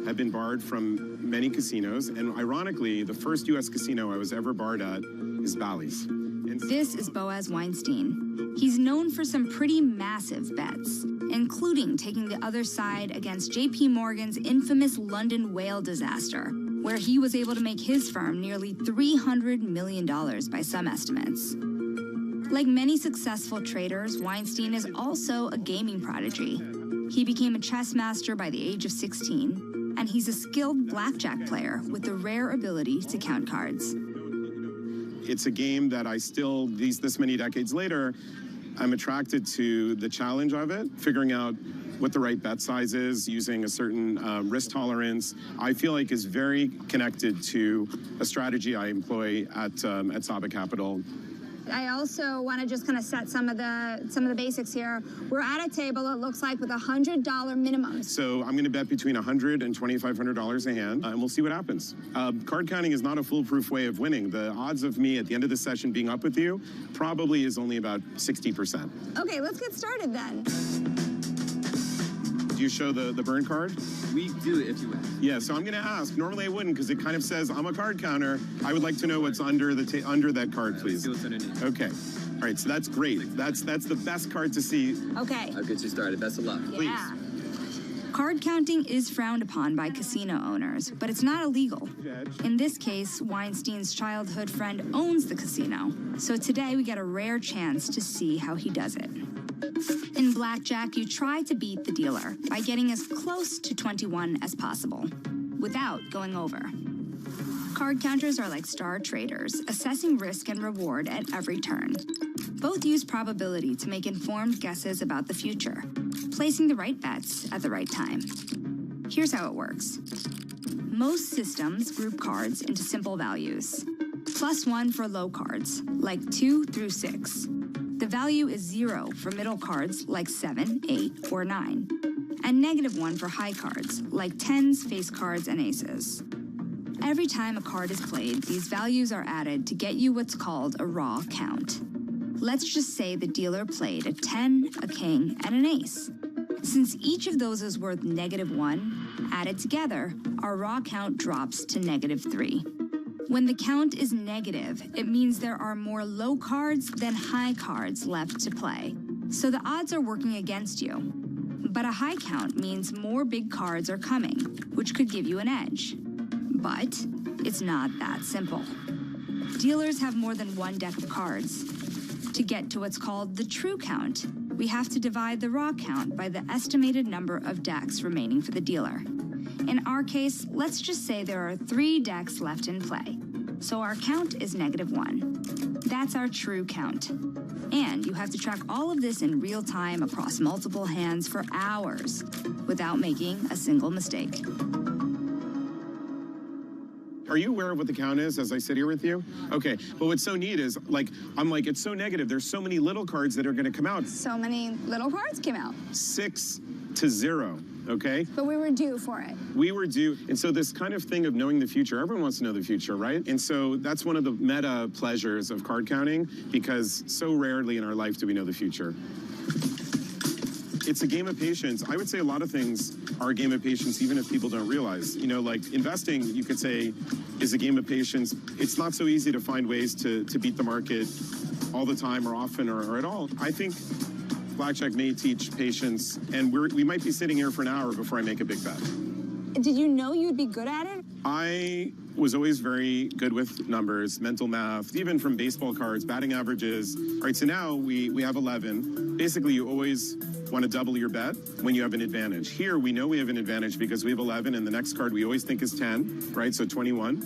I've been barred from many casinos, and ironically, the first U.S. casino I was ever barred at is Bally's.
This is Boaz Weinstein. He's known for some pretty massive bets, including taking the other side against J.P. Morgan's infamous London whale disaster, where he was able to make his firm nearly $300 million by some estimates. Like many successful traders, Weinstein is also a gaming prodigy. He became a chess master by the age of 16, and he's a skilled blackjack player with the rare ability to count cards.
It's a game that I still, this many decades later, I'm attracted to the challenge of it, figuring out what the right bet size is, using a certain risk tolerance. I feel like is very connected to a strategy I employ at Saba Capital.
I also want to just kind of set some of the basics here. We're at a table, it looks like, with $100 minimum.
So I'm going to bet between $100 and $2,500 a hand, and we'll see what happens. Card counting is not a foolproof way of winning. The odds of me at the end of the session being up with you probably is only about 60%.
Okay, let's get started then.
Do you show the burn card?
We do if you ask.
Yeah, so I'm going to ask. Normally I wouldn't because it kind of says I'm a card counter. I would like to know what's under that card, please.
See what's underneath.
Okay. All right, so that's great. That's the best card to see.
Okay.
I'll get you started. Best of luck.
Yeah.
Card counting is frowned upon by casino owners, but it's not illegal. In this case, Weinstein's childhood friend owns the casino, so today we get a rare chance to see how he does it. In blackjack, you try to beat the dealer by getting as close to 21 as possible, without going over. Card counters are like star traders, assessing risk and reward at every turn. Both use probability to make informed guesses about the future, placing the right bets at the right time. Here's how it works. Most systems group cards into simple values. +1 for low cards, like 2 through 6. The value is 0 for middle cards, like 7, 8, or 9. And -1 for high cards, like 10s, face cards, and aces. Every time a card is played, these values are added to get you what's called a raw count. Let's just say the dealer played a 10, a king, and an ace. Since each of those is worth -1, added together, our raw count drops to -3. When the count is negative, it means there are more low cards than high cards left to play. So the odds are working against you. But a high count means more big cards are coming, which could give you an edge. But it's not that simple. Dealers have more than one deck of cards. To get to what's called the true count, we have to divide the raw count by the estimated number of decks remaining for the dealer. In our case, let's just say there are 3 decks left in play. So our count is -1. That's our true count. And you have to track all of this in real time across multiple hands for hours without making a single mistake.
Are you aware of what the count is as I sit here with you? Okay, but what's so neat is, it's so negative. There's so many little cards that are going to come out.
So many little cards came out.
6 to 0, okay?
But we were due for it.
We were due. And so this kind of thing of knowing the future, everyone wants to know the future, right? And so that's one of the meta pleasures of card counting, because so rarely in our life do we know the future. It's a game of patience. I would say a lot of things are a game of patience, even if people don't realize. You know, like investing, you could say, is a game of patience. It's not so easy to find ways to beat the market all the time or often or at all. I think blackjack may teach patience, and we might be sitting here for an hour before I make a big bet.
Did you know you'd be good at it?
I was always very good with numbers, mental math, even from baseball cards, batting averages. All right, so now we have 11. Basically, you always want to double your bet when you have an advantage. Here, we know we have an advantage because we have 11, and the next card we always think is 10, right? So 21.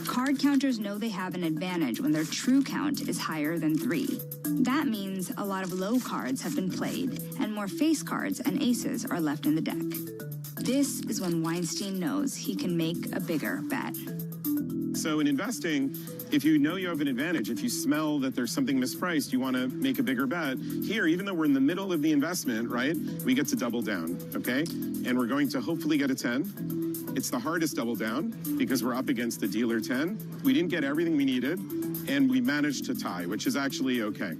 Card counters know they have an advantage when their true count is higher than 3. That means a lot of low cards have been played, and more face cards and aces are left in the deck. This is when Weinstein knows he can make a bigger bet.
So in investing, if you know you have an advantage, if you smell that there's something mispriced, you want to make a bigger bet. Here, even though we're in the middle of the investment, right, we get to double down, okay? And we're going to hopefully get a 10. It's the hardest double down because we're up against the dealer 10. We didn't get everything we needed, and we managed to tie, which is actually okay.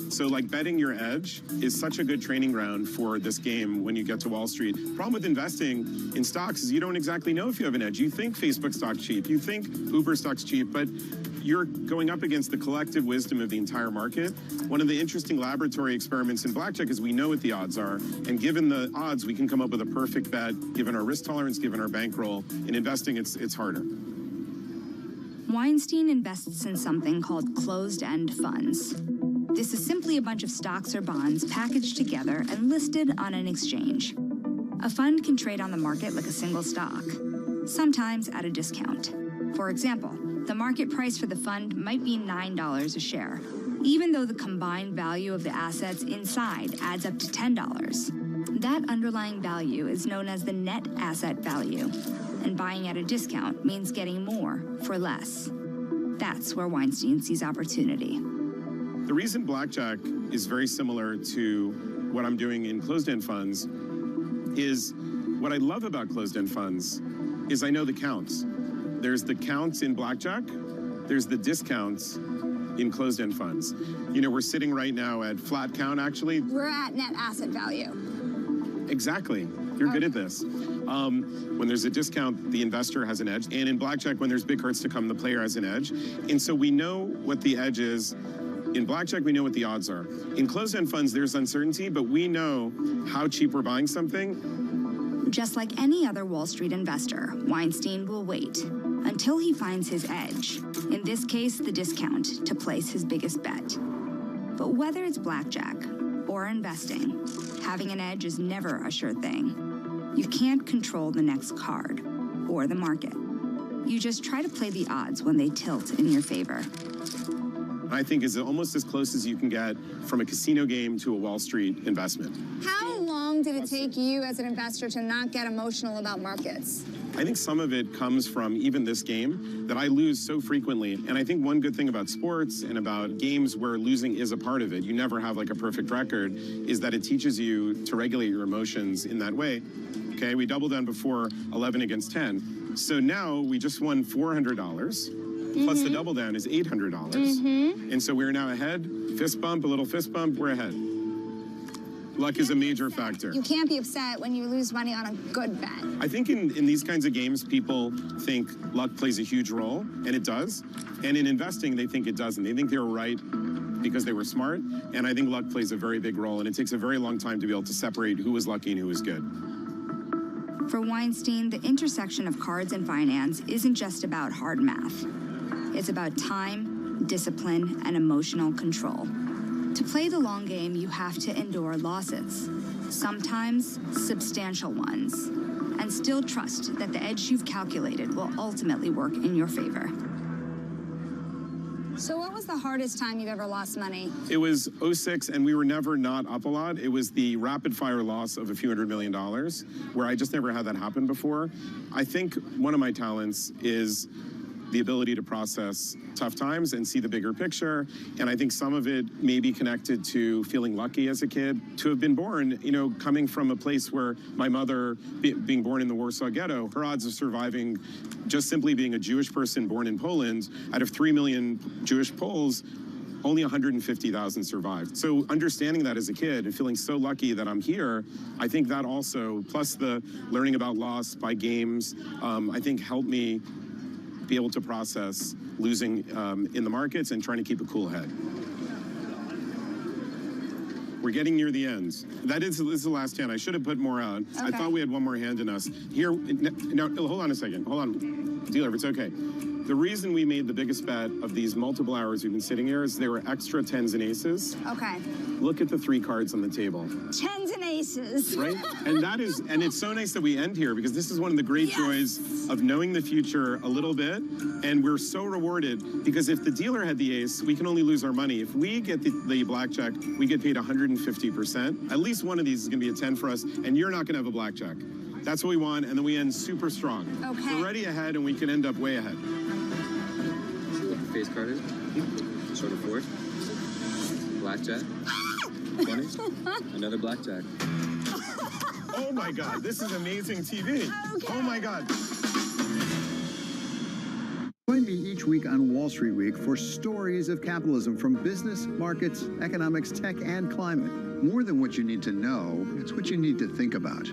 So like betting your edge is such a good training ground for this game when you get to Wall Street. Problem with investing in stocks is you don't exactly know if you have an edge. You think Facebook stock's cheap, you think Uber stock's cheap, but you're going up against the collective wisdom of the entire market. One of the interesting laboratory experiments in blackjack is we know what the odds are, and given the odds, we can come up with a perfect bet, given our risk tolerance, given our bankroll. In investing, it's harder.
Weinstein invests in something called closed-end funds. This is simply a bunch of stocks or bonds packaged together and listed on an exchange. A fund can trade on the market like a single stock, sometimes at a discount. For example, the market price for the fund might be $9 a share, even though the combined value of the assets inside adds up to $10. That underlying value is known as the net asset value, and buying at a discount means getting more for less. That's where Weinstein sees opportunity.
The reason blackjack is very similar to what I'm doing in closed-end funds is what I love about closed-end funds is I know the counts. There's the counts in blackjack, there's the discounts in closed-end funds. You know, we're sitting right now at flat count, actually.
We're at net asset value.
Exactly. You're good at this. When there's a discount, the investor has an edge. And in blackjack, when there's big cards to come, the player has an edge. And so we know what the edge is. In blackjack, we know what the odds are. In closed-end funds, there's uncertainty, but we know how cheap we're buying something.
Just like any other Wall Street investor, Weinstein will wait until he finds his edge, in this case, the discount, to place his biggest bet. But whether it's blackjack or investing, having an edge is never a sure thing. You can't control the next card or the market. You just try to play the odds when they tilt in your favor.
I think is almost as close as you can get from a casino game to a Wall Street investment.
How long did it take you as an investor to not get emotional about markets?
I think some of it comes from even this game that I lose so frequently. And I think one good thing about sports and about games where losing is a part of it, you never have like a perfect record, is that it teaches you to regulate your emotions in that way. Okay, we doubled down before 11 against 10. So now we just won $400. Plus the double down is $800. And so we're now ahead. Fist bump, a little fist bump, we're ahead. Luck is a major factor.
You can't be upset when you lose money on a good bet.
I think in these kinds of games, people think luck plays a huge role, and it does. And in investing, they think it doesn't. They think they were right because they were smart. And I think luck plays a very big role, and it takes a very long time to be able to separate who was lucky and who was good.
For Weinstein, the intersection of cards and finance isn't just about hard math. It's about time, discipline, and emotional control. To play the long game, you have to endure losses, sometimes substantial ones, and still trust that the edge you've calculated will ultimately work in your favor.
So what was the hardest time you've ever lost money?
It was 06, and we were never not up a lot. It was the rapid-fire loss of a few $100 million, where I just never had that happen before. I think one of my talents is the ability to process tough times and see the bigger picture. And I think some of it may be connected to feeling lucky as a kid to have been born, you know, coming from a place where my mother, being born in the Warsaw Ghetto, her odds of surviving just simply being a Jewish person born in Poland, out of 3 million Jewish Poles, only 150,000 survived. So understanding that as a kid and feeling so lucky that I'm here, I think that also, plus the learning about loss by games, I think helped me be able to process losing in the markets and trying to keep a cool head. We're getting near the end. This is the last hand. I should have put more out. Okay. I thought we had one more hand in us. Here, now, hold on a second. Hold on. Dealer, if it's okay. The reason we made the biggest bet of these multiple hours we've been sitting here is there were extra 10s and aces.
Okay.
Look at the 3 cards on the table.
10s and aces.
Right? And it's so nice that we end here because this is one of the great joys of knowing the future a little bit. And we're so rewarded because if the dealer had the ace, we can only lose our money. If we get the blackjack, we get paid 150%. At least one of these is going to be a 10 for us, and you're not going to have a blackjack. That's what we want, and then we end super strong.
Okay.
We're already ahead, and we can end up way ahead.
See what the face card is? Short of 4. Blackjack. 20. Another blackjack.
Oh my God, this is amazing TV. Okay. Oh my God.
Join me each week on Wall Street Week for stories of capitalism from business, markets, economics, tech, and climate. More than what you need to know, it's what you need to think about.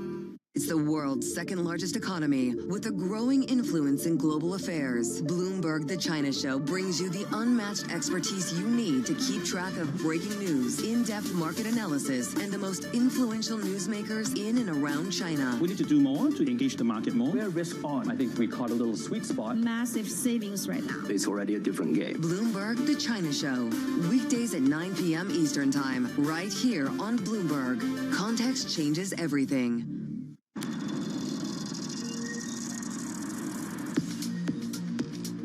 It's the world's second largest economy with a growing influence in global affairs. Bloomberg The China Show brings you the unmatched expertise you need to keep track of breaking news, in-depth market analysis, and the most influential newsmakers in and around China.
We need to do more to engage the market more. We're risk on. I think we caught a little sweet spot.
Massive savings right now.
It's already a different game.
Bloomberg The China Show. Weekdays at 9 p.m. Eastern Time, right here on Bloomberg. Context changes everything.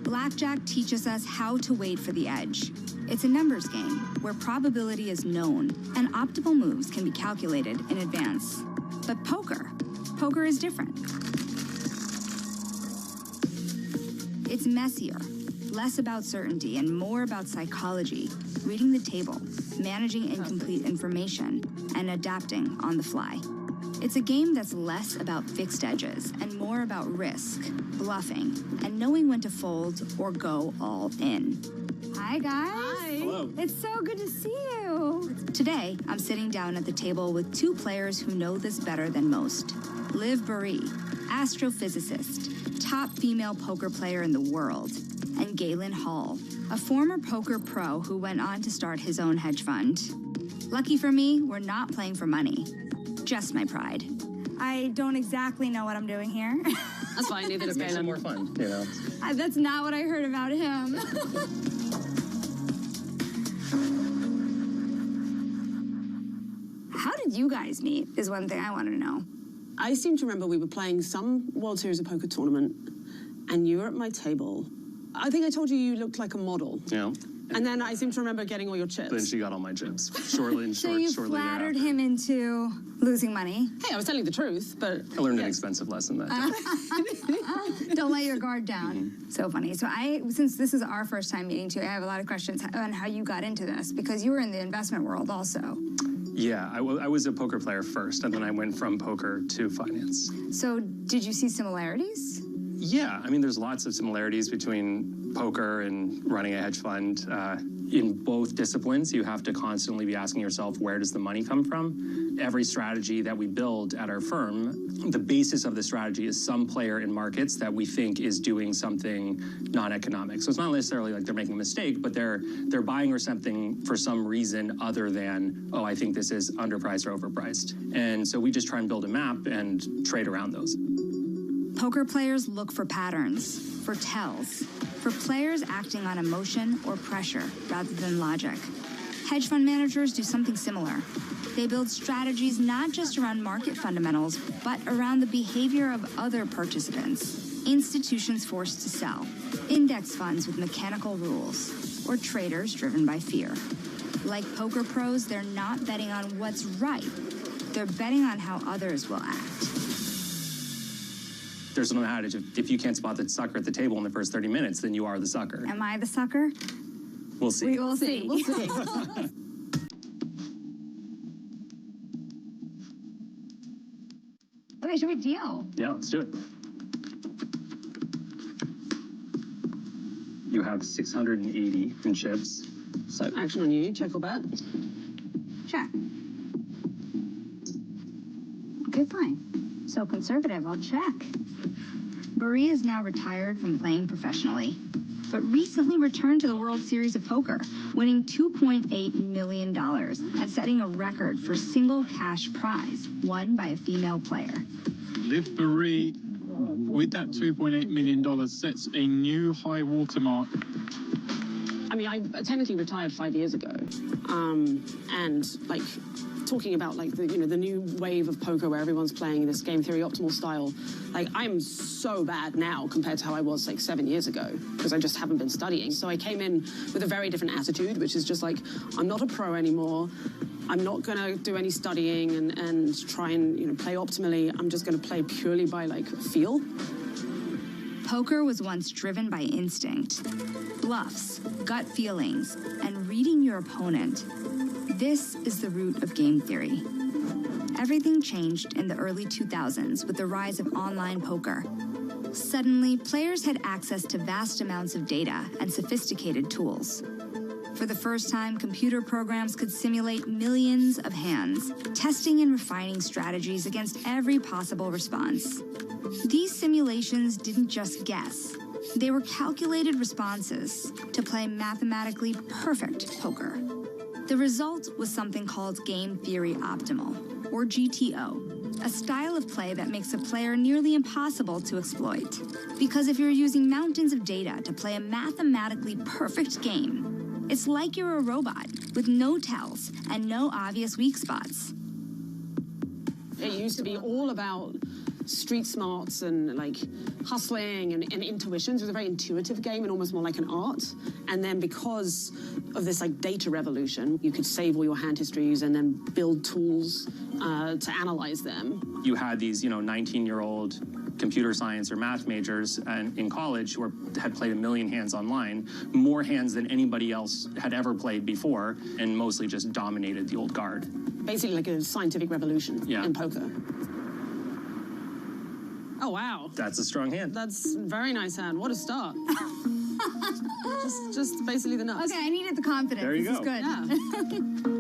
Blackjack teaches us how to wait for the edge. It's a numbers game where probability is known and optimal moves can be calculated in advance. But poker is different. It's messier, less about certainty and more about psychology, reading the table, managing incomplete information, and adapting on the fly. It's a game that's less about fixed edges and more about risk, bluffing, and knowing when to fold or go all in.
Hi, guys.
Hi.
Hello. It's so good to see you.
Today, I'm sitting down at the table with two players who know this better than most. Liv Burry, astrophysicist, top female poker player in the world, and Galen Hall, a former poker pro who went on to start his own hedge fund. Lucky for me, we're not playing for money. Just my pride.
I don't exactly know what I'm doing here.
That's fine, neither does Galen.
More fun, you know.
That's not what I heard about him.
How did you guys meet is one thing I want to know.
I seem to remember we were playing some World Series of Poker tournament, and you were at my table. I think I told you you looked like a model.
Yeah.
And then I seem to remember getting all your chips.
Then she got all my chips. Shortly
So you flattered him into losing money.
Hey, I was telling the truth, but...
I learned an expensive lesson that day.
Don't let your guard down.
So funny. So since this is our first time meeting too, I have a lot of questions on how you got into this, because you were in the investment world also.
Yeah, I was a poker player first, and then I went from poker to finance.
So did you see similarities?
Yeah, I mean, there's lots of similarities between poker and running a hedge fund. In both disciplines, you have to constantly be asking yourself, where does the money come from? Every strategy that we build at our firm, the basis of the strategy is some player in markets that we think is doing something non-economic. So it's not necessarily like they're making a mistake, but they're buying or something for some reason other than, oh, I think this is underpriced or overpriced. And so we just try and build a map and trade around those.
Poker players look for patterns, for tells, for players acting on emotion or pressure rather than logic. Hedge fund managers do something similar. They build strategies not just around market fundamentals, but around the behavior of other participants. Institutions forced to sell, index funds with mechanical rules, or traders driven by fear. Like poker pros, they're not betting on what's right. They're betting on how others will act.
There's an adage, if you can't spot the sucker at the table in the first 30 minutes, then you are the sucker.
Am I the sucker?
We'll see.
We will see.
We'll see.
Okay, should we deal?
Yeah, let's do it. You have 680 in chips.
So action on you, check or bet?
Check. Okay, fine. So conservative, I'll check. Burry is now retired from playing professionally, but recently returned to the World Series of Poker, winning $2.8 million and setting a record for single cash prize won by a female player.
Liv Burry, with that $2.8 million, sets a new high watermark.
I mean, I technically retired 5 years ago, and like talking about like the new wave of poker where everyone's playing this game theory optimal style. Like I'm so bad now compared to how I was like 7 years ago because I just haven't been studying. So I came in with a very different attitude, which is just like I'm not a pro anymore. I'm not gonna do any studying and try and play optimally. I'm just gonna play purely by like feel.
Poker was once driven by instinct, bluffs, gut feelings, and reading your opponent. This is the root of game theory. Everything changed in the early 2000s with the rise of online poker. Suddenly, players had access to vast amounts of data and sophisticated tools. For the first time, computer programs could simulate millions of hands, testing and refining strategies against every possible response. These simulations didn't just guess. They were calculated responses to play mathematically perfect poker. The result was something called Game Theory Optimal, or GTO, a style of play that makes a player nearly impossible to exploit. Because if you're using mountains of data to play a mathematically perfect game, it's like you're a robot with no tells and no obvious weak spots.
It used to be all about street smarts and like hustling and intuitions. It was a very intuitive game and almost more like an art. And then because of this like data revolution, you could save all your hand histories and then build tools to analyze them.
You had these, 19-year-old computer science or math majors in college who had played 1 million hands online, more hands than anybody else had ever played before, and mostly just dominated the old guard.
Basically like a scientific revolution in poker. Oh, wow.
That's a strong hand.
That's a very nice hand. What a start. just basically the nuts.
Okay, I needed the confidence.
There you
this
go.
is good.
Yeah.